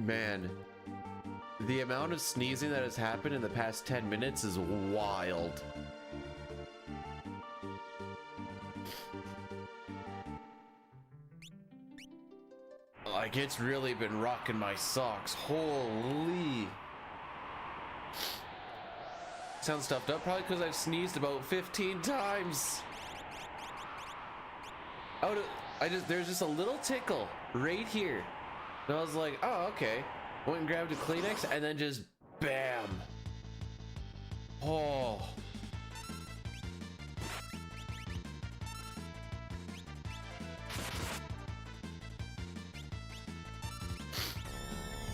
Man, the amount of sneezing that has happened in the past 10 minutes is wild. Like, it's really been rocking my socks. Holy. Sound stuffed up, probably because I've sneezed about 15 times. There's just a little tickle right here. And I was like, oh, okay. Went and grabbed a Kleenex and then just bam. Oh.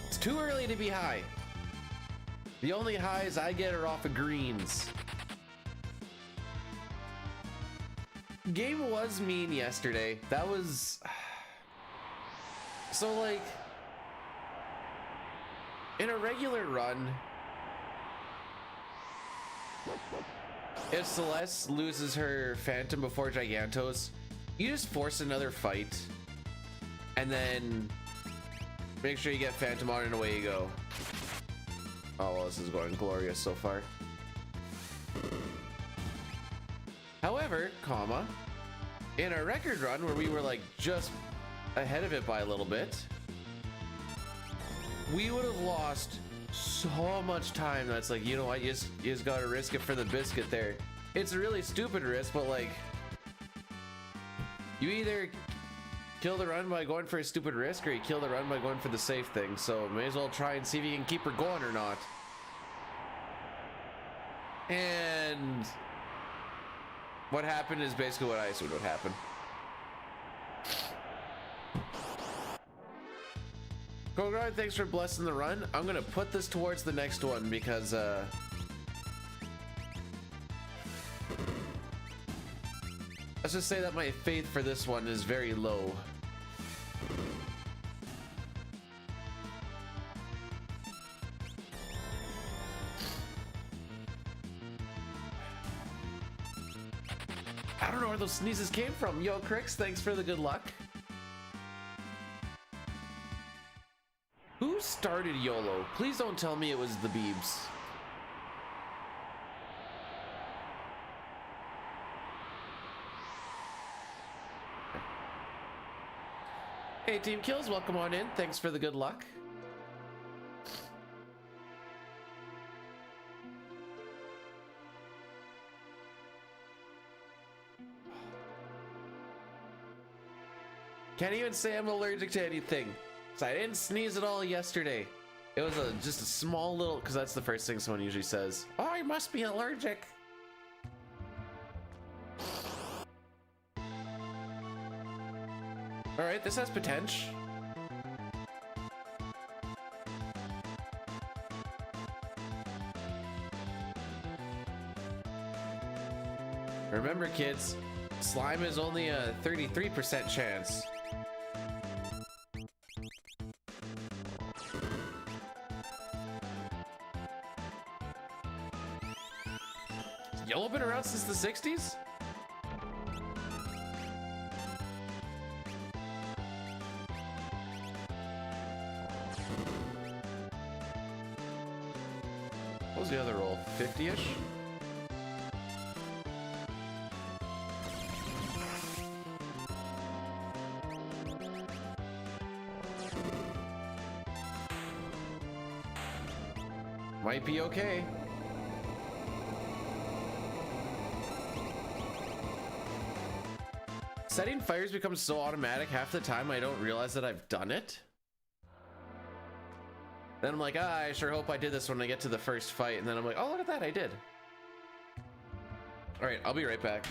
It's too early to be high. The only highs I get are off of greens. Game was mean yesterday. That was... So, like... In a regular run, if Celeste loses her Phantom before Gigantos, you just force another fight and then make sure you get Phantom on and away you go. Oh, well, this is going glorious so far. However, in a record run where we were like just ahead of it by a little bit, we would have lost so much time. That's like, you know what, you just gotta risk it for the biscuit there. It's a really stupid risk, but like, you either kill the run by going for a stupid risk or you kill the run by going for the safe thing. So may as well try and see if you can keep her going or not. And what happened is basically what I assumed would happen. Kogard, thanks for blessing the run. I'm gonna put this towards the next one because let's just say that my faith for this one is very low. I don't know where those sneezes came from. Yo, Crix, thanks for the good luck. Who started YOLO? Please don't tell me it was the Beebs. Hey, Team Kills, welcome on in. Thanks for the good luck. Can't even say I'm allergic to anything. I didn't sneeze at all yesterday. It was just a small little, because that's the first thing someone usually says. Oh, I must be allergic. All right, this has potential. Remember, kids, slime is only a 33% chance. Yellow been around since the 60s? What was the other roll? 50-ish? Might be okay. Setting fires becomes so automatic half the time I don't realize that I've done it. Then I'm like, I sure hope I did this when I get to the first fight. And then I'm like, oh, look at that, I did. All right, I'll be right back.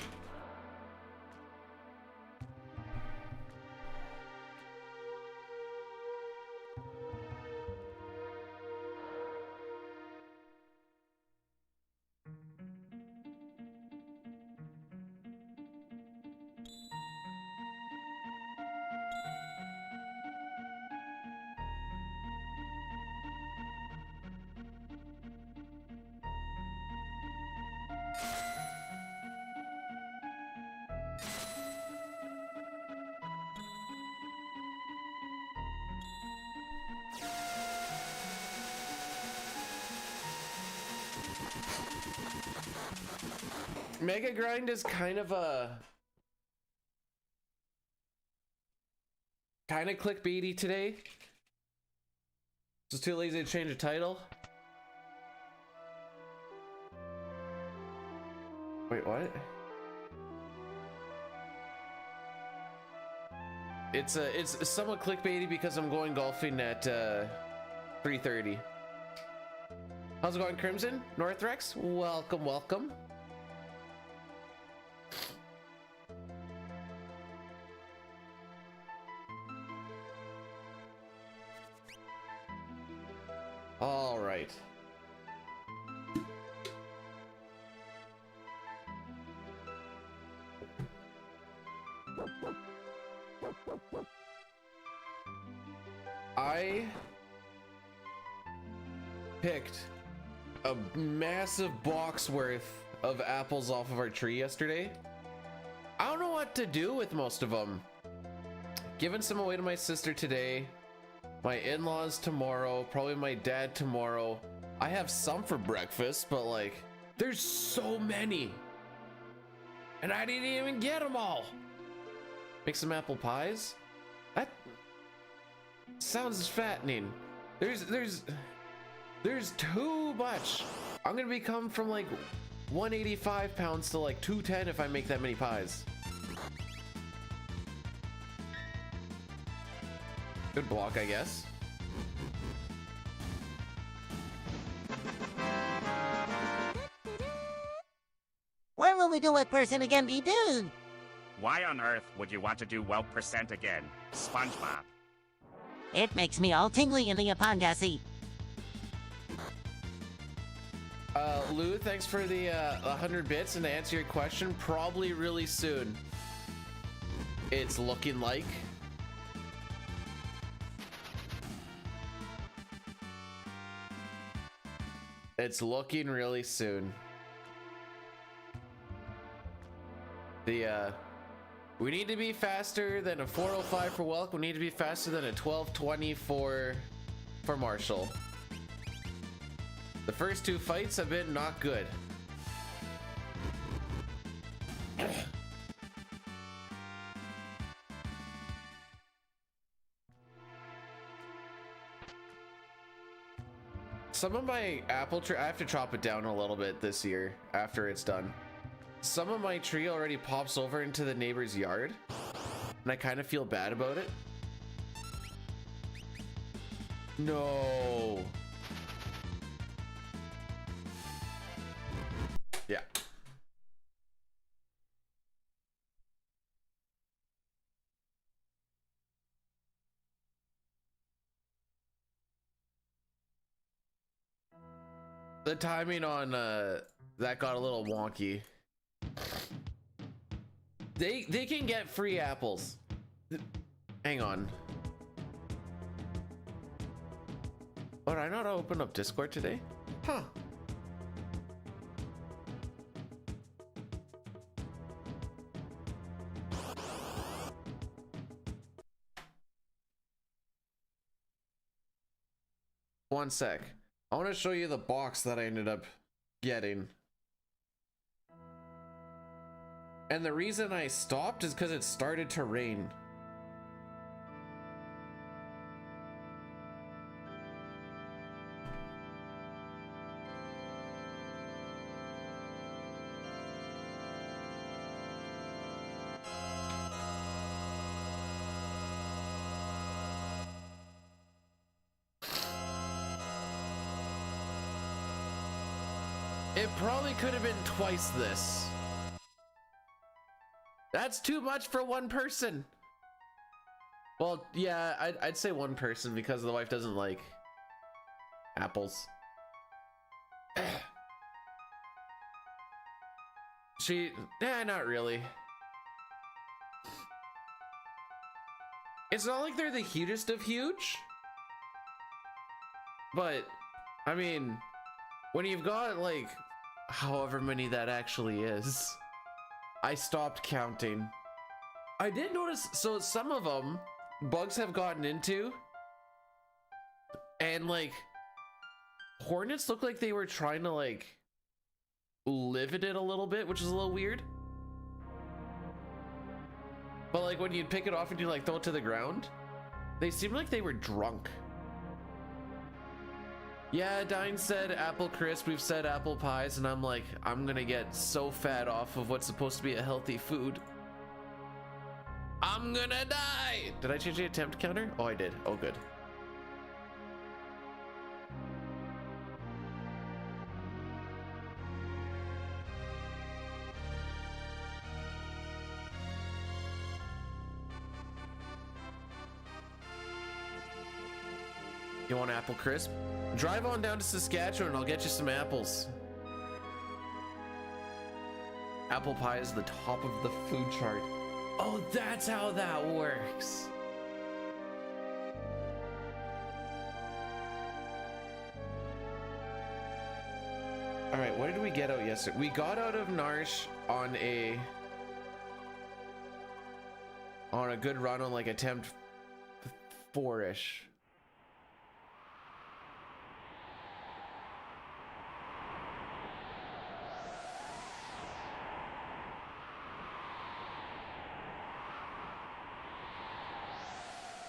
Mega Grind is kind of clickbaity today. Just too lazy to change the title. Wait, what? It's somewhat clickbaity because I'm going golfing at 3:30. How's it going, Crimson? Northrex? Welcome, welcome. All right. I picked a massive box worth of apples off of our tree yesterday. I don't know what to do with most of them. Giving some away to my sister today, my in-laws tomorrow, probably my dad tomorrow. I have some for breakfast, but like, there's so many. And I didn't even get them all. Make some apple pies? That sounds fattening. There's too much. I'm gonna become from like 185 pounds to like 210 if I make that many pies. Good block, I guess. Where will we do what person again be doing? Why on earth would you want to do well percent again? SpongeBob. It makes me all tingly in the apondassi. Lou, thanks for the 100 bits, and to answer your question, probably really soon. It's looking like. It's looking really soon. We need to be faster than a 405 for Welk. We need to be faster than a 1220 for Marshall. The first two fights have been not good. Some of my apple tree, I have to chop it down a little bit this year after it's done. Some of my tree already pops over into the neighbor's yard, and I kind of feel bad about it. No. Yeah. The timing on that got a little wonky. They can get free apples. Hang on. Oh, did I not open up Discord today? Huh. One sec. I want to show you the box that I ended up getting. And the reason I stopped is because it started to rain. It probably could have been twice this. That's too much for one person. Well, yeah, I'd say one person because the wife doesn't like apples. Not really. It's not like they're the hugest of huge. But, I mean, when you've got like however many that actually is, I stopped counting. I did notice, so some of them bugs have gotten into, and like hornets look like they were trying to like live it a little bit, which is a little weird. But like when you'd pick it off and you like throw it to the ground, they seemed like they were drunk. Yeah, Dine said apple crisp, we've said apple pies, and I'm like, I'm gonna get so fat off of what's supposed to be a healthy food. I'm gonna die! Did I change the attempt counter? Oh, I did. Oh, good. You want apple crisp? Drive on down to Saskatchewan and I'll get you some apples. Apple pie is the top of the food chart. Oh, that's how that works. All right, what did we get out yesterday? We got out of Narsh on a good run on like attempt 4-ish.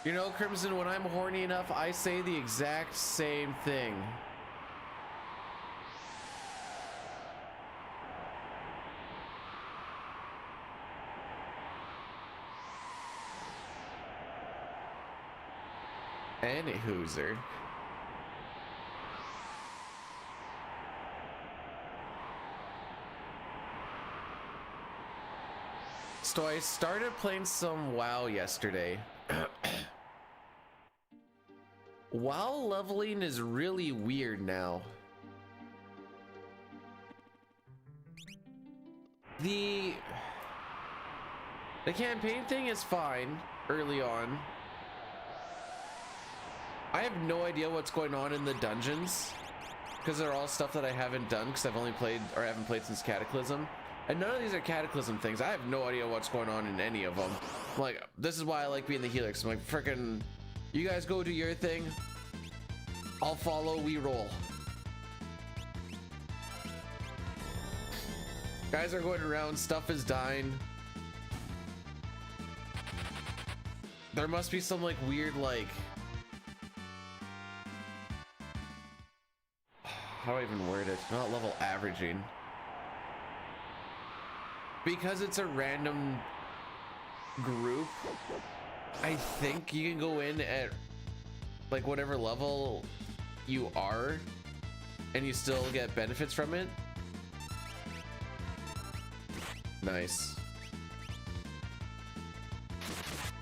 You know, Crimson, when I'm horny enough, I say the exact same thing. Any hooser. So I started playing some WoW yesterday. WoW leveling is really weird now. The campaign thing is fine early on. I have no idea what's going on in the dungeons because they're all stuff that I haven't done because I've only played or haven't played since Cataclysm. And none of these are Cataclysm things. I have no idea what's going on in any of them. Like, this is why I like being the healer. Cause I'm like, frickin', you guys go do your thing. I'll follow, we roll. Guys are going around, stuff is dying. There must be some like weird like... How do I even word it? Not level averaging. Because it's a random group, I think you can go in at like whatever level you are and you still get benefits from it. Nice.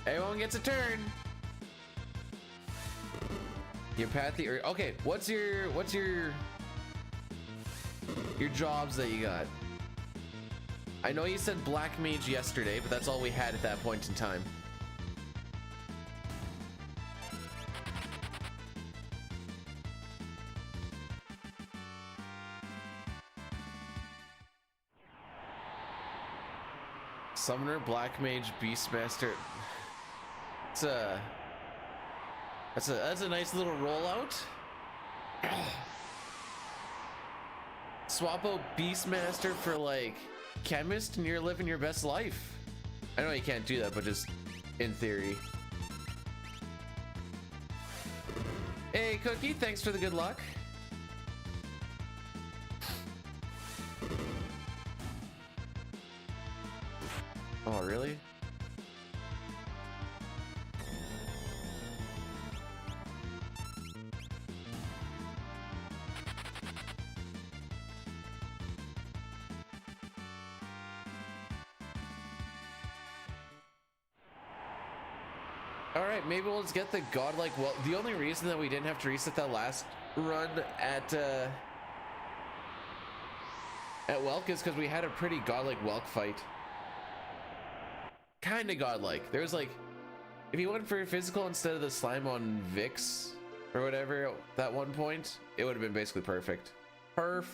Everyone gets a turn. Your pathy or okay, what's your jobs that you got? I know you said Black Mage yesterday, but that's all we had at that point in time. Summoner, Black Mage, Beastmaster. That's a nice little rollout. Swap out Beastmaster for like Chemist and you're living your best life. I know you can't do that, but just in theory. Hey Cookie, thanks for the good luck. Oh really? Alright, maybe we'll just get the godlike well. The only reason that we didn't have to reset that last run at Welk is because we had a pretty godlike Welk fight. Kinda godlike. There was like, if you went for physical instead of the slime on Vix or whatever, that one point, it would have been basically perfect. Perf.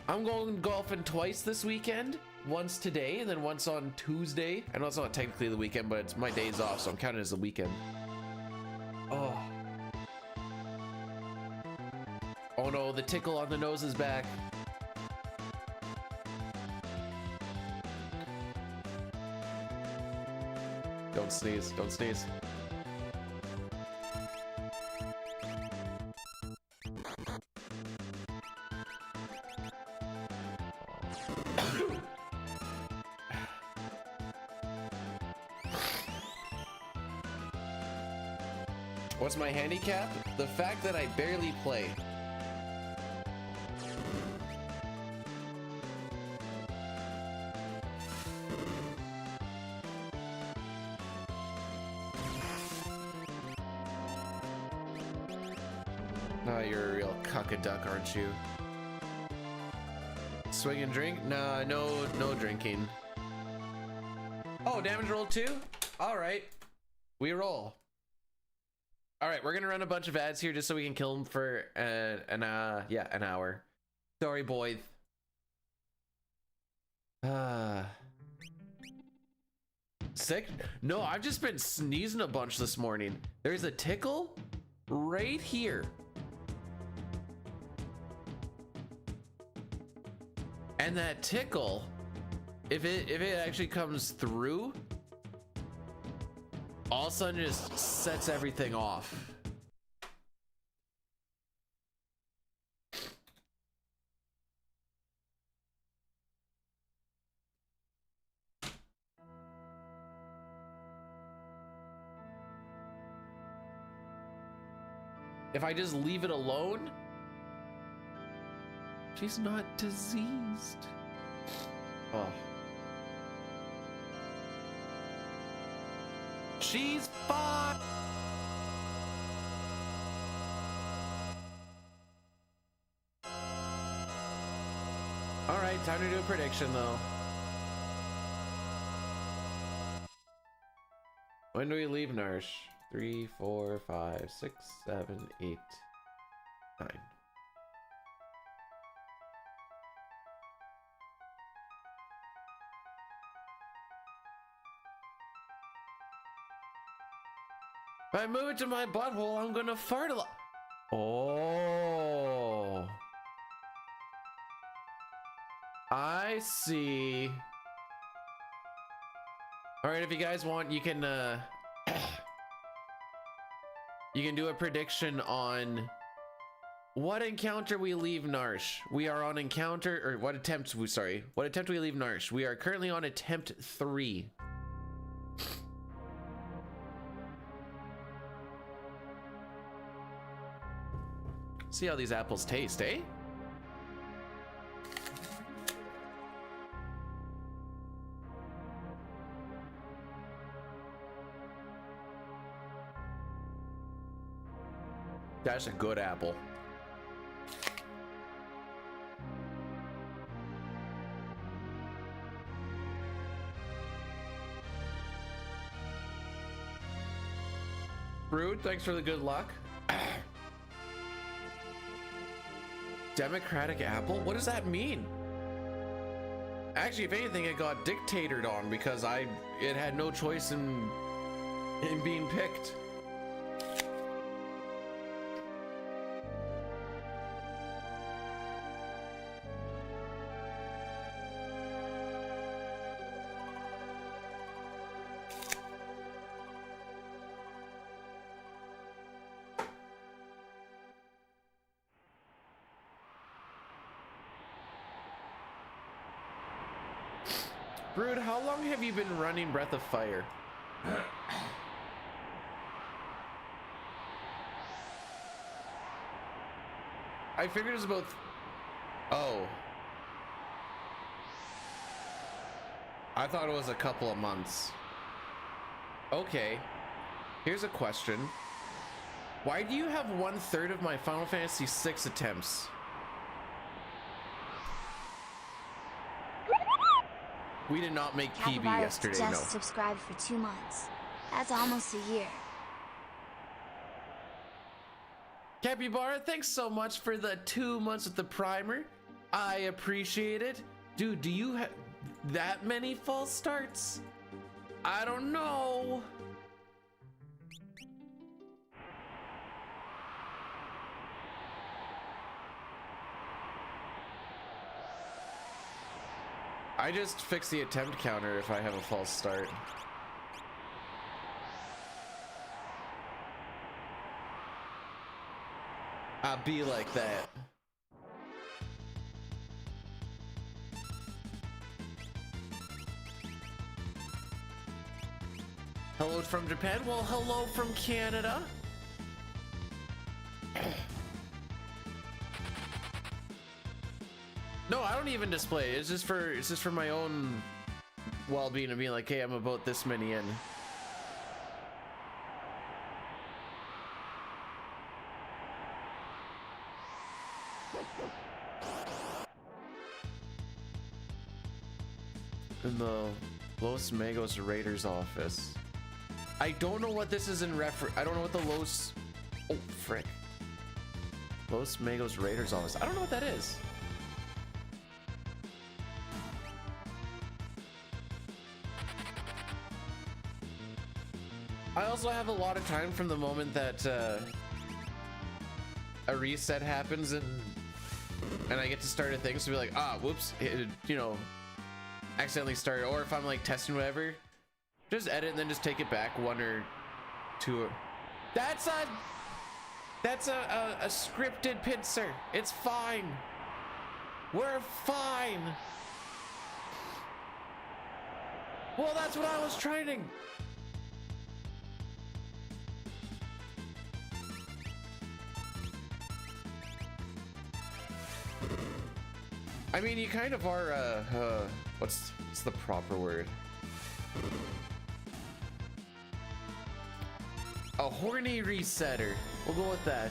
I'm going golfing twice this weekend. Once today and then once on Tuesday. I know it's not technically the weekend, but it's my days off, so I'm counting it as the weekend. Oh no, the tickle on the nose is back. Don't sneeze, don't sneeze. What's my handicap? The fact that I barely play. Oh, you're a real cuck-a-duck, aren't you? Swing and drink? Nah, no drinking. Oh, damage roll 2? All right, we roll. All right, we're gonna run a bunch of ads here just so we can kill them for an hour. Sorry, boys. Sick? No, I've just been sneezing a bunch this morning. There's a tickle right here. And that tickle, if it actually comes through, all of a sudden just sets everything off. If I just leave it alone, she's not diseased. Oh. She's fine. All right, time to do a prediction though. When do we leave Nourish? 3, 4, 5, 6, 7, 8, 9. If I move it to my butthole, I'm gonna fart a lot. Oh. I see. All right, if you guys want, you can you can do a prediction on what encounter we leave Narsh. We are on encounter, or what attempt we leave Narsh. We are currently on attempt 3. See how these apples taste, eh? That's a good apple. Rude, thanks for the good luck. Democratic apple? What does that mean? Actually, if anything, it got dictated on because it had no choice in being picked. Brood, how long have you been running Breath of Fire? I figured it was about... Oh. I thought it was a couple of months. Okay. Here's a question. Why do you have 1/3 of my Final Fantasy VI attempts? We did not make PB yesterday, no. Just subscribed for 2 months. That's almost a year. Capybara, thanks so much for the 2 months with the primer. I appreciate it. Dude, do you have that many false starts? I don't know. I just fix the attempt counter if I have a false start. I'll be like that. Hello from Japan. Well, hello from Canada. No, I don't even display it. It's just for my own well-being and being like, hey, I'm about this many in. In the Los Magos Raiders office. I don't know what this is in refer. I don't know what the Los. Oh frick. Los Magos Raiders office. I don't know what that is. I also have a lot of time from the moment that a reset happens and I get to start a thing, so be like, ah, whoops, it, you know, accidentally started. Or if I'm like testing whatever, just edit and then just take it back one or two. That's a scripted pincer. It's fine. We're fine. Well, that's what I was training. I mean, you kind of are, what's the proper word? A horny resetter. We'll go with that.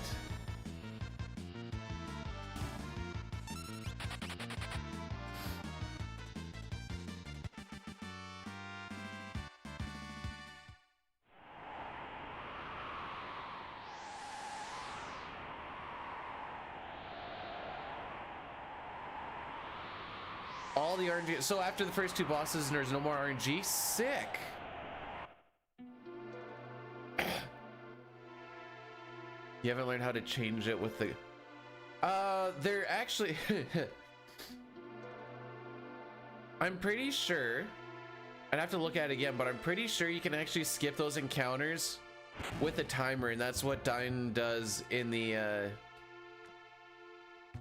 All the RNG. So after the first two bosses, there's no more RNG. Sick. You haven't learned how to change it with the. They're actually. I'm pretty sure. I'd have to look at it again, but I'm pretty sure you can actually skip those encounters with a timer, and that's what Dine does in the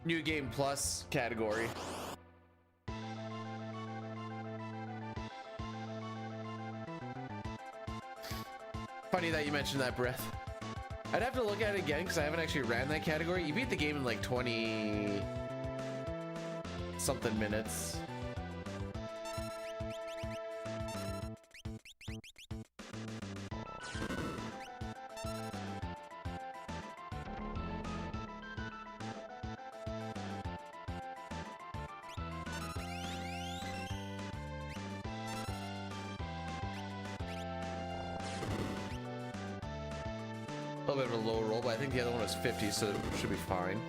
New Game Plus category. Funny that you mentioned that, Breath. I'd have to look at it again because I haven't actually ran that category. You beat the game in like 20 something minutes. A little bit of a low roll, but I think the other one was 50, so it should be fine.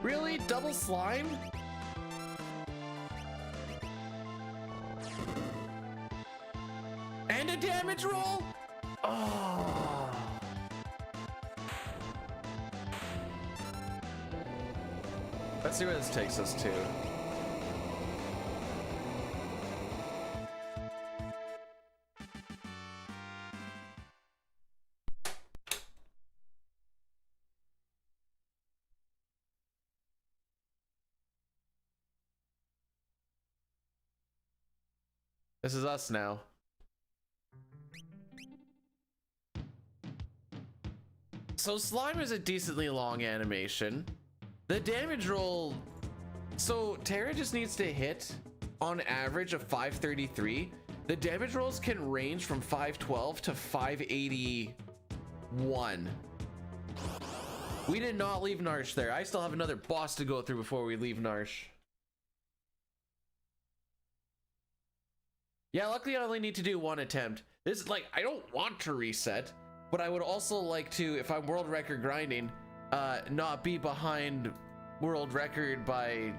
Really? Double slime? And a damage roll? Oh. Let's see where this takes us to. This is us now. So slime is a decently long animation. The damage roll. So Terra just needs to hit on average of 533. The damage rolls can range from 512 to 581. We did not leave Narsh there. I still have another boss to go through before we leave Narsh. Yeah, luckily I only need to do one attempt. This is like, I don't want to reset, but I would also like to, if I'm world record grinding, not be behind world record by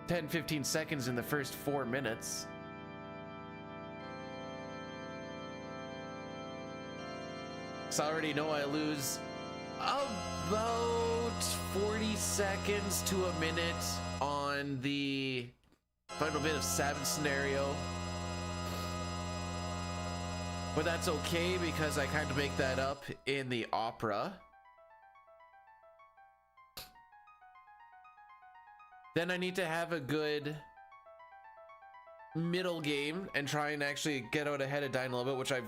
10-15 seconds in the first 4 minutes. So I already know I lose About 40 seconds to a minute on the final bit of Sabbath scenario. But that's okay because I kind of make that up in the opera. Then I need to have a good middle game and try and actually get out ahead of Dying a little bit, which I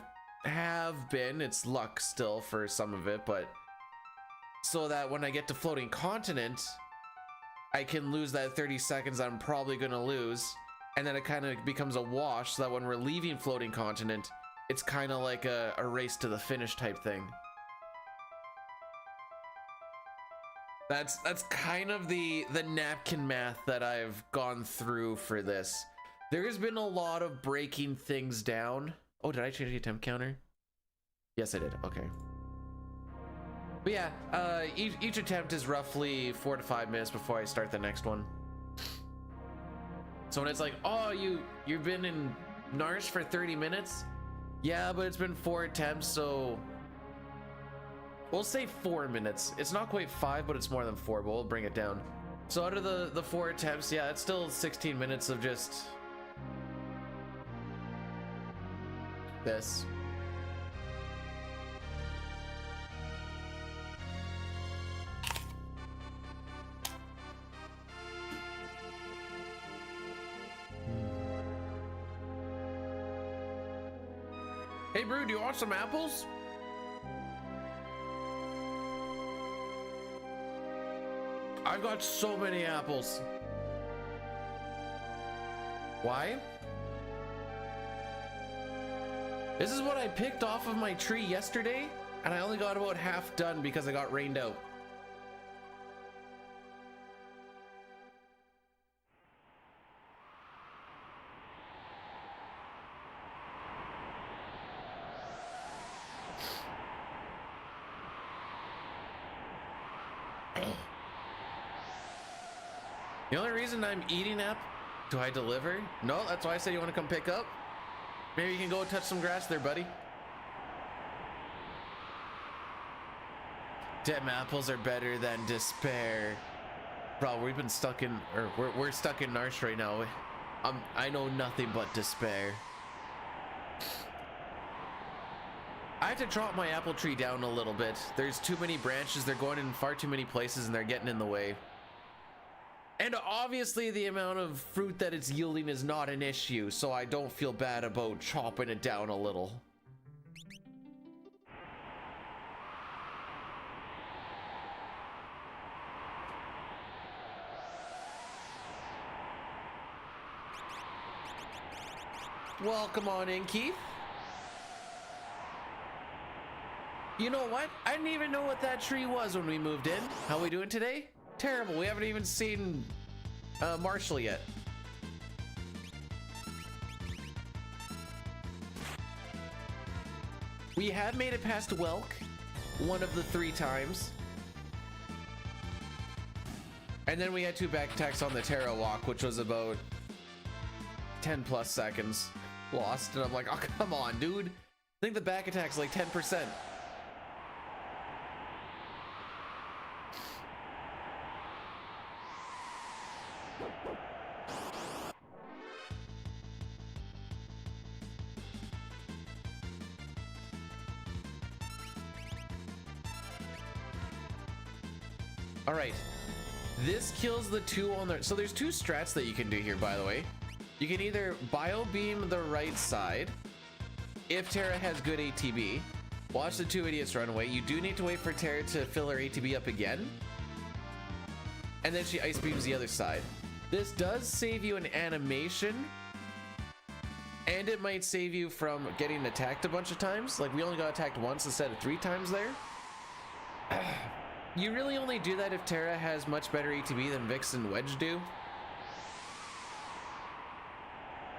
have been. It's luck still for some of it, but so that when I get to Floating Continent, I can lose that 30 seconds I'm probably gonna lose, and then it kind of becomes a wash so that when we're leaving Floating Continent, it's kind of like a race to the finish type thing. That's kind of the napkin math that I've gone through for this. There has been a lot of breaking things down. Oh, did I change the attempt counter? Yes, I did. Okay. But yeah, each attempt is roughly 4 to 5 minutes before I start the next one. So when it's like, oh, you've been in Narsh for 30 minutes? Yeah, but it's been 4 attempts, so we'll say 4 minutes. It's not quite 5, but it's more than 4, but we'll bring it down. So out of the 4 attempts, yeah, it's still 16 minutes of just this. Hey, Brew, do you want some apples? I've got so many apples. Why? This is what I picked off of my tree yesterday, and I only got about half done because I got rained out. The only reason I'm eating up, do I deliver? No, that's why I said you want to come pick up. Maybe you can go touch some grass there, buddy. Damn, apples are better than despair. Bro, we've been stuck in, or we're stuck in Narsh right now. I know nothing but despair. I have to drop my apple tree down a little bit. There's too many branches, they're going in far too many places and they're getting in the way. And obviously the amount of fruit that it's yielding is not an issue, so I don't feel bad about chopping it down a little. Welcome on in, Keith. You know what? I didn't even know what that tree was when we moved in. How we doing today? Terrible. We haven't even seen Marshall yet. We had made it past Welk one of the 3 times. And then we had 2 back attacks on the Terra Walk, which was about 10 plus seconds lost. And I'm like, oh, come on, dude. I think the back attack's like 10%. All right, this kills the 2 on the, so there's 2 strats that you can do here, by the way. You can either bio beam the right side if Terra has good ATB. Watch the 2 idiots run away. You do need to wait for Terra to fill her ATB up again, and then she ice beams the other side. This does save you an animation, and it might save you from getting attacked a bunch of times. Like, we only got attacked once instead of 3 times there. You really only do that if Terra has much better ATB than Vix and Wedge do.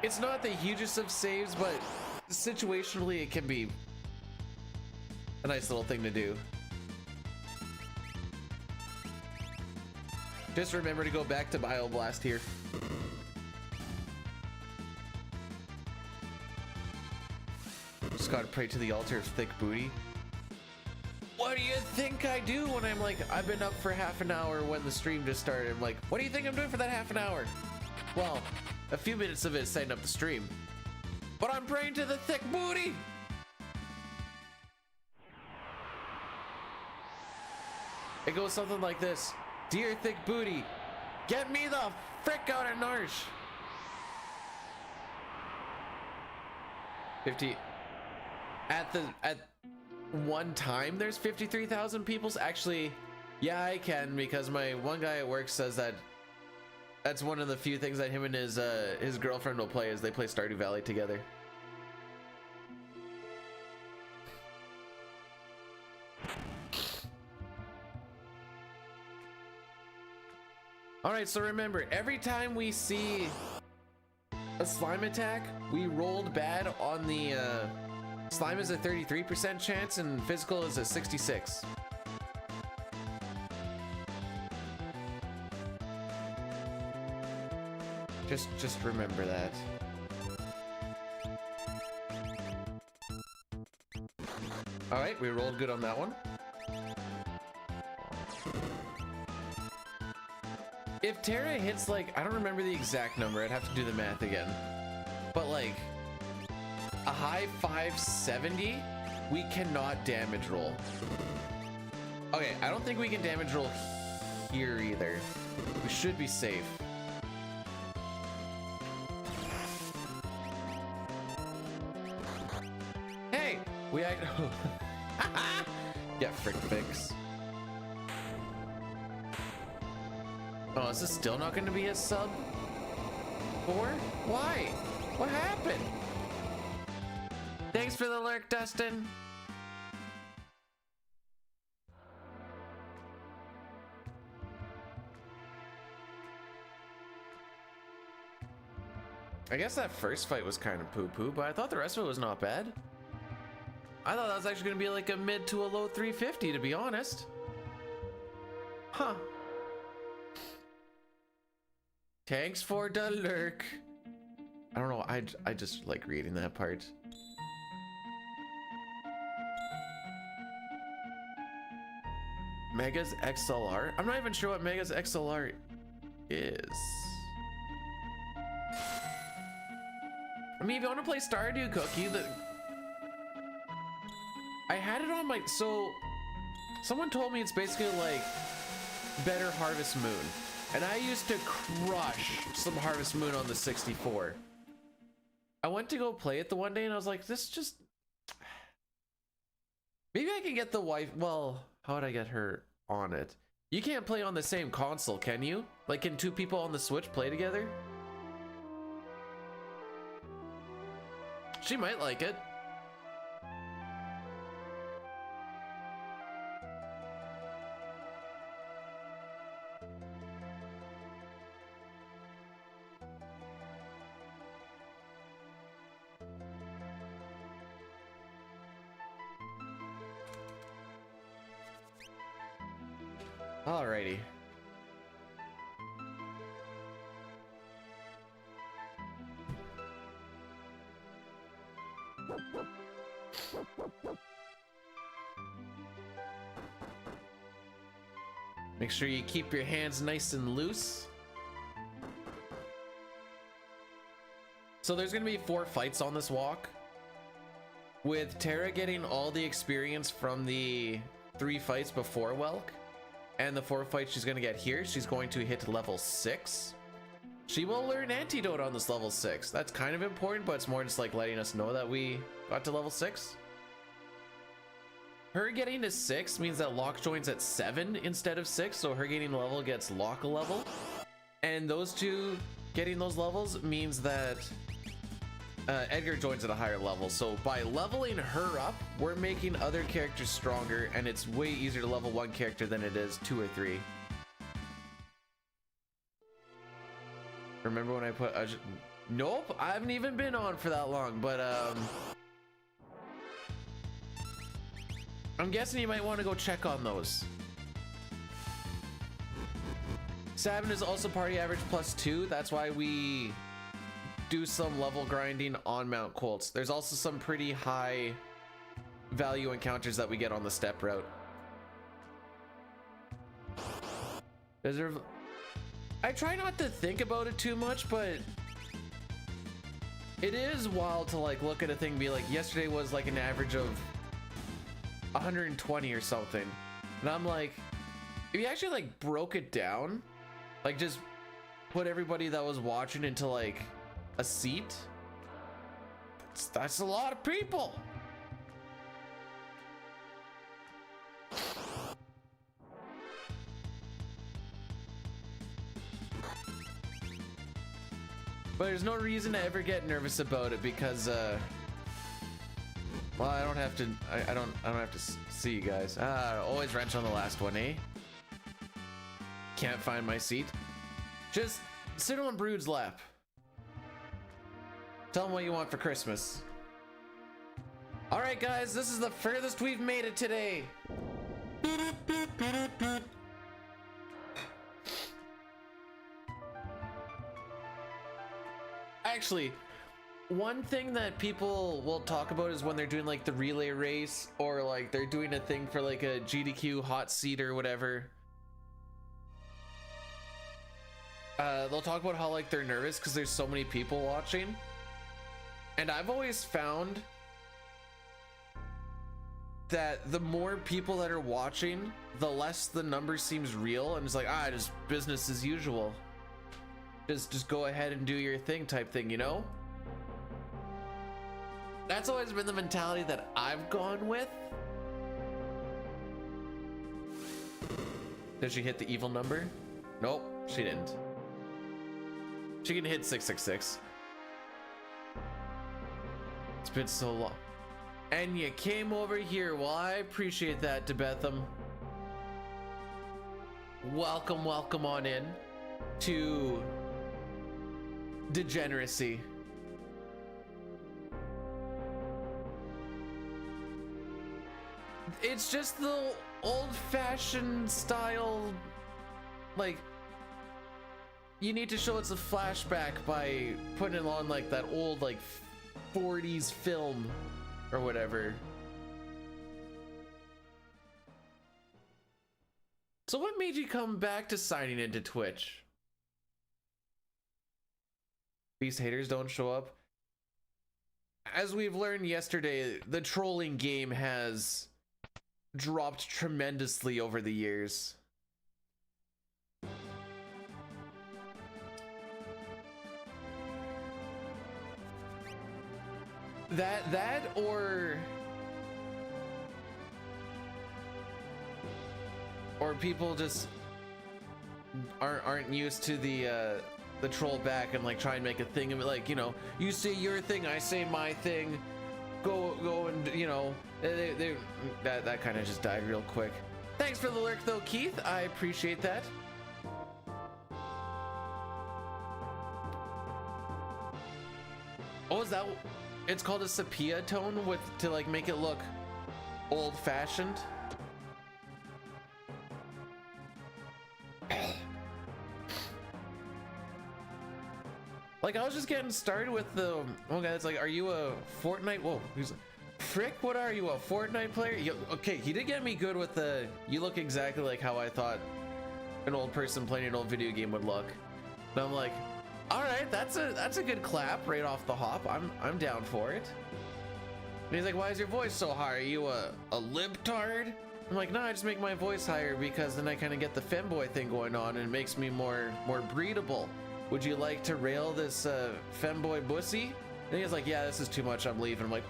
It's not the hugest of saves, but situationally it can be a nice little thing to do. Just remember to go back to Bioblast here. Just gotta pray to the altar of thick booty. What do you think I do when I'm like, I've been up for half an hour when the stream just started? I'm like, what do you think I'm doing for that half an hour? Well, a few minutes of it is setting up the stream. But I'm praying to the thick booty. It goes something like this. Dear thick booty, get me the frick out of Narsh. 50 at one time there's 53,000 people. Actually, yeah, I can, because my one guy at work says that that's one of the few things that him and his girlfriend will play, is they play Stardew Valley together. All right, so remember, every time we see a slime attack, we rolled bad on the slime is a 33% chance and physical is a 66. Just remember that. All right, we rolled good on that one. If Terra hits, like, I don't remember the exact number, I'd have to do the math again, but like a high 570, we cannot damage roll. Okay, I don't think we can damage roll here either. We should be safe. Hey, we yeah, frick fix. Oh, is this still not going to be a sub 4? Why? What happened? Thanks for the lurk, Dustin. I guess that first fight was kind of poo-poo, but I thought the rest of it was not bad. I thought that was actually going to be like a mid to a low 350, to be honest. Huh. Thanks for the lurk. I don't know, I just like reading that part. Mega's XLR? I'm not even sure what Mega's XLR is. I mean, if you want to play Stardew Cookie, I had it on my... So, someone told me it's basically like better Harvest Moon. And I used to crush some Harvest Moon on the 64. I went to go play it the one day and I was like, this just... Maybe I can get the wife... Well, how would I get her on it? You can't play on the same console, can you? Like, can two people on the Switch play together? She might like it. Alrighty. Make sure you keep your hands nice and loose. So there's gonna be 4 fights on this walk, with Terra getting all the experience from the 3 fights before Welk. And the 4 fights she's gonna get here, she's going to hit level 6. She will learn Antidote on this level 6. That's kind of important, but it's more just like letting us know that we got to level 6. Her getting to 6 means that Lock joins at 7 instead of 6, so her getting a level gets Lock a level. And those two getting those levels means that Edgar joins at a higher level. So by leveling her up, we're making other characters stronger, and it's way easier to level 1 character than it is 2 or 3. Remember when I put nope, I haven't even been on for that long, but I'm guessing you might want to go check on those. Sabin is also party average +2. That's why we do some level grinding on Mount Colts. There's also some pretty high value encounters that we get on the step route. I try not to think about it too much, but it is wild to like look at a thing and be like, yesterday was like an average of 120 or something. And I'm like, if you actually like broke it down, like just put everybody that was watching into like a seat, that's a lot of people. But there's no reason to ever get nervous about it because well, I don't have to I don't have to see you guys. Always wrench on the last one, eh? Can't find my seat. Just sit on Brood's lap. Tell him what you want for Christmas. All right, guys, this is the furthest we've made it today. Actually, one thing that people will talk about is when they're doing like the relay race or like they're doing a thing for like a GDQ hot seat or whatever. They'll talk about how like they're nervous because there's so many people watching. And I've always found that the more people that are watching, the less the number seems real, and it's like, just business as usual. Just go ahead and do your thing type thing, you know? That's always been the mentality that I've gone with. Did she hit the evil number? Nope, she didn't. She can hit 666. It's been so long. And you came over here. Well, I appreciate that, DeBetham. Welcome on in to degeneracy. It's just the old-fashioned style, like, you need to show it's a flashback by putting it on like that old like 40s film or whatever. So what made you come back to signing into Twitch? These haters don't show up. As we've learned yesterday, the trolling game has dropped tremendously over the years. That or people just aren't used to the troll back and like try and make a thing of it, like, you know, you say your thing, I say my thing, go and, you know, that kind of just died real quick. Thanks for the lurk though, Keith. I appreciate that. Oh, is that? It's called a sepia tone with to like make it look old-fashioned. Like, I was just getting started with the one guy that's like, are you a Fortnite? Whoa, he's like, frick, what are you, a Fortnite player? Okay, he did get me good with the, you look exactly like how I thought an old person playing an old video game would look. And I'm like, all right, that's a good clap right off the hop. I'm down for it. And he's like, why is your voice so high? Are you a libtard? I'm like, no, I just make my voice higher because then I kind of get the femboy thing going on and it makes me more breedable. Would you like to rail this femboy bussy? And he's like, yeah, this is too much, I'm leaving. I'm like,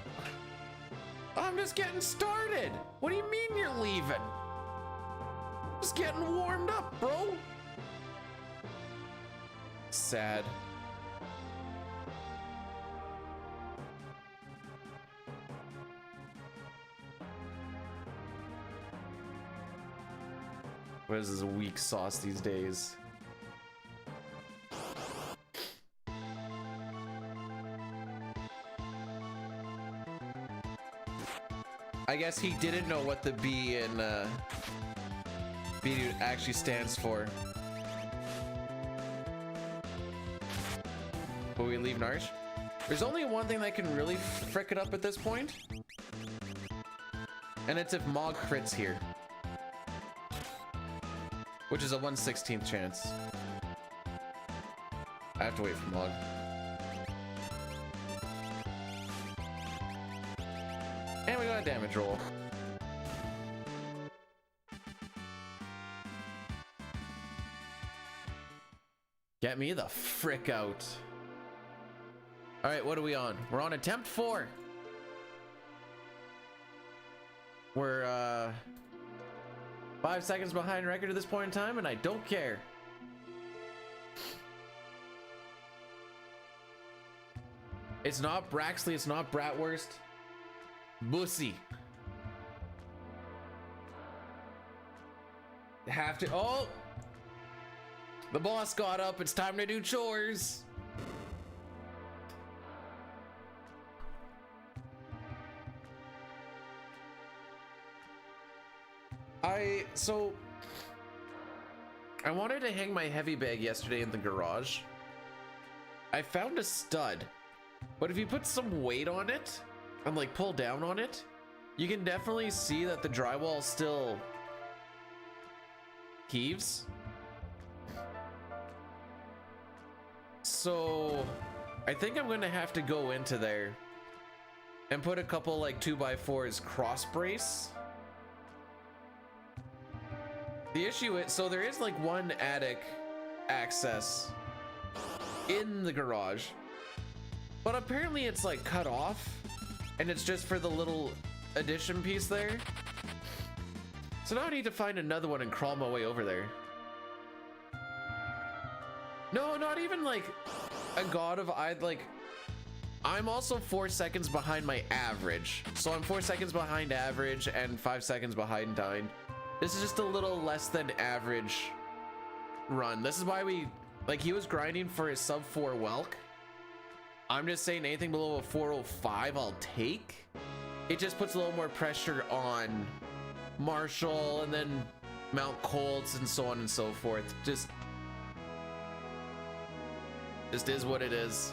I'm just getting started. What do you mean you're leaving? Just getting warmed up, bro. Sad. What is this weak sauce these days? I guess he didn't know what the B in B actually stands for. Will we leave Narsh? There's only one thing that can really frick it up at this point, and it's if Mog crits here. which is a 1/16th chance. I have to wait for Mog. And we got a damage roll. Get me the frick out. All right, what are we on? We're on attempt 4. We're 5 seconds behind record at this point in time, and I don't care. It's not Braxley, it's not Bratwurst. Bussy. Have to. Oh! The boss got up. It's time to do chores. I wanted to hang my heavy bag yesterday in the garage. I found a stud, but if you put some weight on it and like pull down on it, you can definitely see that the drywall still heaves. So I think I'm gonna have to go into there and put a couple like 2x4s cross brace. The issue is, so there is like one attic access in the garage, but apparently it's like cut off and it's just for the little addition piece there. So now I need to find another one and crawl my way over there. No, not even like a god of I'm also 4 seconds behind my average. So I'm 4 seconds behind average and 5 seconds behind dying. This is just a little less than average run. This is why he was grinding for his sub 4 Welk. I'm just saying anything below a 405 I'll take. It just puts a little more pressure on Marshall and then Mount Colts and so on and so forth. Just is what it is.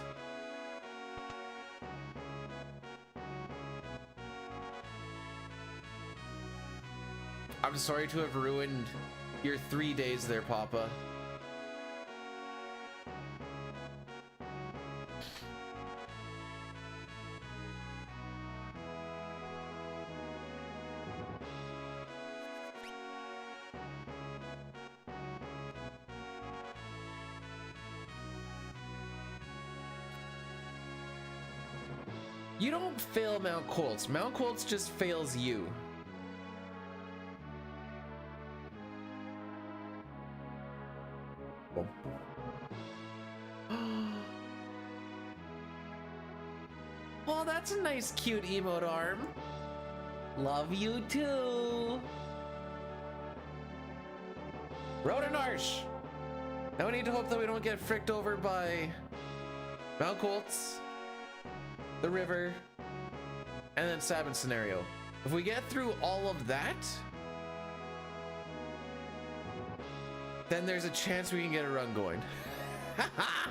I'm sorry to have ruined your 3 days there, Papa. You don't fail Mount Colts. Mount Colts just fails you. Oh, that's a nice cute emote arm. Love you too. Rodenarsh. Now we need to hope that we don't get fricked over by Mount Colts, the river, and then Sabin scenario. If we get through all of that, then there's a chance we can get a run going. Haha!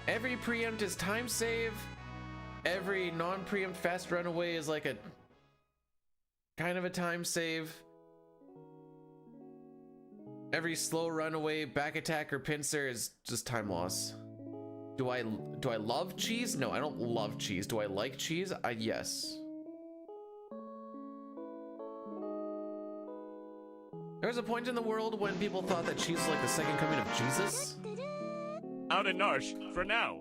Every preempt is time save. Every non-preempt fast runaway is like a kind of a time save. Every slow runaway, back attack, or pincer is just time loss. Do I love cheese? No, I don't love cheese. Do I like cheese? Yes. There was a point in the world when people thought that cheese was like the second coming of Jesus. Out in Narsh, for now.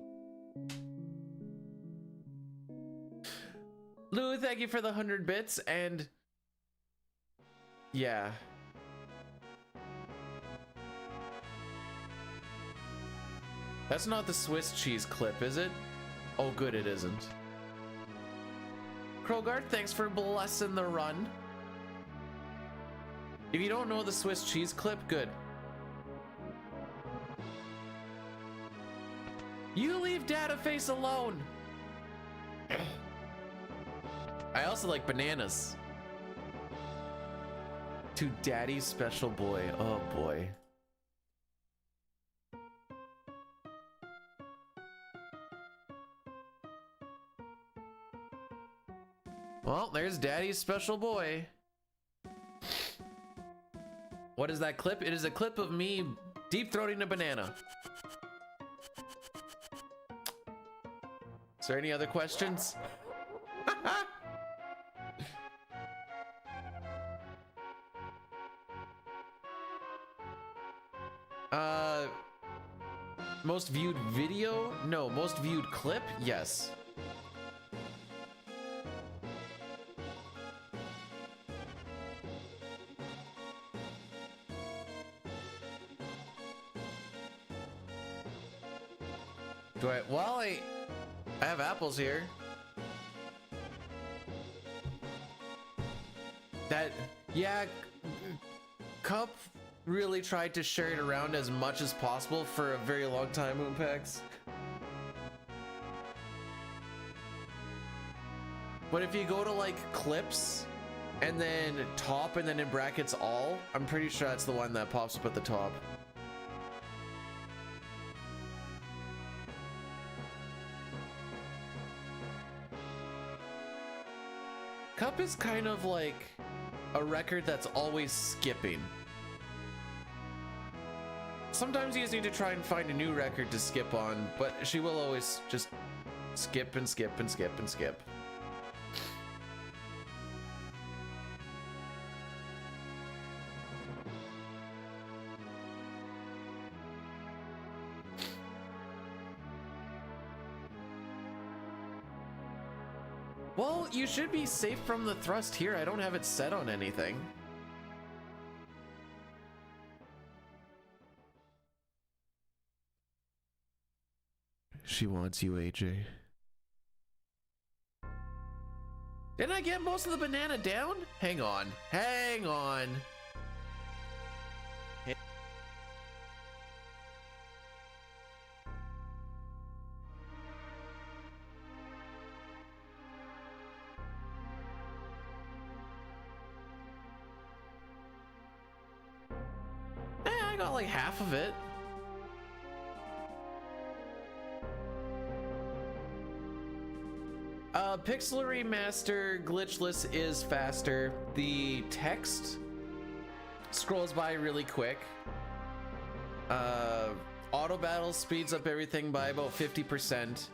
Lou, thank you for the 100 bits, and yeah. That's not the Swiss cheese clip, is it? Oh, good, it isn't. Krogard, thanks for blessing the run. If you don't know the Swiss cheese clip, good. You leave Data Face alone. I also like bananas. To Daddy's special boy. Oh boy. There's Daddy's special boy. What is that clip? It is a clip of me deep throating a banana. Is there any other questions? Most viewed video? No, most viewed clip? Yes. Do I? Well, I have apples here. Yeah, Cup really tried to share it around as much as possible for a very long time, Moonpex. But if you go to like clips and then top and then in brackets all, I'm pretty sure that's the one that pops up at the top. Cup is kind of like a record that's always skipping. Sometimes you just need to try and find a new record to skip on, but she will always just skip and skip and skip and skip. Well, you should be safe from the thrust here. I don't have it set on anything. She wants you, AJ. Didn't I get most of the banana down? Hang on. Hang on. I got like half of it. Pixel Remaster Glitchless is faster. The text scrolls by really quick. Auto battle speeds up everything by about 50%.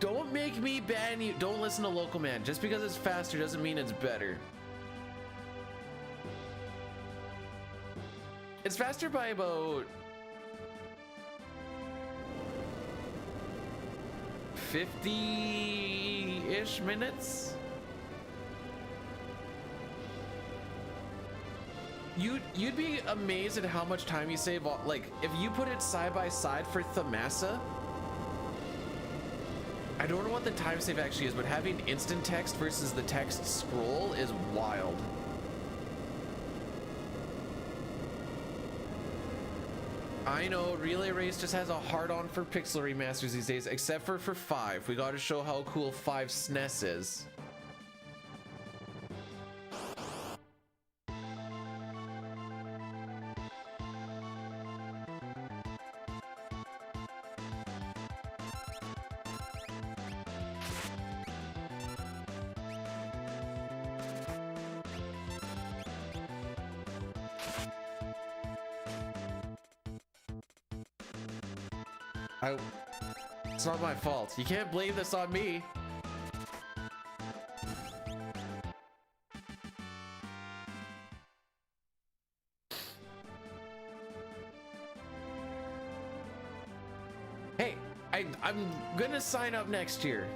Don't make me ban you. Don't listen to Local Man. Just because it's faster doesn't mean it's better. It's faster by about 50-ish minutes. You'd be amazed at how much time you save. Like if you put it side by side for Thamasa, I don't know what the time save actually is, but having instant text versus the text scroll is wild. I know, Relay Race just has a hard-on for Pixel Remasters these days, except for 5. We gotta show how cool 5 SNES is. It's not my fault. You can't blame this on me. Hey, I'm gonna sign up next year.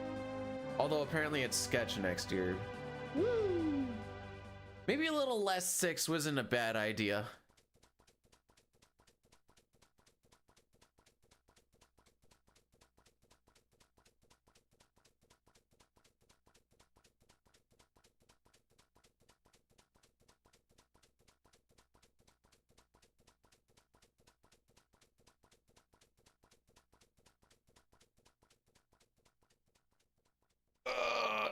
Although apparently it's sketch next year. Woo! Maybe a little less 6 wasn't a bad idea.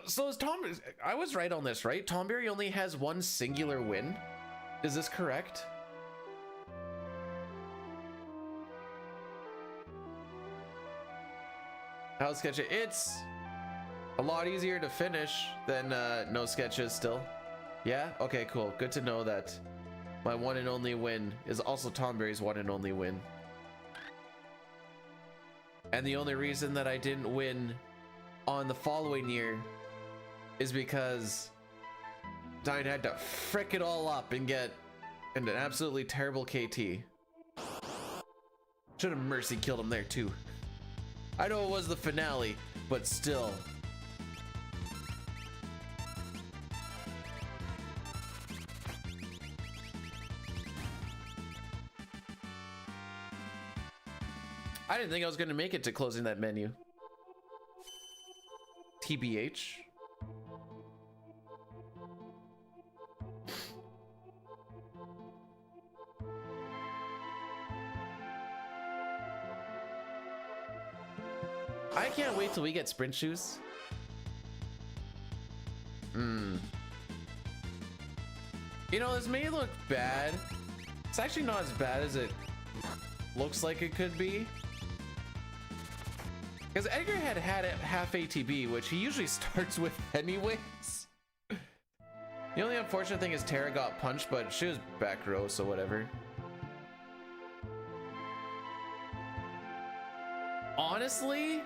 So is Tom, I was right on this, right? Tom Berry only has one singular win. Is this correct? How's sketch? It's a lot easier to finish than no sketches still. Yeah? Okay, cool. Good to know that my one and only win is also Tomberry's one and only win. And the only reason that I didn't win on the following year is because I had to frick it all up and get an absolutely terrible KT. Should have mercy killed him there too. I know it was the finale, but still. I didn't think I was going to make it to closing that menu. TBH. I can't wait till we get sprint shoes. You know, this may look bad. It's actually not as bad as it looks like it could be. Because Edgar had half ATB, which he usually starts with anyways. The only unfortunate thing is Tara got punched, but she was back row, so whatever. Honestly?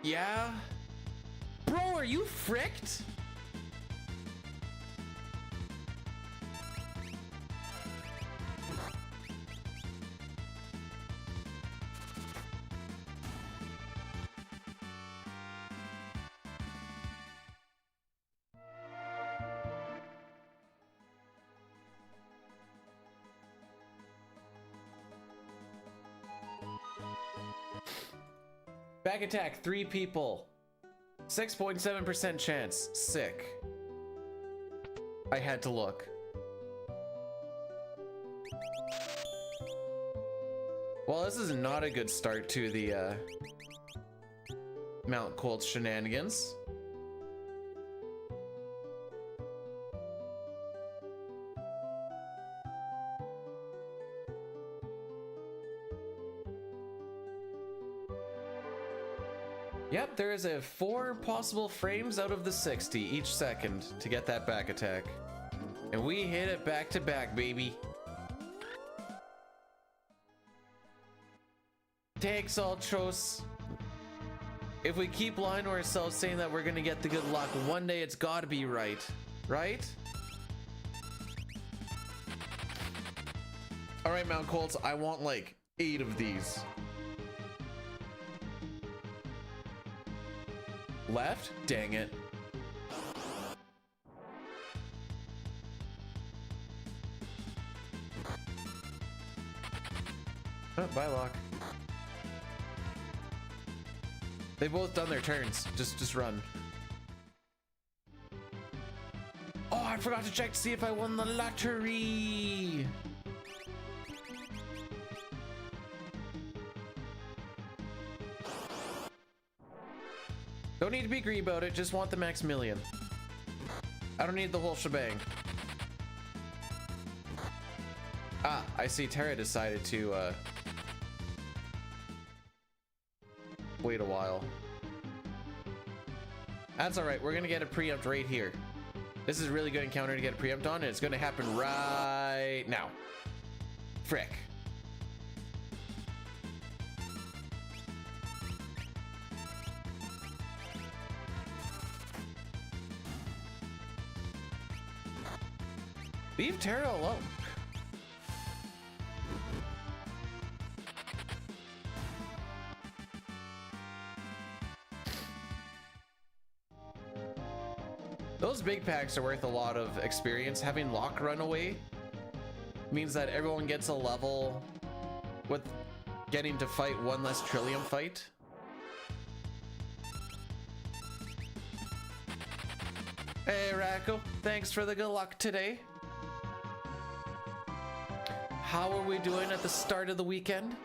Yeah? Bro, are you fricked? Back attack, 3 people. 6.7% chance. Sick. I had to look. Well, this is not a good start to the Mount Colts shenanigans. Yep, there is a 4 possible frames out of the 60 each second to get that back attack. And we hit it back to back, baby. Thanks, Ultros. If we keep lying to ourselves saying that we're gonna get the good luck, one day it's gotta be right. Right? Alright, Mount Colts, I want like 8 of these. Left? Dang it. Oh, bye, Lock. They've both done their turns. Just run. Oh, I forgot to check to see if I won the lottery. Don't need to be greedy about it, just want the max million. I don't need the whole shebang. Ah, I see Tara decided to wait a while. That's alright, we're gonna get a preempt right here. This is a really good encounter to get a preempt on, and it's gonna happen right now. Frick. Leave Tara alone. Those big packs are worth a lot of experience. Having Lock run away means that everyone gets a level with getting to fight one less Trillium fight. Hey, Racco, thanks for the good luck today. How are we doing at the start of the weekend?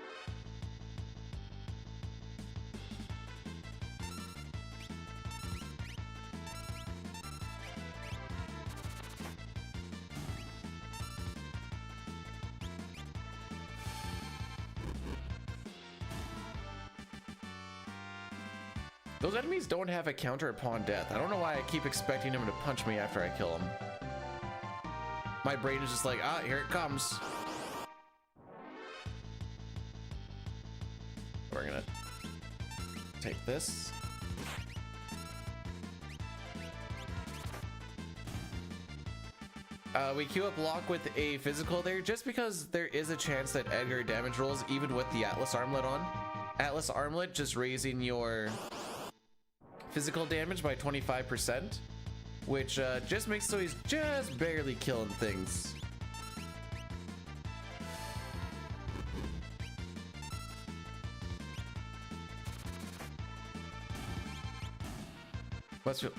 Those enemies don't have a counter upon death. I don't know why I keep expecting him to punch me after I kill him. My brain is just like, ah, here it comes. We're gonna take this. We queue up Locke with a physical there just because there is a chance that Edgar damage rolls even with the Atlas armlet on. Atlas armlet just raising your physical damage by 25%, which just makes so he's just barely killing things.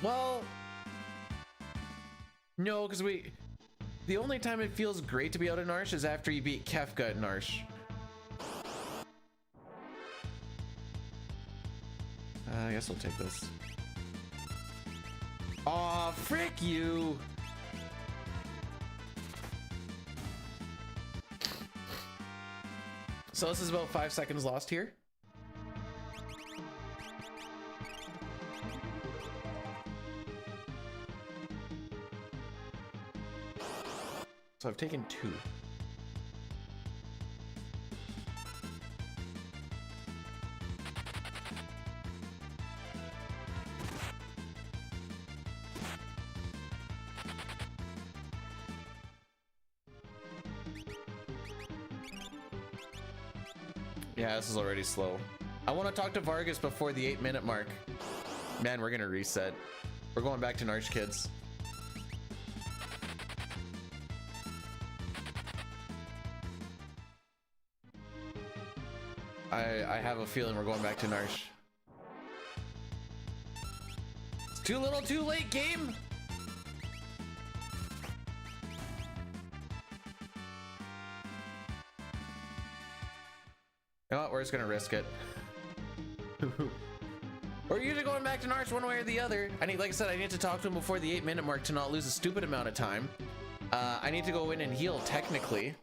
Well, no, because the only time it feels great to be out in Arsh is after you beat Kefka in Arsh. I guess we'll take this. Aw, frick you! So this is about 5 seconds lost here. So I've taken 2. Yeah, this is already slow. I want to talk to Vargas before the 8-minute mark. Man, we're gonna reset. We're going back to Narch, kids. I have a feeling we're going back to Narsh. It's too little too late, game! You know what, we're just gonna risk it. We're usually going back to Narsh one way or the other. I need, like I said, I need to talk to him before the 8-minute mark to not lose a stupid amount of time. I need to go in and heal, technically.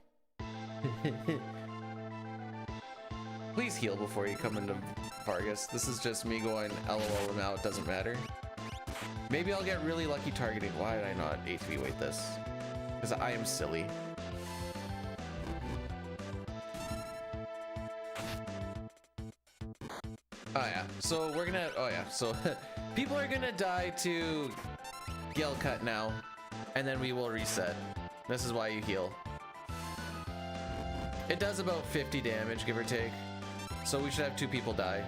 Please heal before you come into Vargas. This is just me going LOL and now it doesn't matter. Maybe I'll get really lucky targeting. Why did I not HV weight this? Because I am silly. Oh yeah, so we're gonna, oh yeah, so people are gonna die to Gale Cut now, and then we will reset. This is why you heal. It does about 50 damage, give or take. So we should have 2 people die.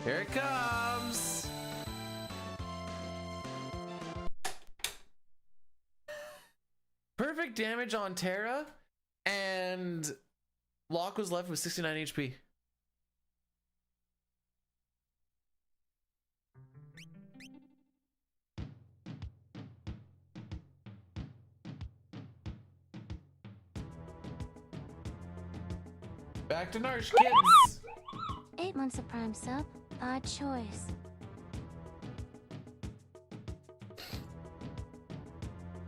Here it comes! Perfect damage on Terra, and Locke was left with 69 HP. Back to Narsh, kids! 8 months of Prime sub. Odd choice.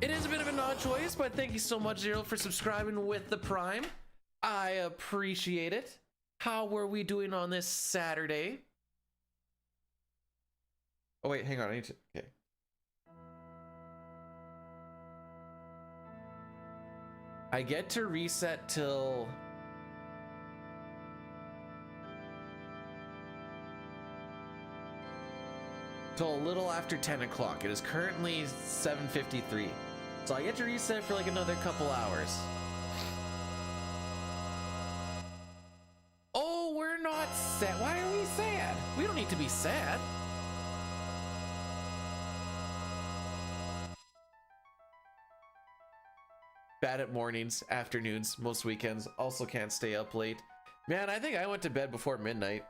It is a bit of an odd choice, but thank you so much, Zero, for subscribing with the Prime. I appreciate it. How were we doing on this Saturday? Oh wait, hang on, I need to, okay. I get to reset till a little after 10 o'clock. It is currently 7:53. So I get to reset for like another couple hours. Oh, we're not sad. Why are we sad? We don't need to be sad. Bad at mornings, afternoons, most weekends. Also can't stay up late. Man, I think I went to bed before midnight.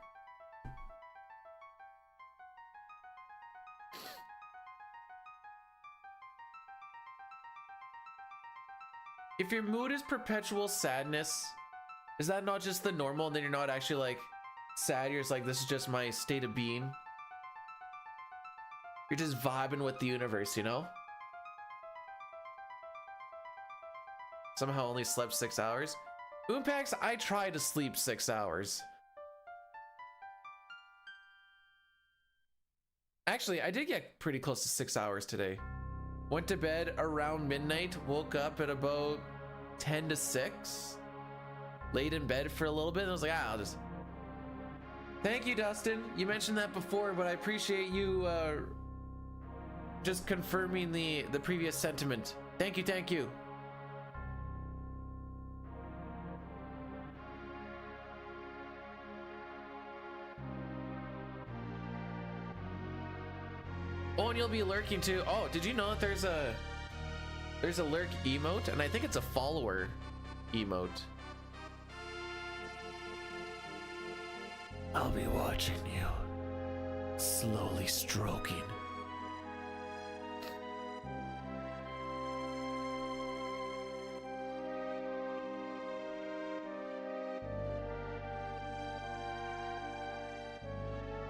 If your mood is perpetual sadness, is that not just the normal and then you're not actually like sad, you're just like, this is just my state of being? You're just vibing with the universe, you know? Somehow only slept 6 hours. Oompax, I try to sleep 6 hours. Actually, I did get pretty close to 6 hours today. Went to bed around midnight, woke up at about 10 to 6. Laid in bed for a little bit, and I was like, I'll just... Thank you, Dustin. You mentioned that before, but I appreciate you just confirming the previous sentiment. Thank you, thank you. Oh, and you'll be lurking too. Oh, did you know that there's a lurk emote, and I think it's a follower emote. I'll be watching you, slowly stroking.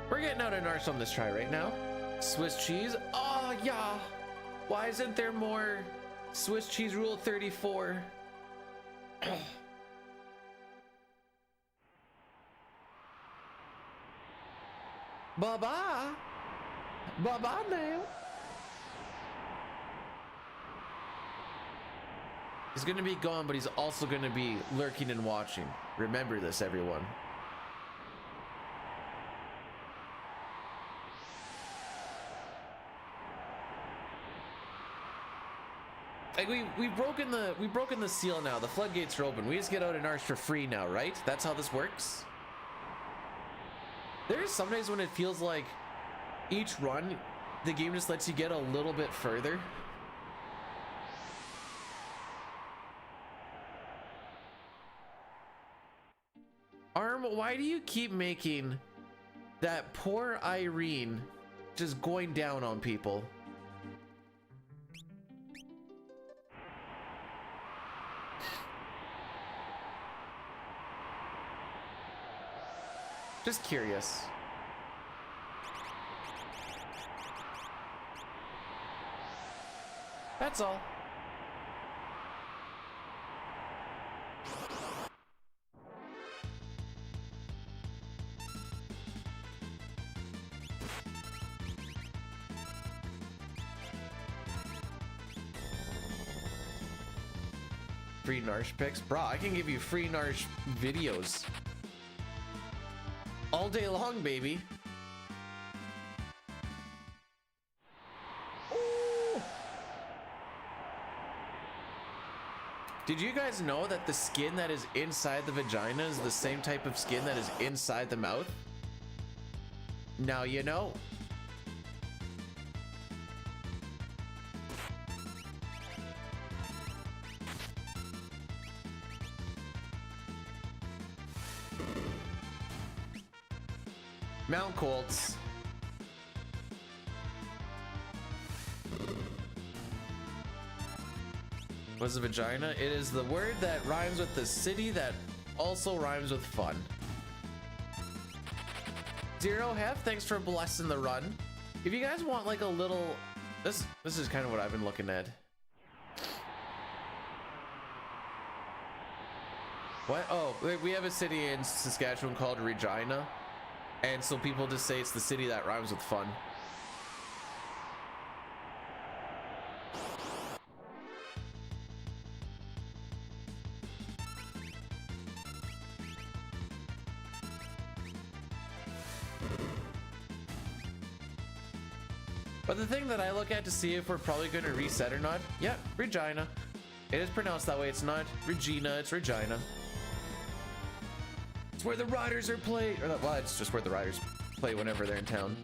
We're getting out an arse on this try right now. Swiss cheese. Oh yeah. Why isn't there more Swiss cheese rule 34? Bye-bye. Bye-bye now. He's gonna be gone, but he's also gonna be lurking and watching. Remember this, everyone. Like we've broken the seal now. The floodgates are open. We just get out an arch for free now, right? That's how this works. There's some days when it feels like each run, the game just lets you get a little bit further. Arm, why do you keep making that poor Irene just going down on people? Just curious. That's all. Free Narsh picks? Brah, I can give you free Narsh videos. All day long, baby. Ooh. Did you guys know that the skin that is inside the vagina is the same type of skin that is inside the mouth? Now you know. Mount Colts. What is a vagina? It is the word that rhymes with the city that also rhymes with fun. Zero Hef, thanks for blessing the run. If you guys want like a little, this is kind of what I've been looking at. What? Oh, we have a city in Saskatchewan called Regina. And so people just say it's the city that rhymes with fun. But the thing that I look at to see if we're probably going to reset or not, yeah, Regina. It is pronounced that way. It's not Regina, it's Regina. It's where the Riders are played, or well, it's just where the Riders play whenever they're in town.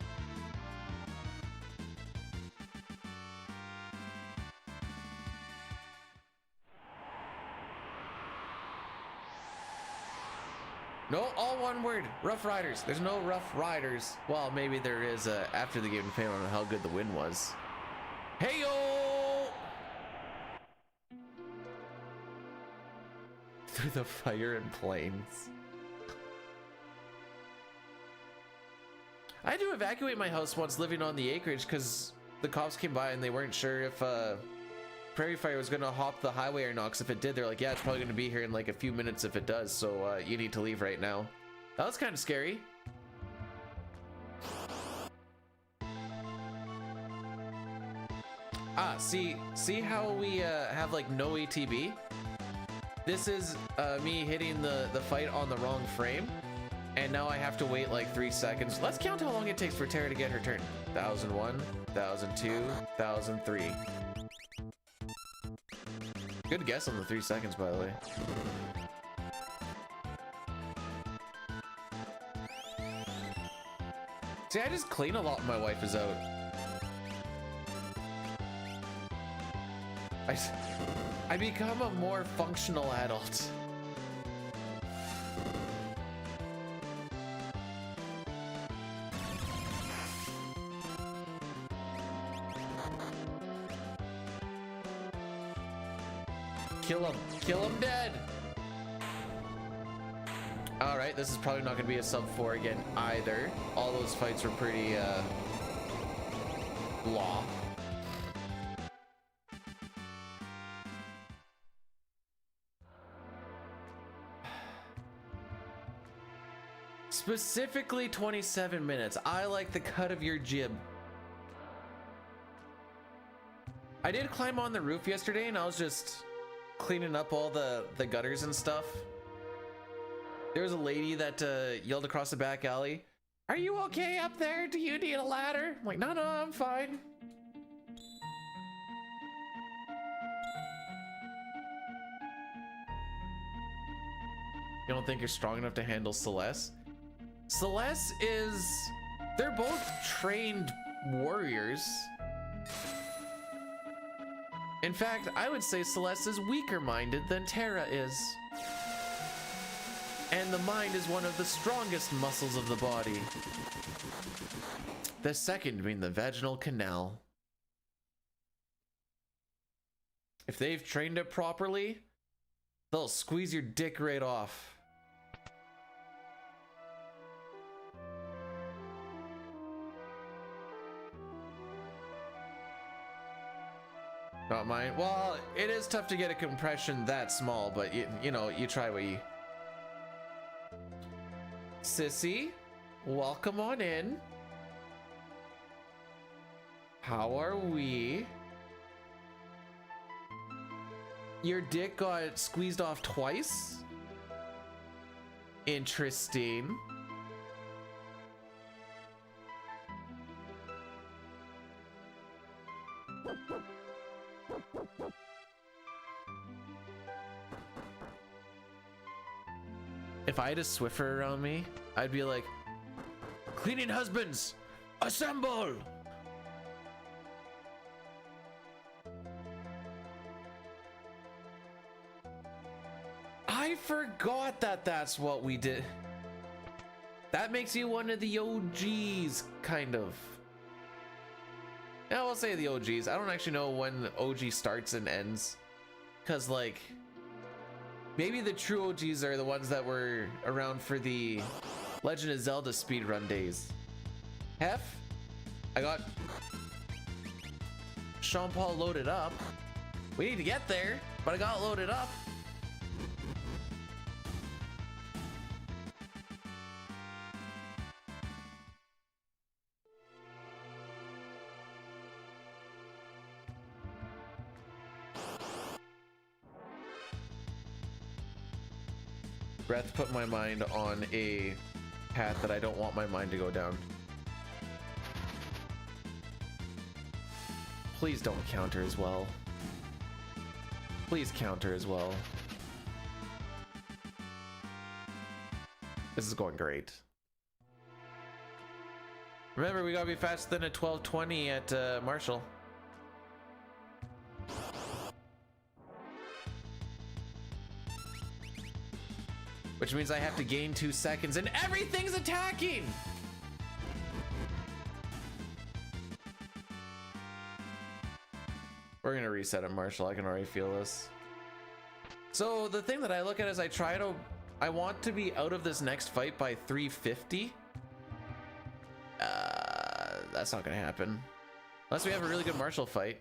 No, all one word. Rough Riders. There's no Rough Riders. Well, maybe there is after the game, depending on how good the win was. Hey-yo! Through the fire and plains. I had to evacuate my house once living on the acreage because the cops came by and they weren't sure if Prairie Fire was gonna hop the highway or not, 'cause if it did, they're like, yeah, it's probably gonna be here in like a few minutes if it does, so you need to leave right now. That was kind of scary. Ah, see how we have like no ATB? This is me hitting the fight on the wrong frame, and now I have to wait like 3 seconds. Let's count how long it takes for Terra to get her turn. 1001, 1002, 1003. Good guess on the 3 seconds, by the way. See, I just clean a lot when my wife is out. I become a more functional adult. Kill him dead. All right, this is probably not gonna be a sub 4 again either. All those fights were pretty blah. Specifically 27 minutes. I like the cut of your jib. I did climb on the roof yesterday and I was just cleaning up all the gutters and stuff. There was a lady that yelled across the back alley, "Are you okay up there? Do you need a ladder?" I'm like, no, I'm fine. You don't think you're strong enough to handle Celeste? Celeste is... They're both trained warriors. In fact, I would say Celeste is weaker minded than Terra is. And the mind is one of the strongest muscles of the body. The second being the vaginal canal. If they've trained it properly, they'll squeeze your dick right off. Not mine. Well, it is tough to get a compression that small, but you know, you try what you... Sissy, welcome on in. How are we? Your dick got squeezed off twice? Interesting. If I had a Swiffer around me, I'd be like, "Cleaning husbands, assemble!" I forgot that that's what we did. That makes you one of the OGs, kind of. Yeah, I'll say the OGs. I don't actually know when OG starts and ends. Because, like, maybe the true OGs are the ones that were around for the Legend of Zelda speedrun days. Hef, I got Sean Paul loaded up. We need to get there, but I got it loaded up. Breath put my mind on a path that I don't want my mind to go down. Please don't counter as well. Please counter as well. This is going great. Remember, we gotta be faster than a 1220 at Marshall. Which means I have to gain 2 seconds and everything's attacking! We're gonna reset it, Marshall. I can already feel this. So the thing that I look at is I want to be out of this next fight by 350. That's not gonna happen. Unless we have a really good Marshall fight.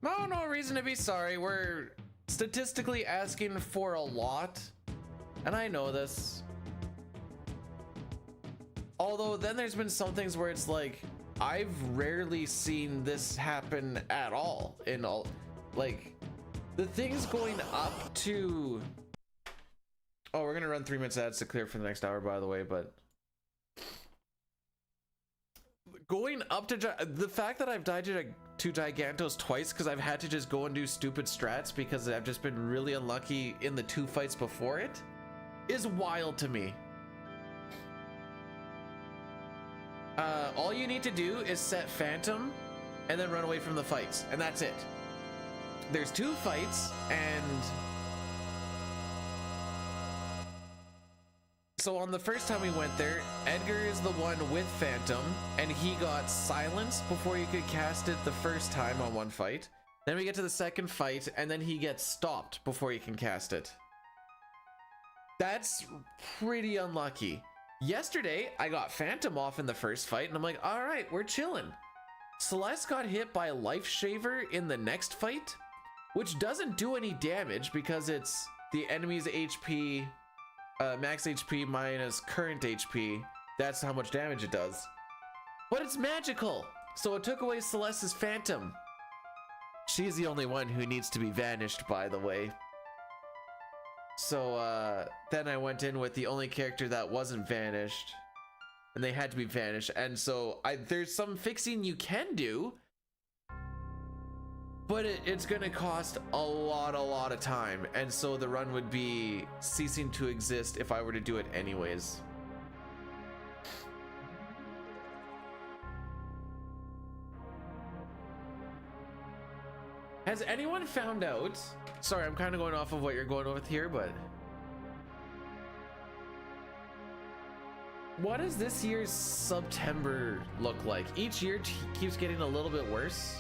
No reason to be sorry. We're statistically asking for a lot, and I know this. Although then there's been some things where it's like, I've rarely seen this happen at all in all, like, the things going up to, oh, we're gonna run 3 minutes ads to clear for the next hour, by the way, but going up to the fact that I've died to Gigantos twice because I've had to just go and do stupid strats because I've just been really unlucky in the 2 fights before it is wild to me. All you need to do is set Phantom and then run away from the fights, and that's it. There's 2 fights, and so on the first time we went there, Edgar is the one with Phantom, and he got silenced before you could cast it the first time on one fight. Then we get to the second fight, and then he gets stopped before you can cast it. That's pretty unlucky. Yesterday, I got Phantom off in the first fight, and I'm like, all right, we're chilling. Celeste got hit by a Life Shaver in the next fight, which doesn't do any damage because it's the enemy's HP, max HP minus current HP. That's how much damage it does. But it's magical, so it took away Celeste's Phantom. She's the only one who needs to be vanished, by the way. So then I went in with the only character that wasn't vanished, and they had to be vanished. And so there's some fixing you can do, but it's gonna cost a lot of time, and so the run would be ceasing to exist if I were to do it anyways. Has anyone found out? Sorry, I'm kind of going off of what you're going with here, but what does this year's September look like? Each year keeps getting a little bit worse.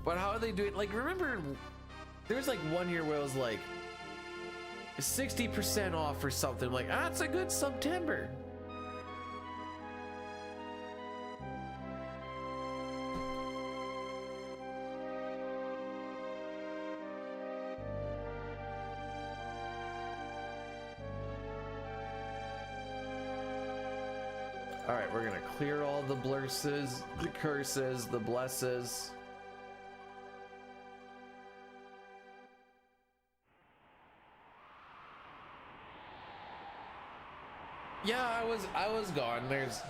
But how are they doing? Like, remember, there was like 1 year where it was like 60% off or something. I'm like, that's a good September. All right, we're gonna clear all the blurses, the curses, the blesses. Yeah, I was gone. There's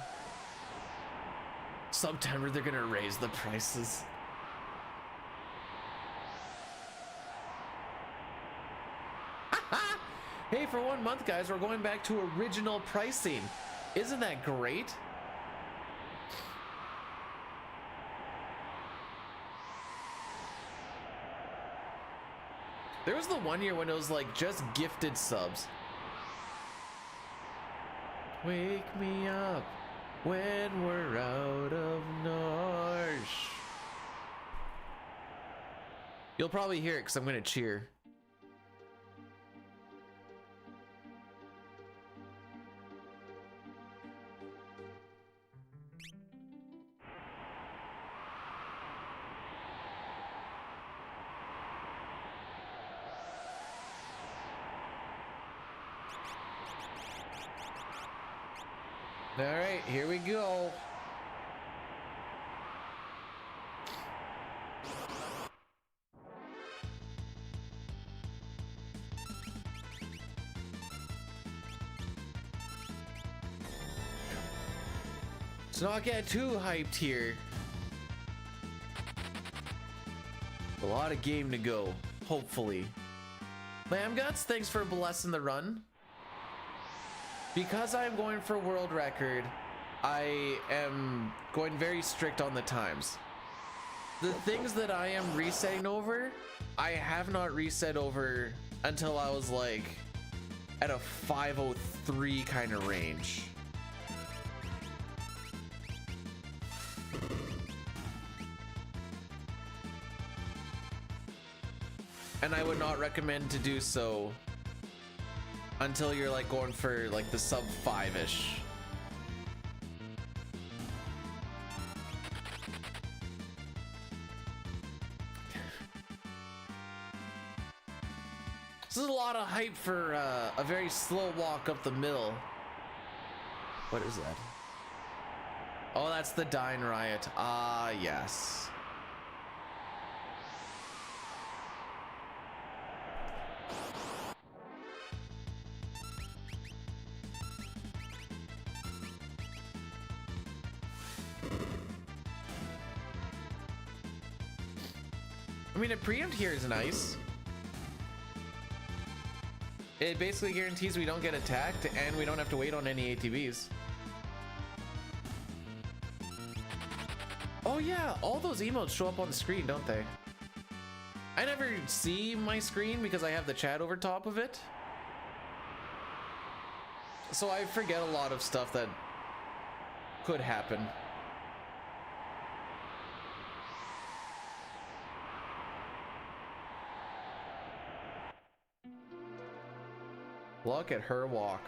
September, they're gonna raise the prices. Hey, for 1 month, guys, we're going back to original pricing. Isn't that great? There was the 1 year when it was like just gifted subs. Wake me up when we're out of Narsh. You'll probably hear it because I'm gonna cheer. All right, here we go. Let's not get too hyped here. A lot of game to go, hopefully. Lamb Guts, thanks for blessing the run. Because I'm going for world record, I am going very strict on the times. The things that I am resetting over, I have not reset over until I was like at a 503 kind of range. And I would not recommend to do so until you're like going for like the sub 5-ish. This is a lot of hype for a very slow walk up the middle. What is that? Oh, that's the Dine Riot. Ah, yes. I mean, a preempt here is nice. It basically guarantees we don't get attacked and we don't have to wait on any ATVs. Oh yeah, all those emotes show up on the screen, don't they? I never see my screen because I have the chat over top of it. So I forget a lot of stuff that could happen. Look at her walk.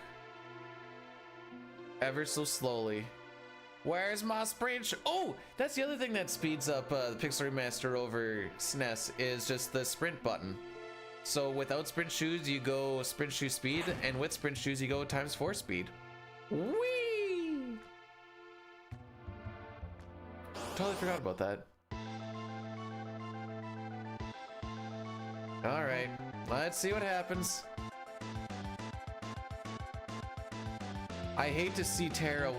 Ever so slowly. Where's my sprint? Oh, that's the other thing that speeds up the Pixel Remaster over SNES is just the sprint button. So without sprint shoes, you go sprint shoe speed, and with sprint shoes, you go ×4 speed. Whee! Totally forgot about that. All right, let's see what happens. I hate to see Tara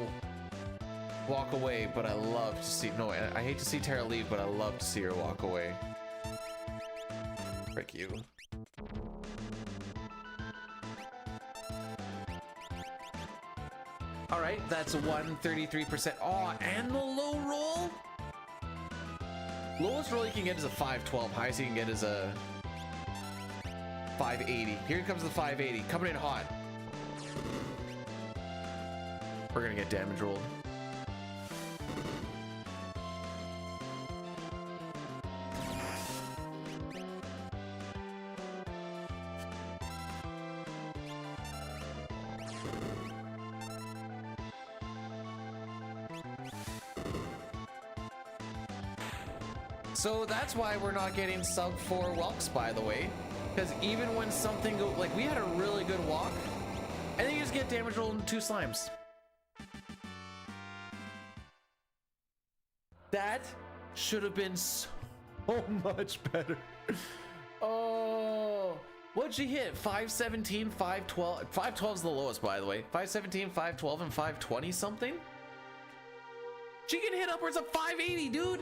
walk away, but I love to see... No, I hate to see Tara leave, but I love to see her walk away. Frick you. Alright, that's 133%. Oh, and the low roll? Lowest roll you can get is a 512. Highest you can get is a 580. Here comes the 580. Coming in hot. We're gonna get damage rolled. So that's why we're not getting sub 4 walks, by the way. Because even when something go like we had a really good walk, and then you just get damage rolled in 2 slimes. That should have been so much better. Oh, what'd she hit? 517, 512. 512 is the lowest, by the way. 517, 512, and 520 something. She can hit upwards of 580, dude.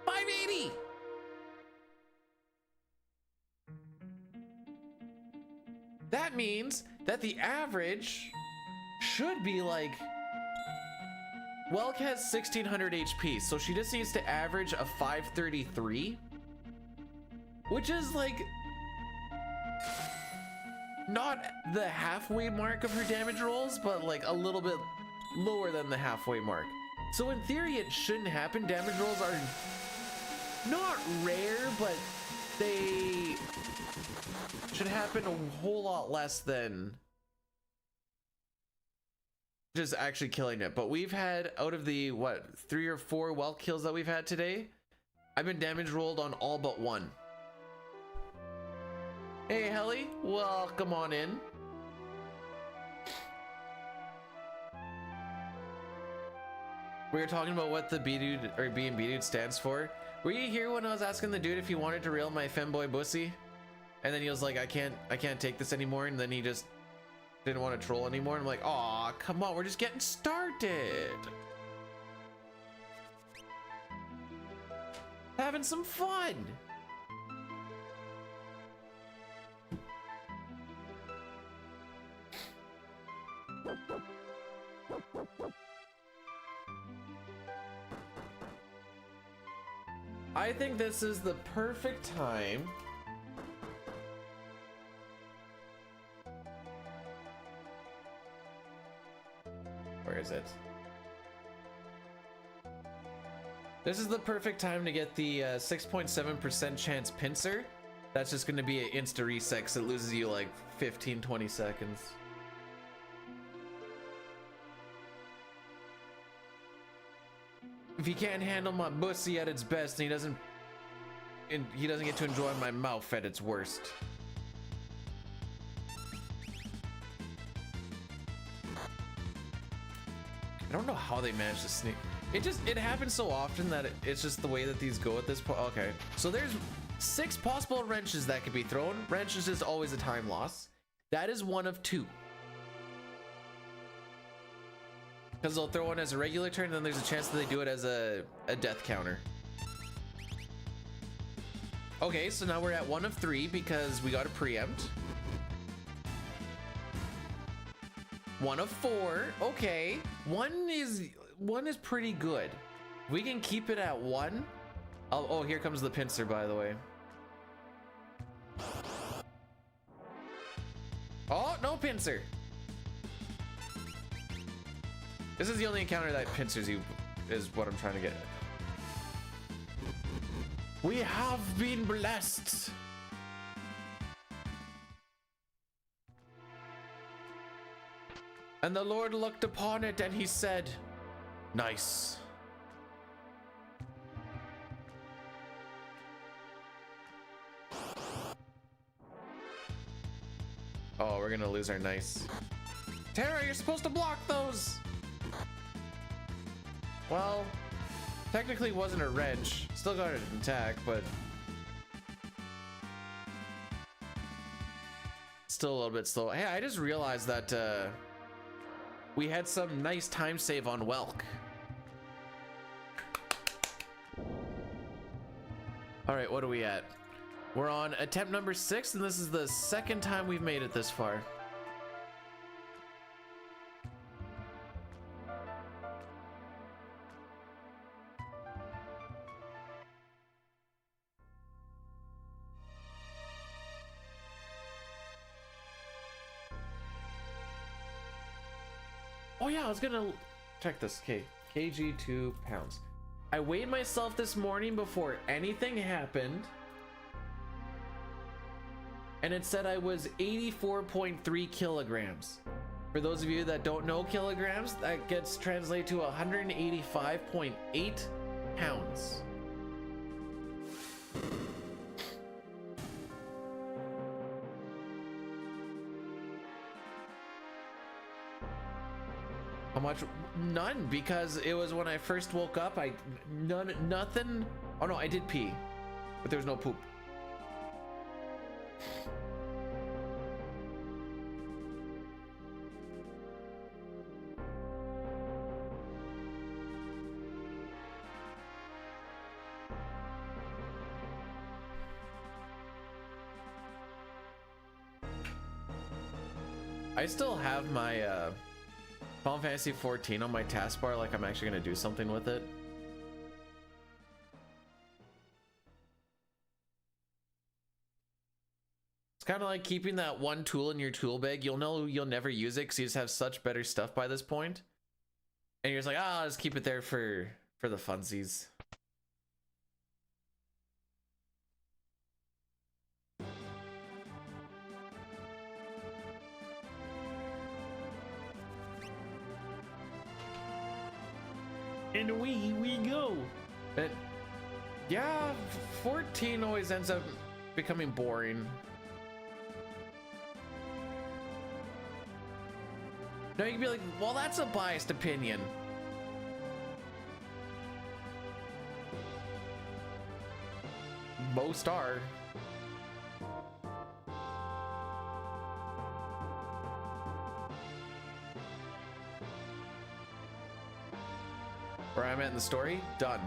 580. That means that the average should be like... Welk has 1600 HP, so she just needs to average a 533, which is like not the halfway mark of her damage rolls, but like a little bit lower than the halfway mark. So in theory, it shouldn't happen. Damage rolls are not rare, but they should happen a whole lot less than just actually killing it. But we've had, out of the what, 3 or 4 Welk kills that we've had today, I've been damage rolled on all but 1. Hey Helly, welcome on in. We were talking about what the B-Dude or B&B Dude stands for. Were you here when I was asking the dude if he wanted to reel my femboy bussy? And then he was like, I can't take this anymore, and then he just didn't want to troll anymore. And I'm like, aw, come on, we're just getting started. Having some fun. I think this is the perfect time Where is it? This is the perfect time to get the 6.7% chance pincer. That's just going to be an insta reset because it loses you like 15-20 seconds. If he can't handle my bussy at its best, and he doesn't get to enjoy my mouth at its worst. I don't know how they managed to sneak. It happens so often that it's just the way that these go at this point. Okay, so there's 6 possible wrenches that can be thrown. Wrenches is always a time loss. That is one of 2. Because they'll throw one as a regular turn, and then there's a chance that they do it as a death counter. Okay, so now we're at 1 of 3 because we got a preempt. 1 of 4. Okay, one is pretty good. We can keep it at 1. Oh, here comes the pincer, by the way. Oh, no pincer. This is the only encounter that pincers you, is what I'm trying to get. We have been blessed. And the Lord looked upon it and he said, nice. Oh, we're gonna lose our nice. Tara, you're supposed to block those. Well, technically it wasn't a wrench. Still got an attack, but still a little bit slow. Hey, I just realized that we had some nice time save on Welk. All right, what are we at? We're on attempt number 6, and this is the 2nd time we've made it this far. Oh yeah, I was gonna check this. Okay, kg 2 pounds. I weighed myself this morning before anything happened, and it said I was 84.3 kilograms. For those of you that don't know kilograms, that gets translated to 185.8 pounds. How much? None, because it was when I first woke up. Nothing. Oh no, I did pee, but there was no poop. I still have my Final Fantasy 14 on my taskbar, like I'm actually gonna do something with it. It's kind of like keeping that one tool in your tool bag. You'll know you'll never use it because you just have such better stuff by this point. And you're just like, I'll just keep it there for the funsies. And we go. But yeah, 14 always ends up becoming boring. No, you can be like, well, that's a biased opinion. Most are. Where I'm at in the story, done.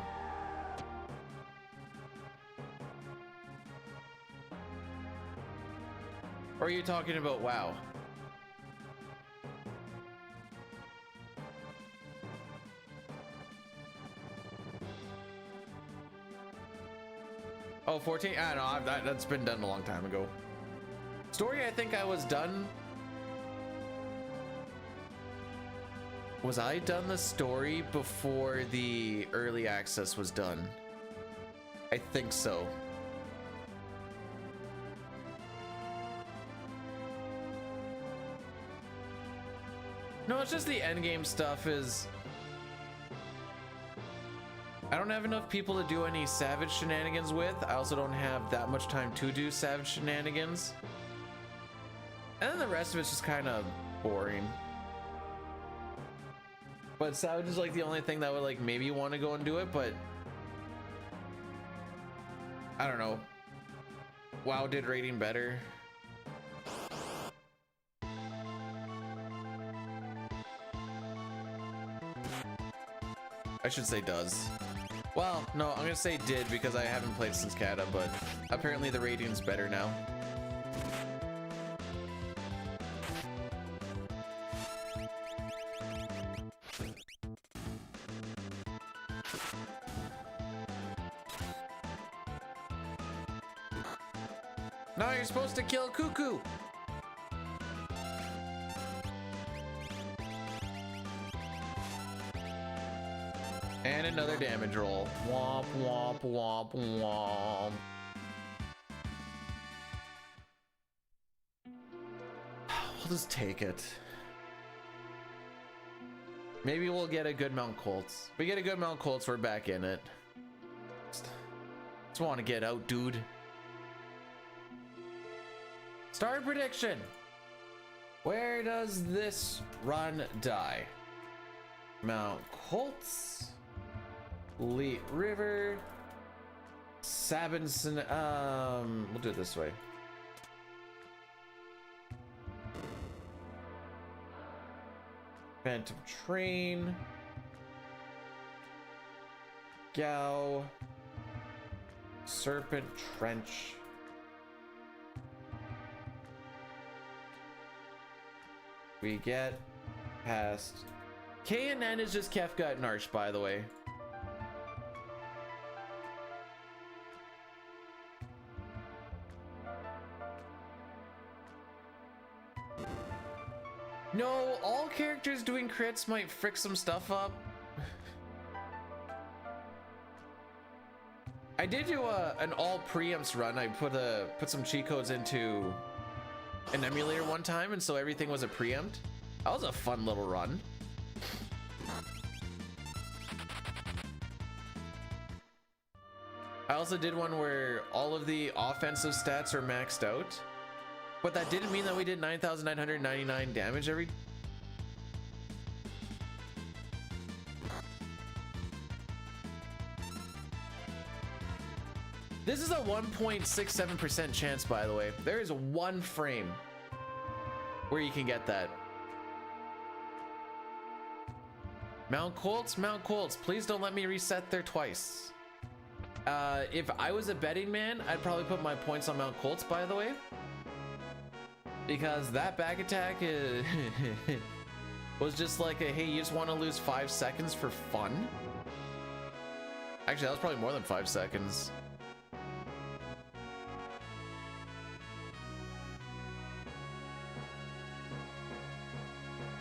Or are you talking about WoW? Oh, 14? I don't know, that's been done a long time ago. Story, I think I was done. Was I done the story before the early access was done? I think so. No, it's just the endgame stuff is... I don't have enough people to do any savage shenanigans with. I also don't have that much time to do savage shenanigans. And then the rest of it's just kind of boring. But Savage is like the only thing that would like maybe want to go and do it, but I don't know. WoW did rating better. I should say does. Well, no, I'm gonna say did because I haven't played since Kata, but apparently the rating's better now. No, you're supposed to kill Cuckoo. And another damage roll. Womp, womp, womp, womp. We'll just take it. Maybe we'll get a good Mount Colts. If we get a good Mount Colts, we're back in it. Just want to get out, dude. Star prediction. Where does this run die? Mount Colts, Leet River, Sabinson. We'll do it this way. Phantom Train, Gao, Serpent Trench. We get past K and N is just Kefka and Narsh, by the way. No, all characters doing crits might frick some stuff up. I did do an all preempts run. I put some cheat codes into an emulator one time, and so everything was a preempt. That was a fun little run. I also did one where all of the offensive stats are maxed out, but that didn't mean that we did 9,999 damage every. This is a 1.67% chance, by the way. There is one frame where you can get that. Mount Colts, please don't let me reset there twice. If I was a betting man, I'd probably put my points on Mount Colts, by the way. Because that back attack was just like a, hey, you just want to lose 5 seconds for fun? Actually, that was probably more than 5 seconds.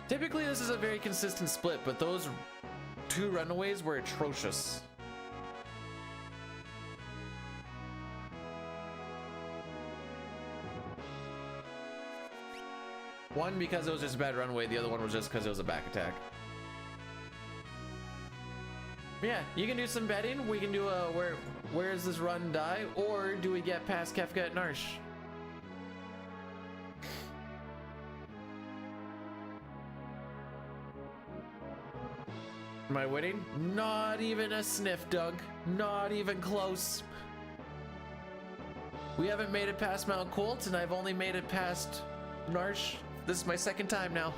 Typically, this is a very consistent split, but those 2 runaways were atrocious. One because it was just a bad runaway, the other one was just because it was a back attack. Yeah, you can do some betting. We can do a where does this run die, or do we get past Kefka at Narsh? Am I winning? Not even a sniff, Doug. Not even close. We haven't made it past Mount Colt, and I've only made it past Narsh. This is my second time now.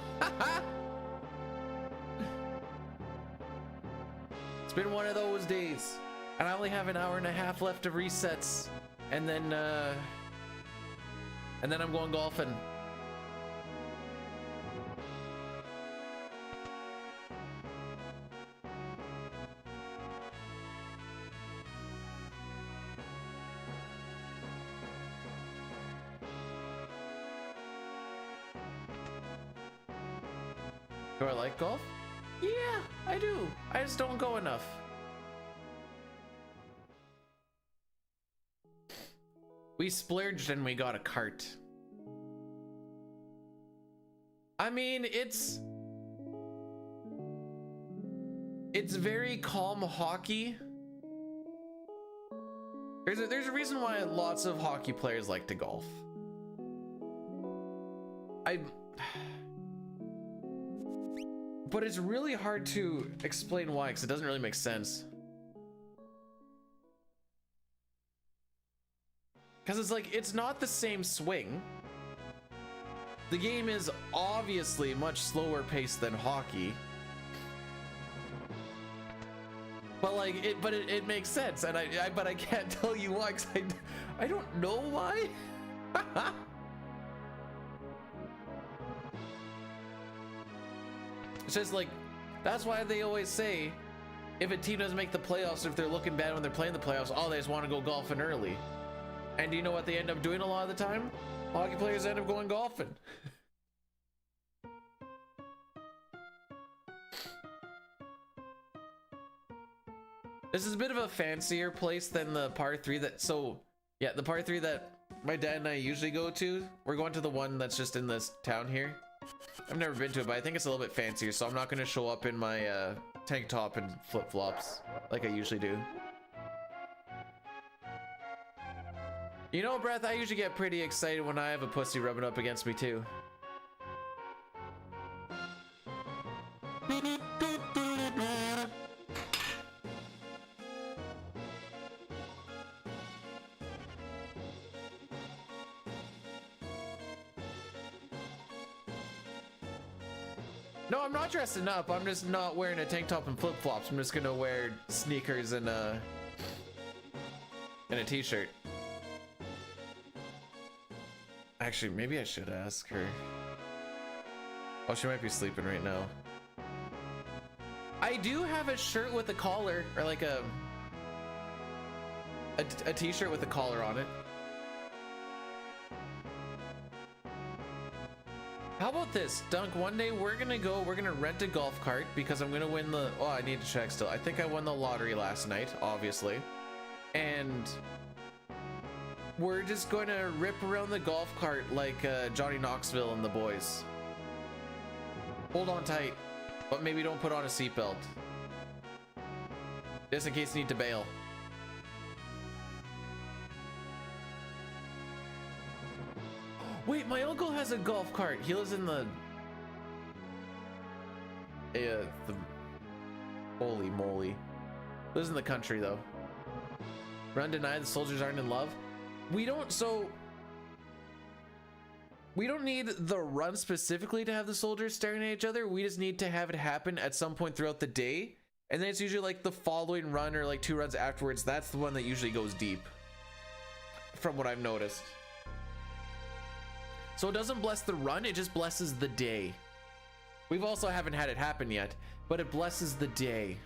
It's been one of those days, and I only have an hour and a half left of resets, and then I'm going golfing. Do I like golf? Yeah, I do. I just don't go enough. We splurged and we got a cart. I mean, it's very calm hockey. There's a reason why lots of hockey players like to golf. But it's really hard to explain why, because it doesn't really make sense. Because it's like, it's not the same swing. The game is obviously much slower paced than hockey. But like, it makes sense, and but I can't tell you why, because I don't know why. It's just like, that's why they always say, if a team doesn't make the playoffs, if they're looking bad when they're playing the playoffs, oh, they just want to go golfing early. And do you know what they end up doing a lot of the time? Hockey players end up going golfing. This is a bit of a fancier place than the par 3 that, so yeah, the par 3 that my dad and I usually go to. We're going to the one that's just in this town here. I've never been to it, but I think it's a little bit fancier, so I'm not going to show up in my tank top and flip-flops like I usually do. You know, Breath, I usually get pretty excited when I have a pussy rubbing up against me too. No, I'm not dressing up. I'm just not wearing a tank top and flip-flops. I'm just gonna wear sneakers and a t-shirt. Actually, maybe I should ask her. Oh, she might be sleeping right now. I do have a shirt with a collar, or like a t-shirt with a collar on it. How about this, Dunk? One day we're gonna rent a golf cart because I'm gonna win the, oh, I need to check still. I think I won the lottery last night, obviously. And we're just gonna rip around the golf cart like Johnny Knoxville and the boys. Hold on tight, but maybe don't put on a seatbelt. Just in case you need to bail. Wait, my uncle has a golf cart. He lives in the holy moly. Lives in the country though. Run deny the soldiers aren't in love. We don't need the run specifically to have the soldiers staring at each other. We just need to have it happen at some point throughout the day. And then it's usually like the following run or like 2 runs afterwards. That's the one that usually goes deep, from what I've noticed. So it doesn't bless the run, it just blesses the day. We've also haven't had it happen yet, but it blesses the day.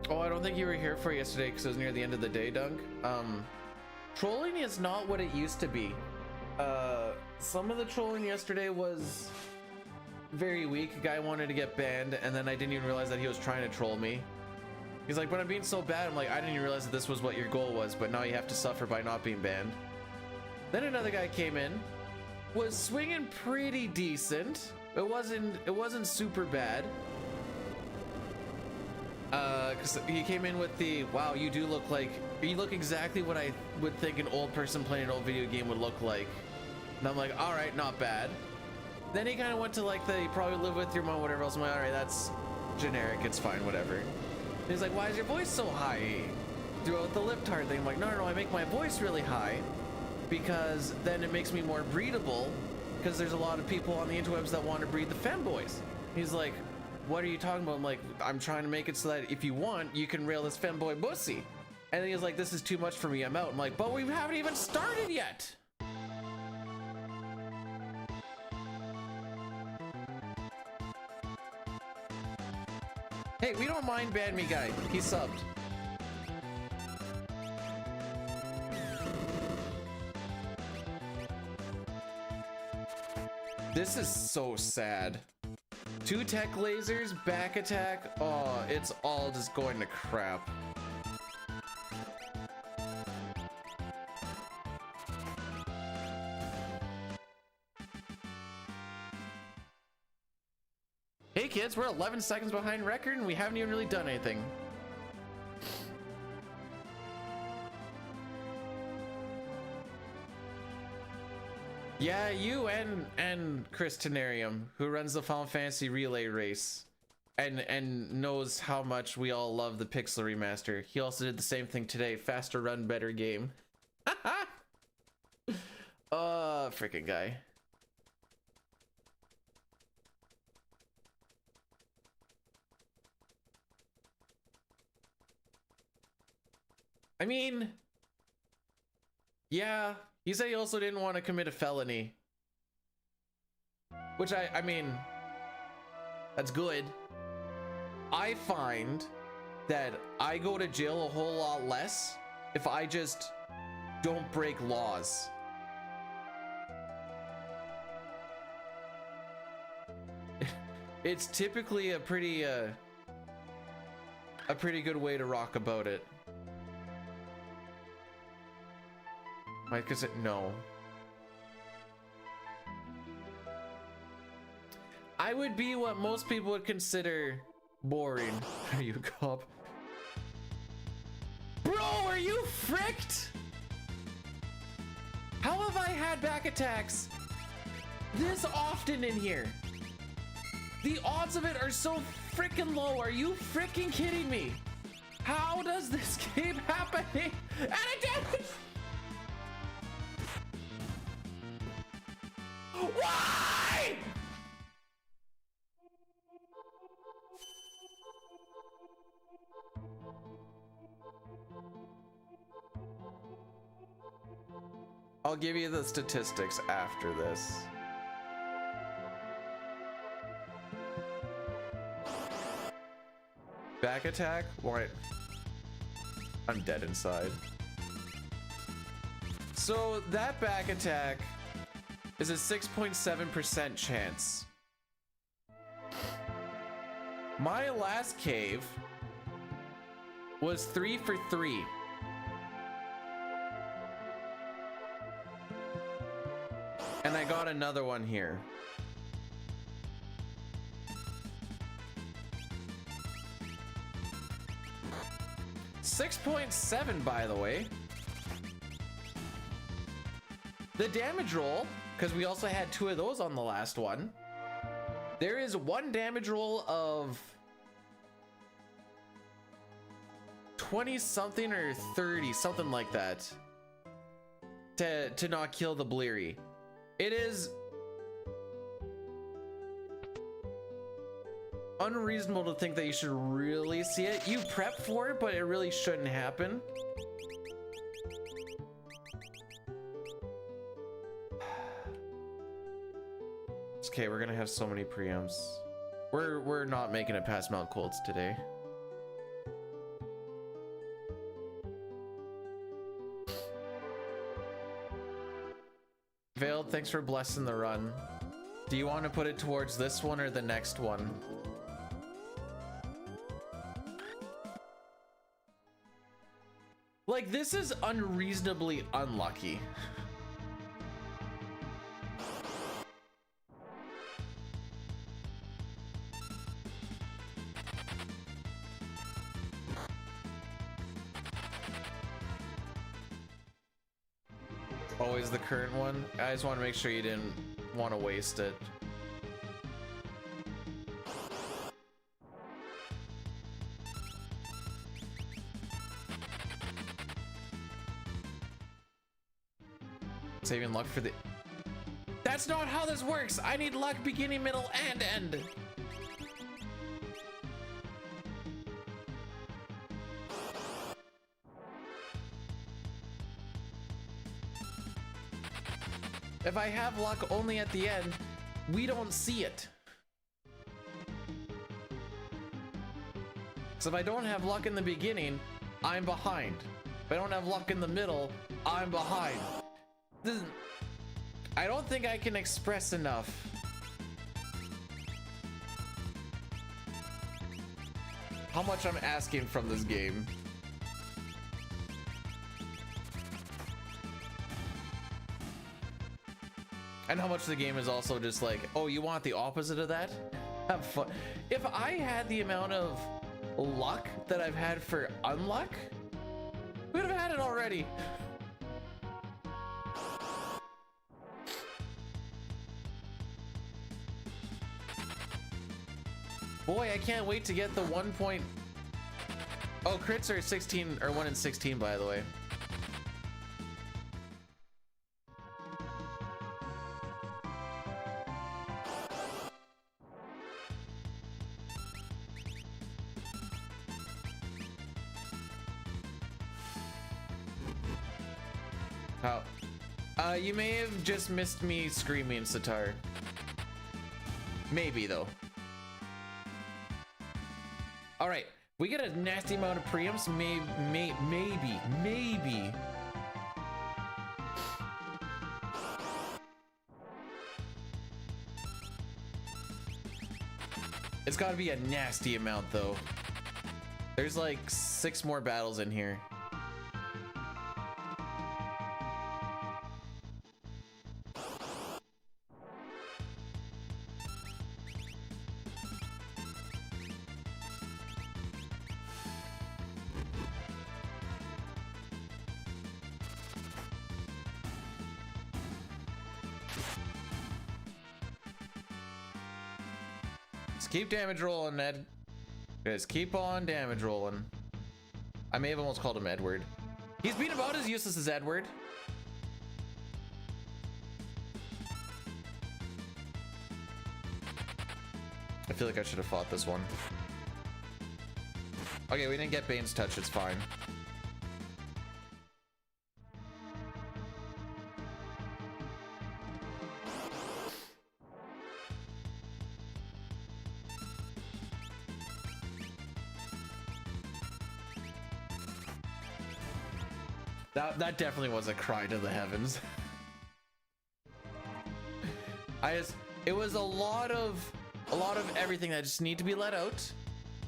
Oh, I don't think you were here for yesterday because it was near the end of the day, Dunk. Trolling is not what it used to be. Some of the trolling yesterday was very weak. A guy wanted to get banned, and then I didn't even realize that he was trying to troll me. He's like, but I'm being so bad. I'm like, I didn't even realize that this was what your goal was, but now you have to suffer by not being banned. Then another guy came in, was swinging pretty decent. It wasn't super bad. Because he came in with the, wow, you look exactly what I would think an old person playing an old video game would look like. And I'm like, all right, not bad. Then he kind of went to like the, you probably live with your mom, whatever else. I'm like, all right, that's generic, it's fine, whatever. And he's like, why is your voice so high? Throughout the lip tart thing. I'm like, no, I make my voice really high because then it makes me more breedable, because there's a lot of people on the interwebs that want to breed the femboys. He's like, what are you talking about? I'm like, I'm trying to make it so that if you want, you can rail this femboy pussy. And then he's like, this is too much for me, I'm out. I'm like, but we haven't even started yet. Hey, we don't mind ban me guy. He subbed. This is so sad. 2 tech lasers, back attack. Oh, it's all just going to crap. kids, we're 11 seconds behind record and we haven't even really done anything. Yeah, you and Chris Tenarium, who runs the Final Fantasy Relay Race and knows how much we all love the Pixel Remaster. He also did the same thing today. Faster run, better game. Freaking guy. I mean, yeah, he said he also didn't want to commit a felony. Which I mean, that's good. I find that I go to jail a whole lot less if I just don't break laws. It's typically a pretty good way to rock about it. Mike, is it? No. I would be what most people would consider boring. Are you a cop? Bro, are you fricked? How have I had back attacks this often in here? The odds of it are so freaking low. Are you freaking kidding me? How does this keep happening? And it did! Why? I'll give you the statistics after this. Back attack? What? I'm dead inside. So that back attack is a 6.7% chance. My last cave was 3 for 3. And I got another one here. 6.7, by the way. The damage roll, because we also had 2 of those on the last one. There is 1 damage roll of 20 something or 30, something like that, to not kill the Bleary. It is unreasonable to think that you should really see it. You prep for it, but it really shouldn't happen. Okay, we're gonna have so many preamps. We're not making it past Mount Colts today. Veiled, thanks for blessing the run. Do you want to put it towards this one or the next one? Like, this is unreasonably unlucky. Always the current one. I just want to make sure you didn't want to waste it. Saving luck for the... That's not how this works! I need luck beginning, middle, and end! If I have luck only at the end, we don't see it. So if I don't have luck in the beginning, I'm behind. If I don't have luck in the middle, I'm behind. I don't think I can express enough how much I'm asking from this game. And how much the game is also just like, oh, you want the opposite of that? have fun. If I had the amount of luck that I've had for unluck, we would have had it already. Boy, I can't wait to get the 1 point. Oh, crits are 16 or 1 in 16, by the way. How? You may have just missed me screaming, Sitar. Maybe, though. All right, we get a nasty amount of preamps. Maybe. It's got to be a nasty amount, though. There's like 6 more battles in here. Keep damage rolling, Ned. Guys, keep on damage rolling. I may have almost called him Edward. He's been about as useless as Edward. I feel like I should have fought this one. Okay, we didn't get Bane's touch, it's fine. That definitely was a cry to the heavens. It was a lot of everything that just need to be let out.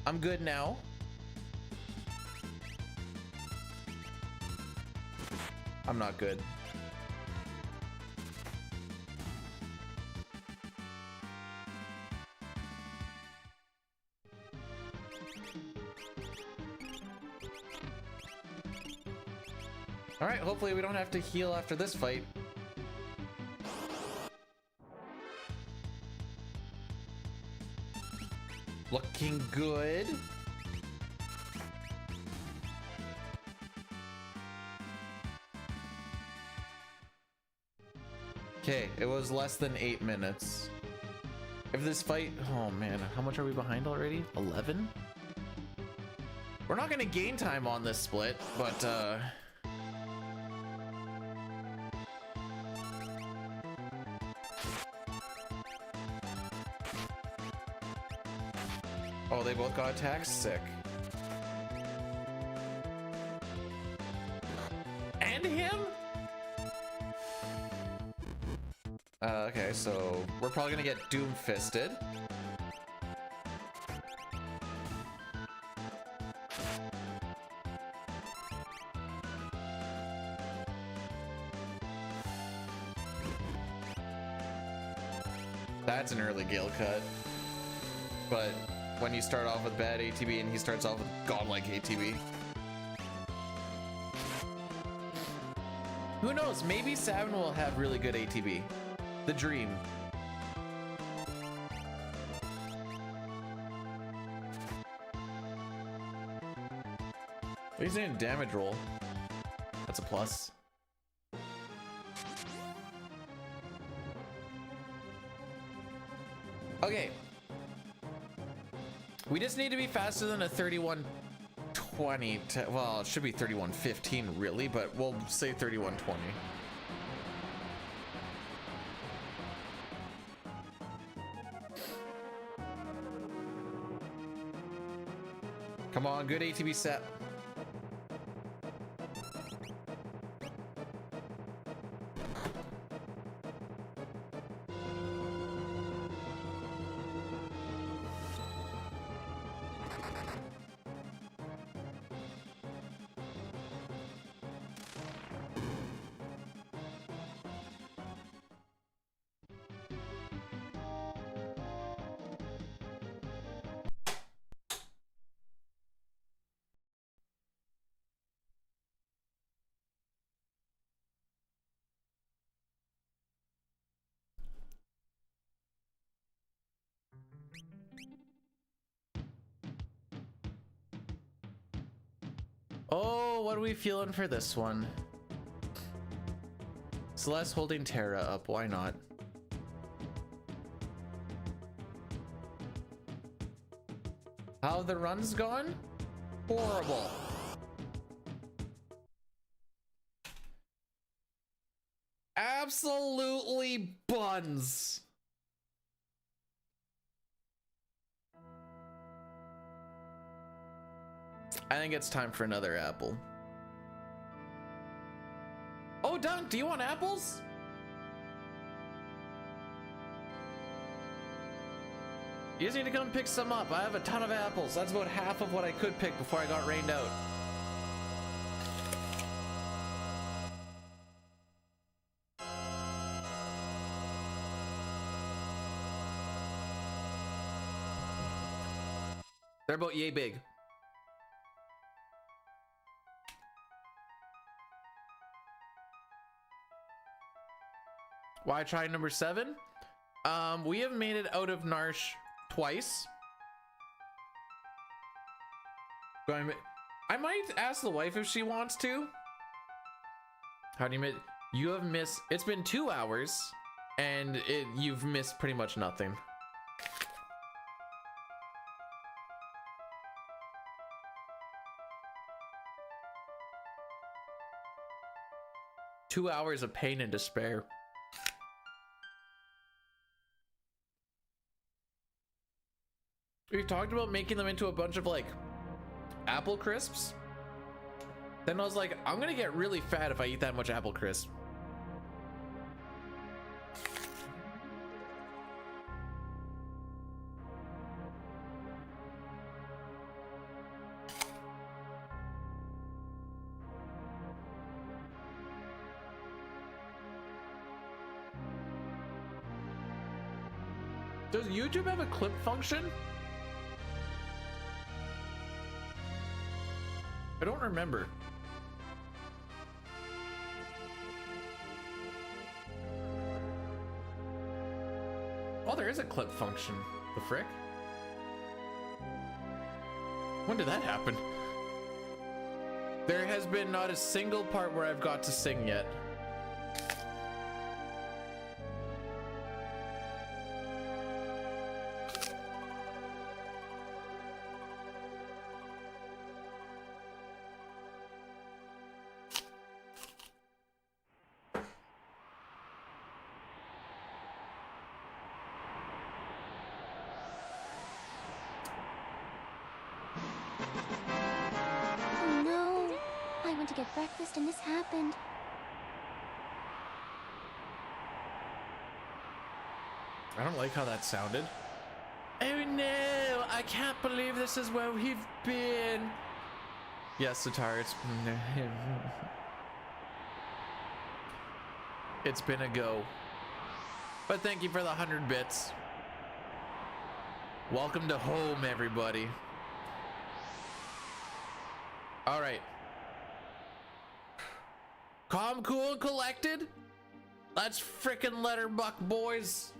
I'm good now. I'm not good. All right, hopefully we don't have to heal after this fight. Looking good. Okay, it was less than 8 minutes. If this fight, oh man, how much are we behind already? 11? We're not gonna gain time on this split, but oh, they both got attacked? Sick. And him? Okay, so we're probably gonna get doom-fisted. That's an early Gale cut. But when you start off with bad ATB and he starts off with godlike ATB. Who knows? Maybe Savin will have really good ATB. The dream. He's doing damage roll. That's a plus. Okay. We just need to be faster than a 3120. Well, it should be 3115 really, but we'll say 3120. Come on, good ATB set. Oh, what are we feeling for this one? Celeste holding Terra up. Why not? How have the runs gone? Horrible. Absolutely buns. I think it's time for another apple. Oh, Dunk, do you want apples? You just need to come pick some up. I have a ton of apples. That's about half of what I could pick before I got rained out. They're about yay big. Why try number 7? We have made it out of Narsh twice. I might ask the wife if she wants to. How do you admit? You have missed. It's been 2 hours, and you've missed pretty much nothing. Two hours of pain and despair. We talked about making them into a bunch of like apple crisps. Then I was like, I'm gonna get really fat if I eat that much apple crisp. Does YouTube have a clip function? I don't remember. Oh, there is a clip function. The frick? When did that happen? There has been not a single part where I've got to sing yet. Oh no! I went to get breakfast and this happened. I don't like how that sounded. Oh no, I can't believe this is where we've been. Yes, Satar, it's been a go. But thank you for the 100 bits. Welcome to home, everybody. All right. Calm, cool, and collected. Let's frickin' let her buck, boys.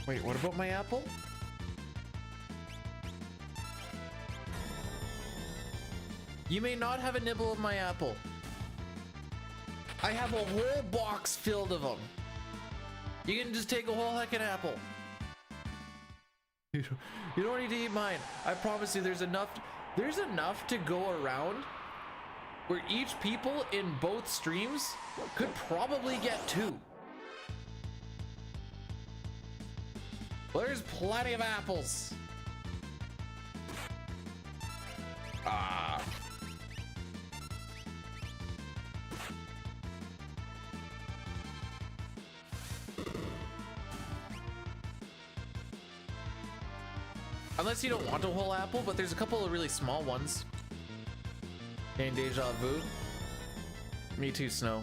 Wait, what about my apple? You may not have a nibble of my apple. I have a whole box filled of them. You can just take a whole heckin' apple. You don't need to eat mine. I promise you there's enough to go around where each people in both streams could probably get 2. Well, there's plenty of apples. Ah. Unless you don't want a whole apple, but there's a couple of really small ones. And deja vu. Me too, Snow.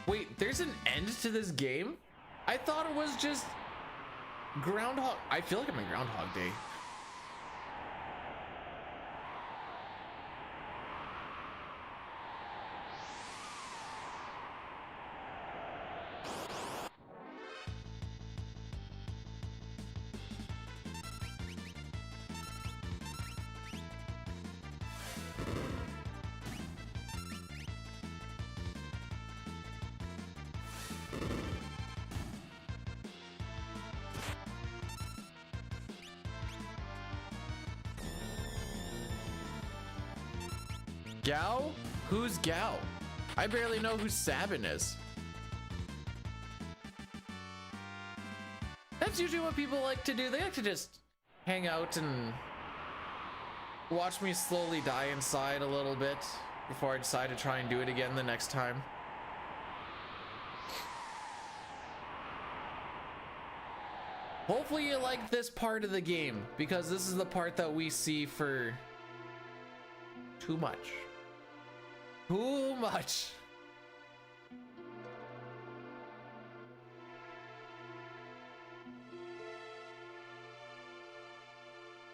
Wait, there's an end to this game? I thought it was just Groundhog. I feel like I'm in Groundhog Day. Gao? Who's Gao? I barely know who Sabin is. That's usually what people like to do. They like to just hang out and watch me slowly die inside a little bit before I decide to try and do it again the next time. Hopefully you like this part of the game, because this is the part that we see for too much. Too much.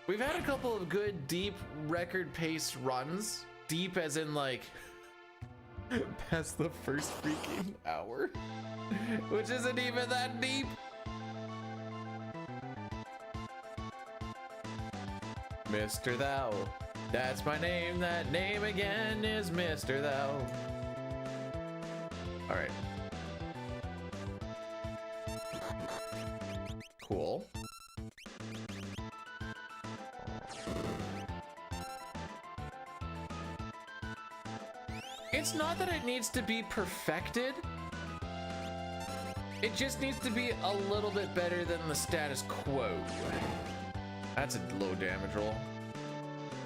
We've had a couple of good deep record pace runs. Deep as in like past the first freaking hour, which isn't even that deep. Mr. Thou. That's my name. That name again is Mr. Thou. All right. Cool. It's not that it needs to be perfected. It just needs to be a little bit better than the status quo. That's a low damage roll.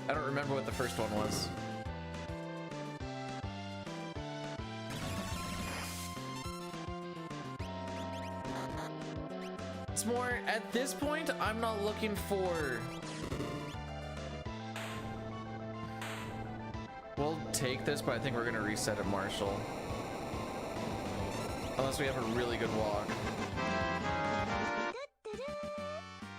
I don't remember what the first one was. It's more, at this point, I'm not looking for... We'll take this, but I think we're gonna reset at Marshall. Unless we have a really good walk.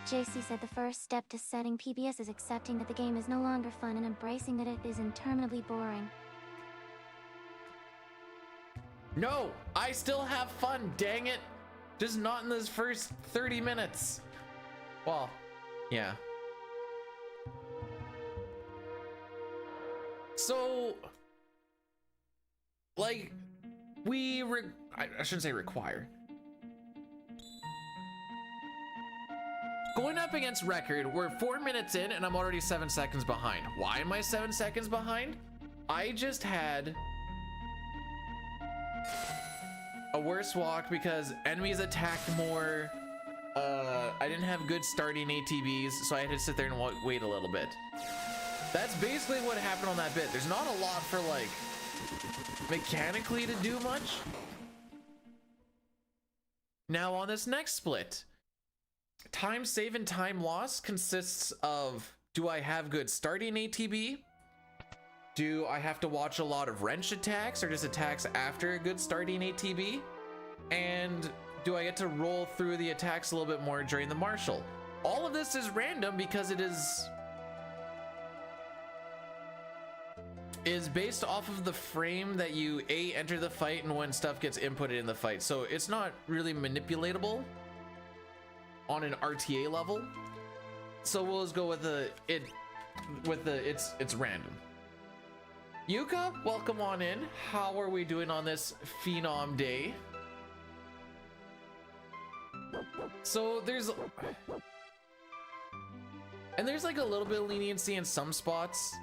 JC said the first step to setting PBS is accepting that the game is no longer fun and embracing that it is interminably boring. No, I still have fun, dang it. Just not in this first 30 minutes. Well, yeah. So, like, I shouldn't say require. Going up against record, we're 4 minutes in and I'm already 7 seconds behind. Why am I 7 seconds behind? I just had a worse walk because enemies attacked more. I didn't have good starting ATBs, so I had to sit there and wait a little bit. That's basically what happened on that bit. There's not a lot for like mechanically to do much. Now on this next split, time save and time loss consists of, do I have good starting ATB? Do I have to watch a lot of wrench attacks or just attacks after a good starting ATB? And do I get to roll through the attacks a little bit more during the martial? All of this is random because it is based off of the frame that you enter the fight and when stuff gets inputted in the fight. So it's not really manipulatable on an RTA level. So we'll just go with it's random. Yuka, welcome on in. How are we doing on this Phenom Day? So there's like a little bit of leniency in some spots,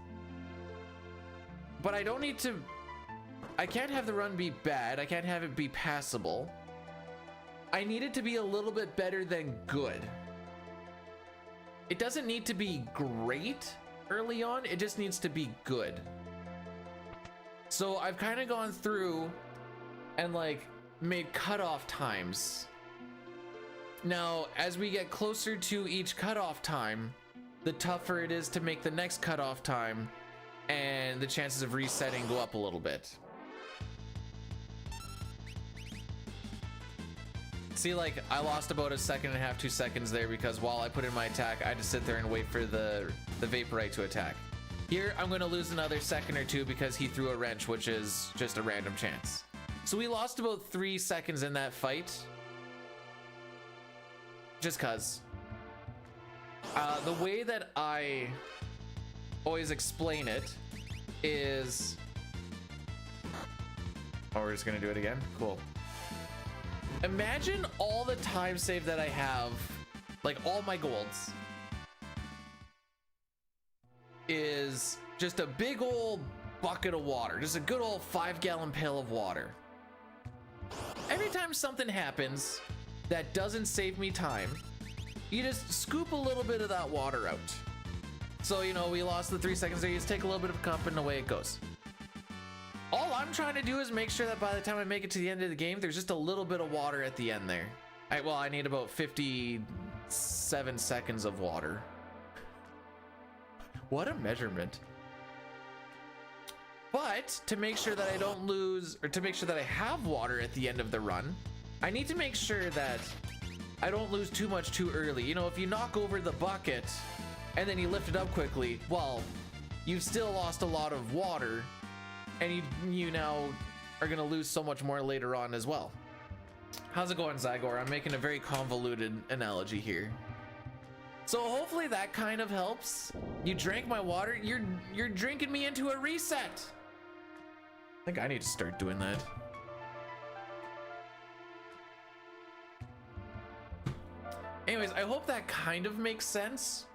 but I don't need to, I can't have the run be bad. I can't have it be passable. I need it to be a little bit better than good. It doesn't need to be great early on. It just needs to be good. So I've kind of gone through and like made cutoff times Now, as we get closer to each cutoff time, the tougher it is to make the next cutoff time, and the chances of resetting go up a little bit. See, like, I lost about 1.5 seconds, 2 seconds there because while I put in my attack, I had to sit there and wait for the Vaporite to attack. Here, I'm going to lose another second or two because he threw a wrench, which is just a random chance. So we lost about 3 seconds in that fight. Just cuz. The way that I always explain it is... Oh, we're just going to do it again? Cool. Imagine all the time save that I have, like all my golds, is just a big old bucket of water, just a good old 5-gallon pail of water. Every time something happens that doesn't save me time, you just scoop a little bit of that water out. So, you know, we lost the 3 seconds there, you just take a little bit of a cup and away it goes. All I'm trying to do is make sure that by the time I make it to the end of the game, there's just a little bit of water at the end there. Well, I need about 57 seconds of water. What a measurement. But to make sure that I don't lose, or to make sure that I have water at the end of the run, I need to make sure that I don't lose too much too early. You know, if you knock over the bucket and then you lift it up quickly, well, you've still lost a lot of water. And you now are going to lose so much more later on as well. How's it going, Zygor? I'm making a very convoluted analogy here. So hopefully that kind of helps. You drank my water. You're drinking me into a reset. I think I need to start doing that. Anyways, I hope that kind of makes sense.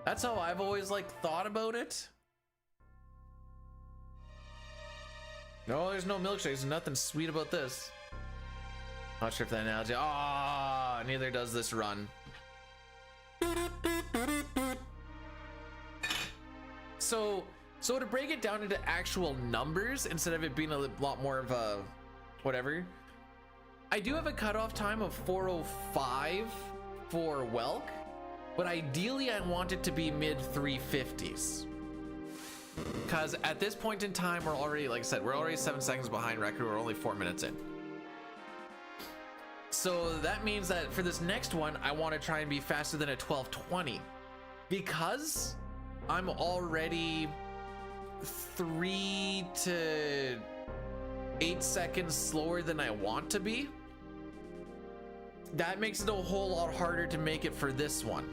That's how I've always like thought about it. No, there's no milkshakes. There's nothing sweet about this. Not sure if that analogy. Ah, neither does this run. So to break it down into actual numbers instead of it being a lot more of a whatever, I do have a cutoff time of 4:05 for Welk, but ideally I want it to be mid 350s. Because at this point in time, we're already, like I said, we're already 7 seconds behind record. We're only 4 minutes in. So that means that for this next one, I want to try and be faster than a 12:20. Because I'm already 3 to 8 seconds slower than I want to be. That makes it a whole lot harder to make it for this one.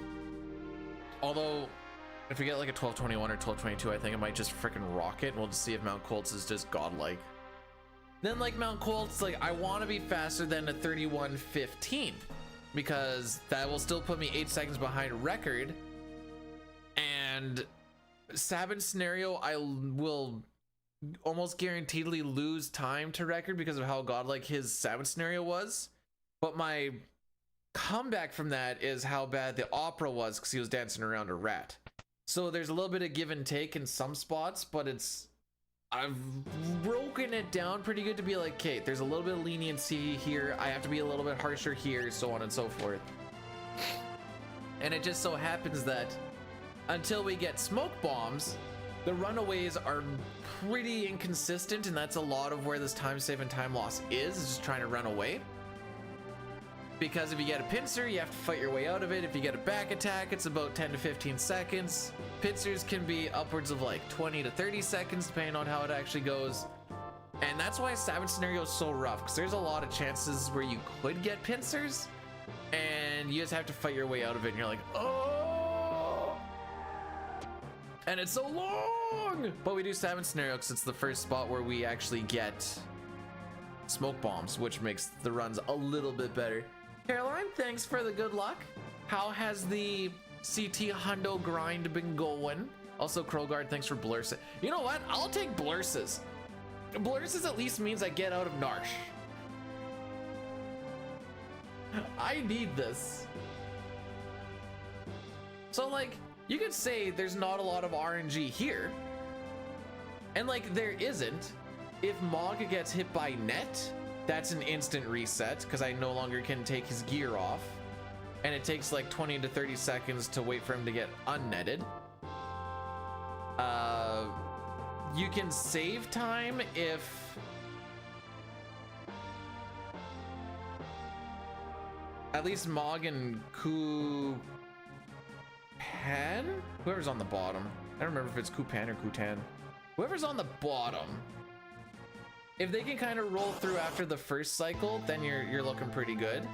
Although, if we get like a 12:21 or 12:22, I think I might just freaking rock it. We'll just see if Mount Colts is just godlike. Then like Mount Colts, like I want to be faster than a 31:15 because that will still put me 8 seconds behind record. And Sabin scenario, I will almost guaranteedly lose time to record because of how godlike his Sabin scenario was. But my comeback from that is how bad the opera was because he was dancing around a rat. So there's a little bit of give and take in some spots, but I've broken it down pretty good to be like, okay, there's a little bit of leniency here. I have to be a little bit harsher here, so on and so forth. And it just so happens that until we get smoke bombs, the runaways are pretty inconsistent, and that's a lot of where this time save and time loss is just trying to run away. Because if you get a pincer, you have to fight your way out of it. If you get a back attack, it's about 10 to 15 seconds. Pincers can be upwards of like 20 to 30 seconds, depending on how it actually goes. And that's why Savage scenario is so rough, because there's a lot of chances where you could get pincers, and you just have to fight your way out of it, and you're like, oh! And it's so long! But we do Savage scenario because it's the first spot where we actually get smoke bombs, which makes the runs a little bit better. Caroline, thanks for the good luck. How has the CT Hundo grind been going? Also, Krogard, thanks for blurses. You know what? I'll take blurses. Blurses at least means I get out of Narsh. I need this. So, like, you could say there's not a lot of RNG here. And, like, there isn't. If Mog gets hit by net, that's an instant reset because I no longer can take his gear off. and it takes like 20 to 30 seconds to wait for him to get unnetted. You can save time if at least Mog and Kupan, whoever's on the bottom, I don't remember if it's Kupan or Kutan, whoever's on the bottom, if they can kind of roll through after the first cycle, then you're looking pretty good.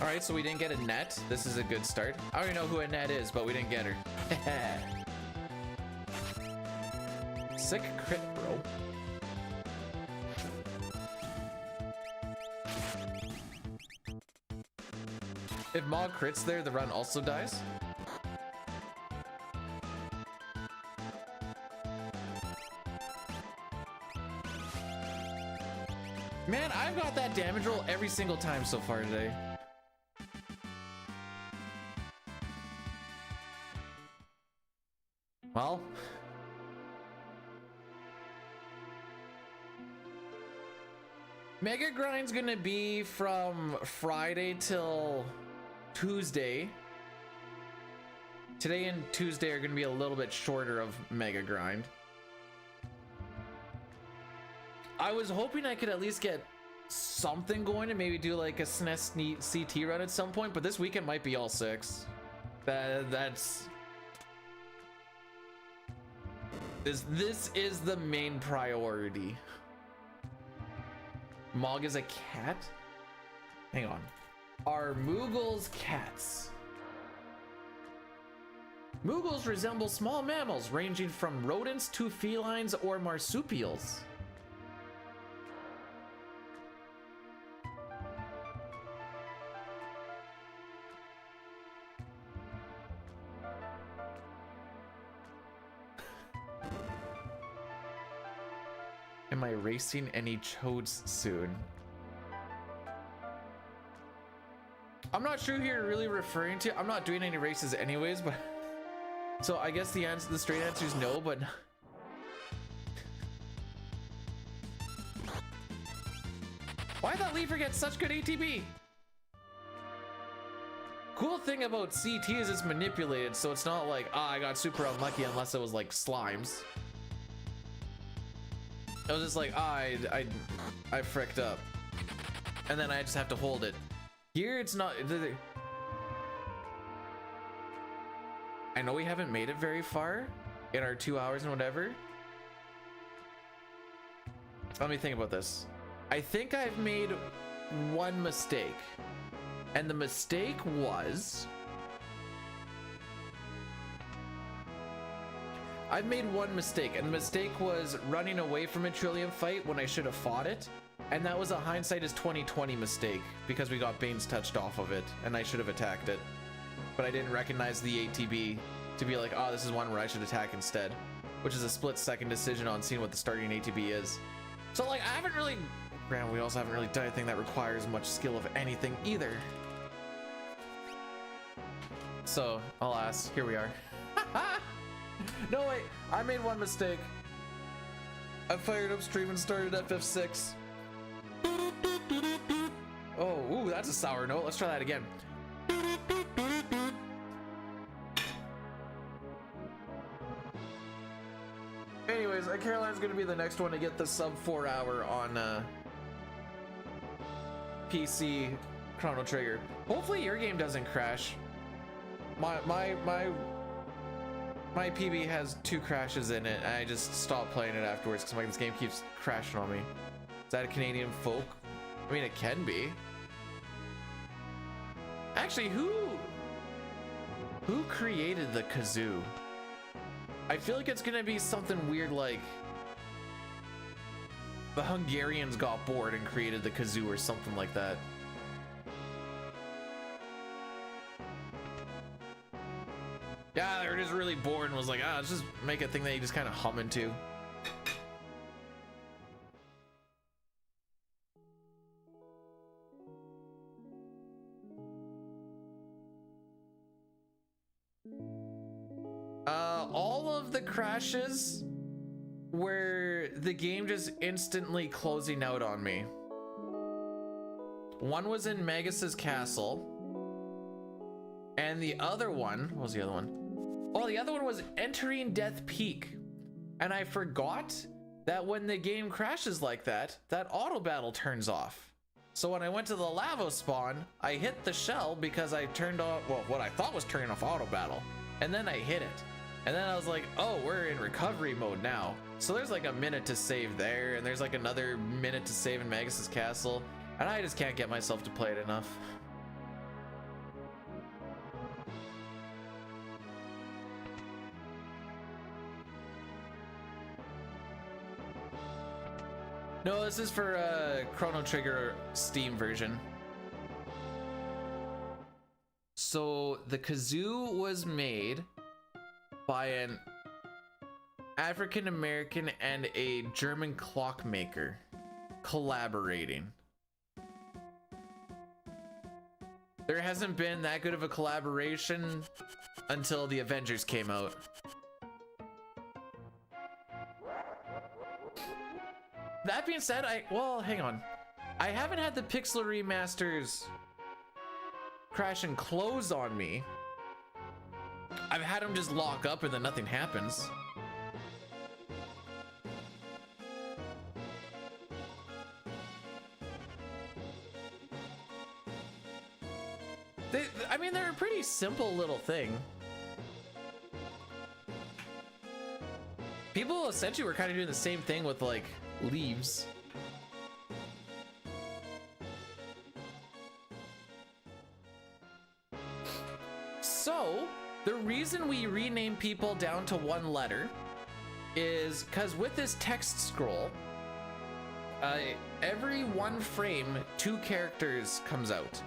All right, so we didn't get a net. This is a good start. I already know who a net is, but we didn't get her. Sick crit, bro. If Mog crits there, the run also dies. Man, I've got that damage roll every single time so far today. Well, Mega Grind's gonna be from Friday till Tuesday. Today and Tuesday are gonna be a little bit shorter of Mega Grind. I was hoping I could at least get something going and maybe do like a SNES CT run at some point, but this weekend might be all 6. This is the main priority. Mog is a cat? Hang on. Are Moogles cats? Moogles resemble small mammals ranging from rodents to felines or marsupials. Am I racing any chodes soon? I'm not sure who you're really referring to. I'm not doing any races anyways, but so I guess the straight answer is no, but why did Leafer get such good ATB? Cool thing about CT is it's manipulated, so it's not like, I got super unlucky unless it was like slimes. I was just like, I fricked up, and then I just have to hold it. Here it's not. I know we haven't made it very far in our 2 hours and whatever. Let me think about this. I think I've made one mistake, and the mistake was I've made one mistake, and the mistake was running away from a Trillium fight when I should have fought it. And that was a hindsight is 2020 mistake because we got Bane's touched off of it and I should have attacked it. But I didn't recognize the ATB to be like, oh, this is one where I should attack instead, which is a split-second decision on seeing what the starting ATB is. So like, I haven't really, granted, we also haven't really done anything that requires much skill of anything either. So, alas, here we are. No, wait, I made one mistake. I fired up stream and started FF6. Oh, ooh, that's a sour note. Let's try that again. Anyways, Caroline's gonna be the next one to get the sub 4 hour on PC Chrono Trigger. Hopefully your game doesn't crash. My PB has 2 crashes in it, and I just stopped playing it afterwards because this game keeps crashing on me. Is that a Canadian folk? I mean, it can be. Actually, who created the kazoo? I feel like it's gonna be something weird like the Hungarians got bored and created the kazoo or something like that. Yeah, they were just really bored and was like, let's just make a thing that you just kind of hum into. All of the crashes were the game just instantly closing out on me. One was in Magus's castle. And the other one, what was the other one? Oh, the other one was entering Death Peak. And I forgot that when the game crashes like that, that auto battle turns off. So when I went to the lava spawn, I hit the shell because I turned off, well, what I thought was turning off auto battle. And then I hit it. And then I was like, oh, we're in recovery mode now. So there's like a minute to save there, and there's like another minute to save in Magus's castle. And I just can't get myself to play it enough. No, this is for Chrono Trigger Steam version. So the kazoo was made by an African American and a German clockmaker collaborating. There hasn't been that good of a collaboration until the Avengers came out. That being said, well, hang on. I haven't had the pixel remasters crash and close on me. I've had them just lock up and then nothing happens. I mean, they're a pretty simple little thing. People essentially were kind of doing the same thing with like leaves. So the reason we rename people down to one letter is because with this text scroll, every one frame, 2 characters comes out.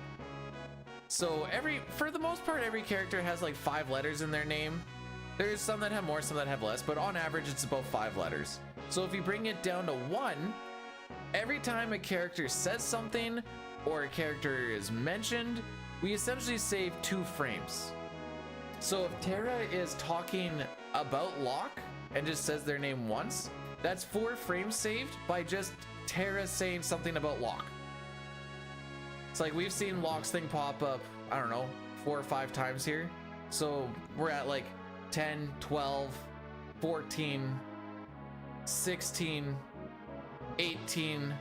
So for the most part, every character has like 5 letters in their name. There's some that have more, some that have less, but on average, it's about 5 letters. So if you bring it down to 1, every time a character says something or a character is mentioned, we essentially save 2 frames. So if Terra is talking about Locke and just says their name once, that's 4 frames saved by just Terra saying something about Locke. It's like we've seen Locke's thing pop up, I don't know, 4 or 5 times here. So we're at like 10, 12, 14, 16, 18.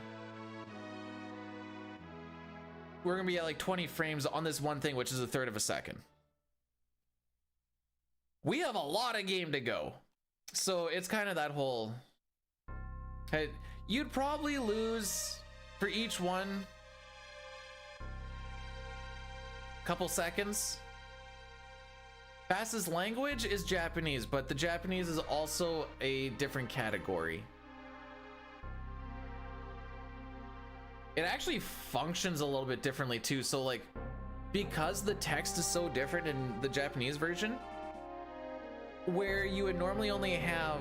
We're gonna be at like 20 frames on this one thing, which is 1/3 of a second. We have a lot of game to go. So it's kind of that whole, hey, you'd probably lose for each one a couple seconds. Fastest language is Japanese, but the Japanese is also a different category. It actually functions a little bit differently too. So like, because the text is so different in the Japanese version, where you would normally only have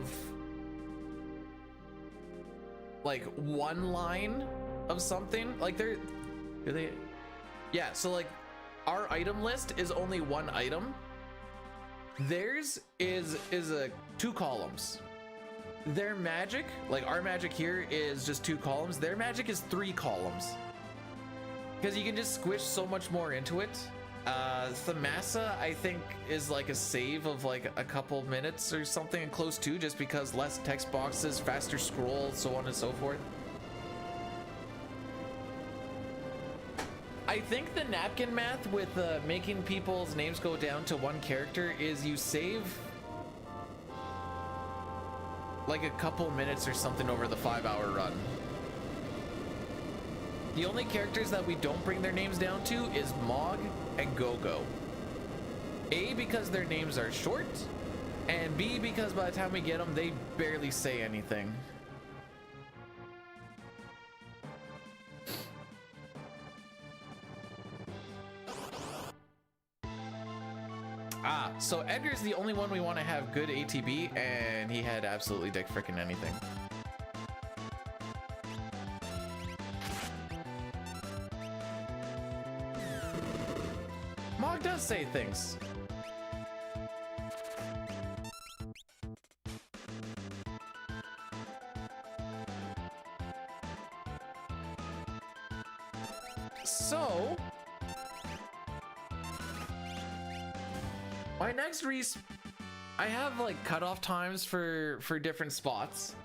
like 1 line of something, like yeah, so like our item list is only 1 item. Theirs is 2 columns. Their magic, like our magic here, is just 2 columns. Their magic is 3 columns. Because you can just squish so much more into it. Thamasa, I think, is like a save of like a couple minutes or something close to, just because less text boxes, faster scroll, so on and so forth. I think the napkin math with making people's names go down to 1 character is you save like a couple minutes or something over the 5-hour run. The only characters that we don't bring their names down to is Mog and Gogo. A, because their names are short, and B, because by the time we get them, they barely say anything. So Edgar's the only one we want to have good ATB, and he had absolutely dick frickin' anything. Mog does say things. So my next I have like cutoff times for different spots.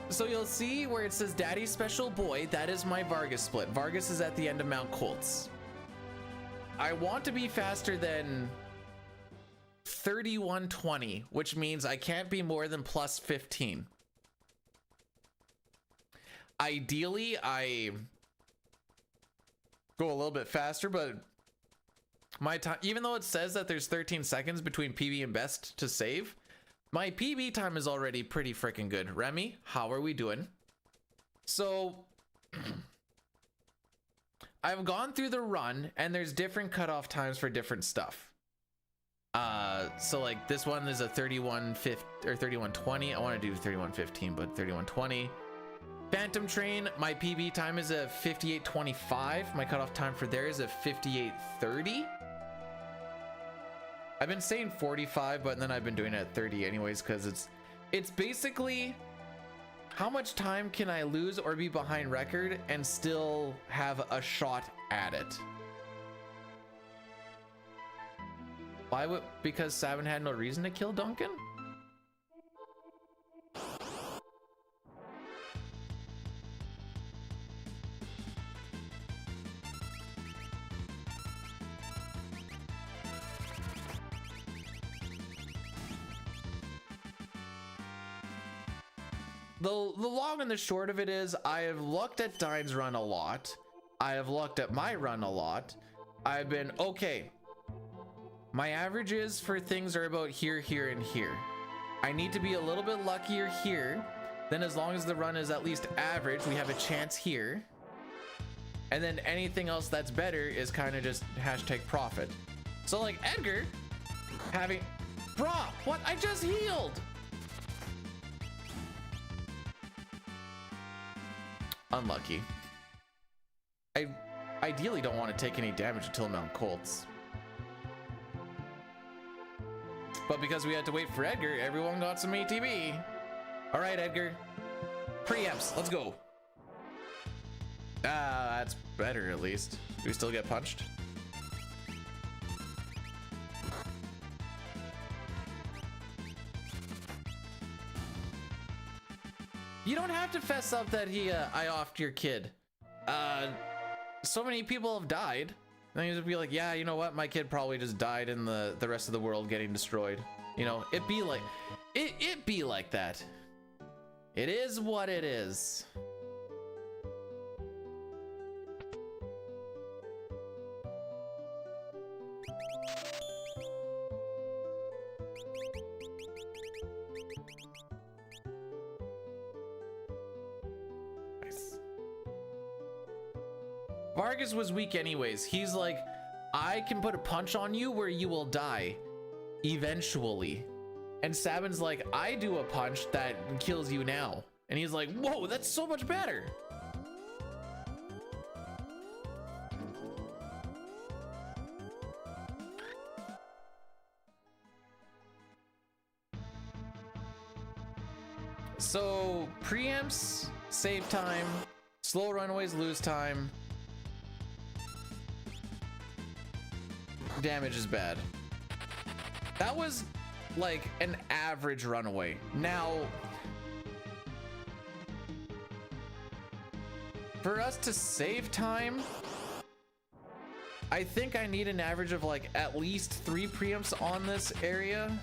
So you'll see where it says Daddy's Special Boy, that is my Vargas split. Vargas is at the end of Mount Colts. I want to be faster than 3120, which means I can't be more than plus 15. Ideally, I go a little bit faster, but my time, even though it says that there's 13 seconds between PB and best to save, my PB time is already pretty freaking good. Remy, how are we doing? So I've gone through the run and there's different cutoff times for different stuff. So like this one is a 31:50 or 31:20. I want to do 31:15, but 31:20. Phantom Train, my PB time is a 58:25. My cutoff time for there is a 58:30. I've been saying 45, but then I've been doing it at 30 anyways, because it's basically how much time can I lose or be behind record and still have a shot at it. Why would, because Sabin had no reason to kill Duncan? The long and the short of it is I have looked at Dine's run a lot. I have looked at my run a lot. I've been, okay, my averages for things are about here, here, and here. I need to be a little bit luckier here. Then as long as the run is at least average, we have a chance here. And then anything else that's better is kind of just hashtag profit. So like Edgar having, bruh, what? I just healed. Unlucky. I ideally don't want to take any damage until Mount Colts. But because we had to wait for Edgar, everyone got some ATB. All right, Edgar. Preempts, let's go. That's better at least. Do we still get punched? You don't have to fess up that I offed your kid. So many people have died. And then you just be like, yeah, you know what? My kid probably just died in the rest of the world getting destroyed. You know, it be like that. It is what it is. Vargas was weak anyways. He's like, I can put a punch on you where you will die eventually. And Sabin's like, I do a punch that kills you now. And he's like, whoa, that's so much better. So preempts save time, slow runaways lose time. Damage is bad. That was like an average runaway. Now, for us to save time, I think I need an average of like at least 3 preempts on this area.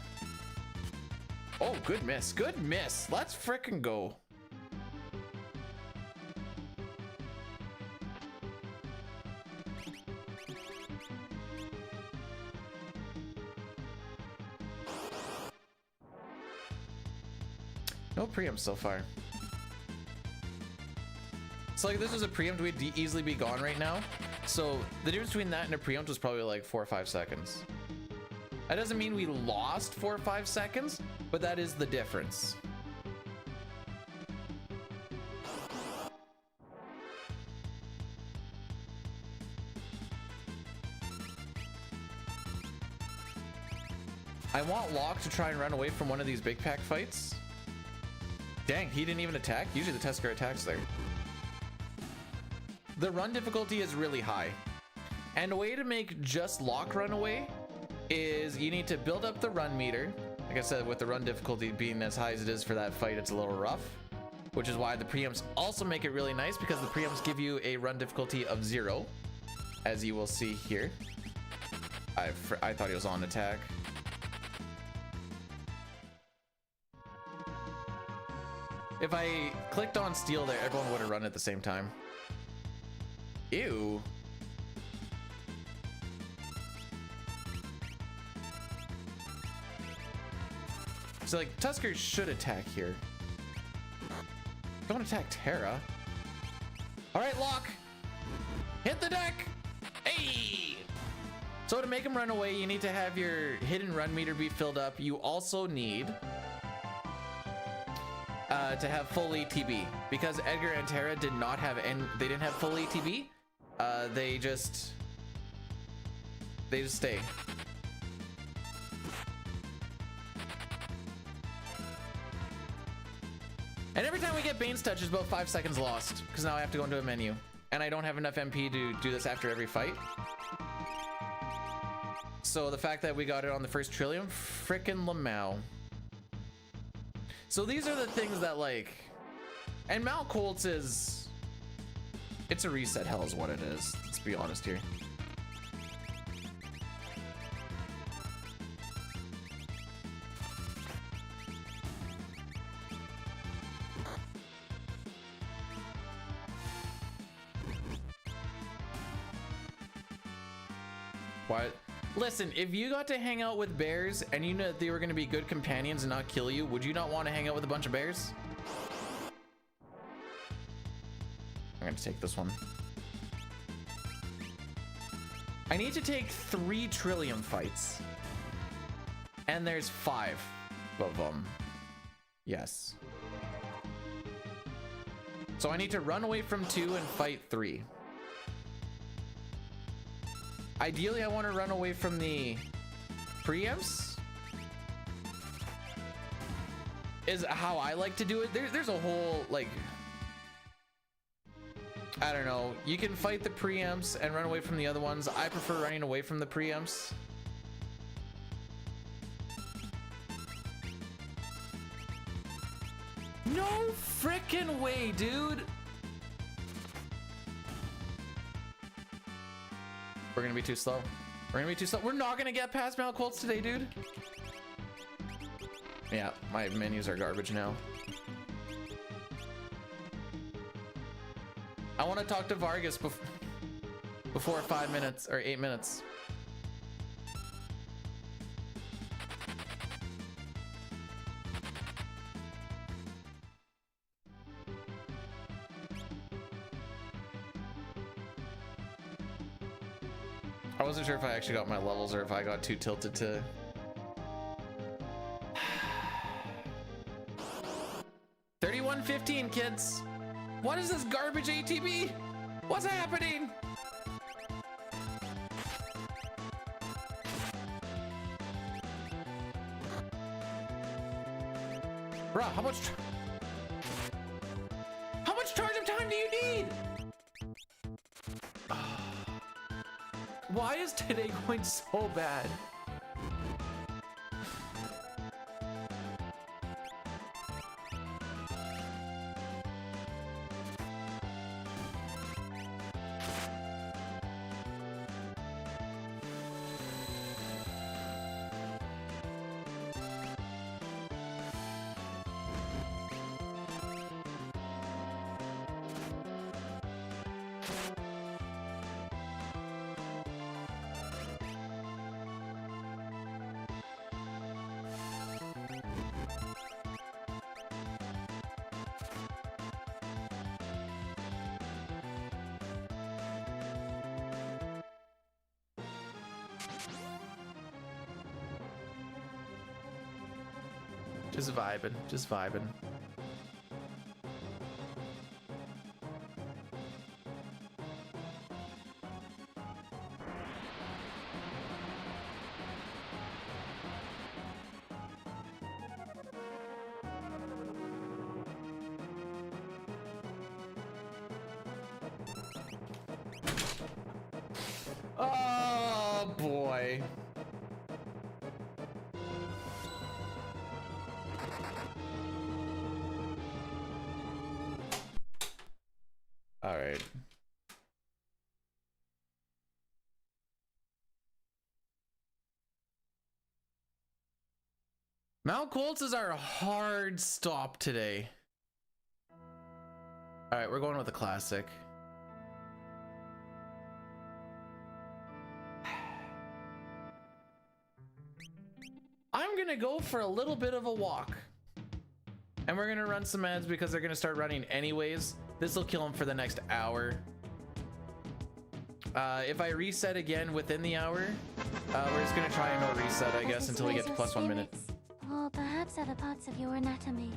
Oh, good miss. Good miss. Let's frickin' go. No preempt so far. So like this was a preempt, we'd easily be gone right now. So the difference between that and a preempt was probably like 4 or 5 seconds. That doesn't mean we lost 4 or 5 seconds, but that is the difference. I want Locke to try and run away from one of these big pack fights. Dang, he didn't even attack. Usually the Tusker attacks there. the run difficulty is really high. And a way to make just Locke run away is you need to build up the run meter. Like I said, with the run difficulty being as high as it is for that fight, it's a little rough, which is why the preamps also make it really nice, because the preamps give you a run difficulty of 0, as you will see here. I thought he was on attack. If I clicked on steel there, everyone would have run at the same time. Ew. So like Tusker should attack here. Don't attack Terra. All right, Locke, hit the deck. Hey. So to make him run away, you need to have your hidden run meter be filled up. You also need to have full ATB, because Edgar and Terra did not have, and they didn't have full ATB. They just stay. And every time we get Bane's touch, it's about 5 seconds lost, because now I have to go into a menu, and I don't have enough MP to do this after every fight. So the fact that we got it on the first Trillium, frickin' Lamau. So these are the things that, like, and Mount Colts is, it's a reset hell is what it is. Let's be honest here. What? Listen, if you got to hang out with bears and you knew that they were going to be good companions and not kill you, would you not want to hang out with a bunch of bears? I'm going to take this one. I need to take 3 Trillium fights. And there's 5 of them. Yes. So I need to run away from 2 and fight 3. Ideally, I want to run away from the preamps. Is how I like to do it. There's a whole, like, I don't know. You can fight the preamps and run away from the other ones. I prefer running away from the preamps. No frickin' way, dude. We're gonna be too slow. We're gonna be too slow. We're not gonna get past Mount Colts today, dude. Yeah, my menus are garbage now. I want to talk to Vargas before 5 minutes or 8 minutes. I wasn't sure if I actually got my levels or if I got too tilted to... $31.15, kids. What is this garbage ATB? What's happening? Bruh, how much charge-up time do you need? Why is today going so bad? Just vibing, just vibing. right. Mount Colts is our hard stop today. All right, we're going with the classic. I'm gonna go for a little bit of a walk. And we're gonna run some ads because they're gonna start running anyways. This will kill them for the next hour. If I reset again within the hour, we're just gonna try and no reset, I guess, until we get to plus 1 minute. Or perhaps other parts of your anatomy.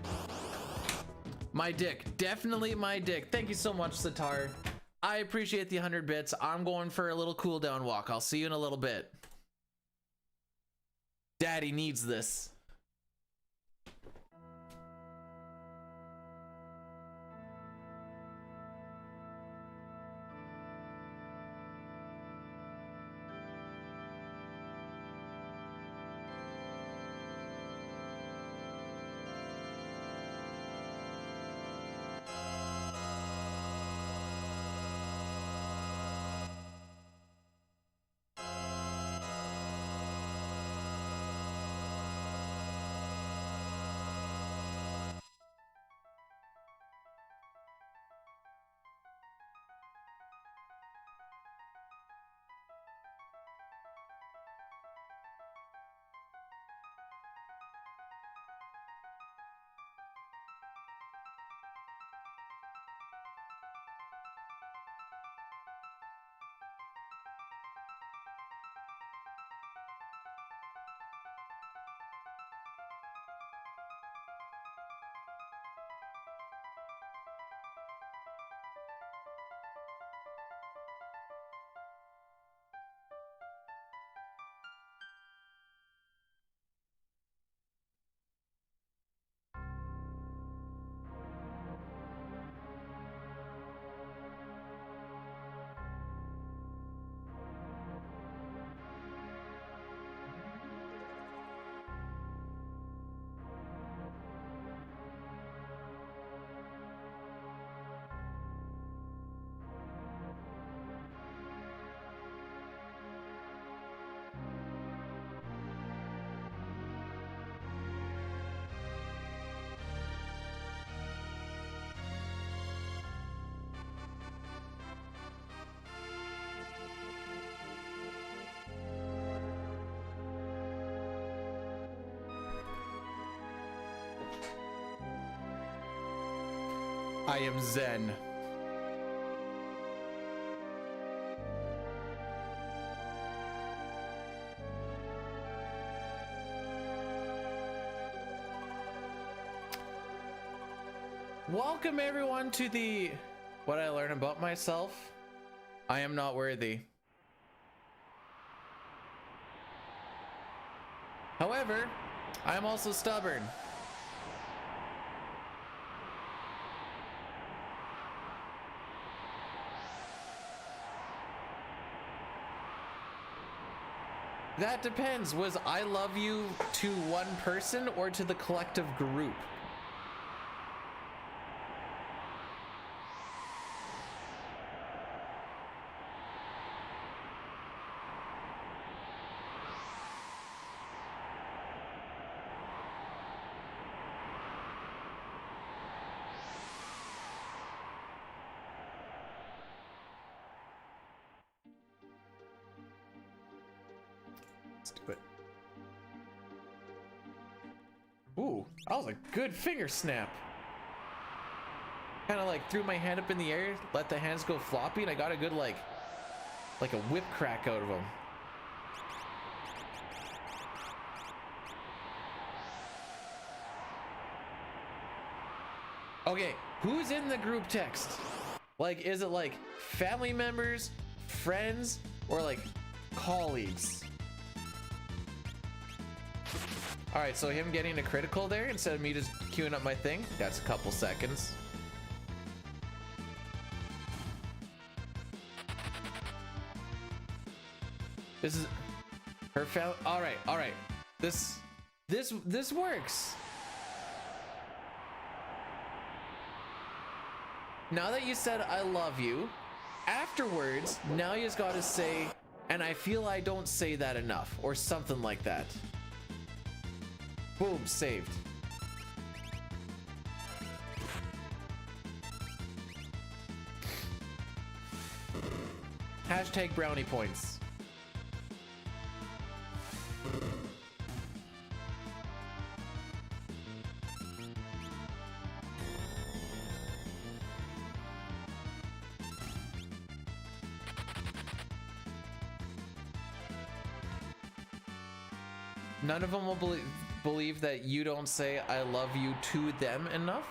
My dick, definitely my dick. Thank you so much, Sitar. I appreciate the 100 bits. I'm going for a little cooldown walk. I'll see you in a little bit. Daddy needs this. I am Zen. Welcome everyone to the What I Learned About Myself. I am not worthy. However, I am also stubborn. That depends. Was I love you to one person or to the collective group? Let's do it. Ooh, that was a good finger snap. Kind of like threw my hand up in the air, let the hands go floppy, and I got a good like a whip crack out of them. Okay, who's in the group text? Like, is it like family members, friends, or like colleagues? All right, so him getting a critical there instead of me just queuing up my thing, that's a couple seconds. This is her family. All right. This works. now that you said I love you, afterwards, now you just gotta say, and I feel I don't say that enough, or something like that. Boom, saved. Hashtag brownie points. None of them will believe that you don't say I love you to them enough.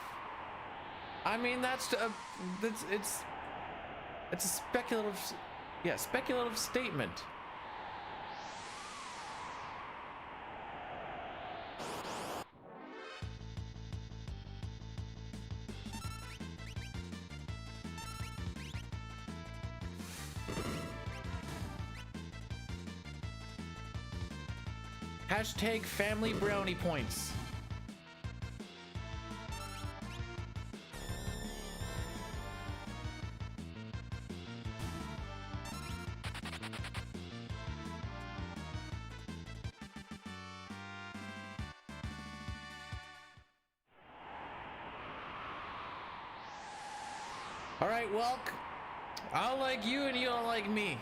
I mean, it's a speculative, yeah, speculative statement. Hashtag family brownie points. All right, well, I don't like you and you don't like me.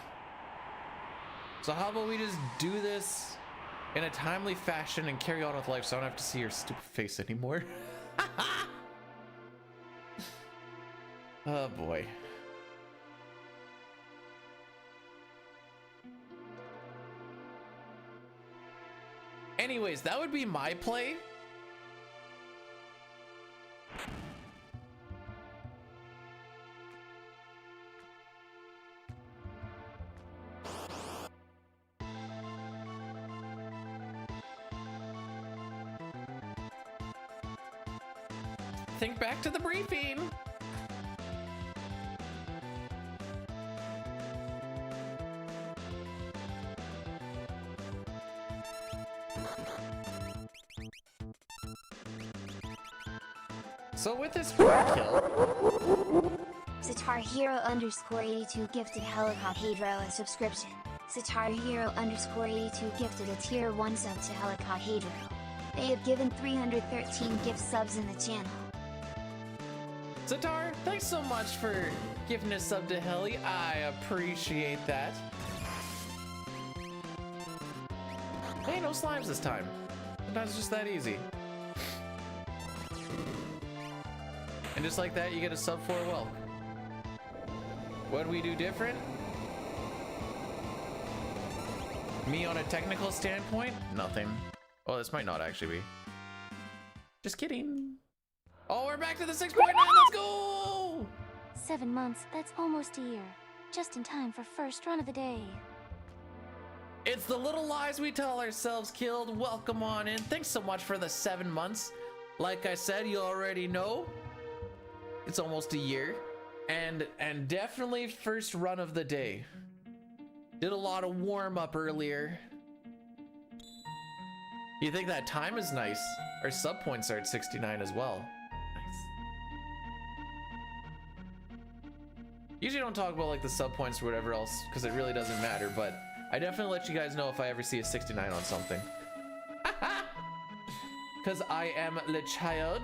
So how about we just do this in a timely fashion and carry on with life so I don't have to see your stupid face anymore. Oh boy. Anyways, that would be my play. Think back to the briefing. So with this kill, Sitar Hero _82 gifted Helicoptero a subscription. Sitar Hero _82 gifted a tier 1 sub to Helicoptero. They have given 313 gift subs in the channel. Sitar, thanks so much for giving a sub to Heli. I appreciate that. Hey, no slimes this time. Sometimes it's just that easy. And just like that, you get a sub for a whelp. What do we do different? Me on a technical standpoint? Nothing. Oh, this might not actually be. Just kidding. Oh, we're back to the 6.9. Let's go! 7 months, that's almost a year. Just in time for first run of the day. It's the little lies we tell ourselves, Killed. Welcome on in. Thanks so much for the 7 months. Like I said, you already know. It's almost a year. And definitely first run of the day. Did a lot of warm up earlier. You think that time is nice? Our sub points are at 69 as well. Nice. Usually don't talk about like the sub points or whatever else because it really doesn't matter, but I definitely let you guys know if I ever see a 69 on something. Because I am the child.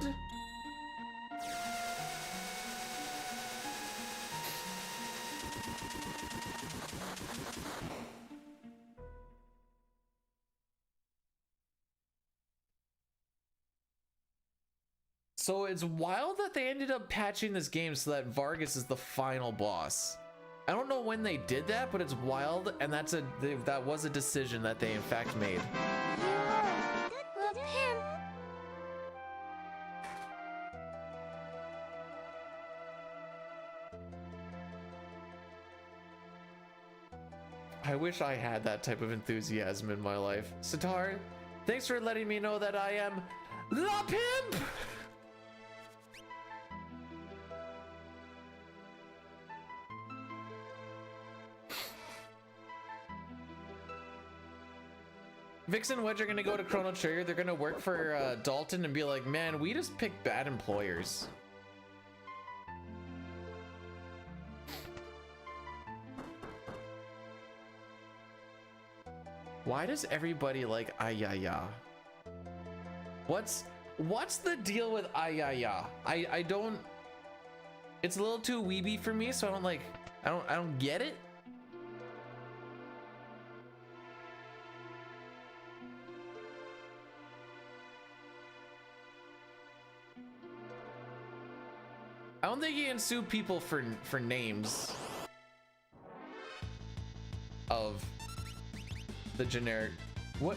So it's wild that they ended up patching this game so that Vargas is the final boss. I don't know when they did that, but it's wild, and that was a decision that they in fact made. Love him. I wish I had that type of enthusiasm in my life. Sitar, thanks for letting me know that I am the pimp! Vixen and Wedge are gonna go to Chrono Trigger. They're gonna work for Dalton and be like, man, we just picked bad employers. Why does everybody like Ayaya? What's the deal with Ayaya? I don't, it's a little too weeby for me, so I don't get it. I don't think you can sue people for names of the generic. What?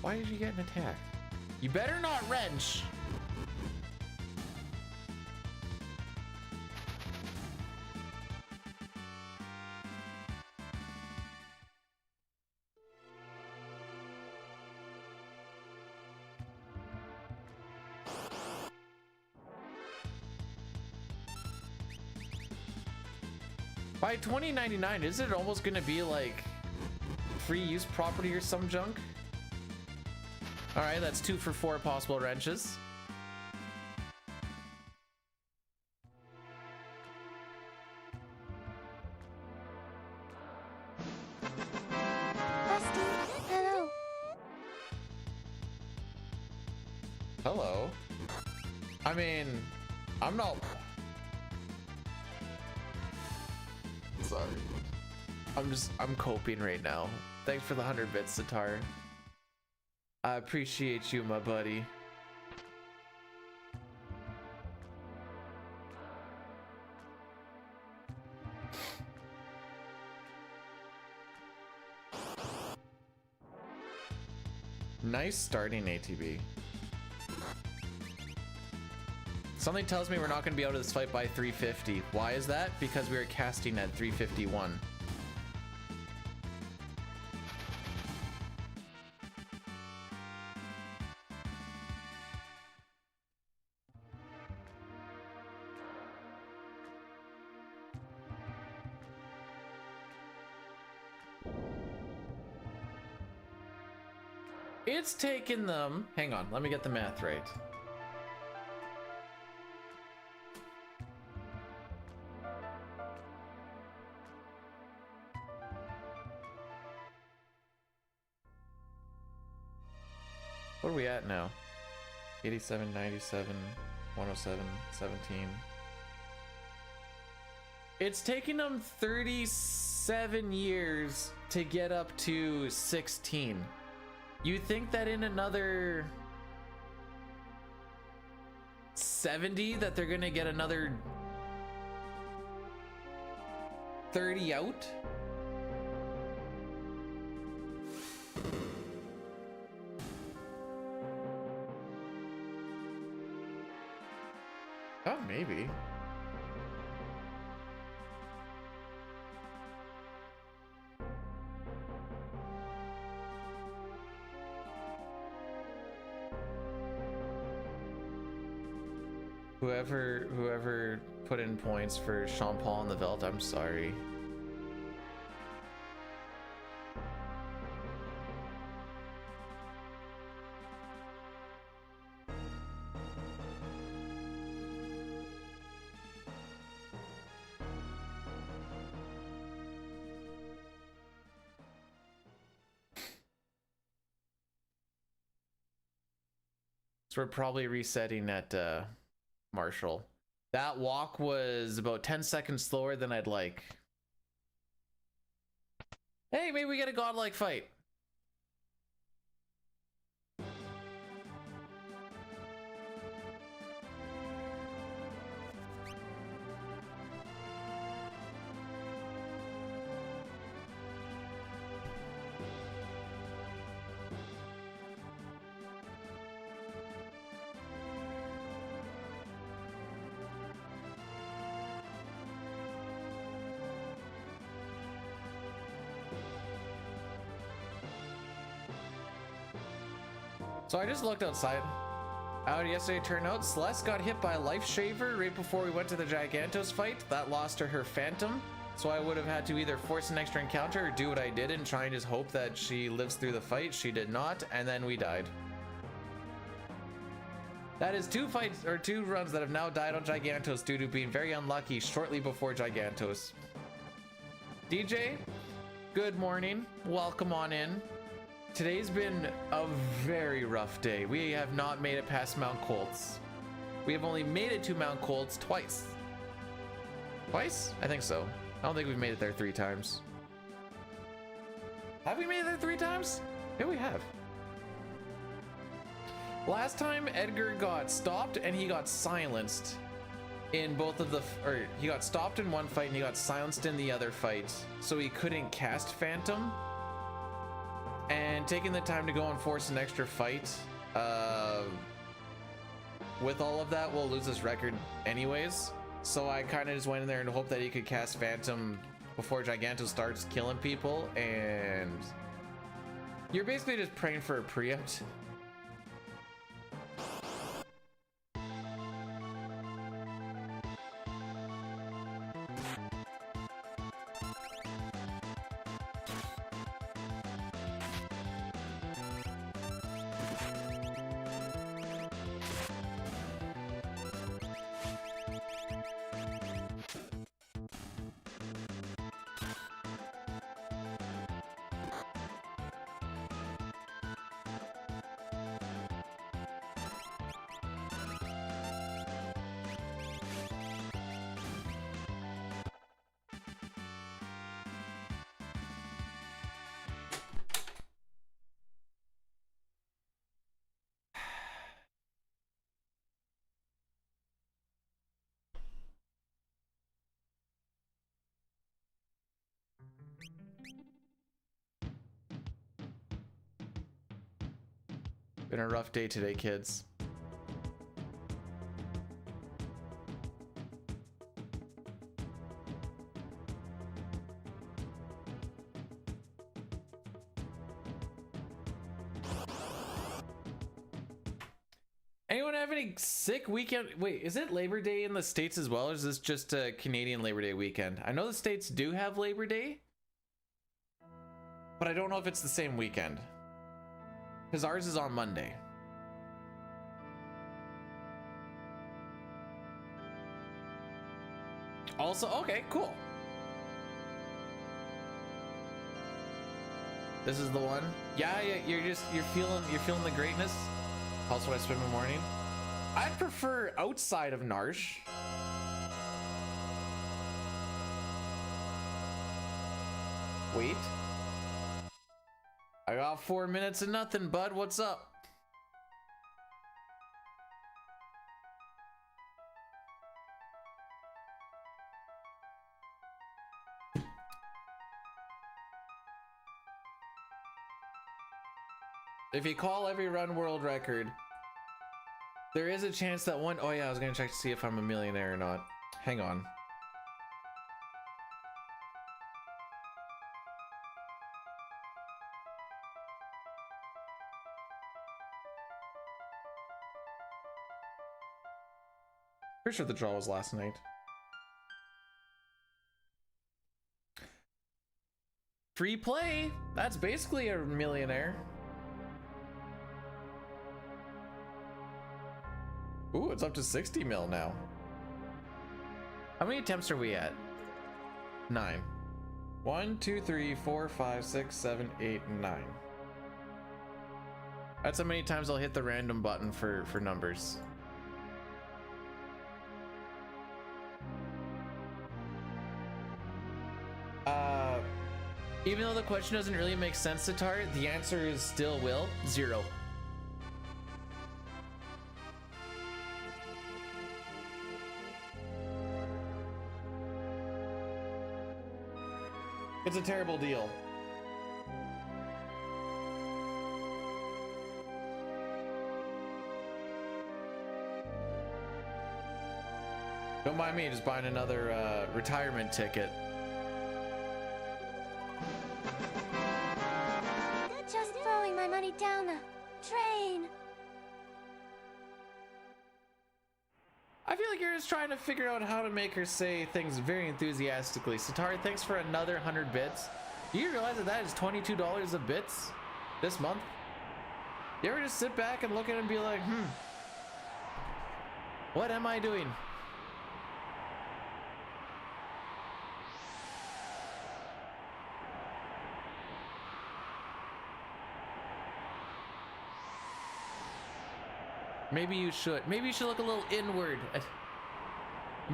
Why did you get an attack? You better not wrench. By 2099, is it almost gonna be like free use property or some junk? All right, that's 2 for 4 possible wrenches. Busty, hello. Hello. I mean, I'm not. Sorry. I'm coping right now. Thanks for the 100 bits, Sitar. I appreciate you, my buddy. Nice starting, ATB. Something tells me we're not going to be out of this fight by 350. Why is that? Because we were casting at 351. It's taken them, hang on, let me get the math right. What are we at now? 87, 97, 107, 17. It's taking them 37 years to get up to 16. You think that in another 70 that they're gonna get another 30 out? Oh, maybe. Whoever put in points for Sean Paul and the Veld, I'm sorry. So we're probably resetting at Marshall. That walk was about 10 seconds slower than I'd like. Hey, maybe we get a godlike fight. So I just looked outside. How did yesterday turn out? Celeste got hit by a life shaver right before we went to the Gigantos fight. That lost her Phantom. So I would have had to either force an extra encounter or do what I did and try and just hope that she lives through the fight. She did not, and then we died. That is 2 fights or 2 runs that have now died on Gigantos due to being very unlucky shortly before Gigantos. DJ, Good morning. Welcome on in. Today's been a very rough day. We have not made it past Mount Colts. We have only made it to Mount Colts twice. Twice? I think so. I don't think we've made it there 3 times. Have we made it there 3 times? Yeah, we have. Last time Edgar got stopped and he got silenced in both of the, or he got stopped in one fight and he got silenced in the other fight, so he couldn't cast Phantom. And taking the time to go and force an extra fight, with all of that, we'll lose this record anyways. So I kind of just went in there and hoped that he could cast Phantom before Giganto starts killing people, and you're basically just praying for a preempt. Been a rough day today, kids. Anyone have any sick weekend? Wait, is it Labor Day in the States as well, or is this just a Canadian Labor Day weekend? I know the States do have Labor Day, but I don't know if it's the same weekend. Because ours is on Monday. Also, okay, cool. This is the one. Yeah, you're feeling the greatness. Also, I spend my morning. I'd prefer outside of Narsh. Wait. I got 4 minutes of nothing, bud. What's up? If you call every run world record, there is a chance that one... Oh yeah, I was gonna check to see if I'm a millionaire or not. Hang on. Pretty sure the draw was last night. Free play! That's basically a millionaire. Ooh, it's up to 60 mil now. How many attempts are we at? 9. 1, 2, 3, 4, 5, 6, 7, 8, 9. That's how many times I'll hit the random button for numbers. Even though the question doesn't really make sense, Sitar, the answer is still will. 0. It's a terrible deal. Don't mind me just buying another retirement ticket. Just throwing my money down the drain. I feel like you're just trying to figure out how to make her say things very enthusiastically. Satari, thanks for another 100 bits. Do you realize that that is $22 of bits this month? You ever just sit back and look at it and be like, what am I doing? Maybe you should. Maybe you should look a little inward. And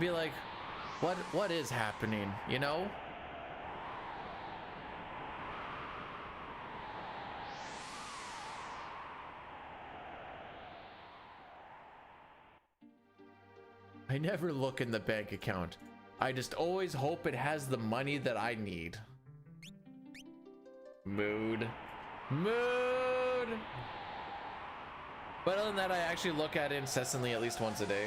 be like, what is happening, you know? I never look in the bank account. I just always hope it has the money that I need. Mood. Mood! But other than that, I actually look at it incessantly at least once a day.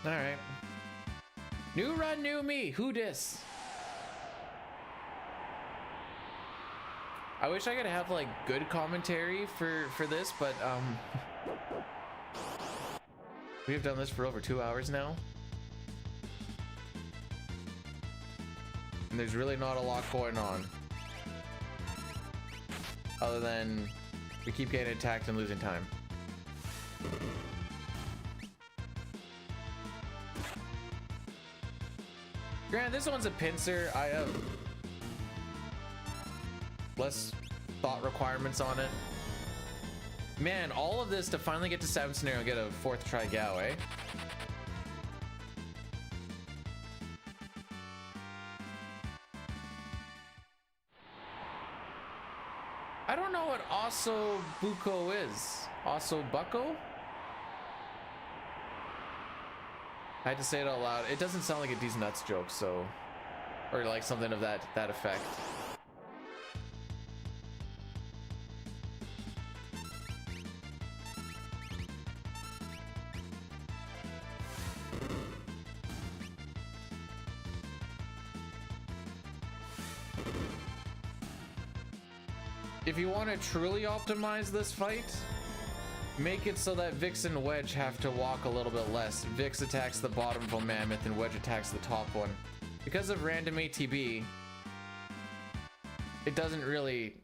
All right. New run, new me. Who dis? I wish I could have like good commentary for this, but we've done this for over 2 hours now. And there's really not a lot going on. Other than we keep getting attacked and losing time. Granted, this one's a pincer. I have less thought requirements on it. Man, all of this to finally get to 7th scenario and get a 4th try Gao, eh? I don't know what Osso Buko is. Osso Bucko? I had to say it out loud. It doesn't sound like a D's Nuts joke, so... Or like something of that effect. If you want to truly optimize this fight, make it so that Vix and Wedge have to walk a little bit less. Vix attacks the bottom of a mammoth and Wedge attacks the top one. Because of random ATB, it doesn't really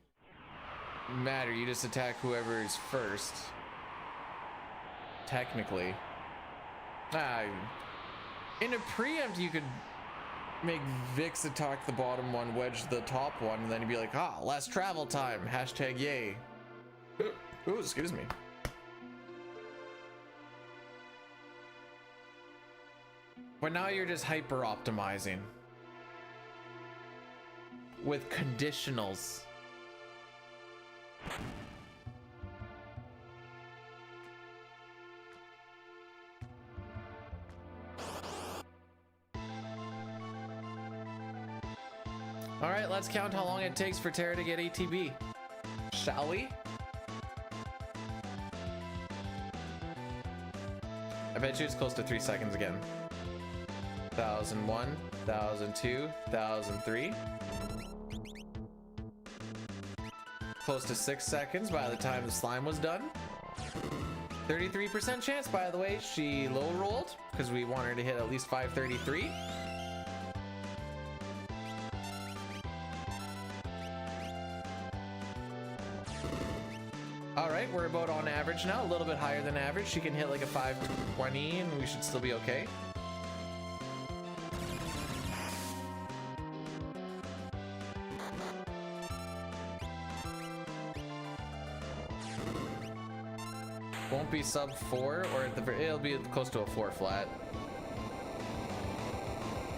matter. You just attack whoever is first. Technically. In a preempt, you could make Vix attack the bottom one, Wedge the top one, and then you'd be like, ah, less travel time. Hashtag yay. Ooh, excuse me. But now you're just hyper optimizing with conditionals. All right, let's count how long it takes for Terra to get ATB. Shall we? I bet you it's close to 3 seconds again. 1001, 1002, 1003. Close to 6 seconds by the time the slime was done. 33% chance, by the way. She low rolled because we want her to hit at least 533. All right, we're about on average now, a little bit higher than average. She can hit like a 520 and we should still be okay. Won't be sub 4, or it'll be close to a 4 flat.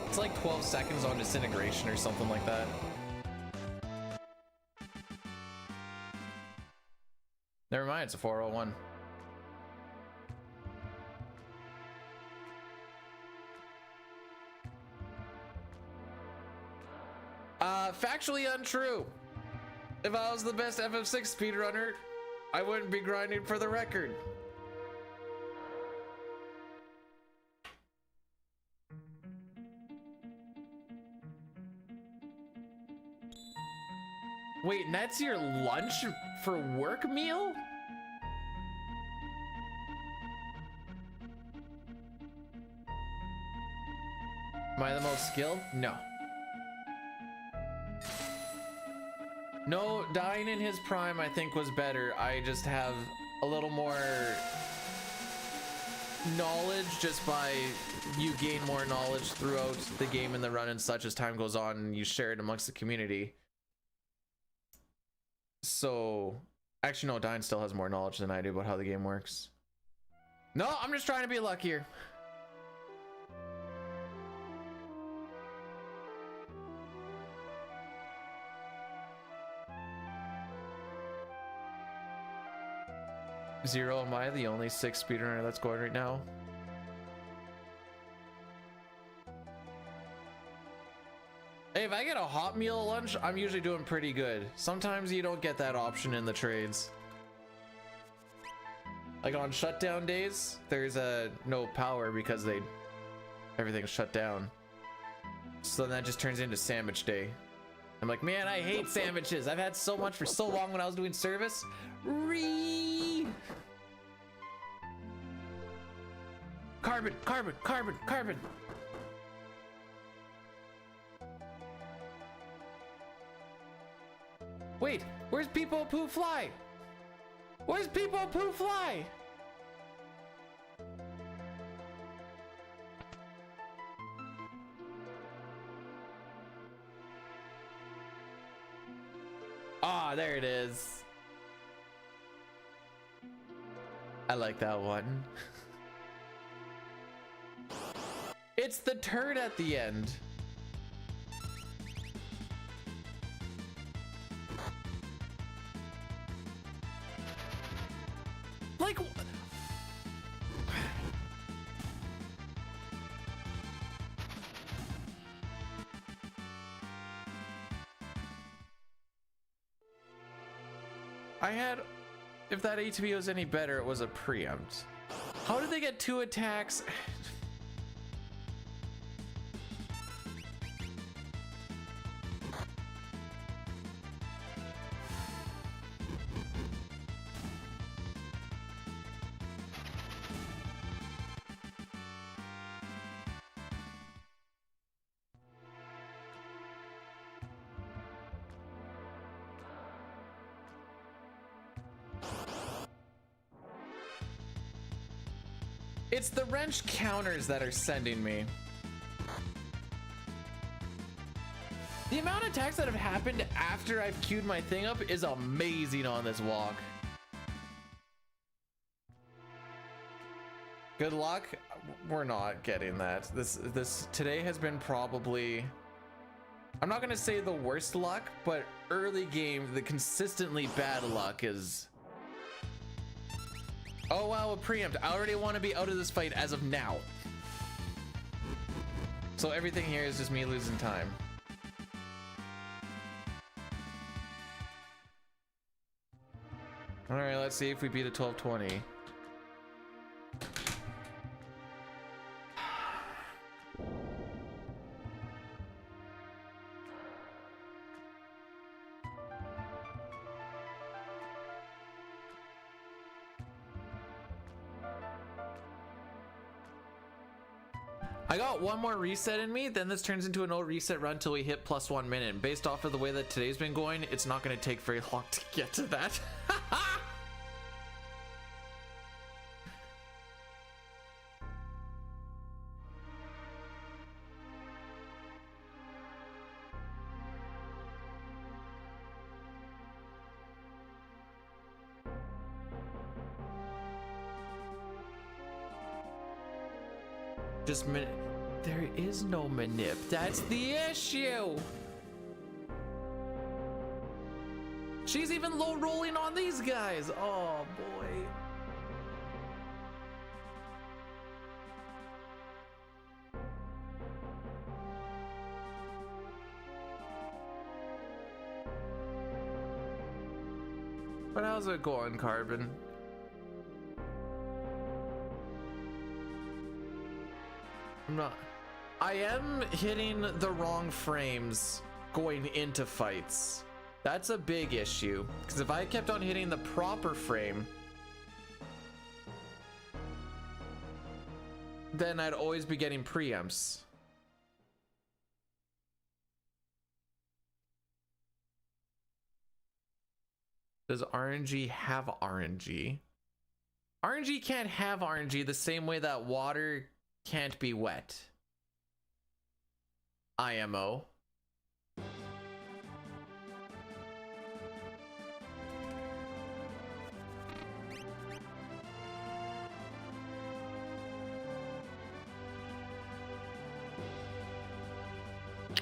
It's like 12 seconds on disintegration or something like that. Never mind, it's a 401. Factually untrue. If I was the best FF6 speedrunner, I wouldn't be grinding for the record. Wait, and that's your lunch for work meal? Am I the most skilled? No. No, dying in his prime I think was better. I just have a little more knowledge just by you gain more knowledge throughout the game and the run and such as time goes on and you share it amongst the community. So actually no, Dyne still has more knowledge than I do about how the game works. No, I'm just trying to be luckier. Zero, am I the only 6 speedrunner that's going right now? Hey, if I get a hot meal at lunch, I'm usually doing pretty good. Sometimes you don't get that option in the trades. Like on shutdown days, there's no power because everything's shut down. So then that just turns into sandwich day. I'm like, man, I hate sandwiches. I've had so much for so long when I was doing service. Carbon, carbon, carbon, carbon. Wait, where's People Poo Fly? Where's People Poo Fly? Ah, there it is. I like that one. It's the turd at the end. Like, I had, if that ATV was any better, it was a preempt. How did they get 2 attacks? It's the wrench counters that are sending me. The amount of attacks that have happened after I've queued my thing up is amazing on this walk. Good luck. We're not getting that. This today has been probably, I'm not gonna say the worst luck, but early game, the consistently bad luck is. Oh wow, a preempt. I already want to be out of this fight as of now. So everything here is just me losing time. All right, let's see if we beat a 1220. I got one more reset in me, then this turns into a no reset run till we hit +1 minute. Based off of the way that today's been going, it's not going to take very long to get to that. Just there is no manip. That's the issue. She's even low rolling on these guys. Oh boy. But how's it going, Carbon? I am hitting the wrong frames going into fights. That's a big issue, because if I kept on hitting the proper frame, then I'd always be getting preempts. Does RNG have RNG? RNG can't have RNG the same way that water can't be wet. IMO.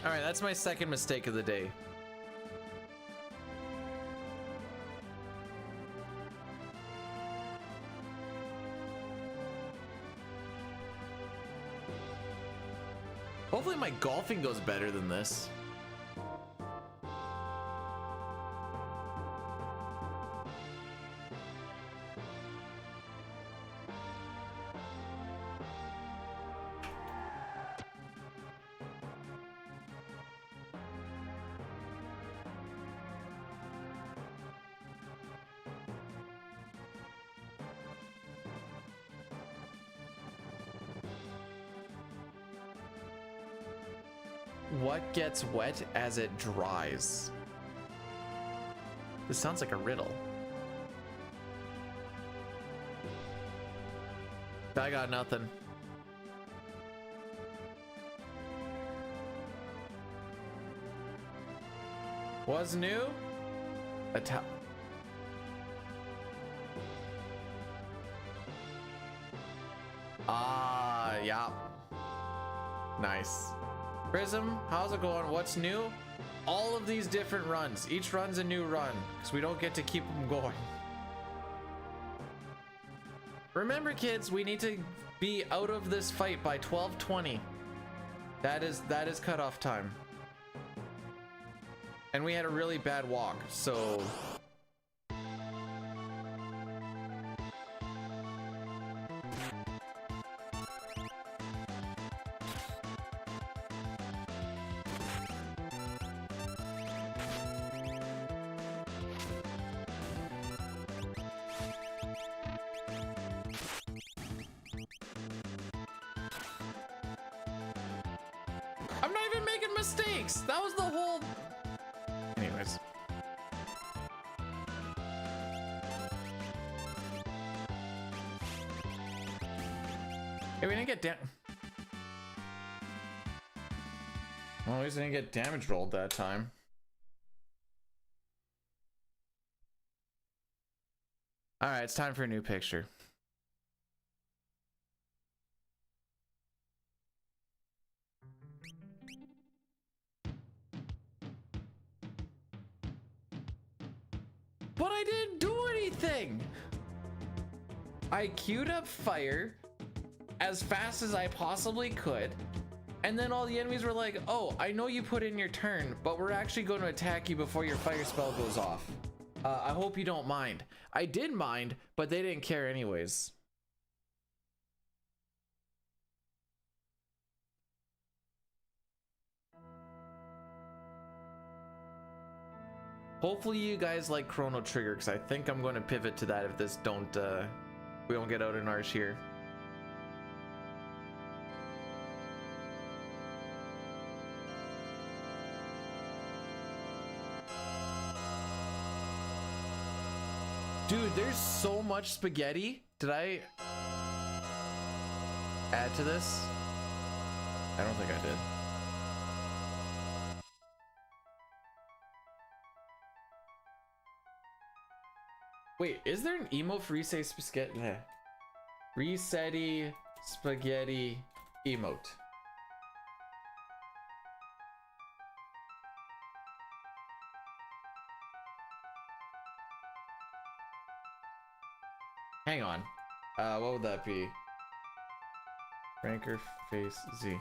All right, that's my second mistake of the day. Hopefully my golfing goes better than this. What gets wet as it dries? This sounds like a riddle. I got nothing. Was new? Yeah. Nice. Prism, how's it going? What's new? All of these different runs. Each run's a new run, because we don't get to keep them going. Remember, kids, we need to be out of this fight by 12:20. That is cutoff time. And we had a really bad walk, so... I'm not even making mistakes. That was the whole... Anyways. Hey, we didn't get well, at least I didn't get damage rolled that time. Alright, it's time for a new picture. But I didn't do anything! I queued up fire as fast as I possibly could, and then all the enemies were like, oh, I know you put in your turn, but we're actually going to attack you before your fire spell goes off. I hope you don't mind. I did mind, but they didn't care anyways. Hopefully you guys like Chrono Trigger, because I think I'm going to pivot to that if this we don't get out in ours here. Dude, there's so much spaghetti. Did I add to this? I don't think I did. Wait, is there an emote for Reset Spaghetti? Resetty Spaghetti emote. Hang on. What would that be? Ranker face Z.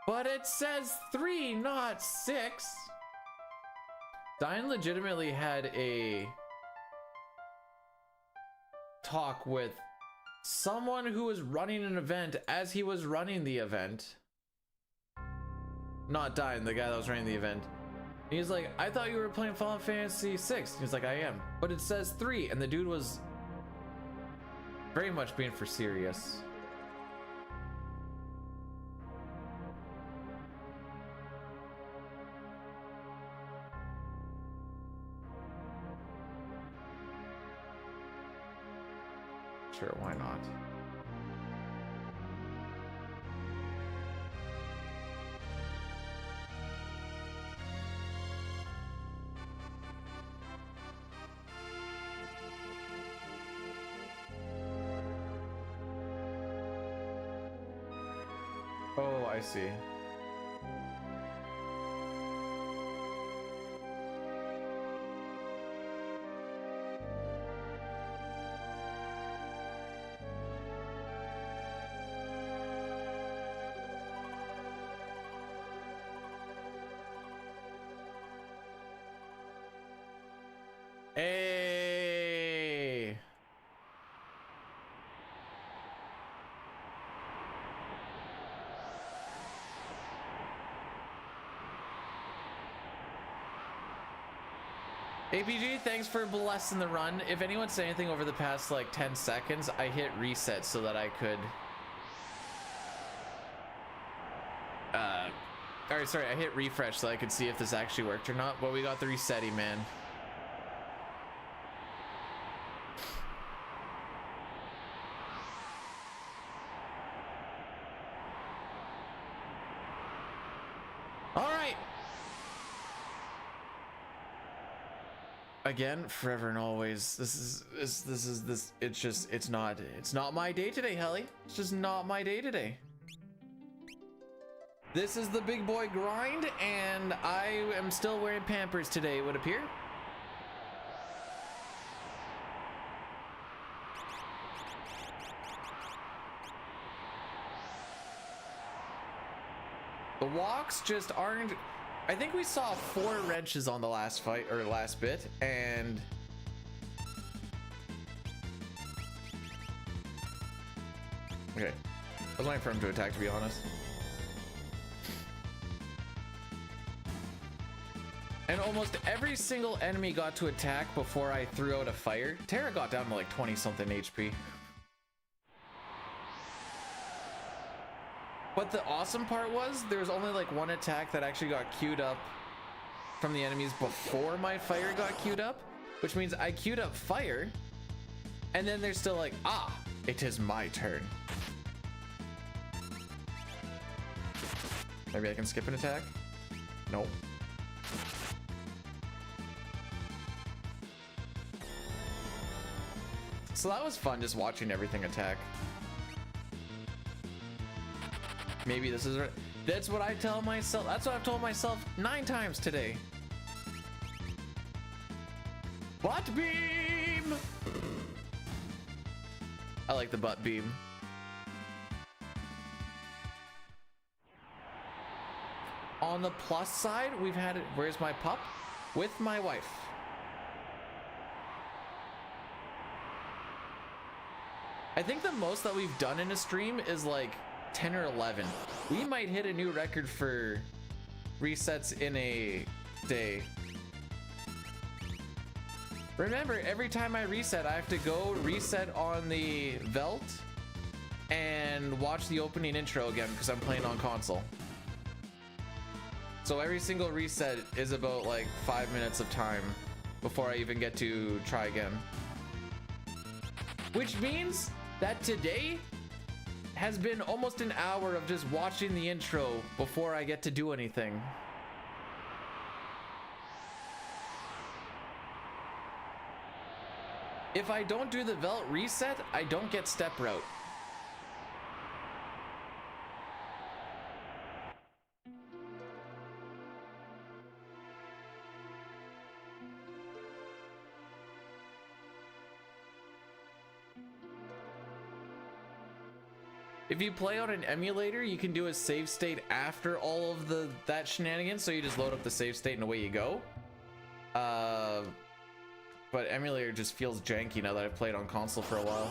But it says 3, not 6. Diane legitimately had a talk with someone who was running an event as he was running the event. Not Diane, the guy that was running the event. And he's like, I thought you were playing Final Fantasy 6. He's like, I am. But it says 3, and the dude was very much being for serious. Sure, why not? Oh, I see. Hey. APG, thanks for blessing the run. If anyone said anything over the past like 10 seconds, I hit reset so that I could alright, sorry, I hit refresh so I could see if this actually worked or not, but we got the resetty, man. Alright. Again, forever and always. This is it's not my day today, Helly. It's just not my day today. This is the big boy grind, and I am still wearing Pampers today, it would appear. The walks just aren't. I think we saw 4 wrenches on the last fight or last bit, and okay, I was waiting for him to attack, to be honest. And almost every single enemy got to attack before I threw out a fire. Terra got down to like 20 something HP. But the awesome part was there was only like 1 attack that actually got queued up from the enemies before my fire got queued up, which means I queued up fire, and then they're still like, ah, it is my turn. Maybe I can skip an attack? Nope. So that was fun, just watching everything attack. Maybe this is right. That's what I tell myself. That's what I've told myself 9 times today. Butt beam! I like the butt beam. On the plus side, we've had it. Where's my pup? With my wife. I think the most that we've done in a stream is like 10 or 11. We might hit a new record for resets in a day. Remember, every time I reset, I have to go reset on the Velt and watch the opening intro again because I'm playing on console. So every single reset is about like 5 minutes of time before I even get to try again. Which means that today has been almost an hour of just watching the intro before I get to do anything. If I don't do the Velt reset, I don't get step route. If you play on an emulator, you can do a save state after all of that shenanigans, so you just load up the save state and away you go. But emulator just feels janky now that I've played on console for a while.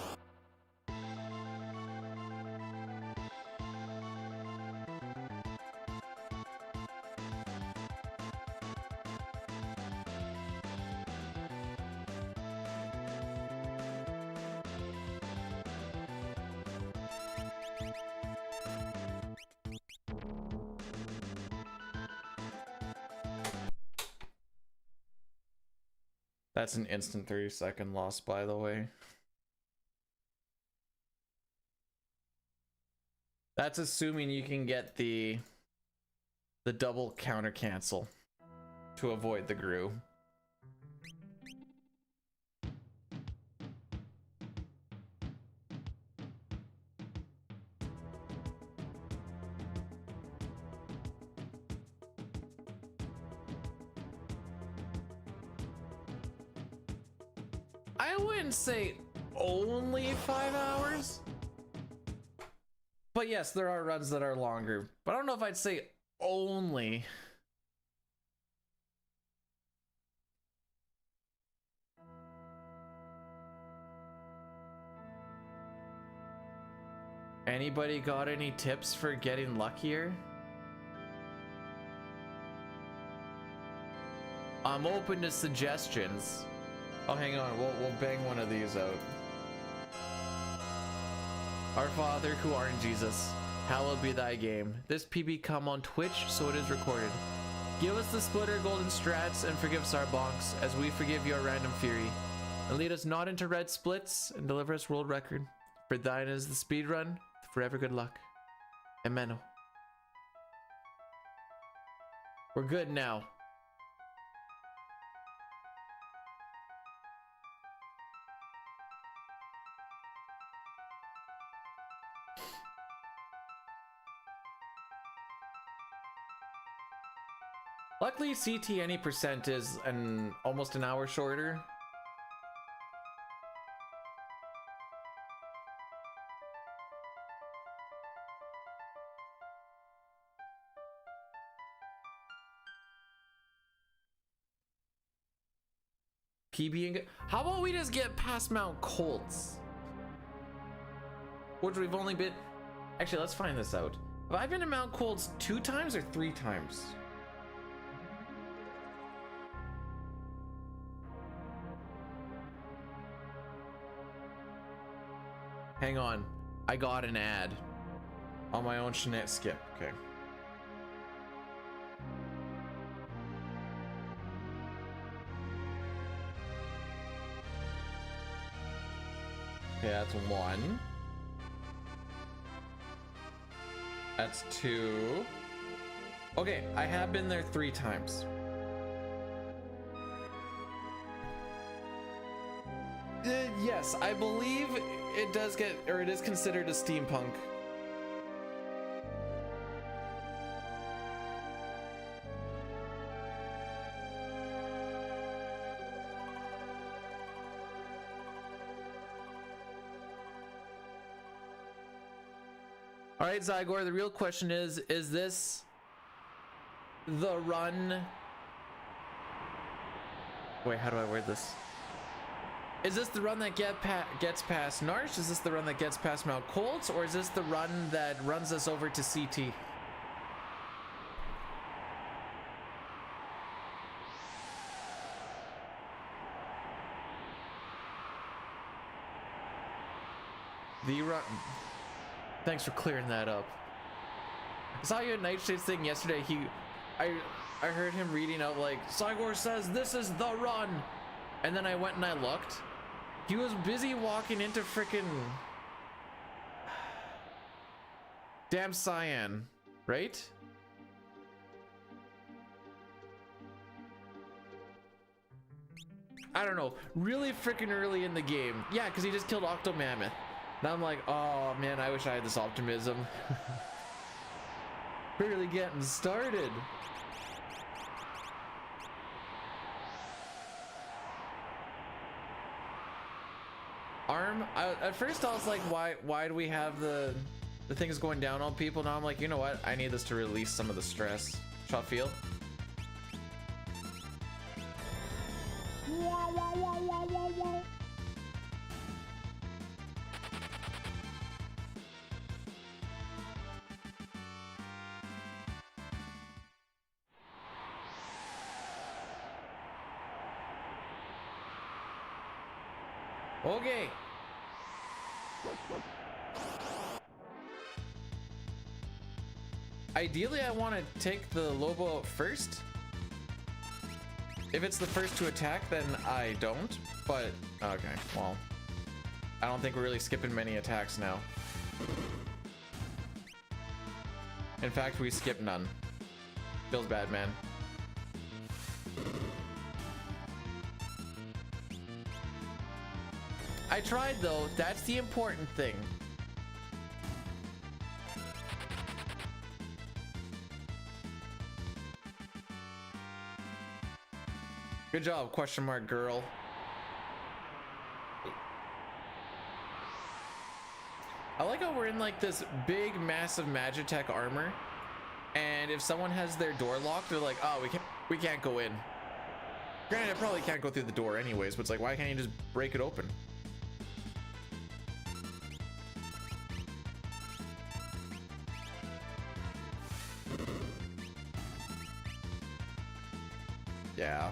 That's an instant 30-second loss, by the way. That's assuming you can get the double counter cancel to avoid the Gru. I wouldn't say only 5 hours. But yes, there are runs that are longer. But I don't know if I'd say only. Anybody got any tips for getting luckier? I'm open to suggestions. Oh, hang on, we'll bang one of these out. Our Father who art in Jesus, hallowed be thy game. This PB come on Twitch, so it is recorded. Give us the splitter golden strats and forgive us our bonks, as we forgive your random fury. And lead us not into red splits, and deliver us world record. For thine is the speed run, forever good luck. Ameno. We're good now. Luckily, CT any percent is almost an hour shorter. PB and how about we just get past Mount Colts? Which we've only been. Actually, let's find this out. Have I been to Mount Colts 2 times or 3 times? Hang on, I got an ad on my own skip. Okay. Okay, that's 1. That's 2. Okay, I have been there 3 times. Yes, I believe it does get, or it is considered a steampunk. All right, Zygor, the real question is this the run? Wait, how do I word this? Is this the run that gets past Narsh? Is this the run that gets past Mount Colts? Or is this the run that runs us over to CT? The run... Thanks for clearing that up. I saw you at Nightshade's thing yesterday. I heard him reading out like, Cygor says this is the run! And then I went and I looked. He was busy walking into frickin' damn Cyan, right? I don't know, really frickin' early in the game. Yeah, because he just killed Octomammoth. Now I'm like, oh man, I wish I had this optimism. Barely getting started. Arm, at first I was like, why do we have the things going down on people? Now I'm like, you know what? I need this to release some of the stress. Shot field. Okay. Ideally, I want to take the Lobo out first. If it's the first to attack, then I don't. But, okay, well. I don't think we're really skipping many attacks now. In fact, we skipped none. Feels bad, man. I tried though, that's the important thing. Good job, question mark girl. I like how we're in like this big, massive Magitech armor, and if someone has their door locked, they're like, "Oh, we can't go in." Granted, I probably can't go through the door anyways, but it's like, why can't you just break it open? Yeah.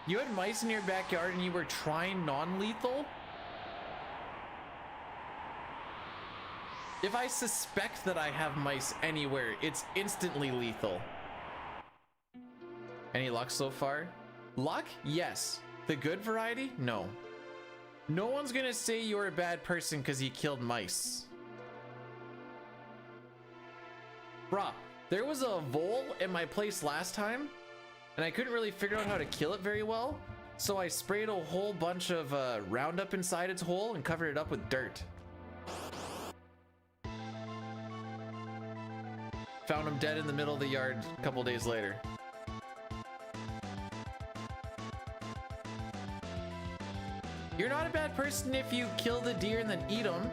You had mice in your backyard and you were trying non-lethal? If I suspect that I have mice anywhere, it's instantly lethal. Any luck so far? Luck? Yes. The good variety? No. No one's gonna say you're a bad person because you killed mice. Bruh, there was a vole in my place last time, and I couldn't really figure out how to kill it very well, so I sprayed a whole bunch of Roundup inside its hole and covered it up with dirt. Found him dead in the middle of the yard a couple days later. You're not a bad person if you kill the deer and then eat them.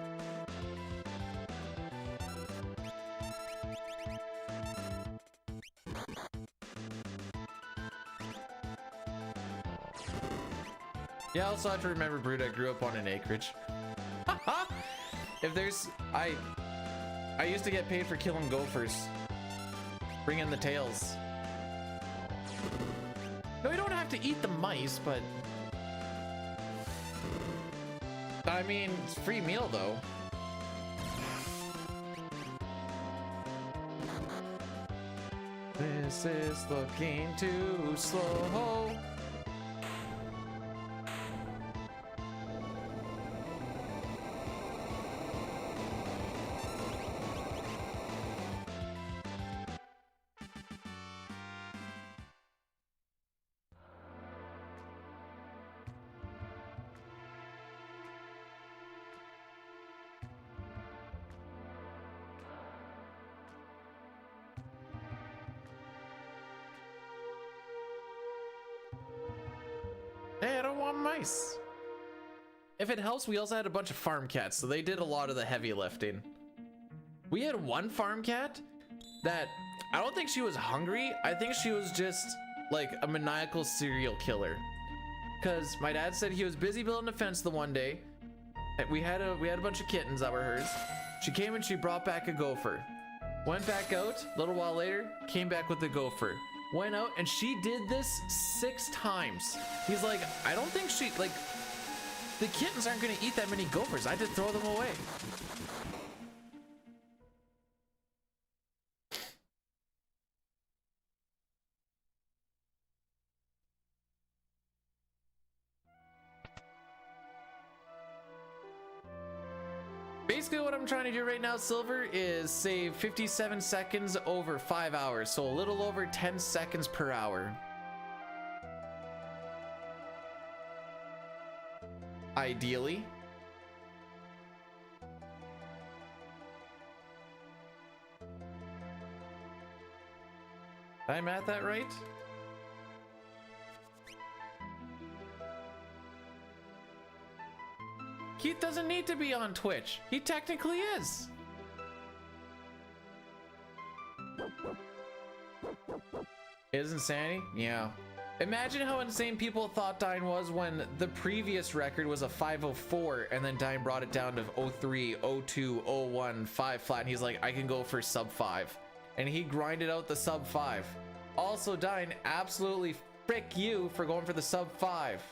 Yeah, I also have to remember, Brood, I grew up on an acreage. If there's... I used to get paid for killing gophers. Bring in the tails. No, we don't have to eat the mice, but... I mean, it's a free meal, though. This is looking too slow. Hey, I don't want mice. If it helps, we also had a bunch of farm cats, so they did a lot of the heavy lifting. We had one farm cat that, I don't think she was hungry. I think she was just like a maniacal serial killer. Cause my dad said he was busy building a fence the one day. We had a bunch of kittens that were hers. She came and she brought back a gopher. Went back out, a little while later, came back with the gopher. Went out and she did this 6 times. He's like, I don't think she, like, the kittens aren't gonna eat that many gophers. I had to throw them away. Basically what I'm trying to do right now, Silver, is save 57 seconds over 5 hours, so a little over 10 seconds per hour. Ideally. I'm at that right? Keith doesn't need to be on Twitch. He technically is. Is insanity? Yeah. Imagine how insane people thought Dine was when the previous record was a 504 and then Dine brought it down to 03, 02, 01, 5 flat, and he's like, I can go for sub 5. And he grinded out the sub 5. Also, Dine, absolutely frick you for going for the sub 5.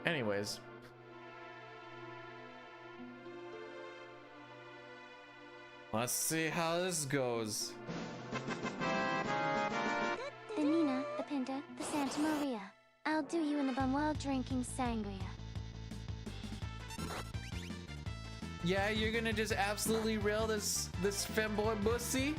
Anyways. Let's see how this goes. The Nina, the Pinta, the Santa Maria. I'll do you in the bum while drinking sangria. Yeah, you're gonna just absolutely rail this femboy bussy?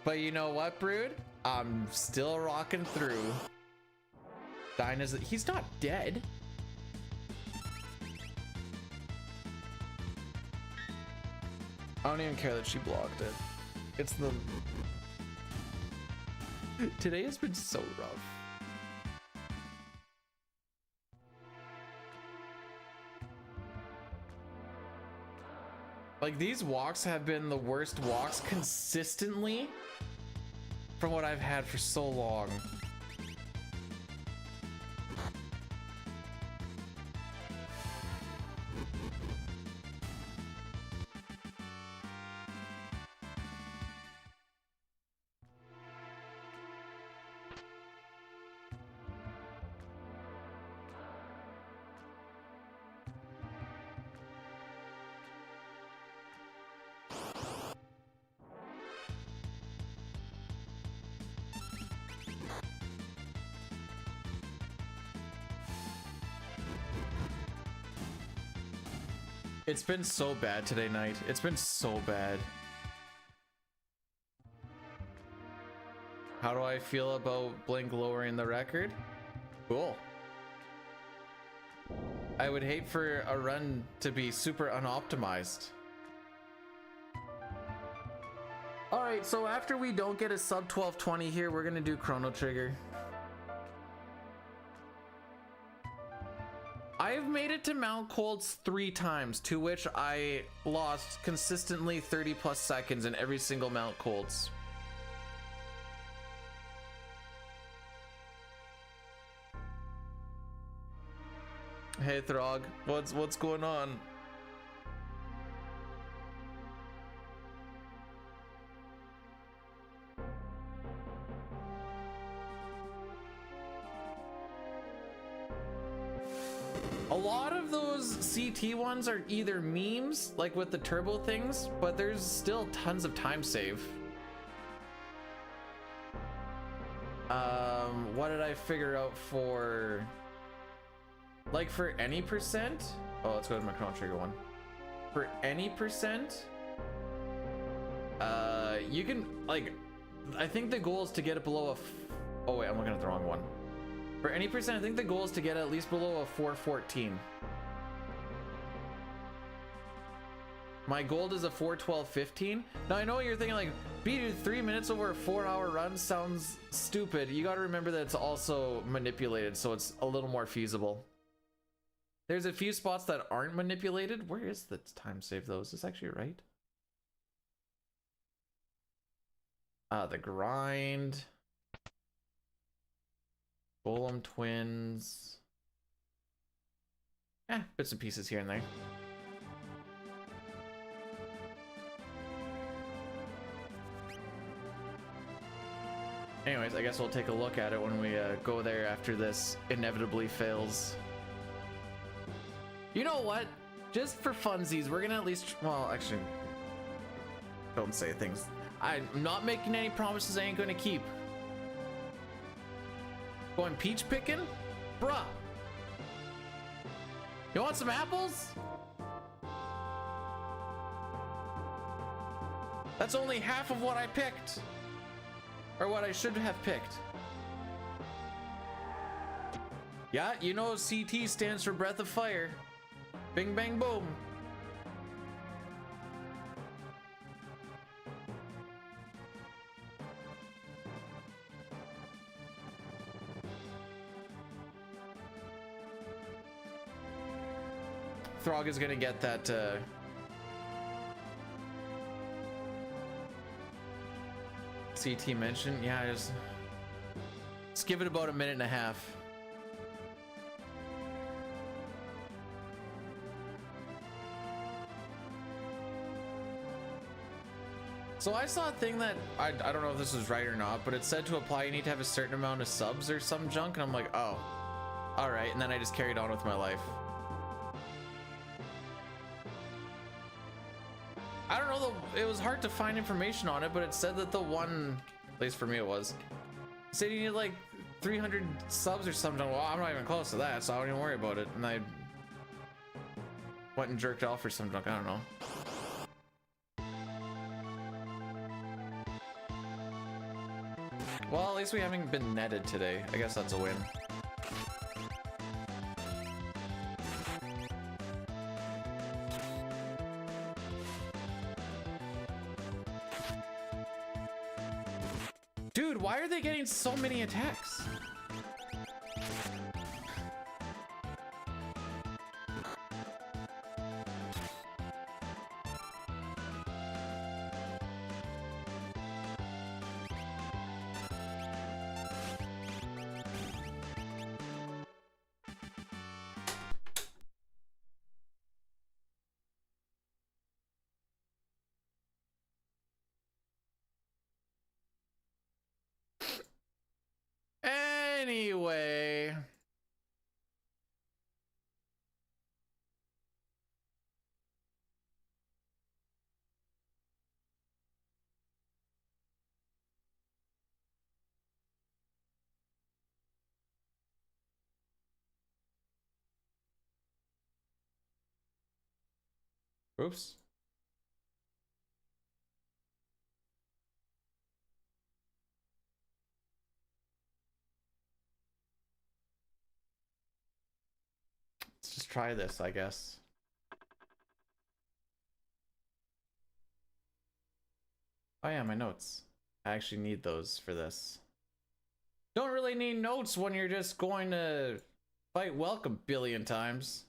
But you know what, Brood? I'm still rocking through. Dinah's, he's not dead. I don't even care that she blocked it. It's the... Today has been so rough. Like, these walks have been the worst walks consistently from what I've had for so long. It's been so bad today night. It's been so bad. How do I feel about Blink lowering the record? Cool. I would hate for a run to be super unoptimized. All right, so after we don't get a sub 1220 here, we're gonna do Chrono Trigger. I've made it to Mount Colds 3 times, to which I lost consistently 30 plus seconds in every single Mount Colds. Hey Throg, what's going on? A lot of those CT ones are either memes, like with the turbo things, but there's still tons of time save. What did I figure out for, like, for any percent? Oh, let's go to my Chrono Trigger one. For any percent, you can, like, I think the goal is to get it below a, oh wait, I'm looking at the wrong one. For any percent, I think the goal is to get at least below a 414. My gold is a 412.15. Now I know what you're thinking, like, dude, 3 minutes over a 4-hour run sounds stupid. You got to remember that it's also manipulated, so it's a little more feasible. There's a few spots that aren't manipulated. Where is the time save though? Is this actually right? The grind. Golem twins. Bits and pieces here and there. Anyways, I guess we'll take a look at it when we go there after this inevitably fails. You know what? Just for funsies, we're gonna at least, well, actually, don't say things. I'm not making any promises I ain't gonna keep. Going peach picking? Bruh. You want some apples? That's only half of what I picked. Or what I should have picked. Yeah, you know CT stands for Breath of Fire. Bing bang boom. Throg is gonna get that CT mention. Yeah, just give it about a minute and a half. So I saw a thing that I don't know if this is right or not, but it said to apply you need to have a certain amount of subs or some junk, and I'm like, oh, all right. And then I just carried on with my life. I don't know though, it was hard to find information on it, but it said that the one, at least for me it was, said you need like 300 subs or something. Well, I'm not even close to that, so I don't even worry about it. And I went and jerked off or some junk, I don't know. Well, at least we haven't been netted today. I guess that's a win. Dude, why are they getting so many attacks? Anyway. Oops. Let's just try this, I guess. Oh yeah, my notes. I actually need those for this. Don't really need notes when you're just going to fight Welk a billion times.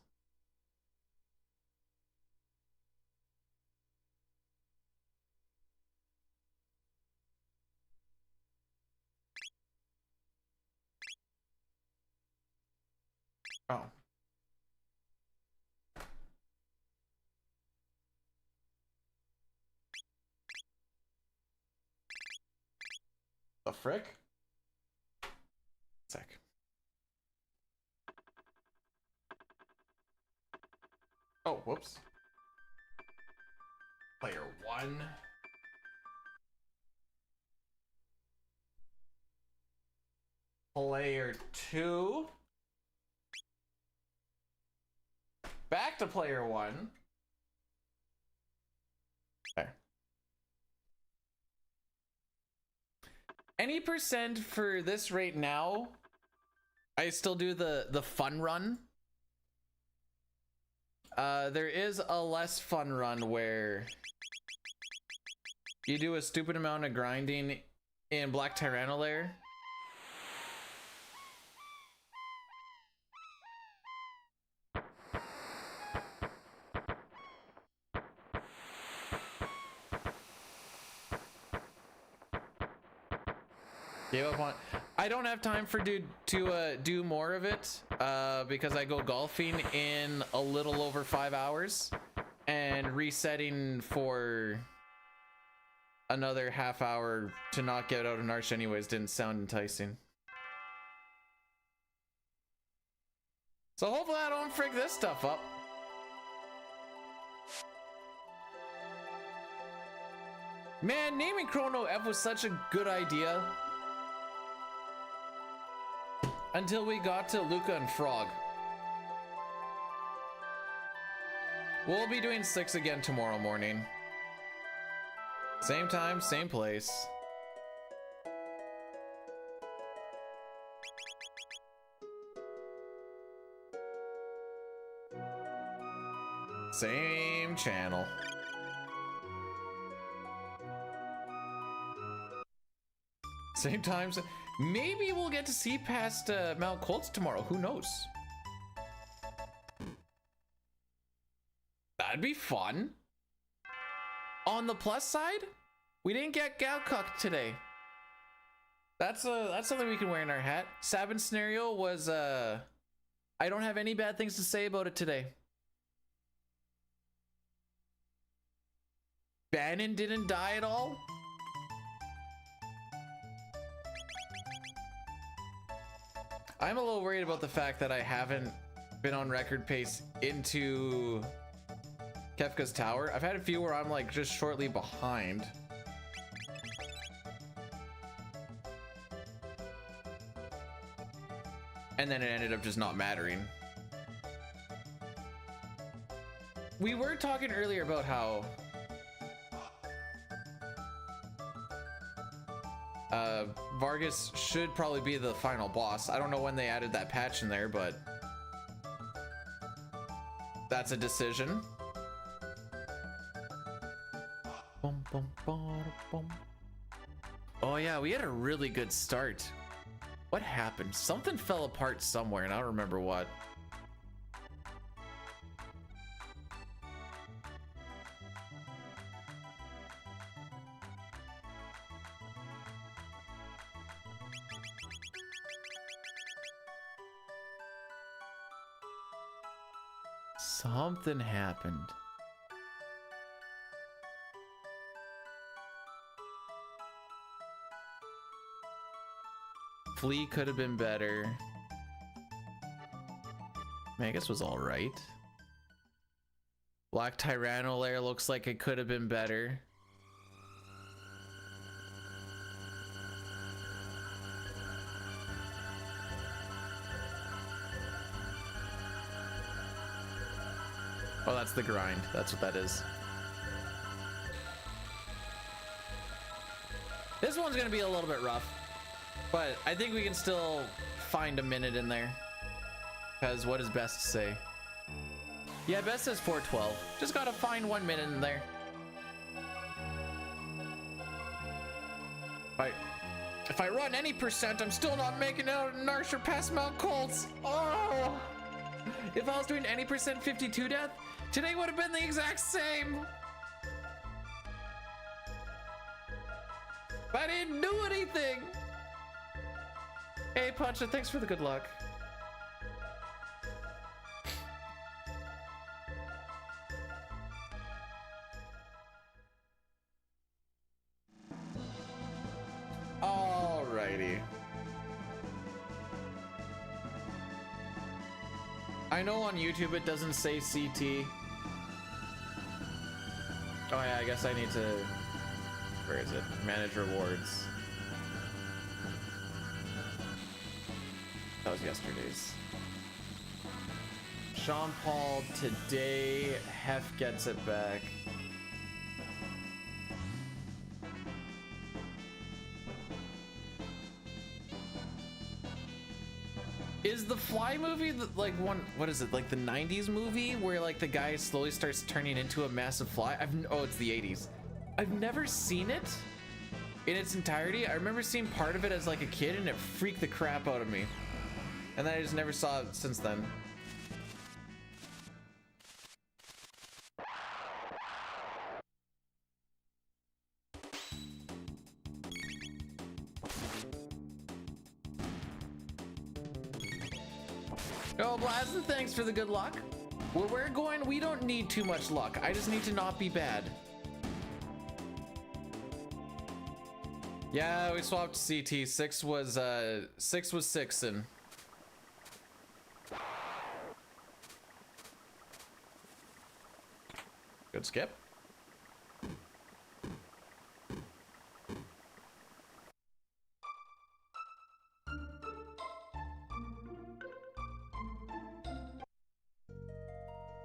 Oh. The frick? Sec. Oh, whoops. Player 1. Player 2. Back to player 1. There. Any percent for this right now, I still do the fun run. There is a less fun run where you do a stupid amount of grinding in Black Tyranno. Gave up on. I don't have time for to do more of it because I go golfing in a little over 5 hours, and resetting for another half hour to not get out an arch anyways didn't sound enticing. So hopefully I don't frig this stuff up. Man, naming Chrono F was such a good idea. Until we got to Luca and Frog. We'll be doing 6 again tomorrow morning. Same time, same place. Same channel. Same time. Maybe we'll get to see past Mount Colts tomorrow. Who knows? That'd be fun. On the plus side, we didn't get Galcock today. That's something we can wear in our hat. Sabin scenario was I don't have any bad things to say about it today. Bannon didn't die at all? I'm a little worried about the fact that I haven't been on record pace into Kefka's Tower. I've had a few where I'm like just shortly behind. And then it ended up just not mattering. We were talking earlier about how Vargas should probably be the final boss. I don't know when they added that patch in there, but that's a decision. Bum, bum, bum, bum. Oh yeah, we had a really good start. What happened? Something fell apart somewhere, and I don't remember what. Something happened. Flea could have been better. Magus was all right. Black Tyranno lair looks like it could have been better. Oh, that's the grind. That's what that is. This one's gonna be a little bit rough, but I think we can still find a minute in there. Because what is best to say? Yeah, best says 412. Just gotta find 1 minute in there. If I run any percent, I'm still not making out an Archer past Mount Colts. Oh! If I was doing any percent 52 death, today would have been the exact same. But I didn't do anything. Hey, Puncha, thanks for the good luck. Alrighty. I know on YouTube it doesn't say CT. Oh yeah, I guess I need to, where is it? Manage rewards. That was yesterday's. Sean Paul today. Hef gets it back. Is the Fly movie like one? What is it? Like the '90s movie where like the guy slowly starts turning into a massive fly? Oh, it's the '80s. I've never seen it in its entirety. I remember seeing part of it as like a kid, and it freaked the crap out of me. And then I just never saw it since then. Oh, Blazin, thanks for the good luck. Where we're going, we don't need too much luck. I just need to not be bad. Yeah, we swapped CT. Six was Sixin. Good skip.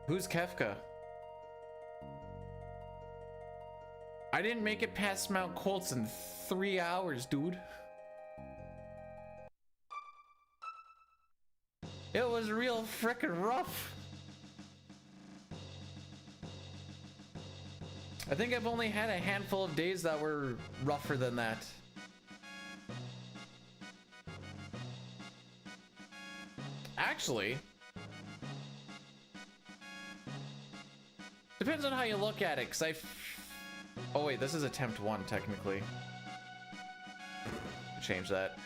Who's Kefka? I didn't make it past Mount Colts in 3 hours, dude. It was real frickin' rough. I think I've only had a handful of days that were rougher than that. Actually, depends on how you look at it, because oh wait, this is attempt 1 technically. Change that.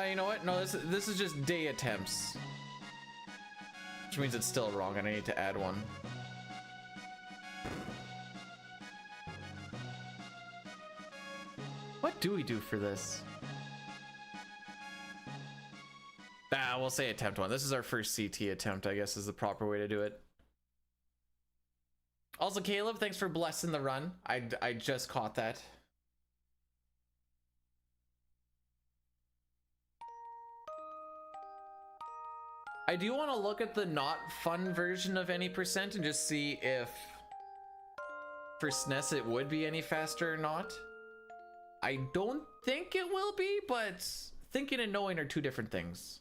You know what? No, this is just day attempts. Which means it's still wrong and I need to add one. What do we do for this? Ah, we'll say attempt one. This is our first CT attempt, I guess is the proper way to do it. Also, Caleb, thanks for blessing the run. I just caught that. I do want to look at the not fun version of any percent and just see if for SNES it would be any faster or not. I don't think it will be, but thinking and knowing are two different things.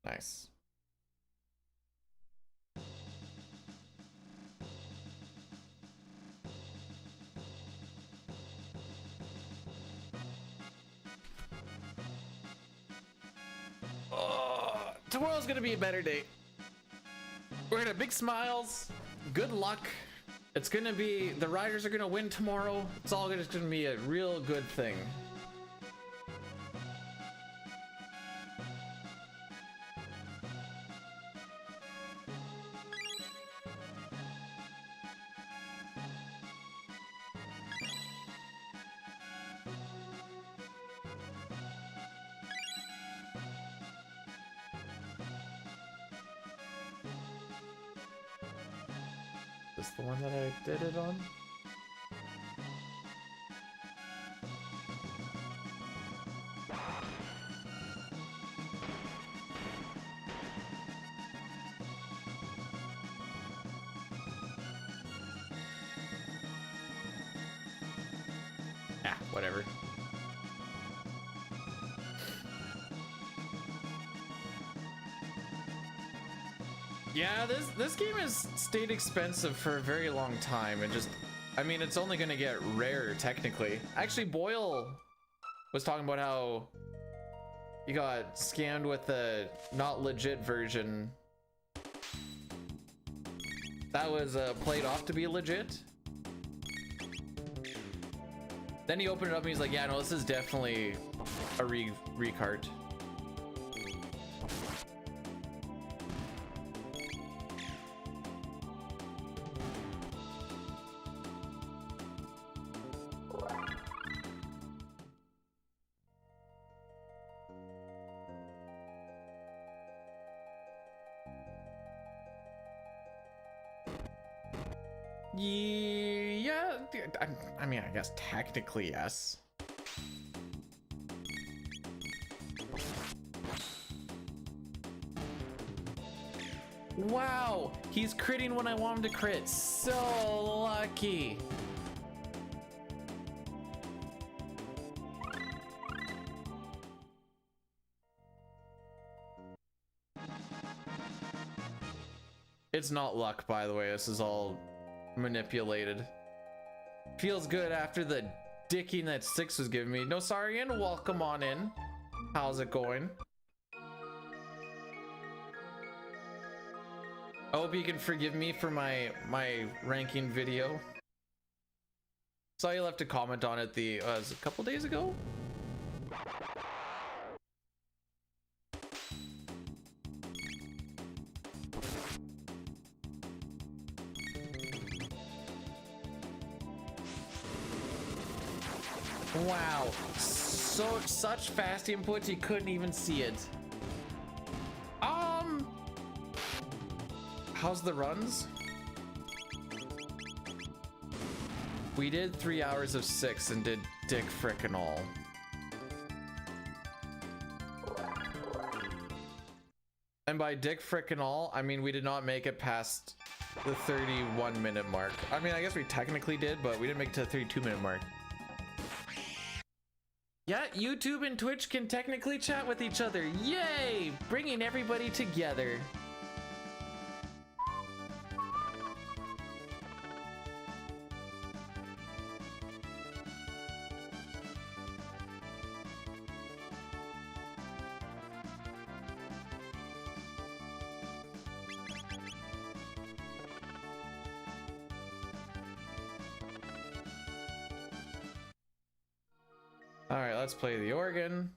Nice. Tomorrow's gonna be a better day. We're gonna have big smiles, good luck. It's gonna be, the riders are gonna win tomorrow. It's all just gonna be a real good thing. Is this the one that I did it on? Ah, whatever. Yeah, this game has stayed expensive for a very long time, and just, I mean, it's only gonna get rarer technically. Actually, Boyle was talking about how you got scammed with the not legit version. That was played off to be legit. Then he opened it up and he's like, yeah, no, this is definitely a recart. Yeah, I mean, I guess technically yes. Wow, he's critting when I want him to crit. So lucky. It's not luck, by the way. This is all manipulated. Feels good after the dicking that Six was giving me. No, Sarian, welcome on in. How's it going? I hope you can forgive me for my ranking video. Saw you left a comment on it it was a couple days ago. Wow, such fast inputs you couldn't even see it. How's the runs? We did 3 hours of 6 and did dick frickin' all. And by dick frickin' all, I mean we did not make it past the 31-minute mark. I mean, I guess we technically did, but we didn't make it to the 32-minute mark. Yeah, YouTube and Twitch can technically chat with each other. Yay! Bringing everybody together. All right, let's play the organ.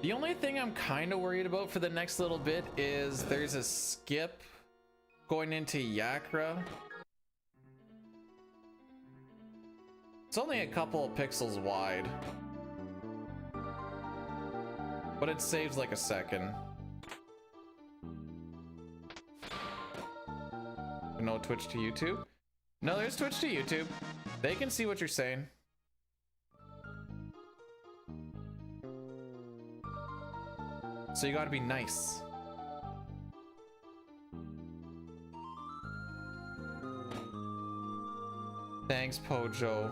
The only thing I'm kind of worried about for the next little bit is there's a skip going into Yakra. It's only a couple of pixels wide, but it saves like a second. No Twitch to YouTube? No, there's Twitch to YouTube. They can see what you're saying. So you gotta be nice. Thanks, Pojo.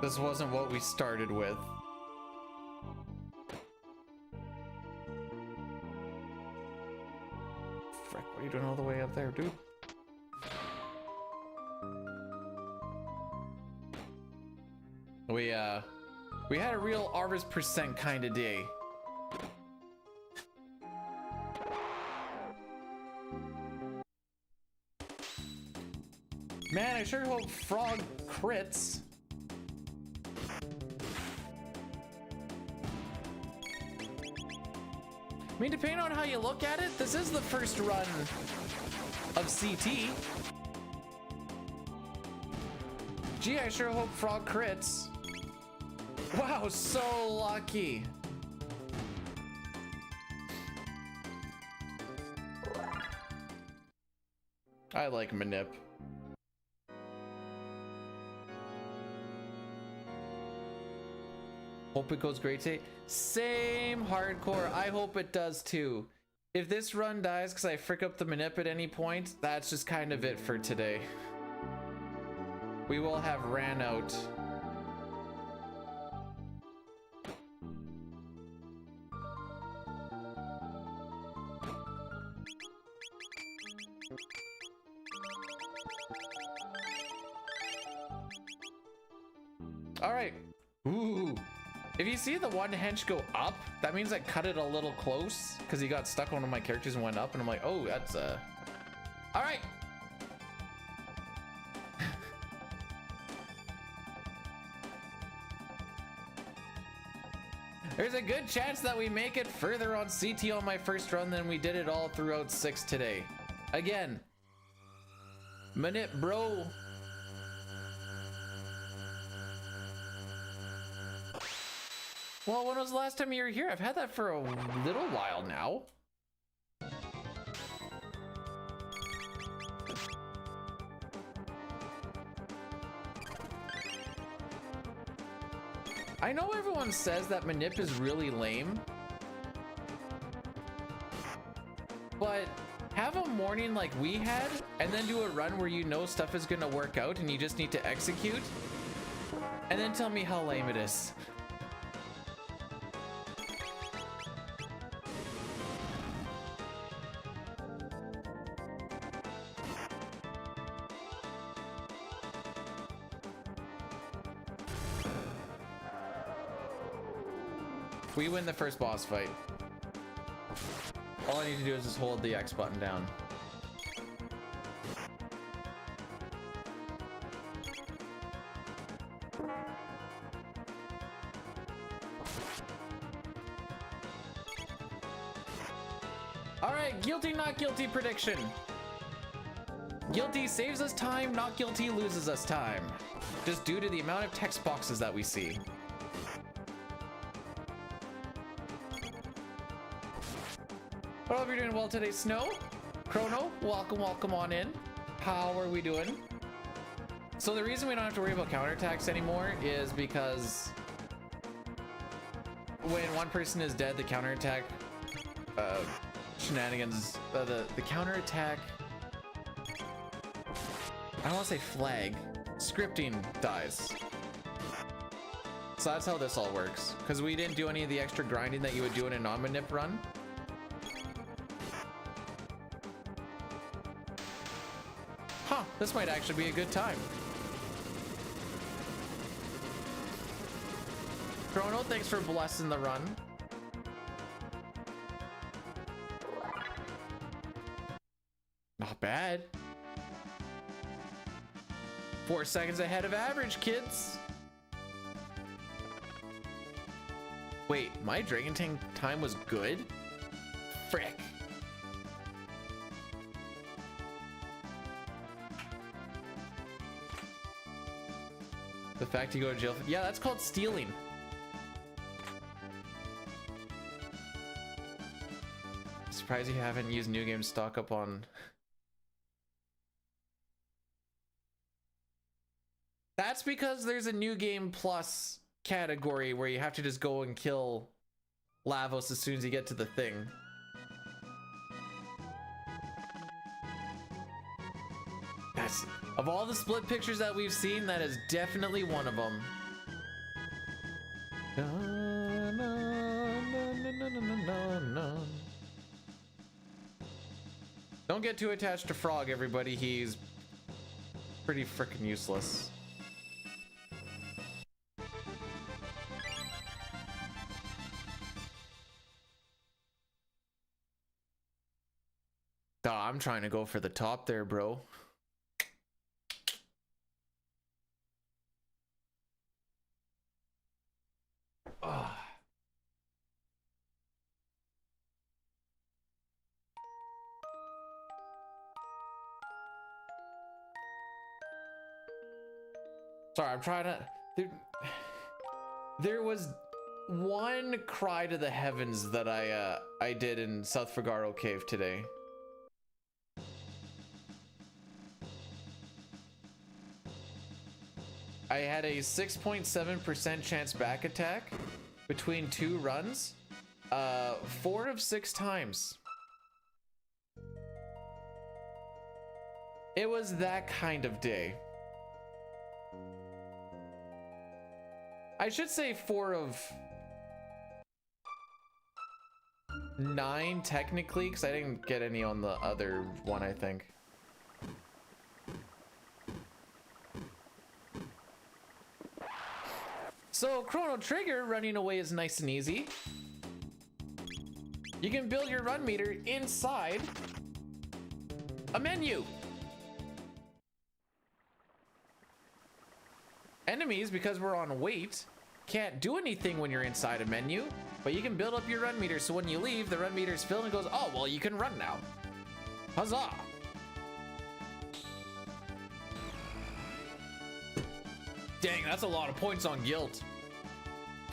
This wasn't what we started with. Frick, what are you doing all the way up there, dude? We had a real harvest percent kind of day. Man, I sure hope Frog crits. I mean, depending on how you look at it, this is the first run of CT. Gee, I sure hope Frog crits. Wow, so lucky. I like Manip. Hope it goes great today. Same hardcore. I hope it does too. If this run dies because I frick up the Manip at any point, that's just kind of it for today. We will have ran out. All right. Ooh. If you see the one hench go up, that means I cut it a little close because he got stuck on one of my characters and went up, and I'm like, oh, that's all right. There's a good chance that we make it further on CT on my first run than we did it all throughout 6 today. Again, Manip bro. Well, when was the last time you were here? I've had that for a little while now. I know everyone says that Manip is really lame, but have a morning like we had and then do a run where you know stuff is gonna work out and you just need to execute, and then tell me how lame it is. We win the first boss fight. All I need to do is just hold the X button down. All right, guilty, not guilty prediction. Guilty saves us time, not guilty loses us time. Just due to the amount of text boxes that we see. I hope you're doing well today, Snow. Chrono, welcome on in. How are we doing? So the reason we don't have to worry about counterattacks anymore is because when one person is dead, the counterattack shenanigans, the counterattack, I don't want to say flag, scripting dies. So that's how this all works. Because we didn't do any of the extra grinding that you would do in a non-manip run. Huh, this might actually be a good time. Chrono, thanks for blessing the run. Not bad. 4 seconds ahead of average, kids. Wait, my Dragon Tank time was good? Frick. The fact you go to jail for, yeah, that's called stealing. Surprised you haven't used New Game stock up on. That's because there's a New Game Plus category where you have to just go and kill Lavos as soon as you get to the thing. That's, of all the split pictures that we've seen, that is definitely one of them. Don't get too attached to Frog, everybody. He's pretty freaking useless. Duh, I'm trying to go for the top there, bro. Ah. Sorry, I'm trying to. There was one cry to the heavens that I did in South Figaro Cave today. I had a 6.7% chance back attack between 2 runs, 4 of 6 times. It was that kind of day. I should say 4 of 9 technically, because I didn't get any on the other one, I think. So Chrono Trigger running away is nice and easy. You can build your run meter inside a menu. Enemies, because we're on wait, can't do anything when you're inside a menu, but you can build up your run meter so when you leave, the run meter is filled and goes, oh, well, you can run now. Huzzah! Dang, that's a lot of points on guilt.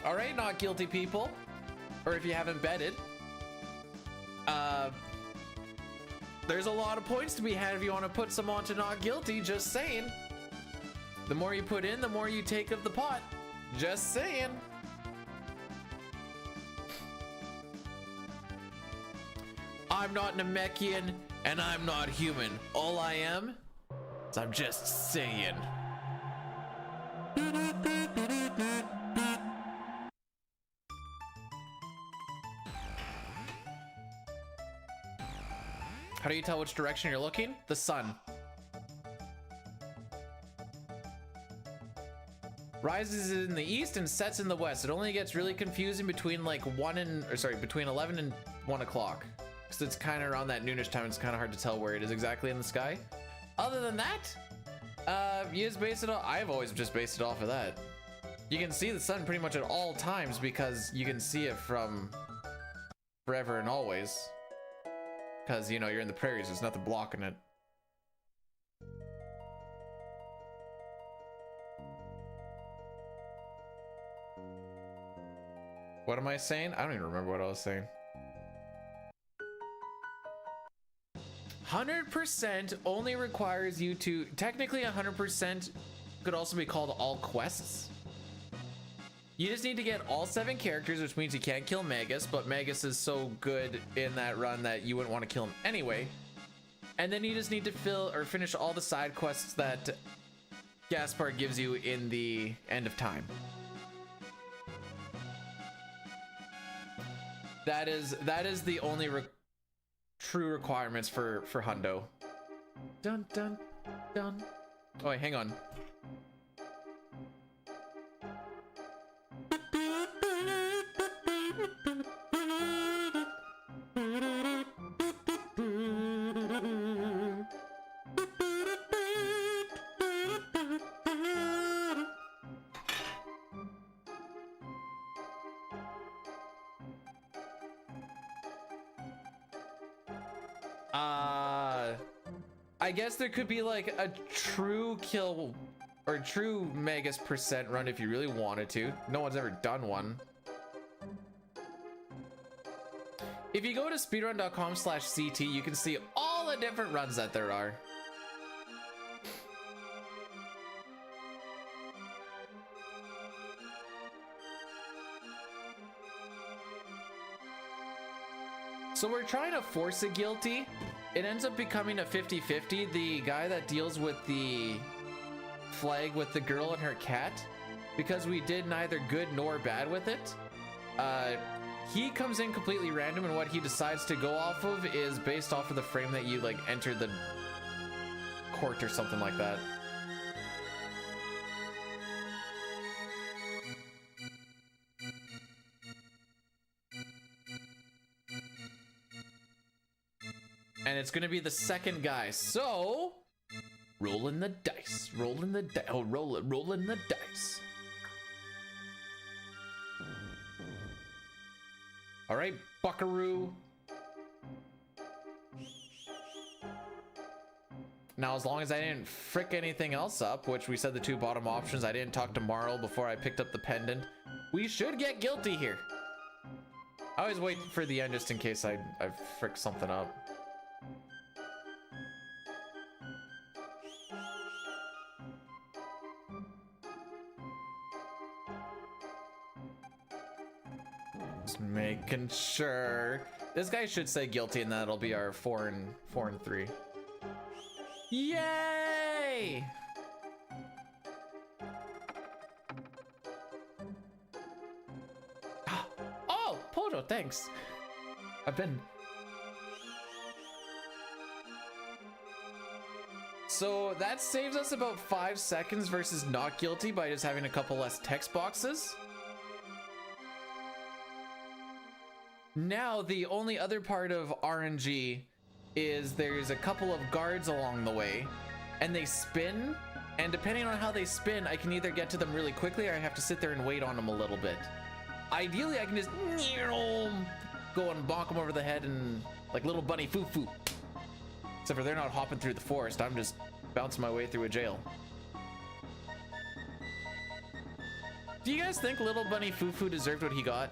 All right, not guilty people, or if you haven't betted, there's a lot of points to be had if you want to put some onto not guilty. Just saying. The more you put in, the more you take of the pot. Just saying. I'm not Namekian, and I'm not human. All I am is I'm just saying. How do you tell which direction you're looking? The sun. Rises in the east and sets in the west. It only gets really confusing between like between 11 and 1 o'clock. Because it's kind of around that noonish time. It's kind of hard to tell where it is exactly in the sky. Other than that, you just base it off. I've always just based it off of that. You can see the sun pretty much at all times because you can see it from forever and always. Because, you know, you're in the prairies, there's nothing blocking it. What am I saying? I don't even remember what I was saying. 100% only requires you to, technically 100% could also be called all quests. You just need to get all 7 characters, which means you can't kill Magus, but Magus is so good in that run that you wouldn't want to kill him anyway. And then you just need to finish all the side quests that Gaspar gives you in the End of Time. That is the only true requirements for Hundo. Dun dun dun. Oh wait, hang on. I guess there could be like a true kill or true Megas percent run if you really wanted to. No one's ever done one. If you go to speedrun.com/CT, you can see all the different runs that there are. So we're trying to force a guilty. It ends up becoming a 50-50. The guy that deals with the flag with the girl and her cat, because we did neither good nor bad with it, he comes in completely random, and what he decides to go off of is based off of the frame that you like entered the court or something like that. And it's gonna be the second guy, so rolling the dice, rolling the dice, oh, rolling the dice. All right, buckaroo. Now, as long as I didn't frick anything else up, which we said the two bottom options, I didn't talk to Marl before I picked up the pendant, we should get guilty here. I always wait for the end just in case I frick something up. Just making sure. This guy should say guilty, and that'll be our 4 and 3. Yay! Oh, Podo, thanks. I've been. So that saves us about 5 seconds versus not guilty by just having a couple less text boxes. Now, the only other part of RNG is there's a couple of guards along the way, and they spin, and depending on how they spin, I can either get to them really quickly or I have to sit there and wait on them a little bit. Ideally, I can just go and bonk them over the head and like little bunny foo-foo. Except for they're not hopping through the forest, I'm just bouncing my way through a jail. Do you guys think little bunny foo-foo deserved what he got?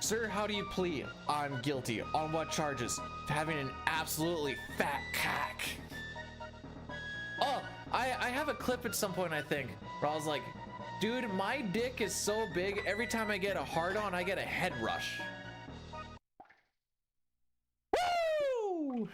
Sir, how do you plead? I'm guilty. On what charges? Having an absolutely fat cock. Oh, I have a clip at some point, I think, where I was like, dude, my dick is so big, every time I get a hard on, I get a head rush. Woo!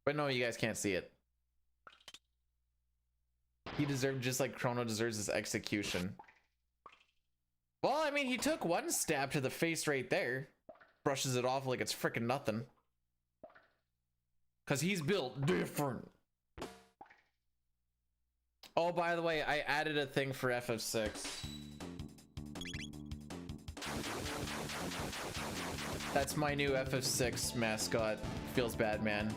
But no, you guys can't see it. He deserved, just like Chrono deserves his execution. Well, I mean, he took one stab to the face right there. Brushes it off like it's freaking nothing. Because he's built different. Oh, by the way, I added a thing for FF6. That's my new FF6 mascot. Feels bad, man.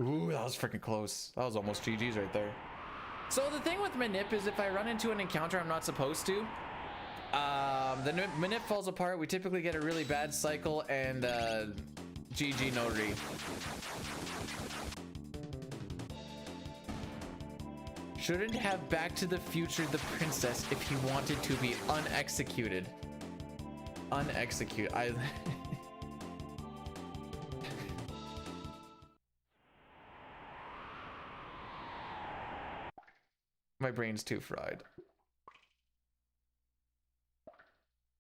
Ooh, that was freaking close. That was almost GG's right there. So the thing with Manip is if I run into an encounter I'm not supposed to, the Manip falls apart. We typically get a really bad cycle and GG notary. Shouldn't have Back to the Future the princess if he wanted to be unexecuted. Unexecuted. My brain's too fried.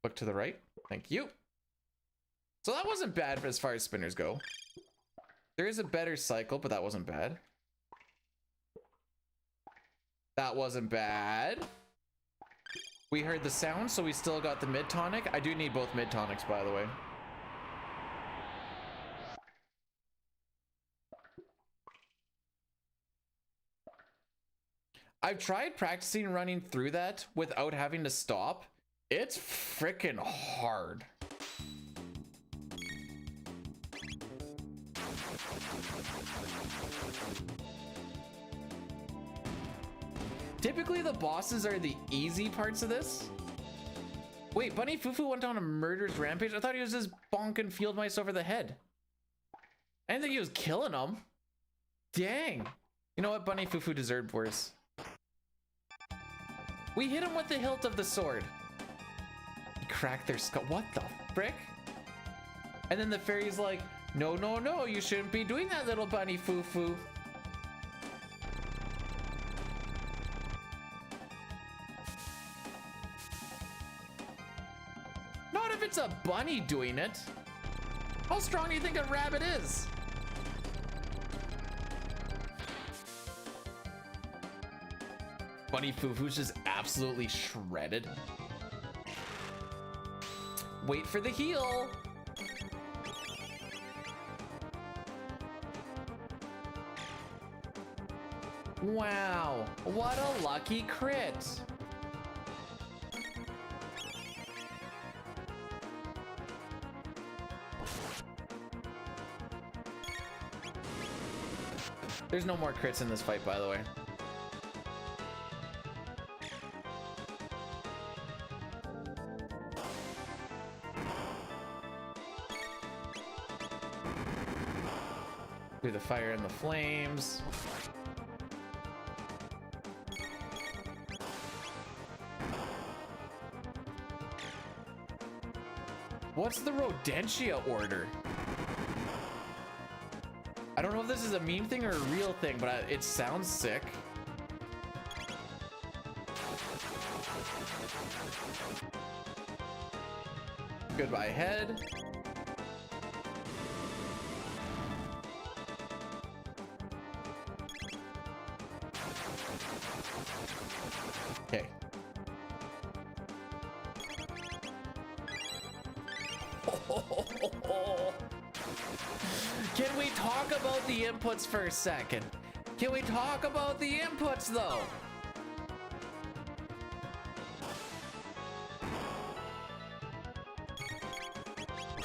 Look to the right. Thank you. So that wasn't bad as far as spinners go. There is a better cycle, but that wasn't bad. That wasn't bad. We heard the sound, so we still got the mid tonic. I do need both mid tonics, by the way. I've tried practicing running through that without having to stop. It's freaking hard. Typically the bosses are the easy parts of this. Wait, Bunny Fufu went on a murderous rampage? I thought he was just bonking field mice over the head. I didn't think he was killing them. Dang. You know what? Bunny Fufu deserved worse. We hit him with the hilt of the sword. He cracked their skull. What the frick? And then the fairy's like, no, no, no, you shouldn't be doing that, little Bunny Fufu. Not if it's a bunny doing it. How strong do you think a rabbit is? Bunny Fufu's just absolutely shredded. Wait for the heal. Wow, what a lucky crit. There's no more crits in this fight, by the way. Through the fire and the flames. What's the Rodentia order? I don't know if this is a meme thing or a real thing, but it sounds sick. Goodbye, head. Okay. Can we talk about the inputs for a second? Can we talk about the inputs though?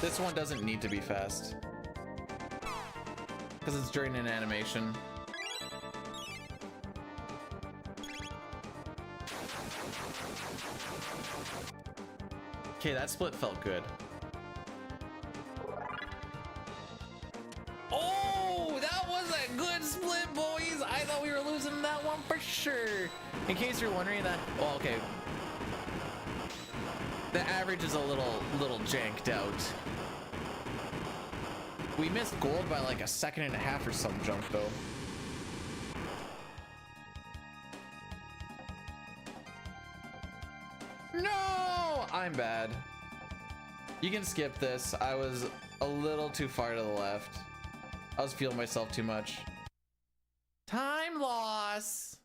This one doesn't need to be fast because it's during an animation. Okay, that split felt good. Oh, that was a good split, boys. I thought we were losing that one for sure. In case you're wondering that, well, okay. The average is a little janked out. We missed gold by like a second and a half or some junk though. No, I'm bad. You can skip this. I was a little too far to the left. I was feeling myself too much. Time loss.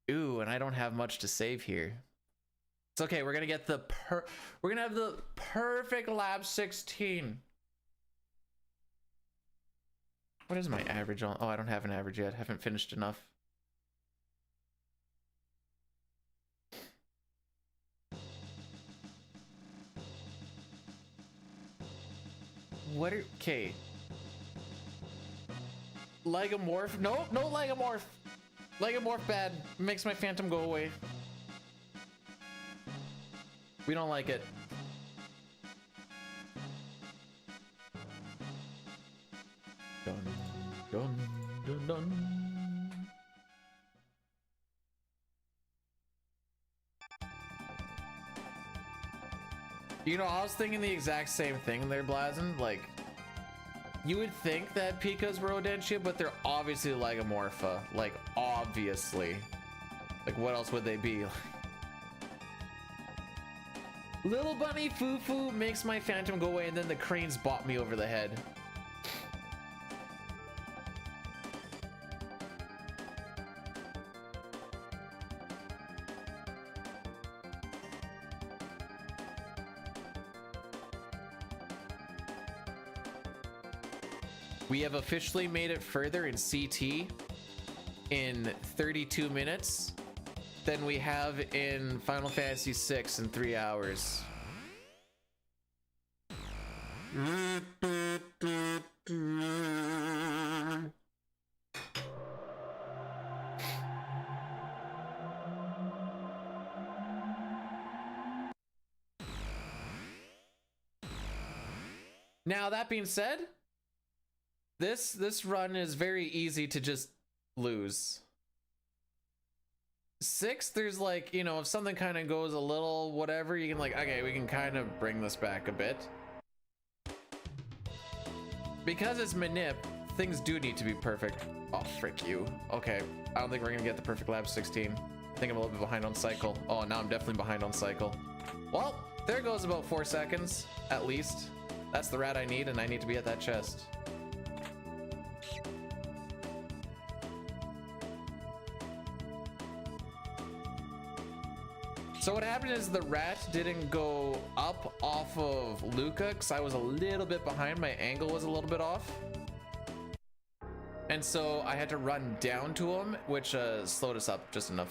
Ooh, and I don't have much to save here. It's okay. We're gonna get we're gonna have the perfect lab 16. What is my average on? Oh, I don't have an average yet. Haven't finished enough. What are, okay. Legomorph? No, no Legomorph. Legomorph bad. Makes my phantom go away. We don't like it. Dun, dun, dun, dun. You know, I was thinking the exact same thing there, Blazin. Like, you would think that Pika's Rodentia, but they're obviously Legomorpha. Like, obviously. Like, what else would they be? Little Bunny Fufu makes my phantom go away, and then the cranes bop me over the head. We have officially made it further in CT in 32 minutes than we have in Final Fantasy VI in 3 hours. Now, that being said, this run is very easy to just lose. 6, there's like, you know, if something kind of goes a little whatever, you can like, okay, we can kind of bring this back a bit. Because it's manip, things do need to be perfect. Oh, frick you. Okay, I don't think we're gonna get the perfect lab 16. I think I'm a little bit behind on cycle. Oh, now I'm definitely behind on cycle. Well, there goes about 4 seconds, at least. That's the rat I need, and I need to be at that chest. So what happened is the rat didn't go up off of Luca because I was a little bit behind. My angle was a little bit off. And so I had to run down to him, which slowed us up just enough.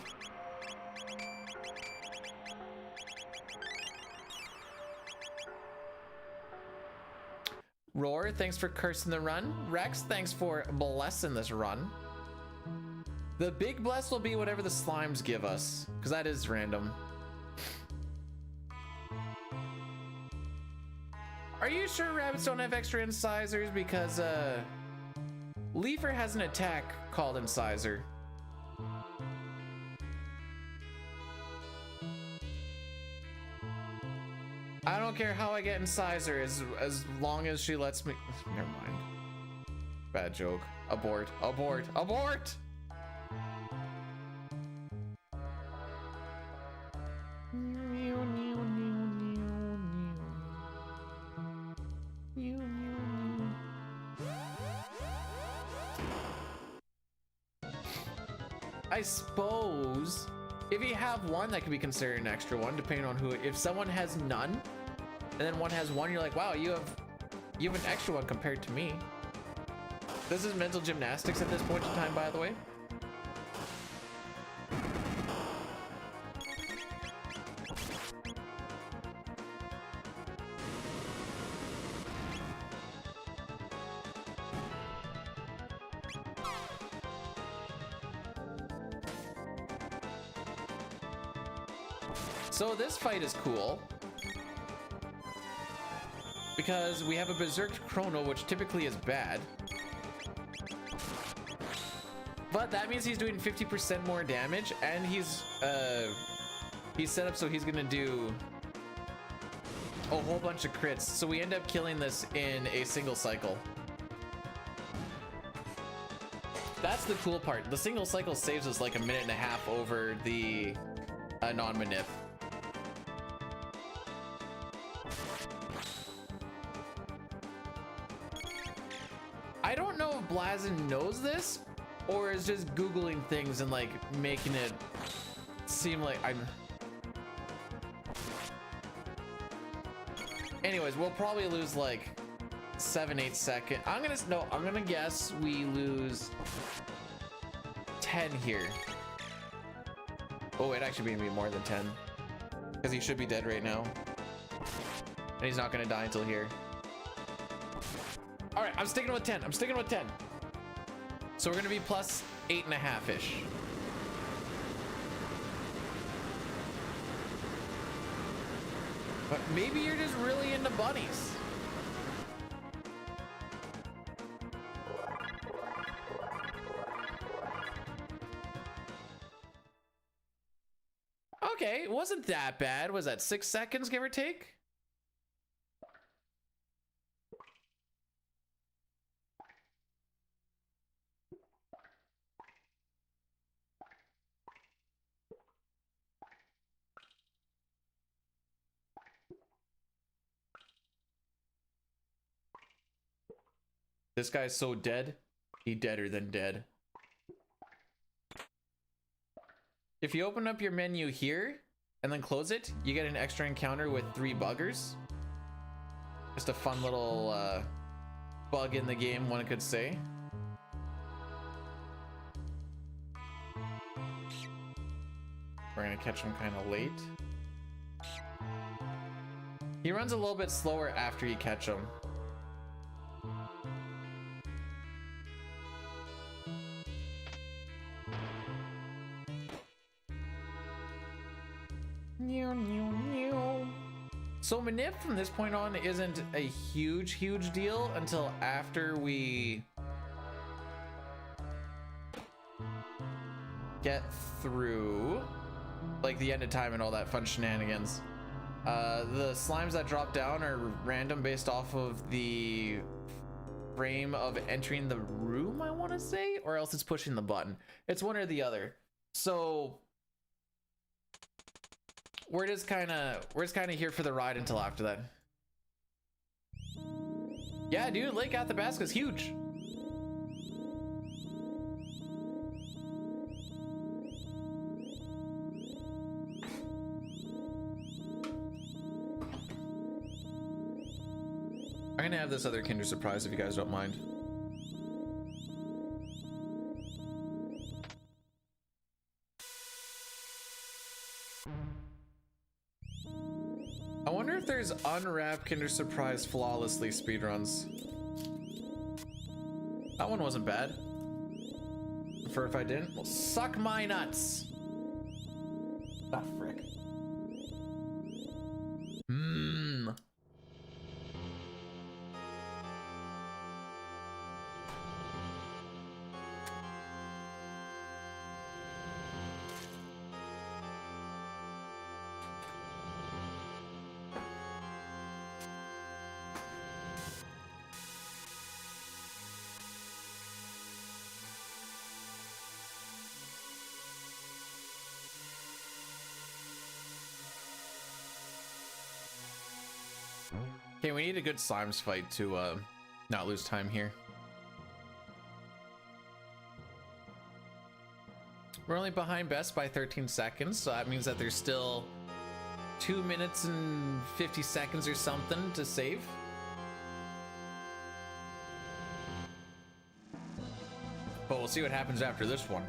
Roar, thanks for cursing the run. Rex, thanks for blessing this run. The big bless will be whatever the slimes give us, because that is random. Are you sure rabbits don't have extra incisors? Because Leafer has an attack called Incisor. I don't care how I get Incisor as long as she lets me. Never mind. Bad joke. Abort. Abort. Abort! I suppose if you have one, that could be considered an extra one, depending on who. If someone has none, and then one has one, you're like, wow, you have an extra one compared to me. This is mental gymnastics at this point in time, by the way. So this fight is cool because we have a berserk chrono, which typically is bad, but that means he's doing 50% more damage, and he's set up so he's gonna do a whole bunch of crits, so we end up killing this in a single cycle. That's the cool part. The single cycle saves us like a minute and a half over the non-manip. I don't know if Blazin knows this or is just Googling things and like making it seem like I'm. Anyways, we'll probably lose like 7-8 seconds. I'm gonna guess we lose 10 here. Oh, it actually may be more than 10 because he should be dead right now, and he's not gonna die until here. All right, I'm sticking with 10. I'm sticking with 10. So we're gonna be plus 8.5-ish. But maybe you're just really into bunnies. Okay, it wasn't that bad. Was that 6 seconds, give or take? This guy's so dead, he deader than dead. If you open up your menu here and then close it, you get an extra encounter with 3 buggers. Just a fun little bug in the game, one could say. We're gonna catch him kind of late. He runs a little bit slower after you catch him. So manip from this point on isn't a huge deal until after we get through like the end of time and all that fun shenanigans. The slimes that drop down are random based off of the frame of entering the room, I want to say, or else it's pushing the button. It's one or the other. So we're just kind of here for the ride until after that. Yeah, dude, Lake Athabasca is huge. I'm gonna have this other Kinder Surprise if you guys don't mind. I wonder if there's unwrapped Kinder Surprise flawlessly speedruns. That one wasn't bad. For if I didn't, well, suck my nuts. Ah, frick. Okay, we need a good slimes fight to not lose time here. We're only behind best by 13 seconds, so that means that there's still 2 minutes and 50 seconds or something to save. But we'll see what happens after this one.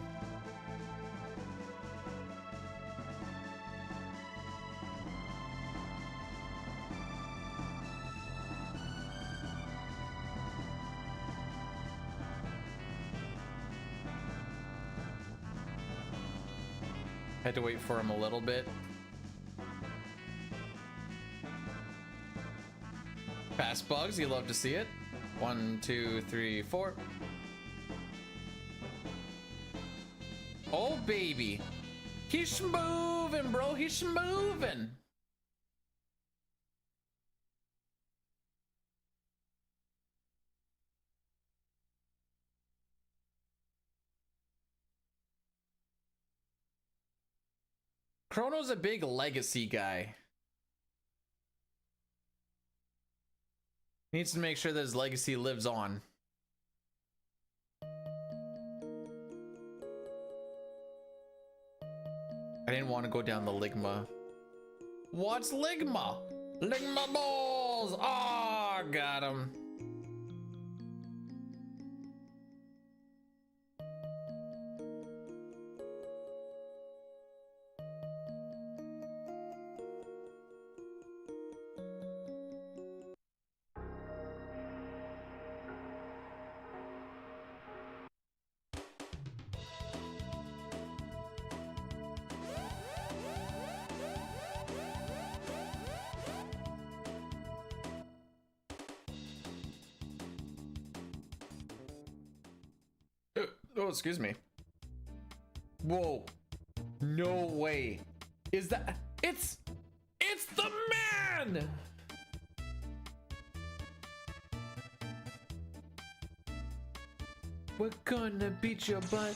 Had to wait for him a little bit. Past bugs, you love to see it. 1, 2, 3, 4. Oh baby, he's moving, bro. He's moving. Chrono's a big legacy guy. Needs to make sure that his legacy lives on. I didn't want to go down the Ligma. What's Ligma? Ligma balls! Ah, oh, got him. Oh, excuse me. Whoa. No way. Is that... It's the man! We're gonna beat your butt.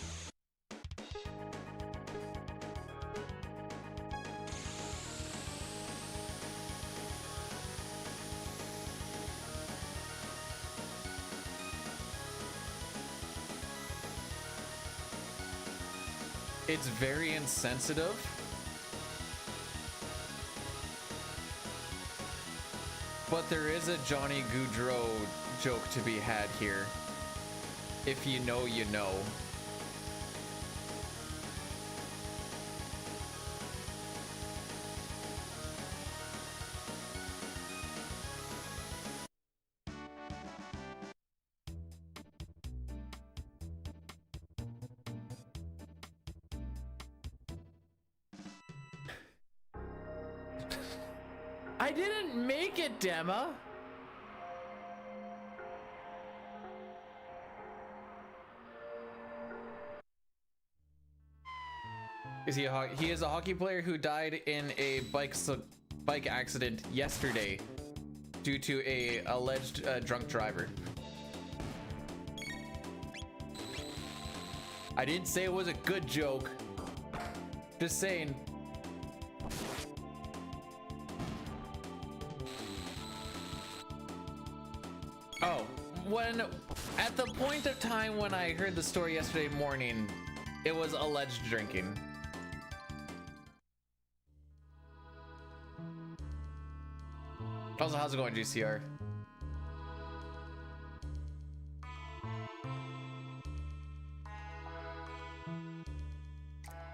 It's very insensitive. But there is a Johnny Goudreau joke to be had here. If you know, you know. I didn't make it, Dema. He is a hockey player who died in a bike accident yesterday due to a alleged drunk driver. I didn't say it was a good joke. Just saying. Oh, at the point of time when I heard the story yesterday morning, it was alleged drinking. Also, how's it going, GCR?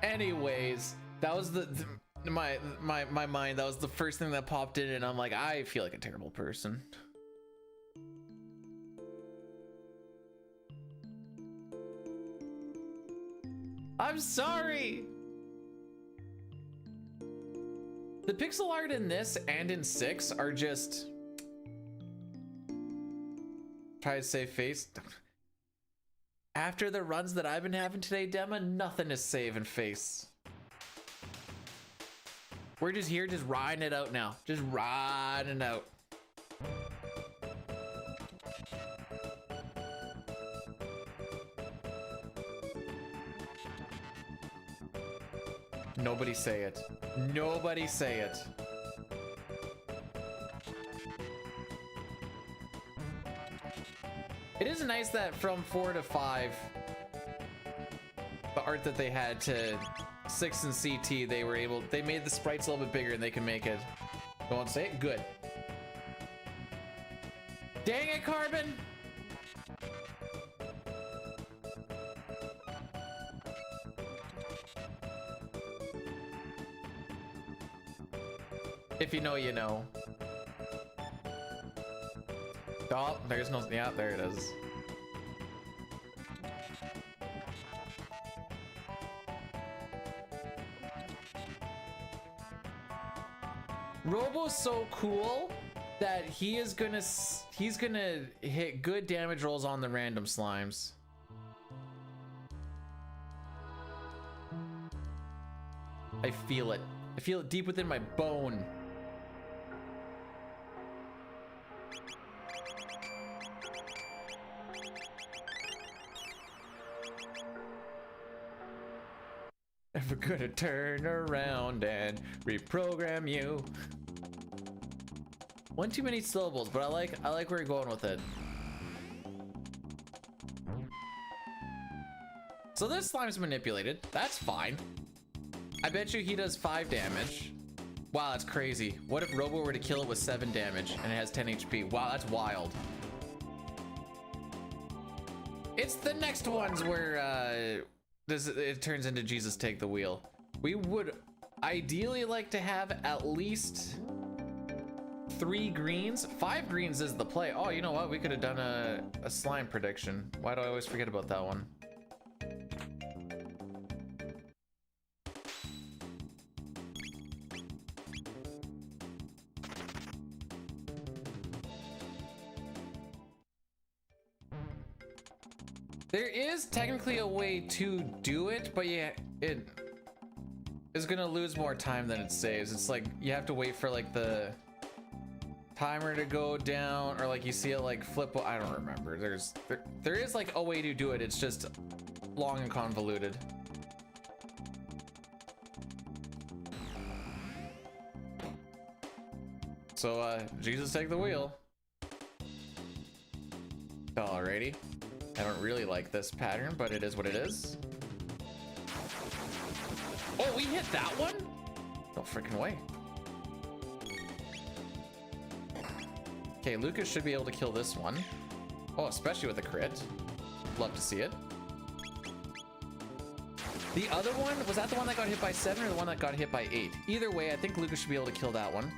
Anyways, that was my mind. That was the first thing that popped in, and I'm like, I feel like a terrible person. I'm sorry. The pixel art in this and in 6 are just... Try to save face. After the runs that I've been having today, Dema, nothing is saving face. We're just here, just riding it out now. Just riding out. Nobody say it. Nobody say it. It is nice that from 4 to 5, the art that they had to 6 and CT, they made the sprites a little bit bigger and they can make it. Go on, say it. Good. Dang it, Carbon! If you know, you know. Oh, there's no, yeah, there it is. Robo's so cool that he's gonna hit good damage rolls on the random slimes. I feel it. I feel it deep within my bone. If we're gonna turn around and reprogram you. One too many syllables, but I like where you're going with it. So this slime's manipulated. That's fine. I bet you he does 5 damage. Wow, that's crazy. What if Robo were to kill it with 7 damage and it has 10 HP? Wow, that's wild. It's the next ones where it turns into Jesus Take the Wheel. We would ideally like to have at least 3 greens. 5 greens is the play. Oh, you know what? We could have done a slime prediction. Why do I always forget about that one? There is technically a way to do it, but yeah, it is gonna lose more time than it saves. It's like you have to wait for like the timer to go down, or like you see it like flip. I don't remember. There is like a way to do it. It's just long and convoluted. So Jesus take the wheel. Alrighty. I don't really like this pattern, but it is what it is. Oh, we hit that one? No freaking way. Okay, Lucas should be able to kill this one. Oh, especially with a crit. Love to see it. The other one, was that the one that got hit by 7 or the one that got hit by 8? Either way, I think Lucas should be able to kill that one.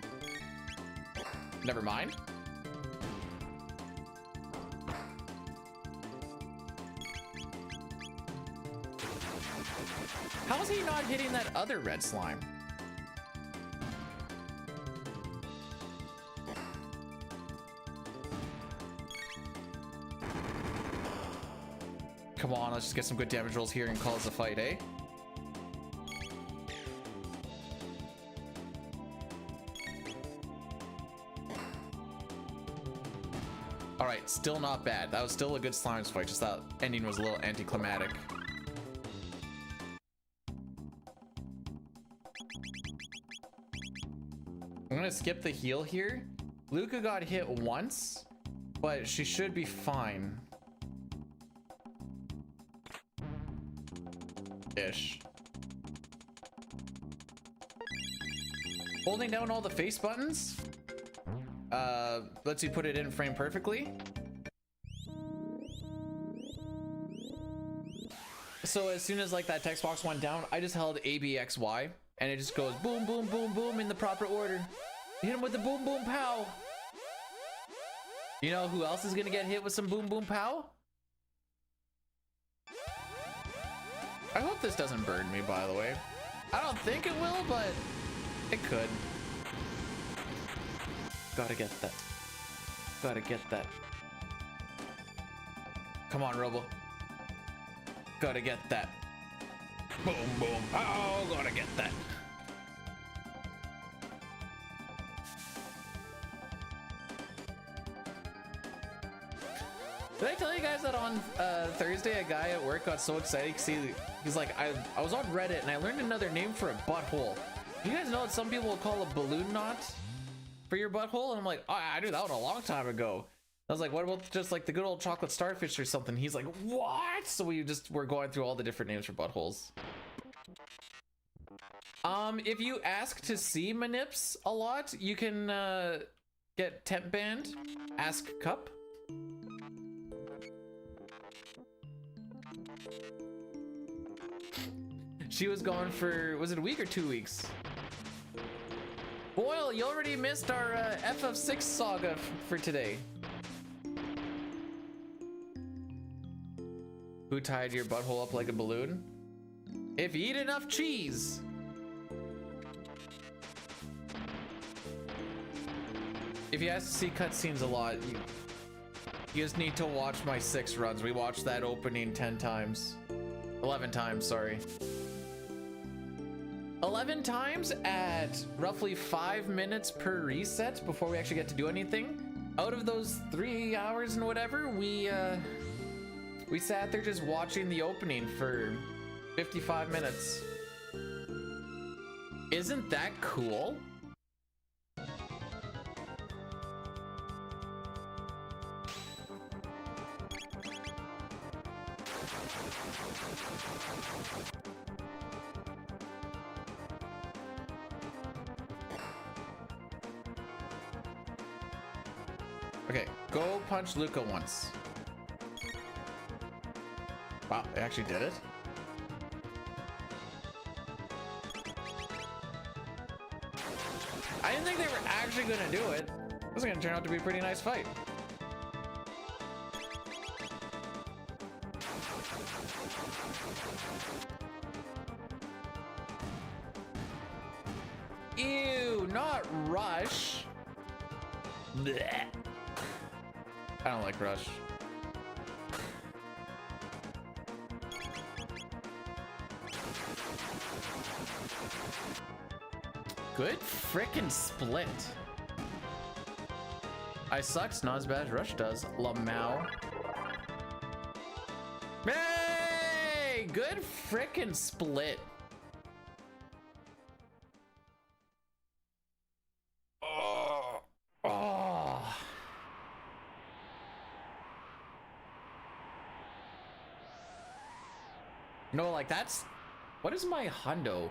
Never mind. How is he not hitting that other red slime? Come on, let's just get some good damage rolls here and call this a fight, eh? All right, still not bad. That was still a good slimes fight. Just that ending was a little anticlimactic. I'm gonna skip the heal here. Luca got hit once, but she should be fine. Ish. Holding down all the face buttons lets you put it in frame perfectly. So as soon as like that text box went down, I just held ABXY and it just goes boom, boom, boom, boom in the proper order. You hit him with the boom, boom, pow. You know who else is gonna get hit with some boom, boom, pow? I hope this doesn't burn me, by the way. I don't think it will, but it could. Gotta get that. Gotta get that. Come on, Robo. Gotta get that. Boom, boom, pow. Gotta get that. Did I tell you guys that on Thursday a guy at work got so excited because he's like, I was on Reddit and I learned another name for a butthole. You guys know what some people will call a balloon knot for your butthole? And I'm like, oh, I knew that one a long time ago. I was like, what about just like the good old chocolate starfish or something? He's like, what? So we're going through all the different names for buttholes. If you ask to see Manips a lot, you can get temp banned. Ask Cup. She was gone for, was it a week or 2 weeks? Boyle, you already missed our FF6 saga for today. Who tied your butthole up like a balloon? If you eat enough cheese. If you ask to see cutscenes a lot, you just need to watch my 6 runs. We watched that opening 10 times. 11 times, sorry. 11 times at roughly 5 minutes per reset before we actually get to do anything. Out of those 3 hours and whatever, we sat there just watching the opening for 55 minutes. Isn't that cool? Okay, go punch Luca once. Wow, they actually did it. I didn't think they were actually gonna do it. This is gonna turn out to be a pretty nice fight. Ew, not Rush. Blech. I don't like Rush. Good frickin' split. I sucks, not as bad as Rush does. Lamau. Hey! Good frickin' split. Oh. Oh. No, like that's... What is my hundo?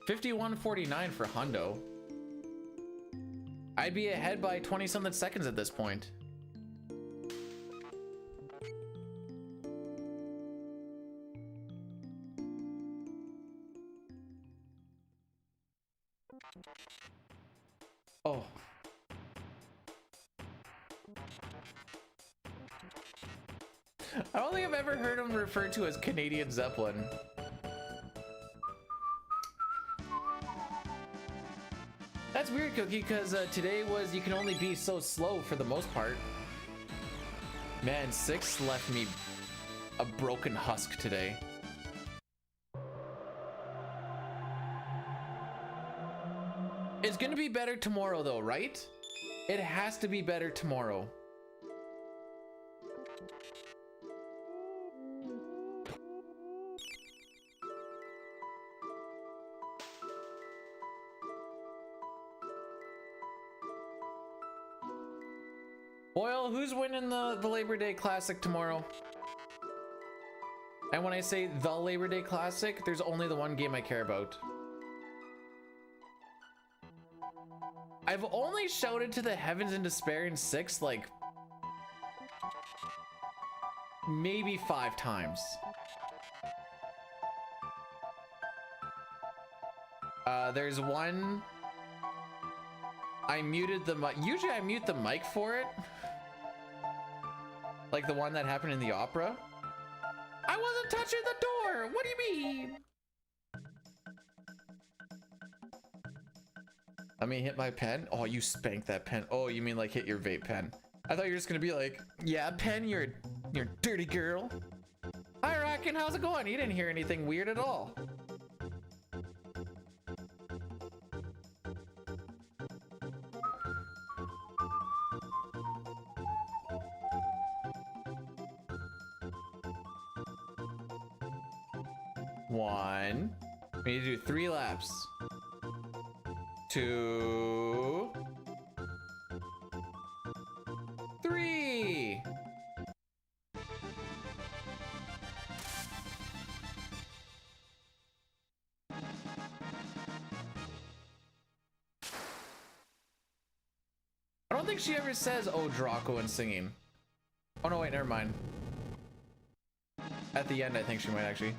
$51.49 for hundo. I'd be ahead by 20-something seconds at this point. Oh. I don't think I've ever heard him referred to as Canadian Zeppelin. That's that's weird, Cookie, because today was you can only be so slow for the most part. Man, 6 left me a broken husk today. It's gonna be better tomorrow though, right? It has to be better tomorrow. Boyle, who's winning the Labor Day Classic tomorrow? And when I say the Labor Day Classic, there's only the one game I care about. I've only shouted to the heavens in despair in 6, like, maybe 5 times. There's one, I muted the mic. Usually I mute the mic for it. Like the one that happened in the opera. I wasn't touching the door. What do you mean? Let me hit my pen. Oh, you spanked that pen. Oh, you mean like hit your vape pen. I thought you were just gonna be like, yeah, pen, you're a dirty girl. Hi, Rockin', how's it going? You didn't hear anything weird at all. One. We need to do 3 laps. 2. 3. I don't think she ever says, oh, Draco in singing. Oh, no, wait, never mind. At the end, I think she might actually.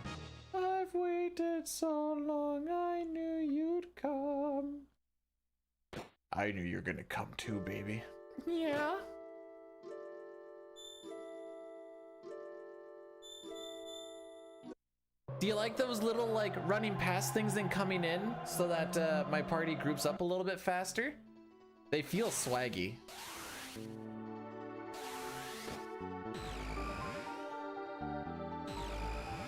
I've waited so long, I knew you'd come. I knew you were gonna come too, baby. Yeah. Do you like those little, like, running past things and coming in so that my party groups up a little bit faster? They feel swaggy.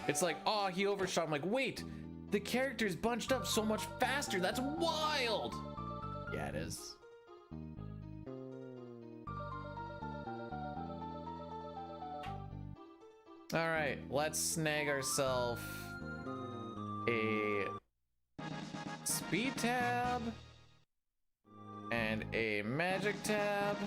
It's like, oh, he overshot. I'm like, wait, the character's bunched up so much faster. That's wild. Yeah, it is. All right, let's snag ourselves a speed tab and a magic tab.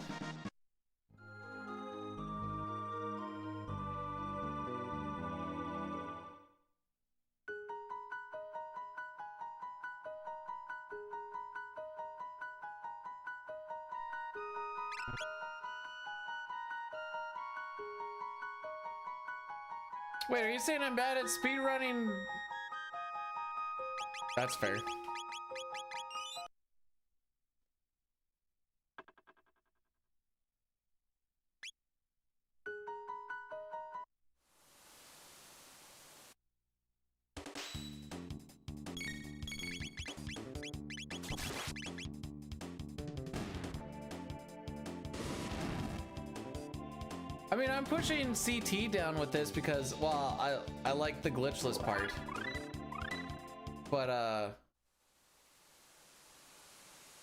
Wait, are you saying I'm bad at speedrunning? That's fair. I mean, I'm pushing CT down with this because, well, I like the glitchless part. But,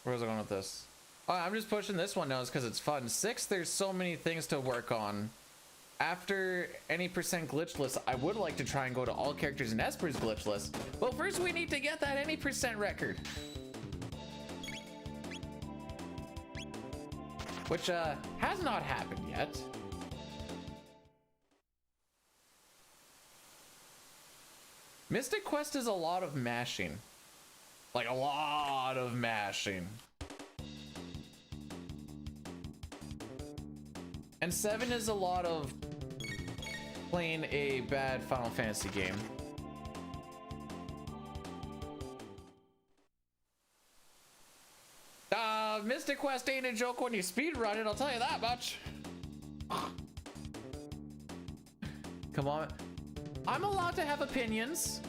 where was I going with this? Oh, I'm just pushing this one now because it's fun. 6, there's so many things to work on. After any percent glitchless, I would like to try and go to all characters in Esper's glitchless. But first we need to get that any percent record. Which, has not happened yet. Mystic Quest is a lot of mashing. Like a lot of mashing. And 7 is a lot of playing a bad Final Fantasy game. Mystic Quest ain't a joke when you speedrun it, I'll tell you that much. Come on. I'm allowed to have opinions.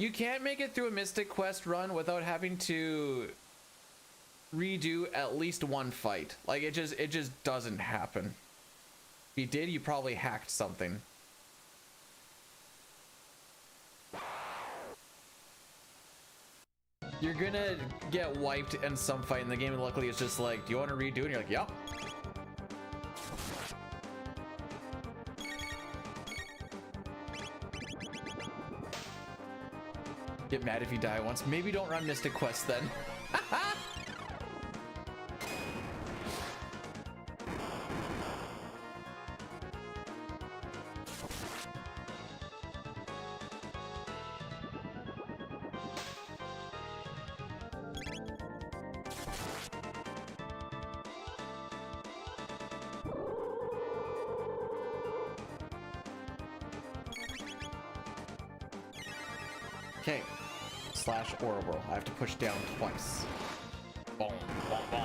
You can't make it through a Mystic Quest run without having to redo at least one fight. Like it just doesn't happen. If you did, you probably hacked something. You're gonna get wiped in some fight in the game, and luckily it's just like, do you want to redo it? And you're like, yep. Get mad if you die once. Maybe don't run Mystic Quest then. Okay. Slash Ouroboros. I have to push down twice. Boom, boom, boom.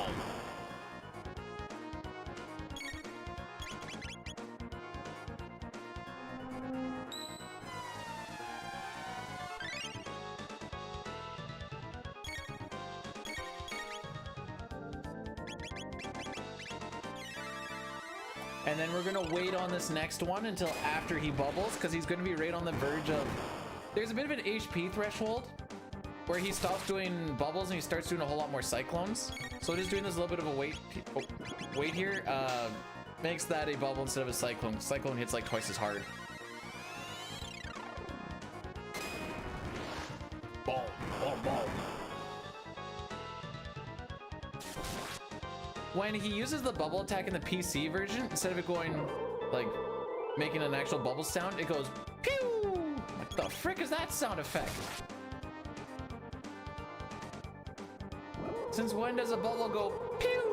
And then we're gonna wait on this next one until after he bubbles, because he's gonna be right on the verge of... There's a bit of an HP threshold where he stops doing bubbles and he starts doing a whole lot more cyclones. So just doing this little bit of a wait here makes that a bubble instead of a cyclone. Cyclone hits like twice as hard. Boom, boom, boom. When he uses the bubble attack in the PC version, instead of it going like making an actual bubble sound, it goes pew! What the frick is that sound effect? Since when does a bubble go pew?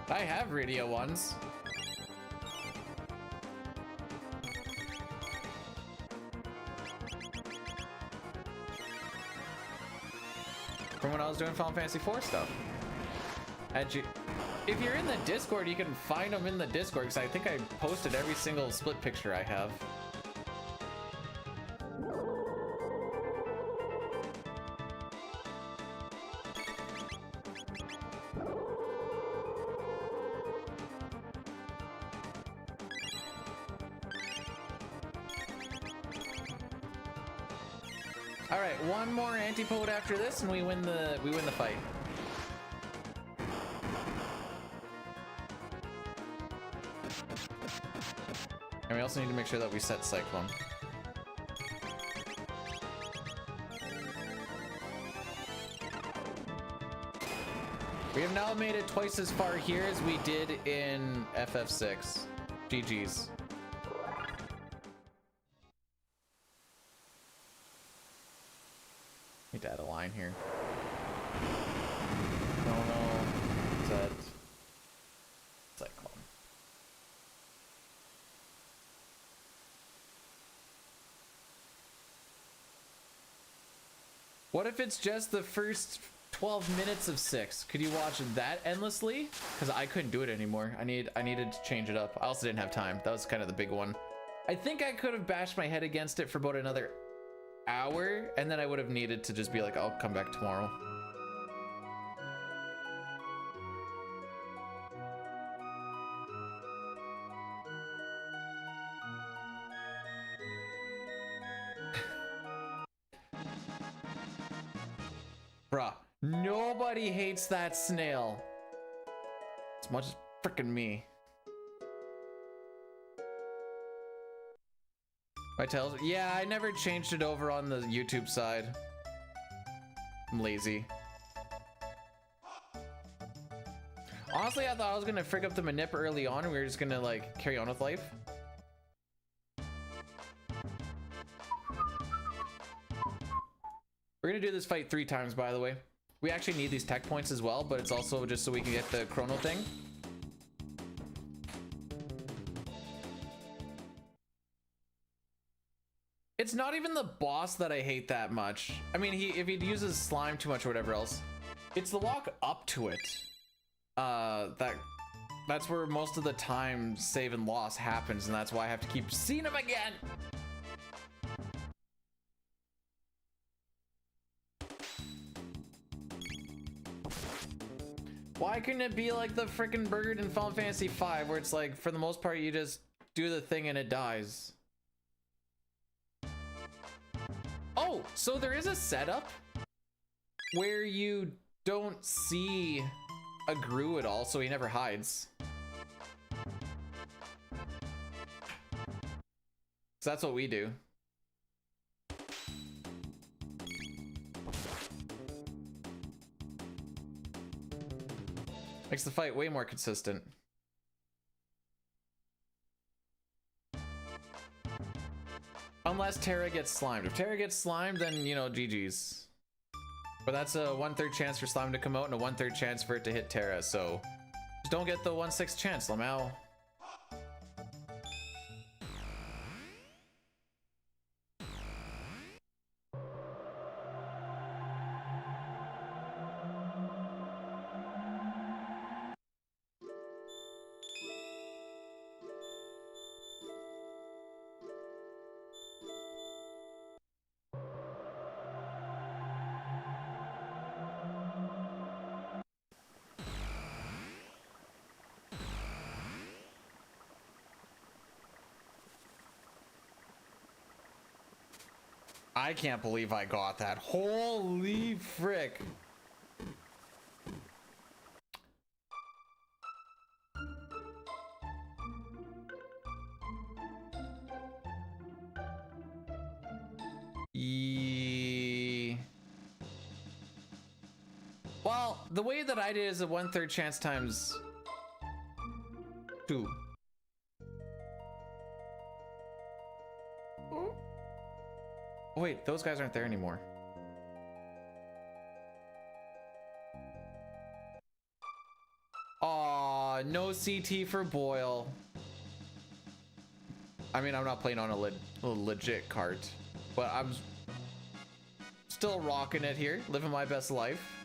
I have radio ones. From when I was doing Final Fantasy IV stuff. If you're in the Discord, you can find them in the Discord, because I think I posted every single split picture I have. All right, one more antipode after this, and we win the fight. And we also need to make sure that we set Cyclone. We have now made it twice as far here as we did in FF6. GG's. Need to add a line here. No, set Cyclone. What if it's just the first 12 minutes of 6? Could you watch that endlessly? Because I couldn't do it anymore. I needed to change it up. I also didn't have time. That was kind of the big one. I think I could have bashed my head against it for about another hour, and then I would have needed to just be like, I'll come back tomorrow. Bruh, nobody hates that snail as much as frickin' me. My tails? Yeah, I never changed it over on the YouTube side. I'm lazy. Honestly, I thought I was gonna frig up the manip early on and we were just gonna like carry on with life. We're gonna do this fight 3 times, by the way. We actually need these tech points as well, but it's also just so we can get the chrono thing. It's not even the boss that I hate that much. I mean, if he uses slime too much or whatever else, it's the walk up to it. That's where most of the time save and loss happens, and that's why I have to keep seeing him again. Why couldn't it be like the freaking burger in Final Fantasy V, where it's like, for the most part, you just do the thing and it dies? Oh, so there is a setup where you don't see a Gru at all, so he never hides. So that's what we do. Makes the fight way more consistent. Unless Terra gets slimed. If Terra gets slimed, then, you know, GG's. But that's a 1/3 chance for slime to come out and a 1/3 chance for it to hit Terra, so just don't get the 1/6 chance, Lamau. I can't believe I got that. Holy frick. Well, the way that I did is a 1/3 chance times 2. Oh, wait, those guys aren't there anymore. Aw, no CT for Boyle. I mean, I'm not playing on a legit cart, but I'm still rocking it here, living my best life.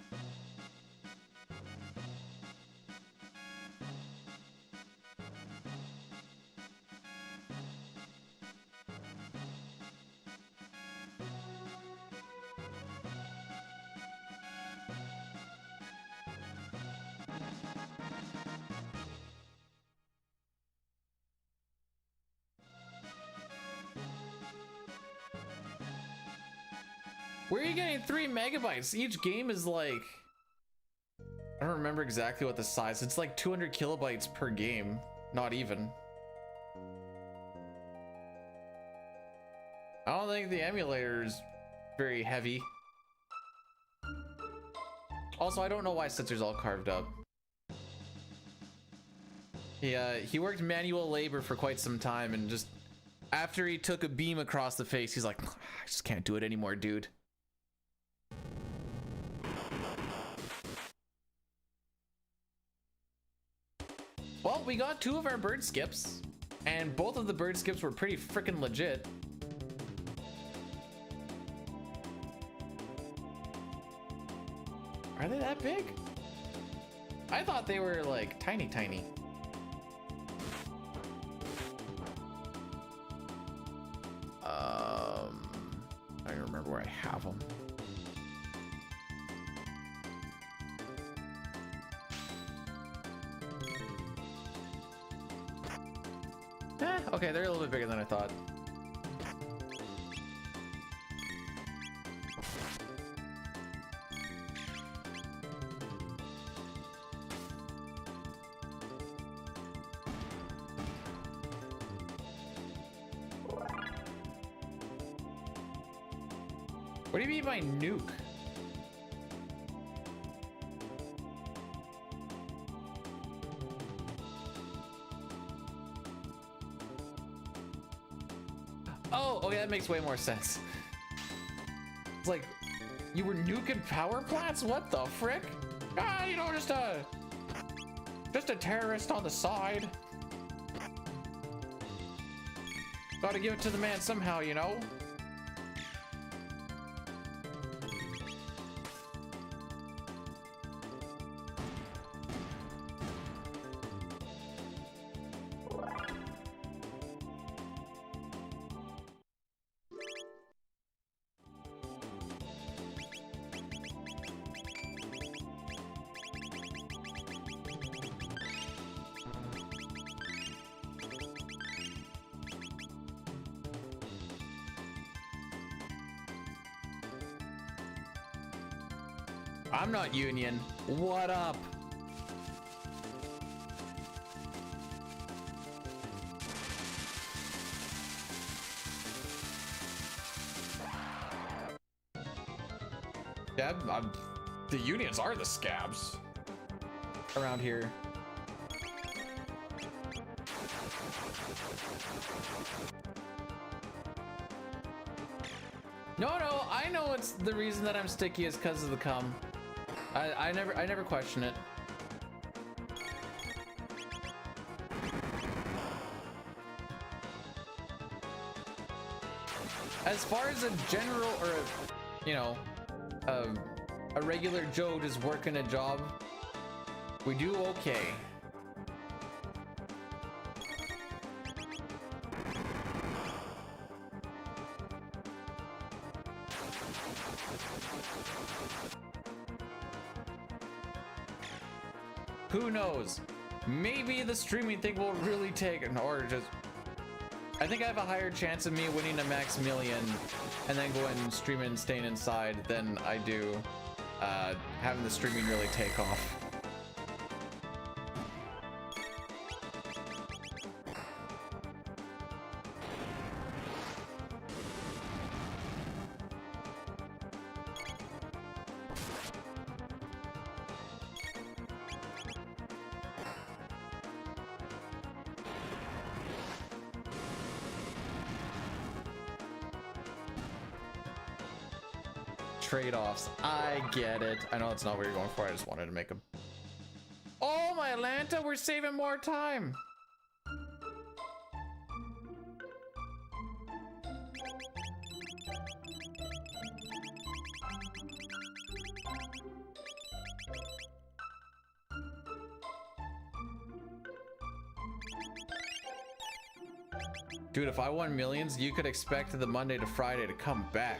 Where are you getting 3 megabytes? Each game is like, I don't remember exactly what the size. It's like 200 kilobytes per game. Not even. I don't think the emulator is very heavy. Also, I don't know why Sitzer's all carved up. He worked manual labor for quite some time, and just after he took a beam across the face, he's like, I just can't do it anymore, dude. Well, we got 2 of our bird skips, and both of the bird skips were pretty freaking legit. Are they that big? I thought they were like tiny. I don't remember where I have them. Okay, they're a little bit bigger than I thought. What do you mean by nuke? Oh, okay, that makes way more sense. It's like, You were nuking power plants? What the frick? Ah, you know, just a terrorist on the side. Gotta give it to the man somehow, you know? I'm not Union. What up? Yeah, the unions are the scabs around here. No, I know it's the reason that I'm sticky is because of the cum. I never question it. As far as a general or a, you know, a regular Joe just working a job, we do okay. Who knows? Maybe the streaming thing will really take it, or just... I think I have a higher chance of me winning a max million and then going and streaming and staying inside than I do having the streaming really take off. Trade-offs. I get it. I know it's not what you're going for. I just wanted to make them. Oh, my Atlanta, we're saving more time. Dude, if I won millions, you could expect the Monday to Friday to come back.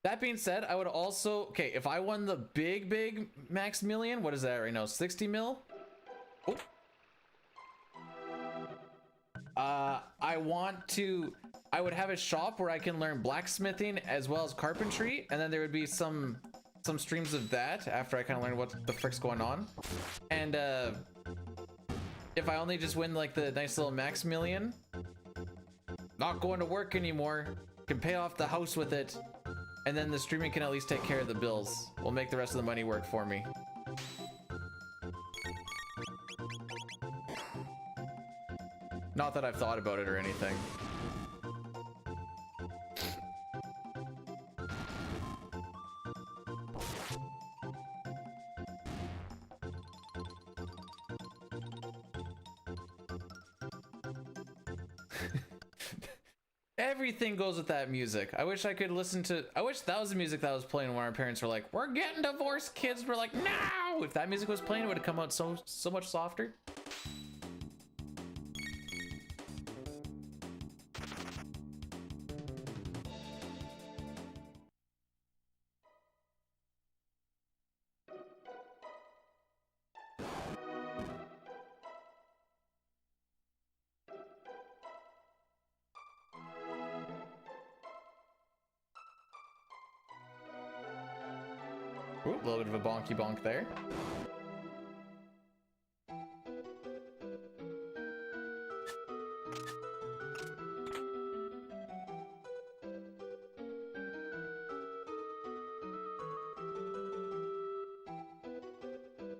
That being said, I would also, okay, if I won the big max million, what is that right now? 60 mil? Oh. I would have a shop where I can learn blacksmithing as well as carpentry, and then there would be some streams of that after I kind of learn what the frick's going on. And if I only just win like the nice little max million, not going to work anymore, can pay off the house with it. And then the streaming can at least take care of the bills. We'll make the rest of the money work for me. Not that I've thought about it or anything. Everything goes with that music. I wish I could listen to... I wish that was the music that was playing when our parents were like, we're getting divorced, kids. We're like, no! If that music was playing, it would have come out so much softer. Ooh, a little bit of a bonky bonk there.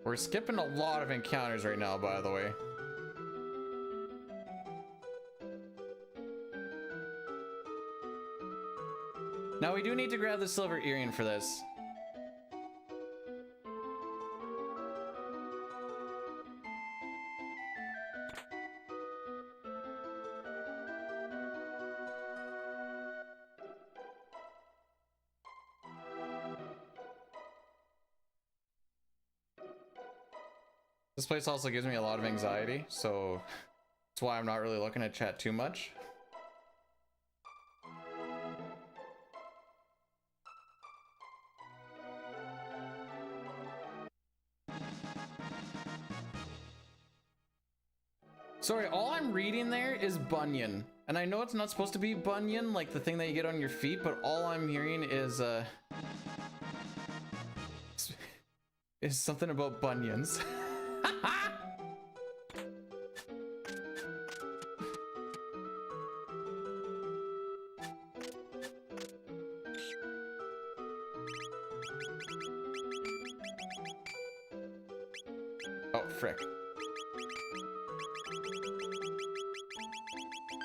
We're skipping a lot of encounters right now, by the way. Now, Now we do need to grab the silver earring for this. This place also gives me a lot of anxiety, so that's why I'm not really looking at chat too much. Sorry, all I'm reading there is bunion. And I know it's not supposed to be bunion, like the thing that you get on your feet, but all I'm hearing is something about bunions. Oh, frick.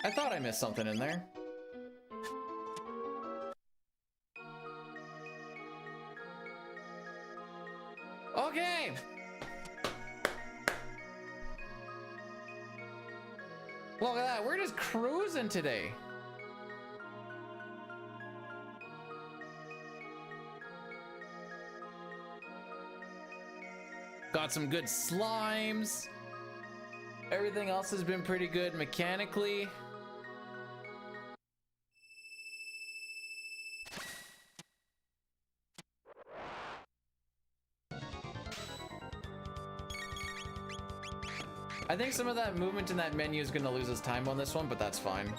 I thought I missed something in there. Okay. Look at that. We're just cruising today. Got some good slimes. Everything else has been pretty good mechanically. I think some of that movement in that menu is going to lose its time on this one, but that's fine.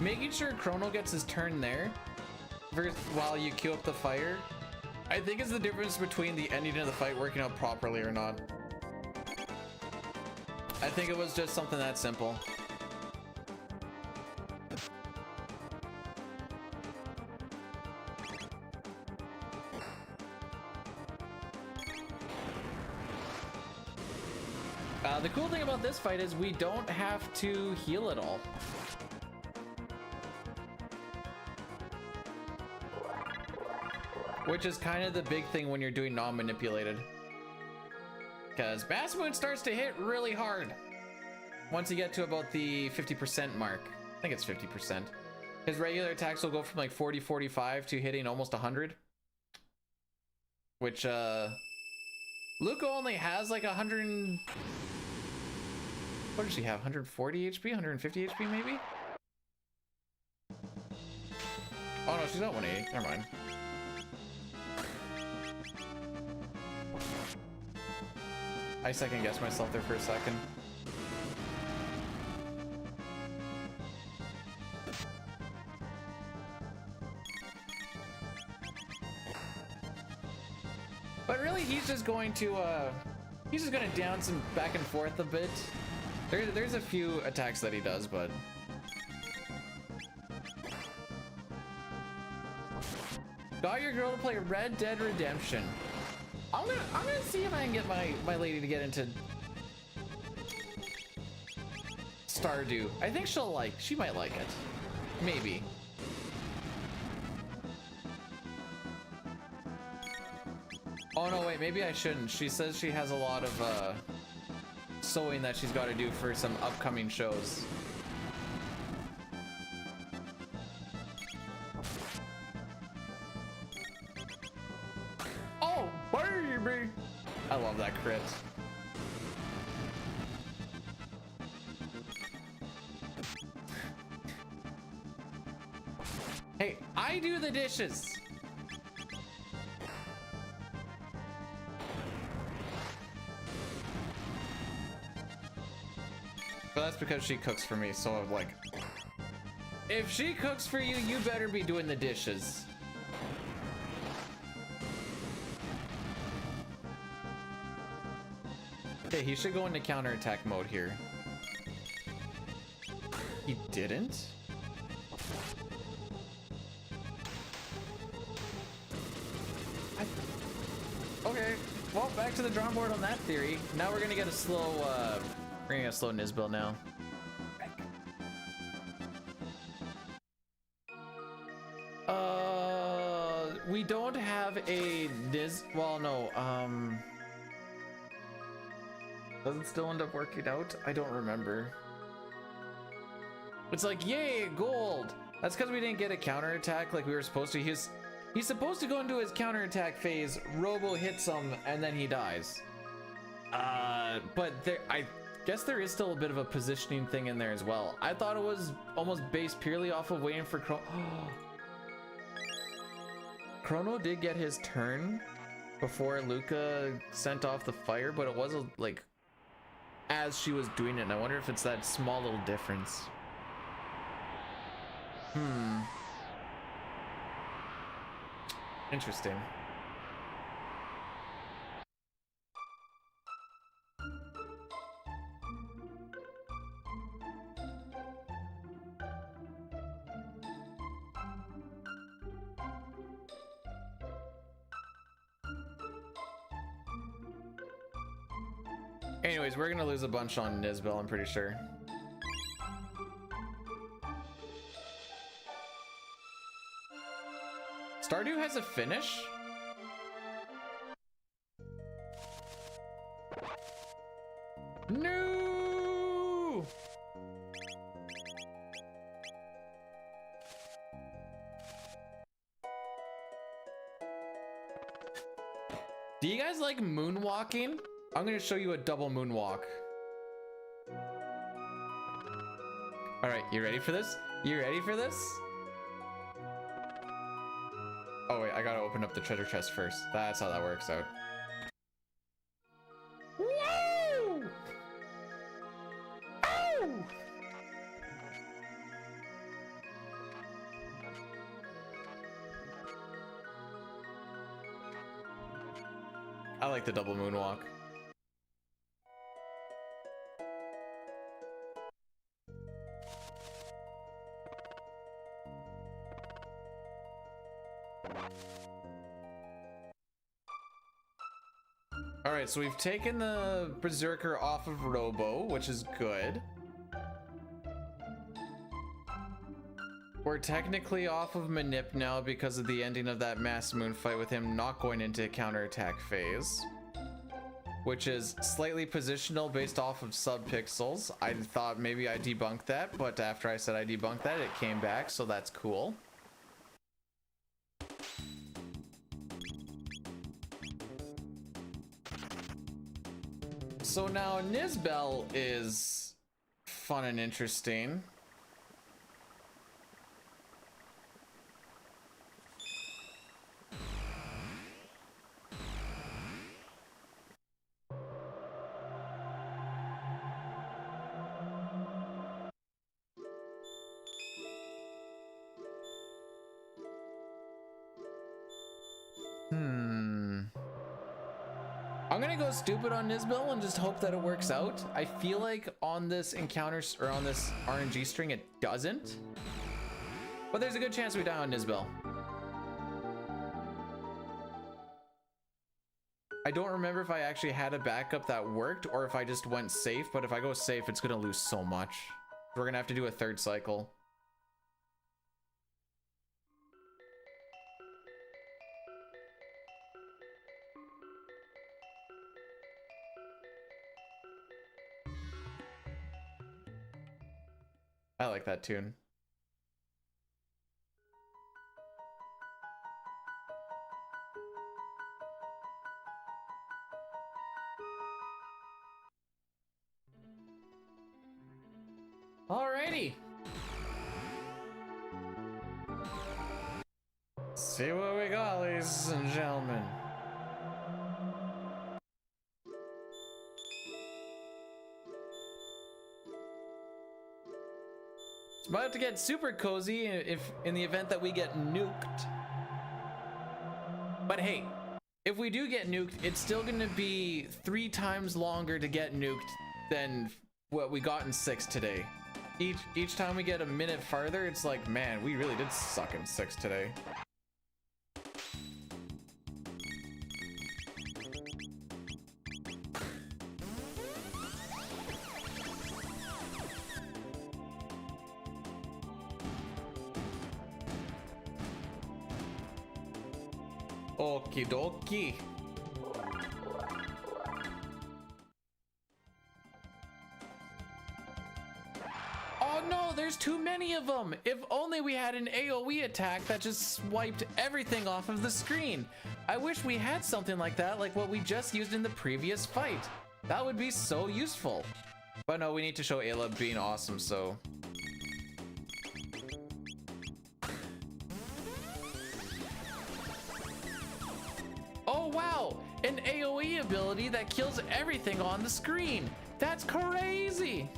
Making sure Chrono gets his turn there while you queue up the fire, I think is the difference between the ending of the fight working out properly or not. I think it was just something that simple. The cool thing about this fight is we don't have to heal at all. Which is kind of the big thing when you're doing non-manipulated. Because Bassmoon starts to hit really hard once you get to about the 50% mark. I think it's 50%. His regular attacks will go from like 40, 45 to hitting almost 100. Which, Luca only has like 100... What does she have? 140 HP? 150 HP maybe? Oh no, she's not 180. Never mind. I second guessed myself there for a second. But really, he's just going to dance him back and forth a bit. There's a few attacks that he does, but got your girl to play Red Dead Redemption. I'm gonna see if I can get my lady to get into Stardew. I think she might like it. Maybe. Oh no, wait, maybe I shouldn't. She says she has a lot of sewing that she's got to do for some upcoming shows. Oh, baby! I love that crit. Hey, I do the dishes. But that's because she cooks for me, so I'm like, if she cooks for you, you better be doing the dishes. Okay, he should go into counterattack mode here. He didn't? Okay, well, back to the drawing board on that theory. Now we're gonna get a slow, Nizbil now. We don't have a well, no, does it still end up working out? I don't remember. It's like, yay, gold! That's because we didn't get a counterattack like we were supposed to. He's supposed to go into his counterattack phase, Robo hits him, and then he dies. But I guess there is still a bit of a positioning thing in there as well. I thought it was almost based purely off of waiting for Chrono did get his turn before Luca sent off the fire, but it was like as she was doing it, and I wonder if it's that small little difference. Interesting. Anyways, we're gonna lose a bunch on Nizbil, I'm pretty sure. Stardew has a finish? No! Do you guys like moonwalking? I'm gonna show you a double moonwalk. All right, you ready for this? You ready for this? Oh wait, I gotta open up the treasure chest first. That's how that works out. Woo! Ow! I like the double moonwalk. Alright, so we've taken the Berserker off of Robo, which is good. We're technically off of Manip now because of the ending of that mass moon fight with him not going into counterattack phase, which is slightly positional based off of sub-pixels. I thought maybe I debunked that, but after I said I debunked that, it came back, so that's cool. So now Nizbil is fun and interesting. I'm gonna go stupid on Nizbil and just hope that it works out. I feel like on this encounter or on this RNG string it doesn't, but there's a good chance we die on Nizbil. I don't remember if I actually had a backup that worked or if I just went safe, but if I go safe it's gonna lose so much. We're gonna have to do a third cycle. I like that tune. Alrighty. See what we got, ladies and gentlemen. It's about to get super cozy if in the event that we get nuked. But hey, if we do get nuked, it's still gonna be 3 times longer to get nuked than what we got in 6 today. Each time we get a minute farther, it's like, man, we really did suck in 6 today. Okie dokie. Oh no, there's too many of them. If only we had an AoE attack that just swiped everything off of the screen. I wish we had something like that, like what we just used in the previous fight. That would be so useful. But no, we need to show Ayla being awesome, so. Oh wow, an AoE ability that kills everything on the screen. That's crazy.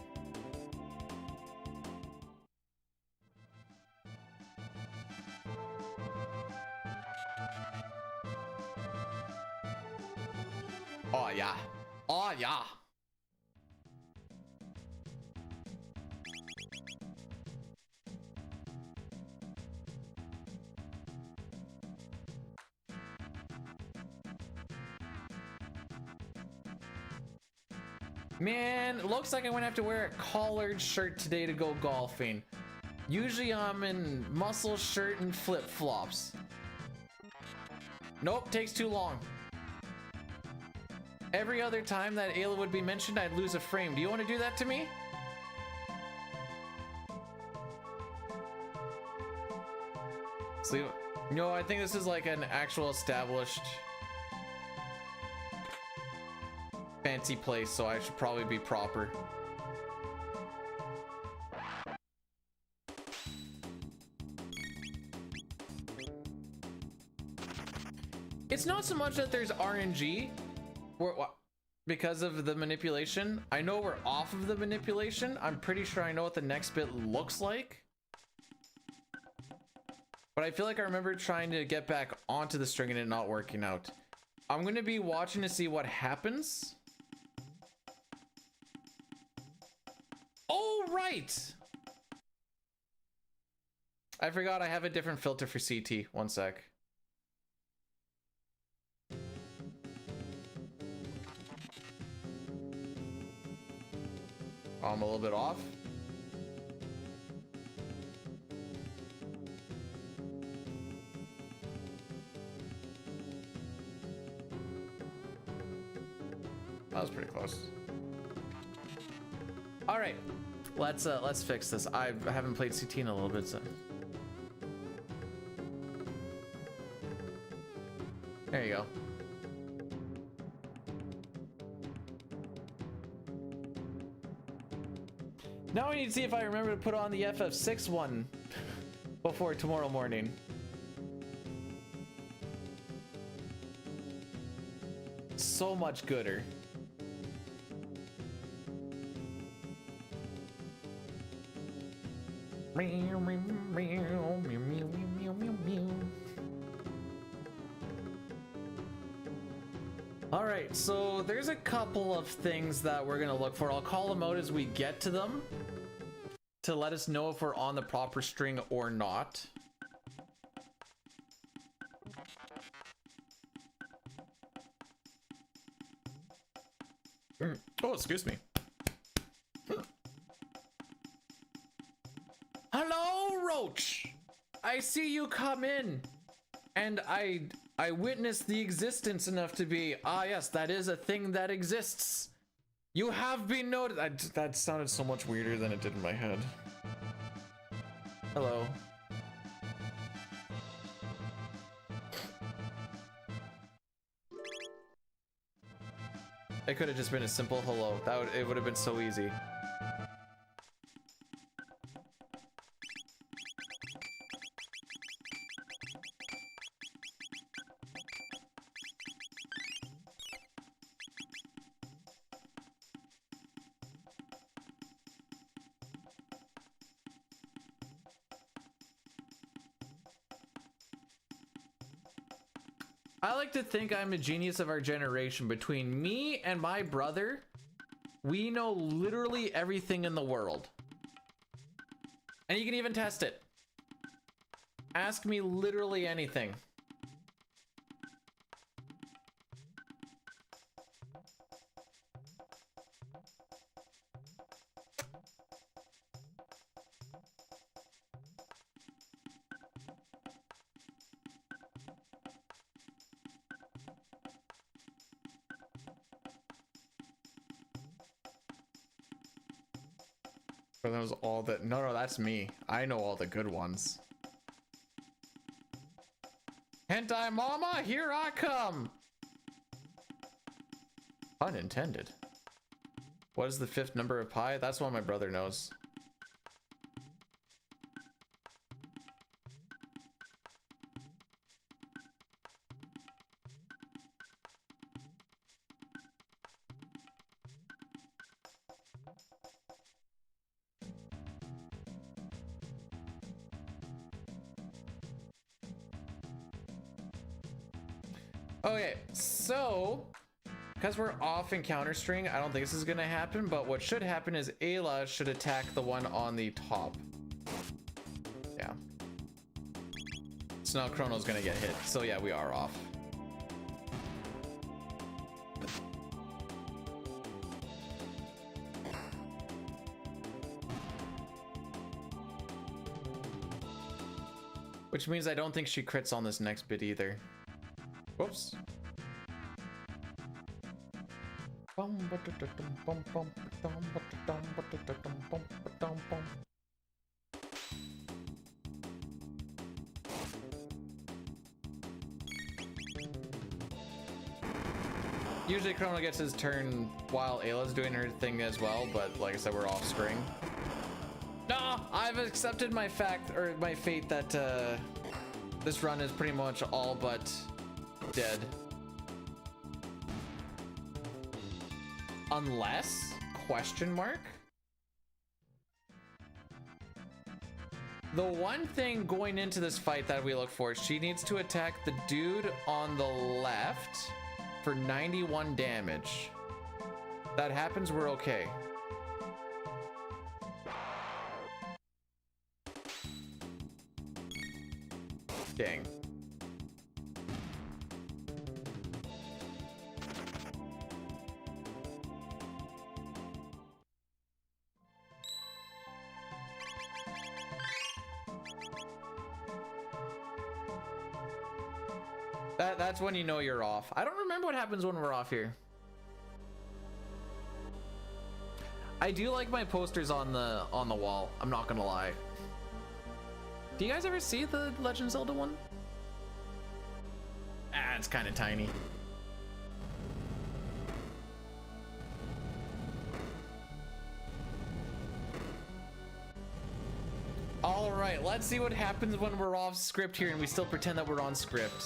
Oh yeah. Oh yeah. Man, it looks like I'm gonna have to wear a collared shirt today to go golfing. Usually I'm in muscle shirt and flip-flops. Nope, takes too long. Every other time that Ayla would be mentioned, I'd lose a frame. Do you want to do that to me? See, no, I think this is like an actual established fancy place, so I should probably be proper. It's not so much that there's RNG because of the manipulation. I know we're off of the manipulation. I'm pretty sure I know what the next bit looks like. But I feel like I remember trying to get back onto the string and it not working out. I'm going to be watching to see what happens. Oh, right. I forgot I have a different filter for CT. One sec. I'm a little bit off. That was pretty close. All right, let's fix this. I haven't played CT in a little bit, so. There you go. Now I need to see if I remember to put on the FF6 one before tomorrow morning. So much gooder. All right, so there's a couple of things that we're gonna look for. I'll call them out as we get to them to let us know if we're on the proper string or not. Oh, excuse me. Hello, Roach. I see you come in, and I witnessed the existence enough to be, yes, that is a thing that exists. You have been noticed. That sounded so much weirder than it did in my head. Hello. It could have just been a simple hello. It would have been so easy. I like to think I'm a genius of our generation. Between me and my brother, we know literally everything in the world. And you can even test it. Ask me literally anything. For those all that no, that's me. I know all the good ones. Hentai mama, here I come. Unintended. What is the 5th number of pi? That's one my brother knows. Okay, so because we're off encounter string, I don't think this is gonna happen, but what should happen is Ayla should attack the one on the top. Yeah. So now Chrono's gonna get hit. So yeah, we are off. Which means I don't think she crits on this next bit either. Whoops. Usually Chrono gets his turn while Ayla's doing her thing as well, but like I said, we're off screen. No, I've accepted my fate that this run is pretty much all but dead. Unless, question mark? The one thing going into this fight that we look for, she needs to attack the dude on the left for 91 damage. If that happens, we're okay. Dang. That's when you know you're off. I don't remember what happens when we're off here. I do like my posters on the wall. I'm not gonna lie. Do you guys ever see the Legend of Zelda one? Ah, it's kind of tiny. All right, let's see what happens when we're off script here and we still pretend that we're on script.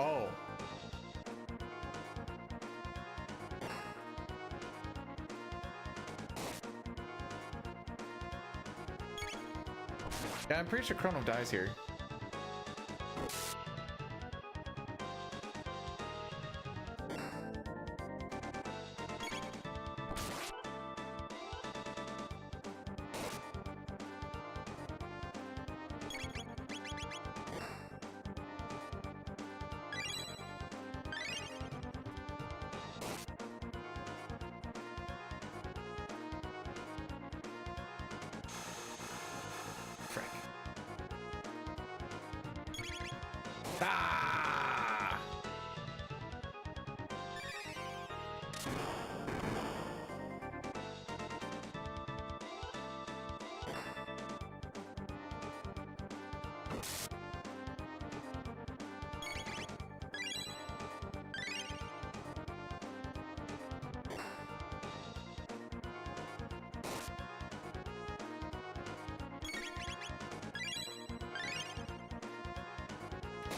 Oh. Yeah, I'm pretty sure Chrono dies here. Ah!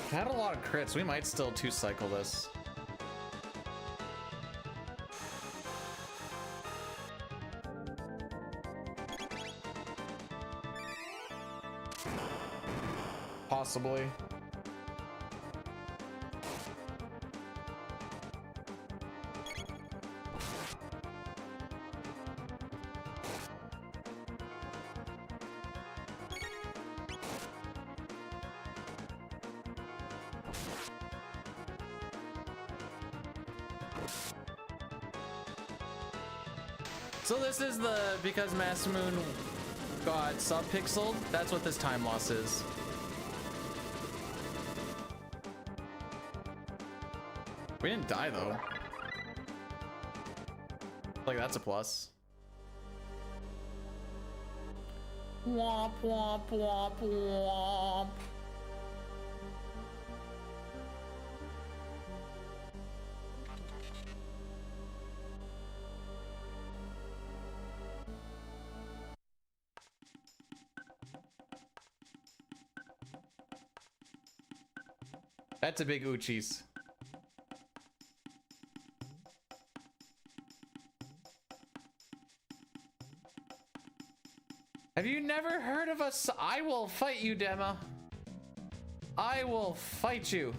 Had a lot of crits. We might still 2-cycle this. Possibly. So this is because Masamoon got sub-pixeled, that's what this time loss is. We didn't die though. Like that's a plus. Womp womp womp womp. That's a big Uchis. Have you never heard of us? I will fight you, Dema. I will fight you.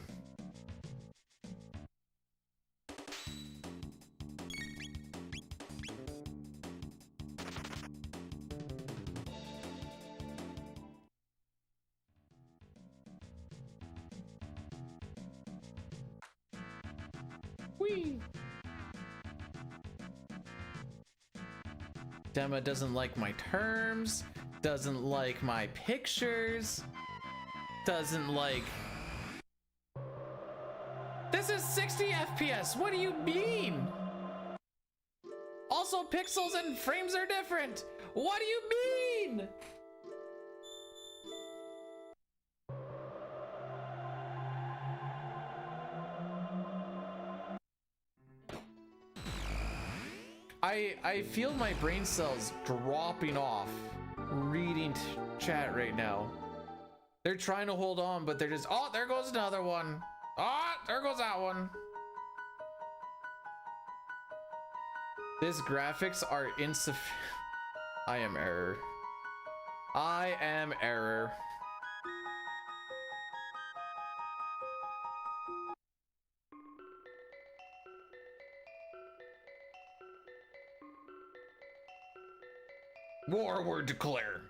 Whee! Dema doesn't like my terms, doesn't like my pictures, doesn't like... This is 60 FPS, what do you mean? Also, pixels and frames are different. What do you mean? I feel my brain cells dropping off reading chat right now. They're trying to hold on, but they're just, oh, there goes another one. Ah, oh, there goes that one. This graphics are insufficient. I am error. I am error. War word declare.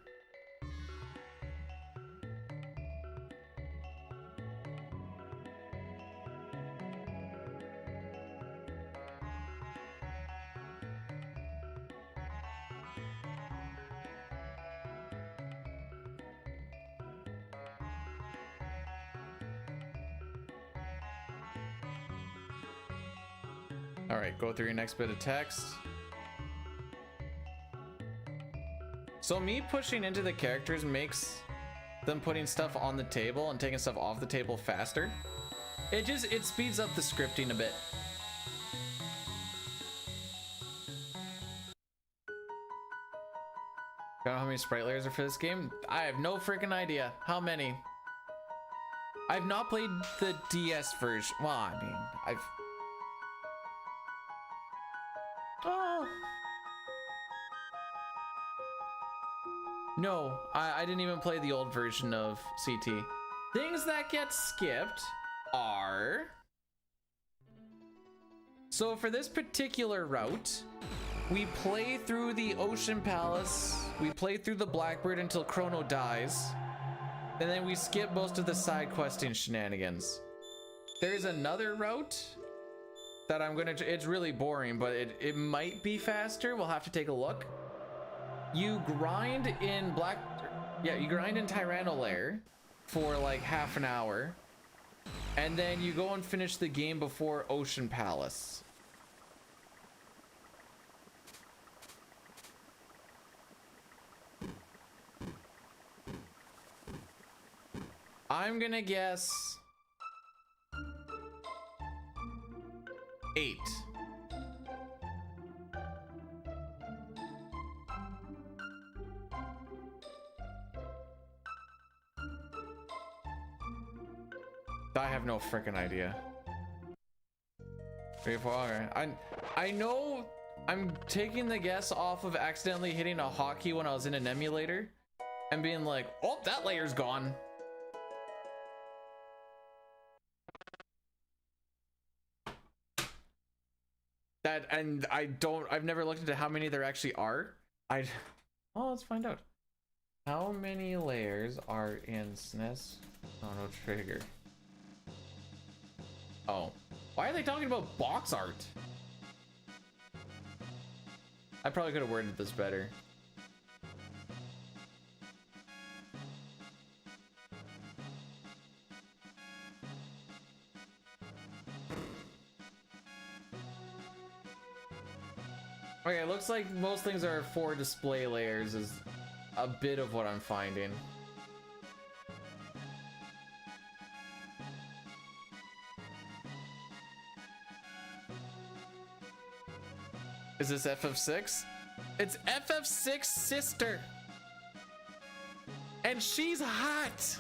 All right, go through your next bit of text. So me pushing into the characters makes them putting stuff on the table and taking stuff off the table faster. It speeds up the scripting a bit. Don't know how many sprite layers are for this game? I have no freaking idea. How many? I've not played the DS version. Well, I mean, Oh. No, I didn't even play the old version of CT. Things that get skipped are... So for this particular route, we play through the Ocean Palace, we play through the Blackbird until Chrono dies, and then we skip most of the side questing shenanigans. There's another route that I'm gonna, it's really boring, but it might be faster. We'll have to take a look. You grind in you grind in Tyranno Lair for like half an hour, and then you go and finish the game before Ocean Palace. I'm gonna guess 8. I have no freaking idea. 3, 4, okay. I know I'm taking the guess off of accidentally hitting a hotkey when I was in an emulator and being like, oh, that layer's gone. I've never looked into how many there actually are. Well, let's find out. How many layers are in SNES Chrono Trigger? Oh, why are they talking about box art? I probably could have worded this better. Okay, it looks like most things are 4 display layers is a bit of what I'm finding. Is this FF6? It's FF6 sister. And she's hot.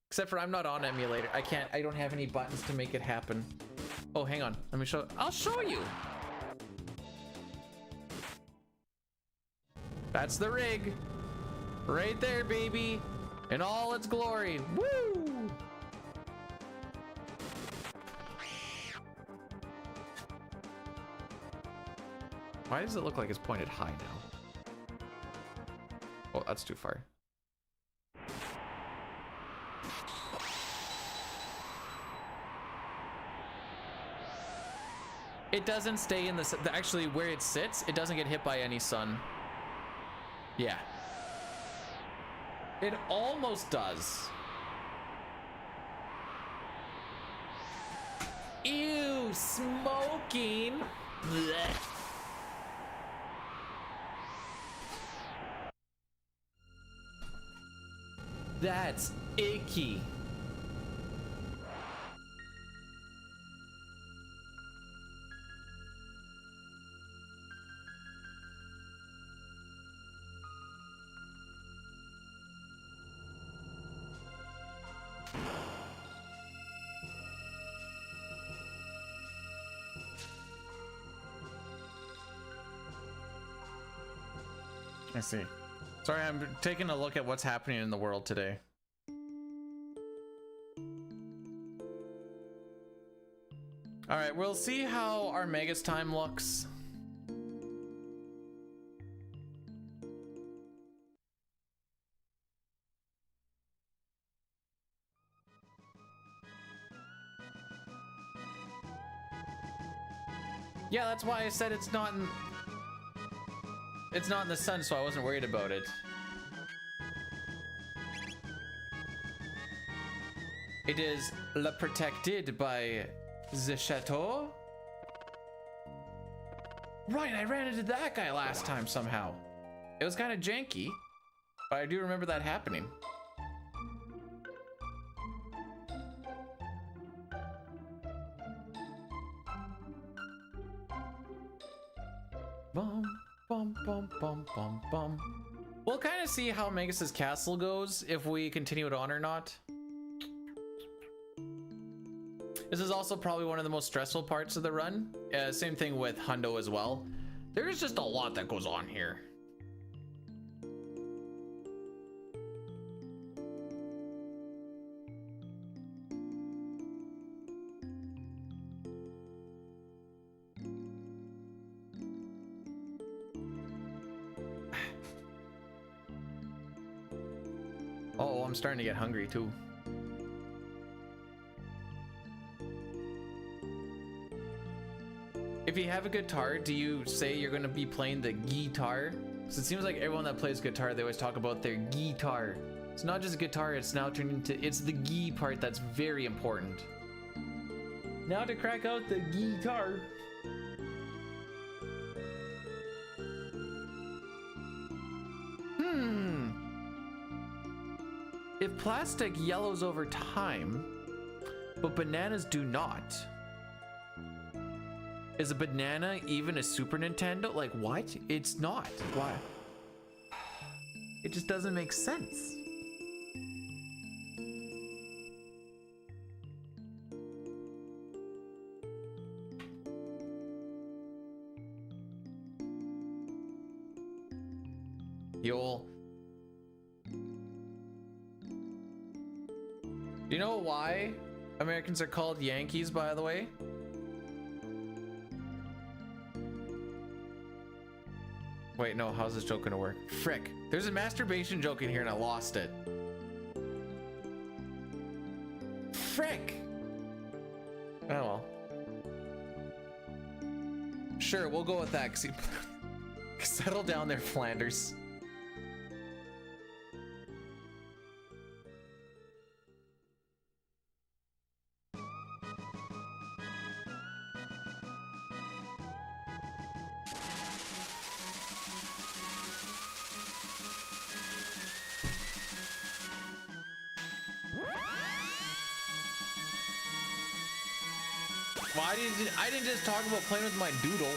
Except for I'm not on emulator. I don't have any buttons to make it happen. Oh, hang on. Let me show. I'll show you. That's the rig. Right there, baby. In all its glory. Woo! Why does it look like it's pointed high now? Oh, that's too far. It doesn't stay in the actually where it sits, it doesn't get hit by any sun. Yeah. It almost does. Ew, smoking. Blech. That's icky. I see. Sorry, I'm taking a look at what's happening in the world today. All right, we'll see how our Megas time looks. Yeah, that's why I said it's not in the sun, so I wasn't worried about it. It is La Protected by the Chateau. Right, I ran into that guy last time somehow. It was kind of janky, but I do remember that happening. Bum, bum, bum, bum, bum, bum. We'll kind of see how Magus's castle goes if we continue it on or not. This is also probably one of the most stressful parts of the run. Same thing with Hundo as well. There's just a lot that goes on here. Oh, I'm starting to get hungry too. If you have a guitar, do you say you're going to be playing the guitar? Because it seems like everyone that plays guitar, they always talk about their guitar. It's not just guitar, it's now turned into, it's the gi part that's very important. Now to crack out the guitar. If plastic yellows over time, but bananas do not. Is a banana even a Super Nintendo? Like what? It's not. Why? It just doesn't make sense. You'll... Do you know why Americans are called Yankees, by the way? Wait, no, how's this joke gonna work? Frick, there's a masturbation joke in here and I lost it. Frick! Oh well. Sure, we'll go with that, 'cause settle down there, Flanders. Well, I didn't just talk about playing with my doodle.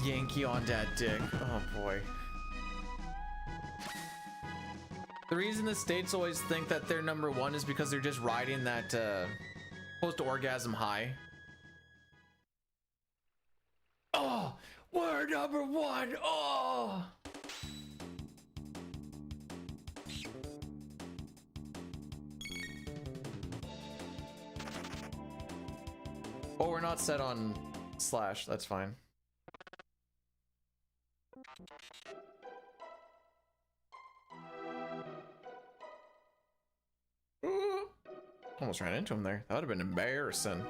Yankee on that dick. Oh boy. The reason the states always think that they're number one is because they're just riding that post-orgasm high. Oh, we're number one. Oh. Oh, we're not set on slash. That's fine. Almost ran into him there. That would have been embarrassing.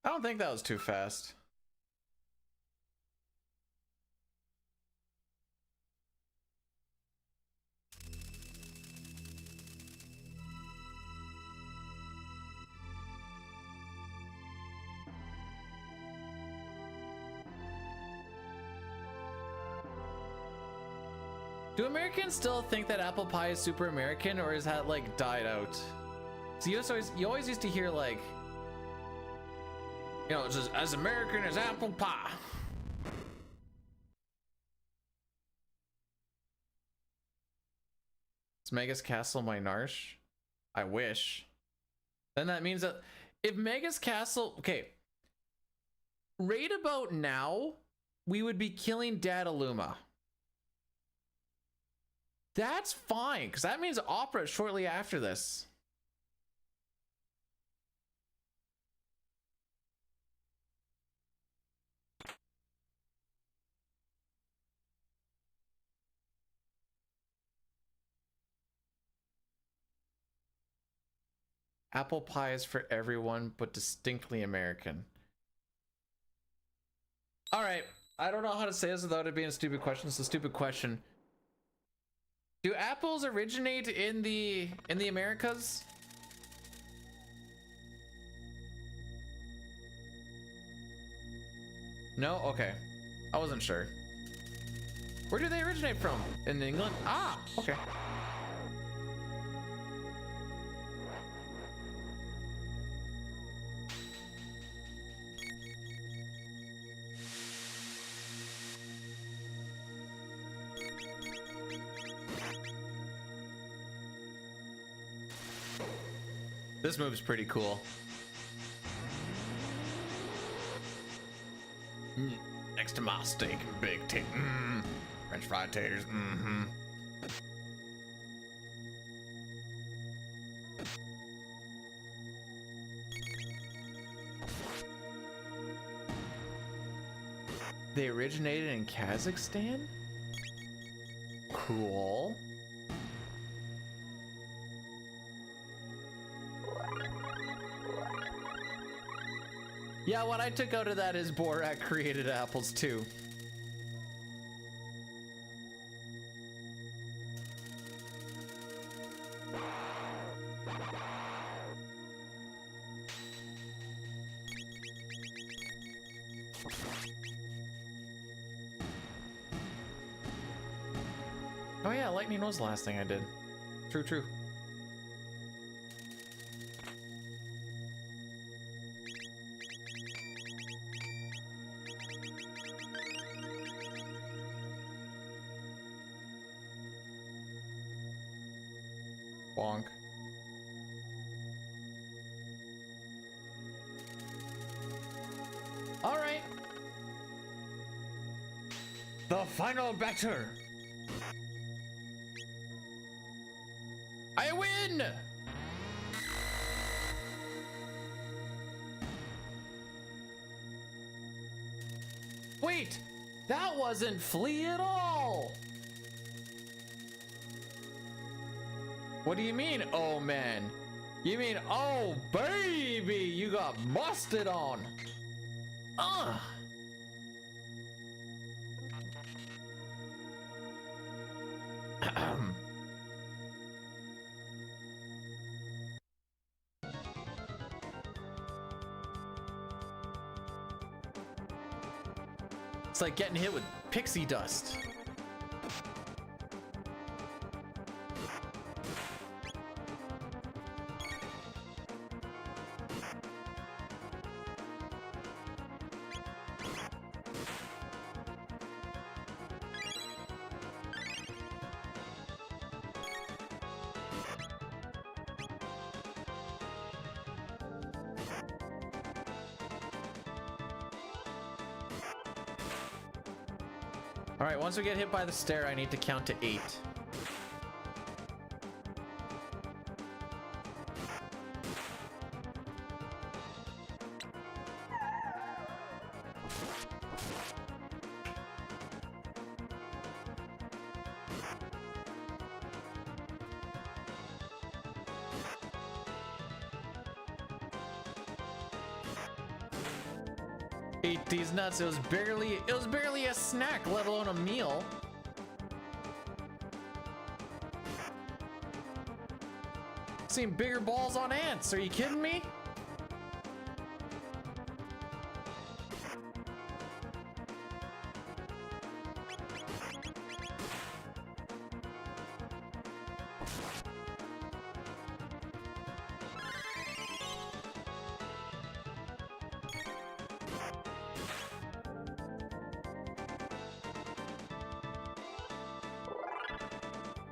I don't think that was too fast. Do Americans still think that apple pie is super American, or is that like died out? So you always used to hear like, you know, it's as American as apple pie. Is Mega's Castle my Narsh? I wish. Then that means that if Mega's Castle, okay, right about now, we would be killing Dadaluma. That's fine, because that means Opera shortly after this. Apple pie is for everyone, but distinctly American. All right, I don't know how to say this without it being a stupid question. It's a stupid question. Do apples originate in the Americas? No? Okay. I wasn't sure. Where do they originate from? In England? Ah, okay. This move's pretty cool. Next to my steak and big French fried taters. They originated in Kazakhstan? Cool. Yeah, what I took out of that is Borat created apples too. Oh yeah, lightning was the last thing I did. True, true. Bonk. All right. The final batter. I win! Wait, that wasn't Flea at all! What do you mean, oh man? You mean, oh baby, you got busted on. It's like getting hit with pixie dust. All right, once we get hit by the stair, I need to count to 8. Eat these nuts. It was barely a snack, let alone a meal. Seen bigger balls on ants. Are you kidding me?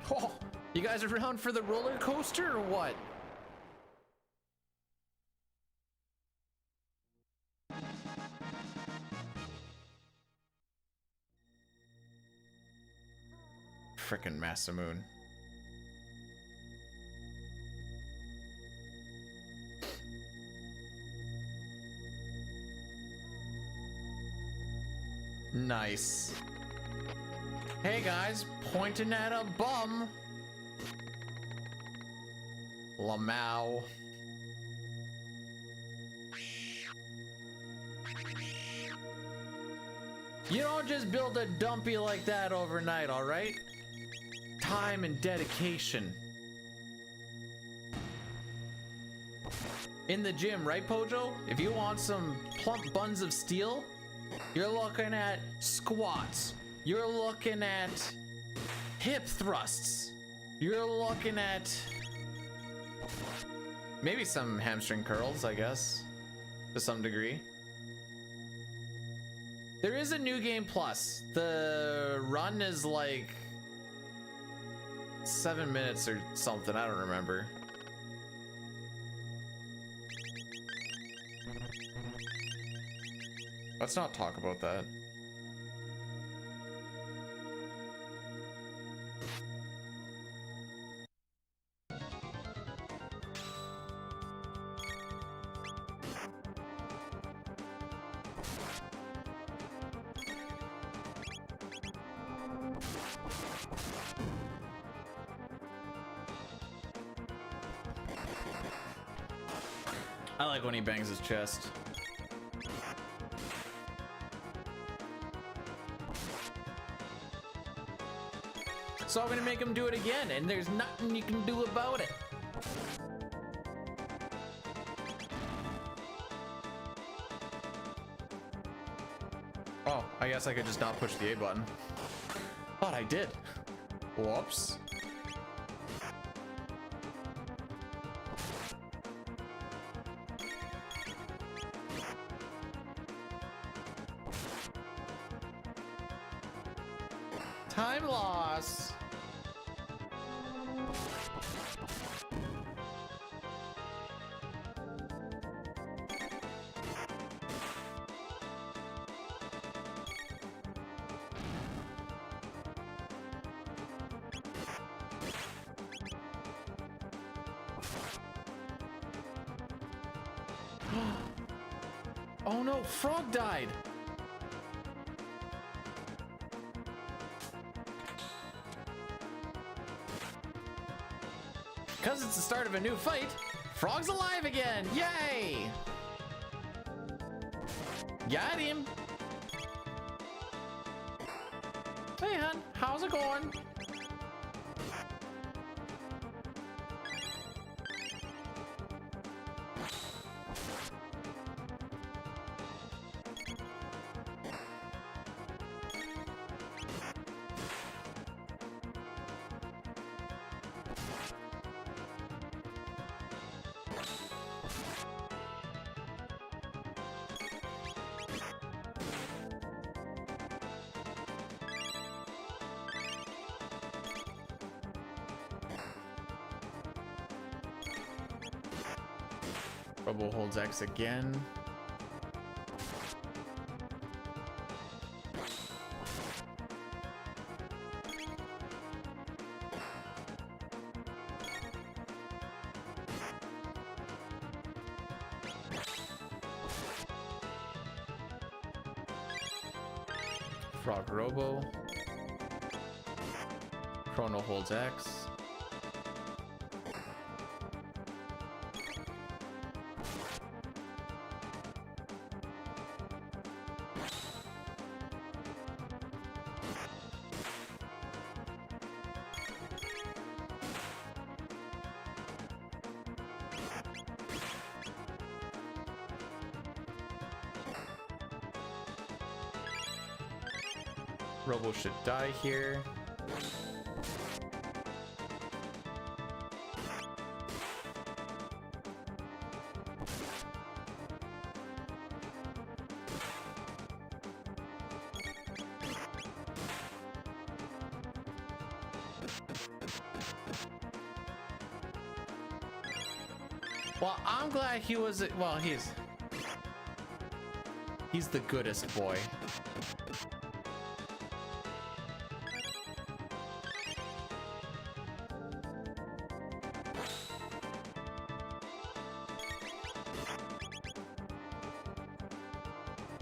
Oh, you guys around for the roller coaster or what? Frickin' Masamoon. Nice. Hey guys, pointing at a bum. Lamau. You don't just build a dumpy like that overnight, alright? Time and dedication. In the gym, right, Pojo? If you want some plump buns of steel, you're looking at squats. You're looking at hip thrusts. You're looking at maybe some hamstring curls, I guess, to some degree. There is a new game plus. The run is like 7 minutes or something. I don't remember. Let's not talk about that. I like when he bangs his chest. So I'm gonna make him do it again, and there's nothing you can do about it. Oh, I guess I could just not push the A button. Thought I did. Whoops. Time loss. Oh no, Frog died. Because it's the start of a new fight, Frog's alive again! Yay! Got him! Hey, hon, how's it going? Robo holds X again. Frog Robo. Chrono holds X. Robo should die here. Well, I'm glad he was, well, he's the goodest boy.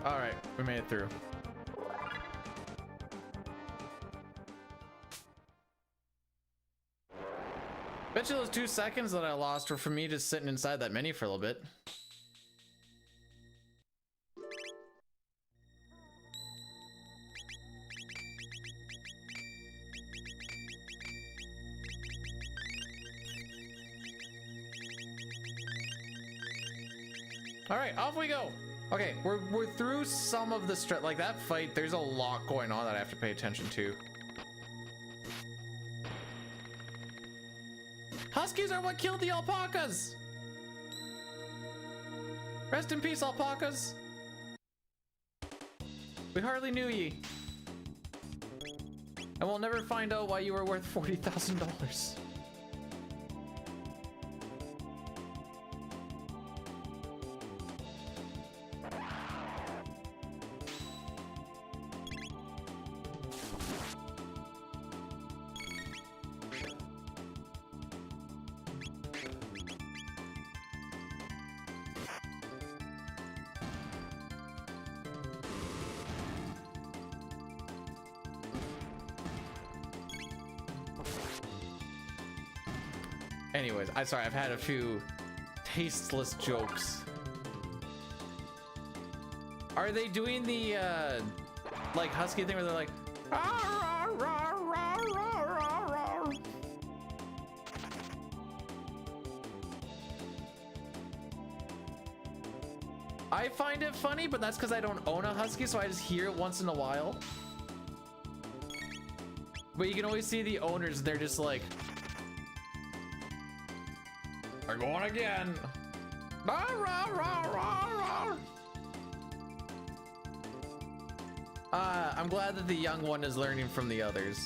All right, we made it through. Bet you those 2 seconds that I lost were from me just sitting inside that menu for a little bit. All right, off we go. Okay, we're through some of the strat. Like that fight, there's a lot going on that I have to pay attention to. Huskies are what killed the alpacas! Rest in peace, alpacas! We hardly knew ye. And we'll never find out why you were worth $40,000. Anyways, I've had a few tasteless jokes. Are they doing the like husky thing where they're like "Rah, rah, rah, rah, rah, rah"? I find it funny, but that's because I don't own a husky, so I just hear it once in a while. But you can always see the owners, they're just like, we're going again. Rah, rah, rah, rah, rah. I'm glad that the young one is learning from the others.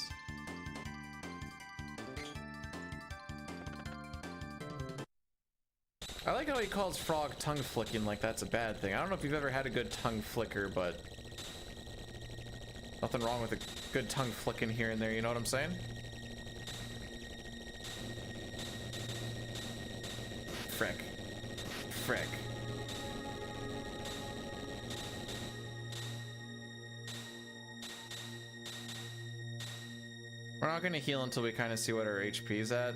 I like how he calls frog tongue flicking like that's a bad thing. I don't know if you've ever had a good tongue flicker, but nothing wrong with a good tongue flicking here and there, you know what I'm saying? Frick. Frick. We're not gonna heal until we kind of see what our HP's at.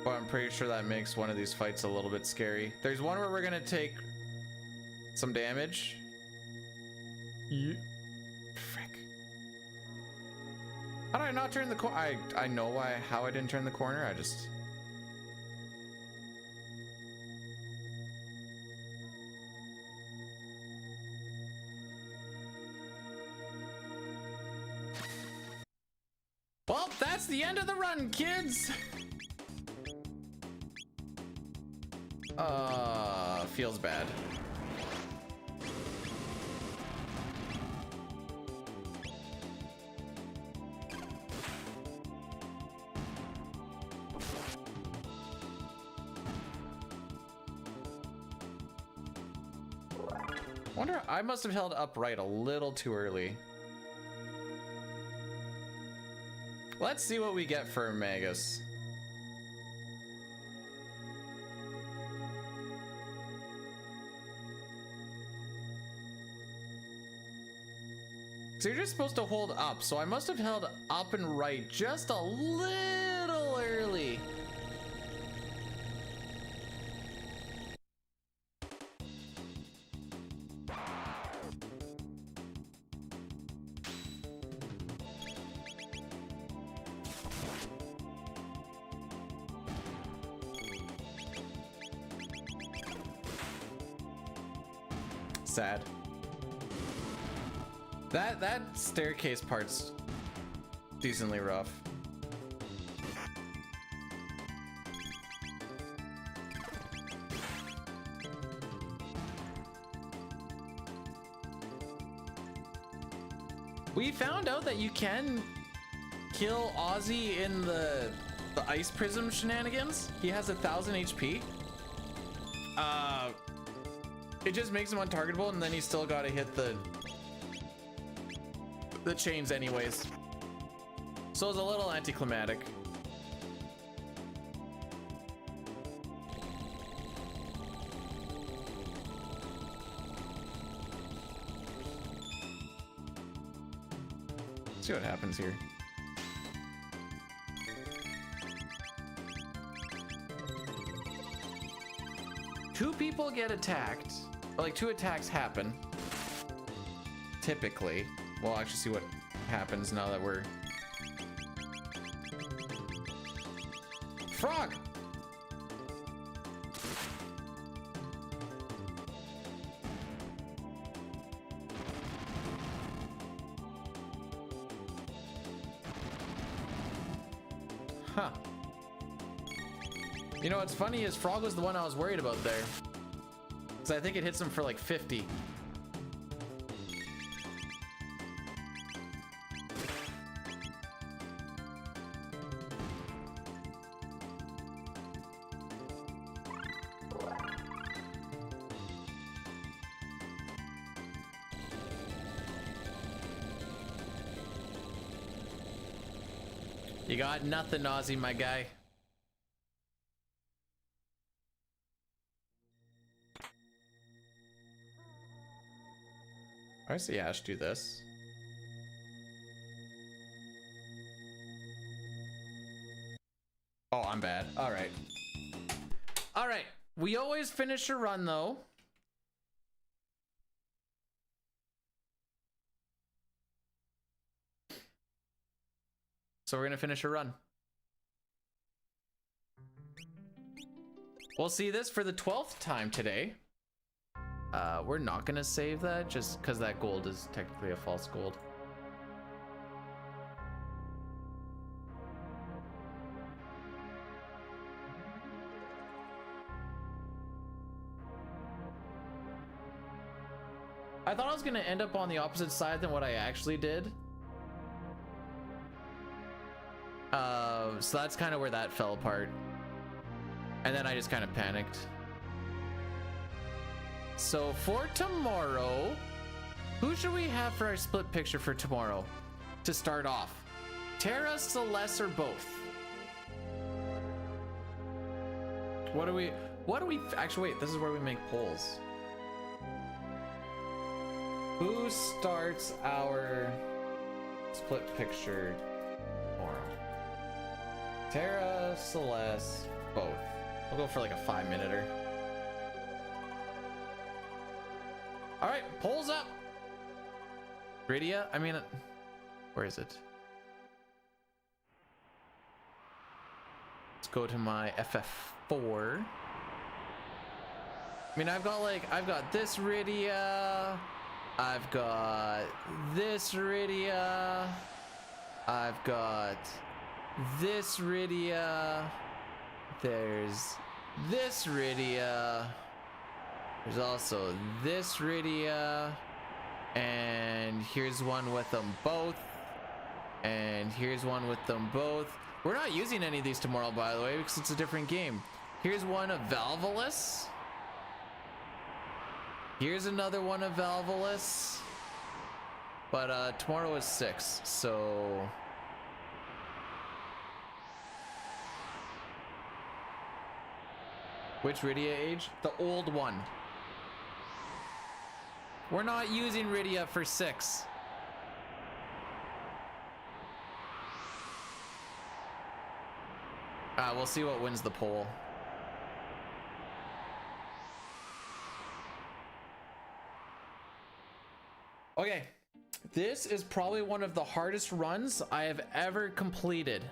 But I'm pretty sure that makes one of these fights a little bit scary. There's one where we're gonna take some damage. Frick. How did I not turn the corner? I know how I didn't turn the corner. I just... Well, that's the end of the run, kids. Feels bad. Wonder, I must have held upright a little too early. Let's see what we get for Magus. So you're just supposed to hold up, so I must have held up and right just a little early. Sad. That staircase part's decently rough. We found out that you can kill Ozzy in the ice prism shenanigans. He has 1,000 HP. It just makes him untargetable, and then he's still got to hit the chains anyways. So it's a little anticlimactic. Let's see what happens here. Two people get attacked. Like, two attacks happen. Typically. We'll actually see what happens now that we're... Frog! Huh. You know what's funny is Frog was the one I was worried about there. Because I think it hits him for like 50. You got nothing, Ozzy, my guy. I see Ash do this. Oh, I'm bad. All right. All right. We always finish a run, though. So we're gonna finish a run. We'll see this for the 12th time today. We're not gonna save that just because that gold is technically a false gold. I thought I was gonna end up on the opposite side than what I actually did. So that's kind of where that fell apart. And then I just kind of panicked. So for tomorrow, who should we have for our split picture for tomorrow? To start off, Terra, Celeste, or both? What do we, actually wait, this is where we make polls. Who starts our split picture tomorrow? Terra, Celeste, both. We'll go for like a 5-minuter. All right, polls up. Rydia, I mean, where is it? Let's go to my FF4. I mean, I've got this Rydia. I've got this Rydia. I've got this Rydia. There's this Rydia. There's also this Rydia. And here's one with them both. And here's one with them both. We're not using any of these tomorrow, by the way, because it's a different game. Here's one of Valvolus. Here's another one of Valvolus. But tomorrow is 6, so which Rydia age? The old one. We're not using Rydia for 6. We'll see what wins the poll. Okay, this is probably one of the hardest runs I have ever completed.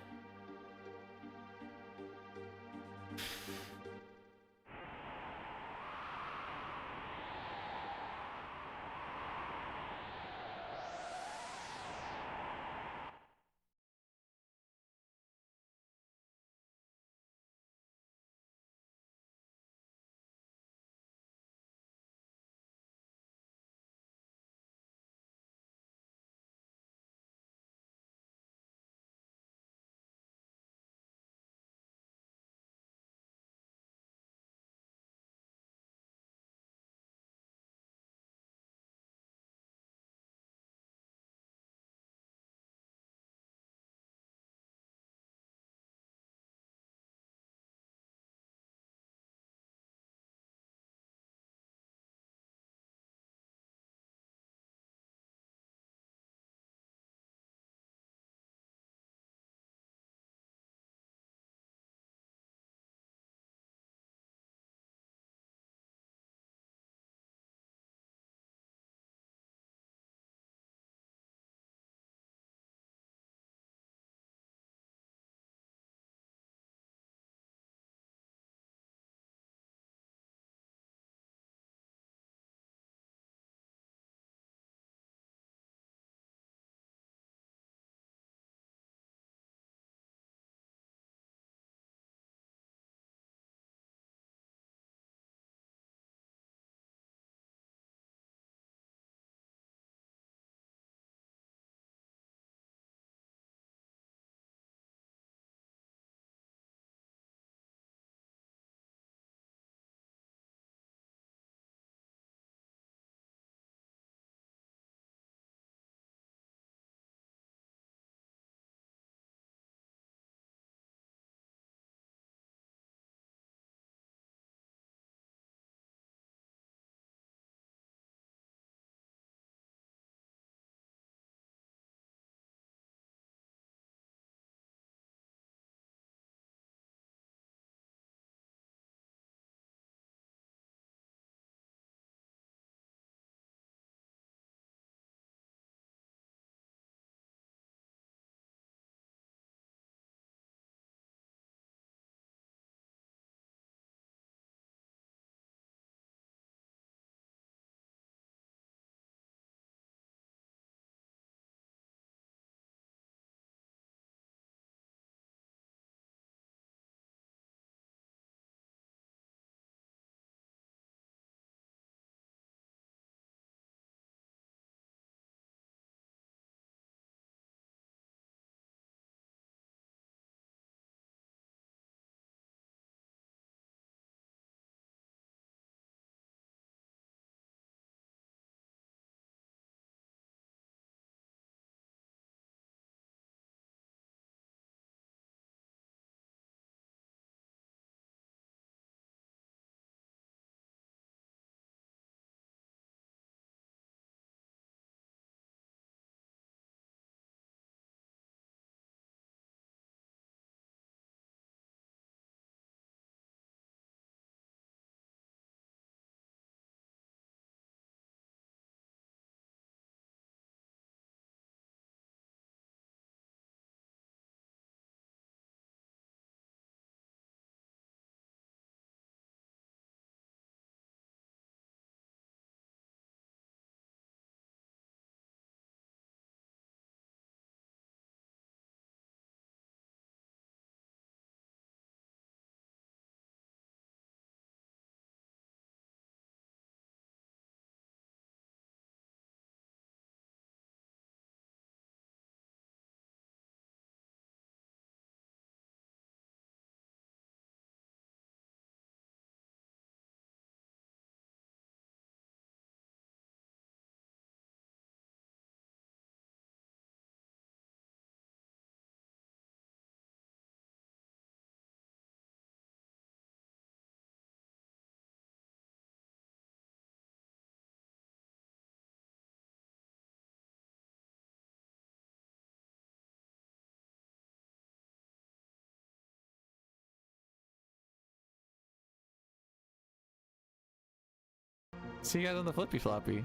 See you guys on the flippy floppy.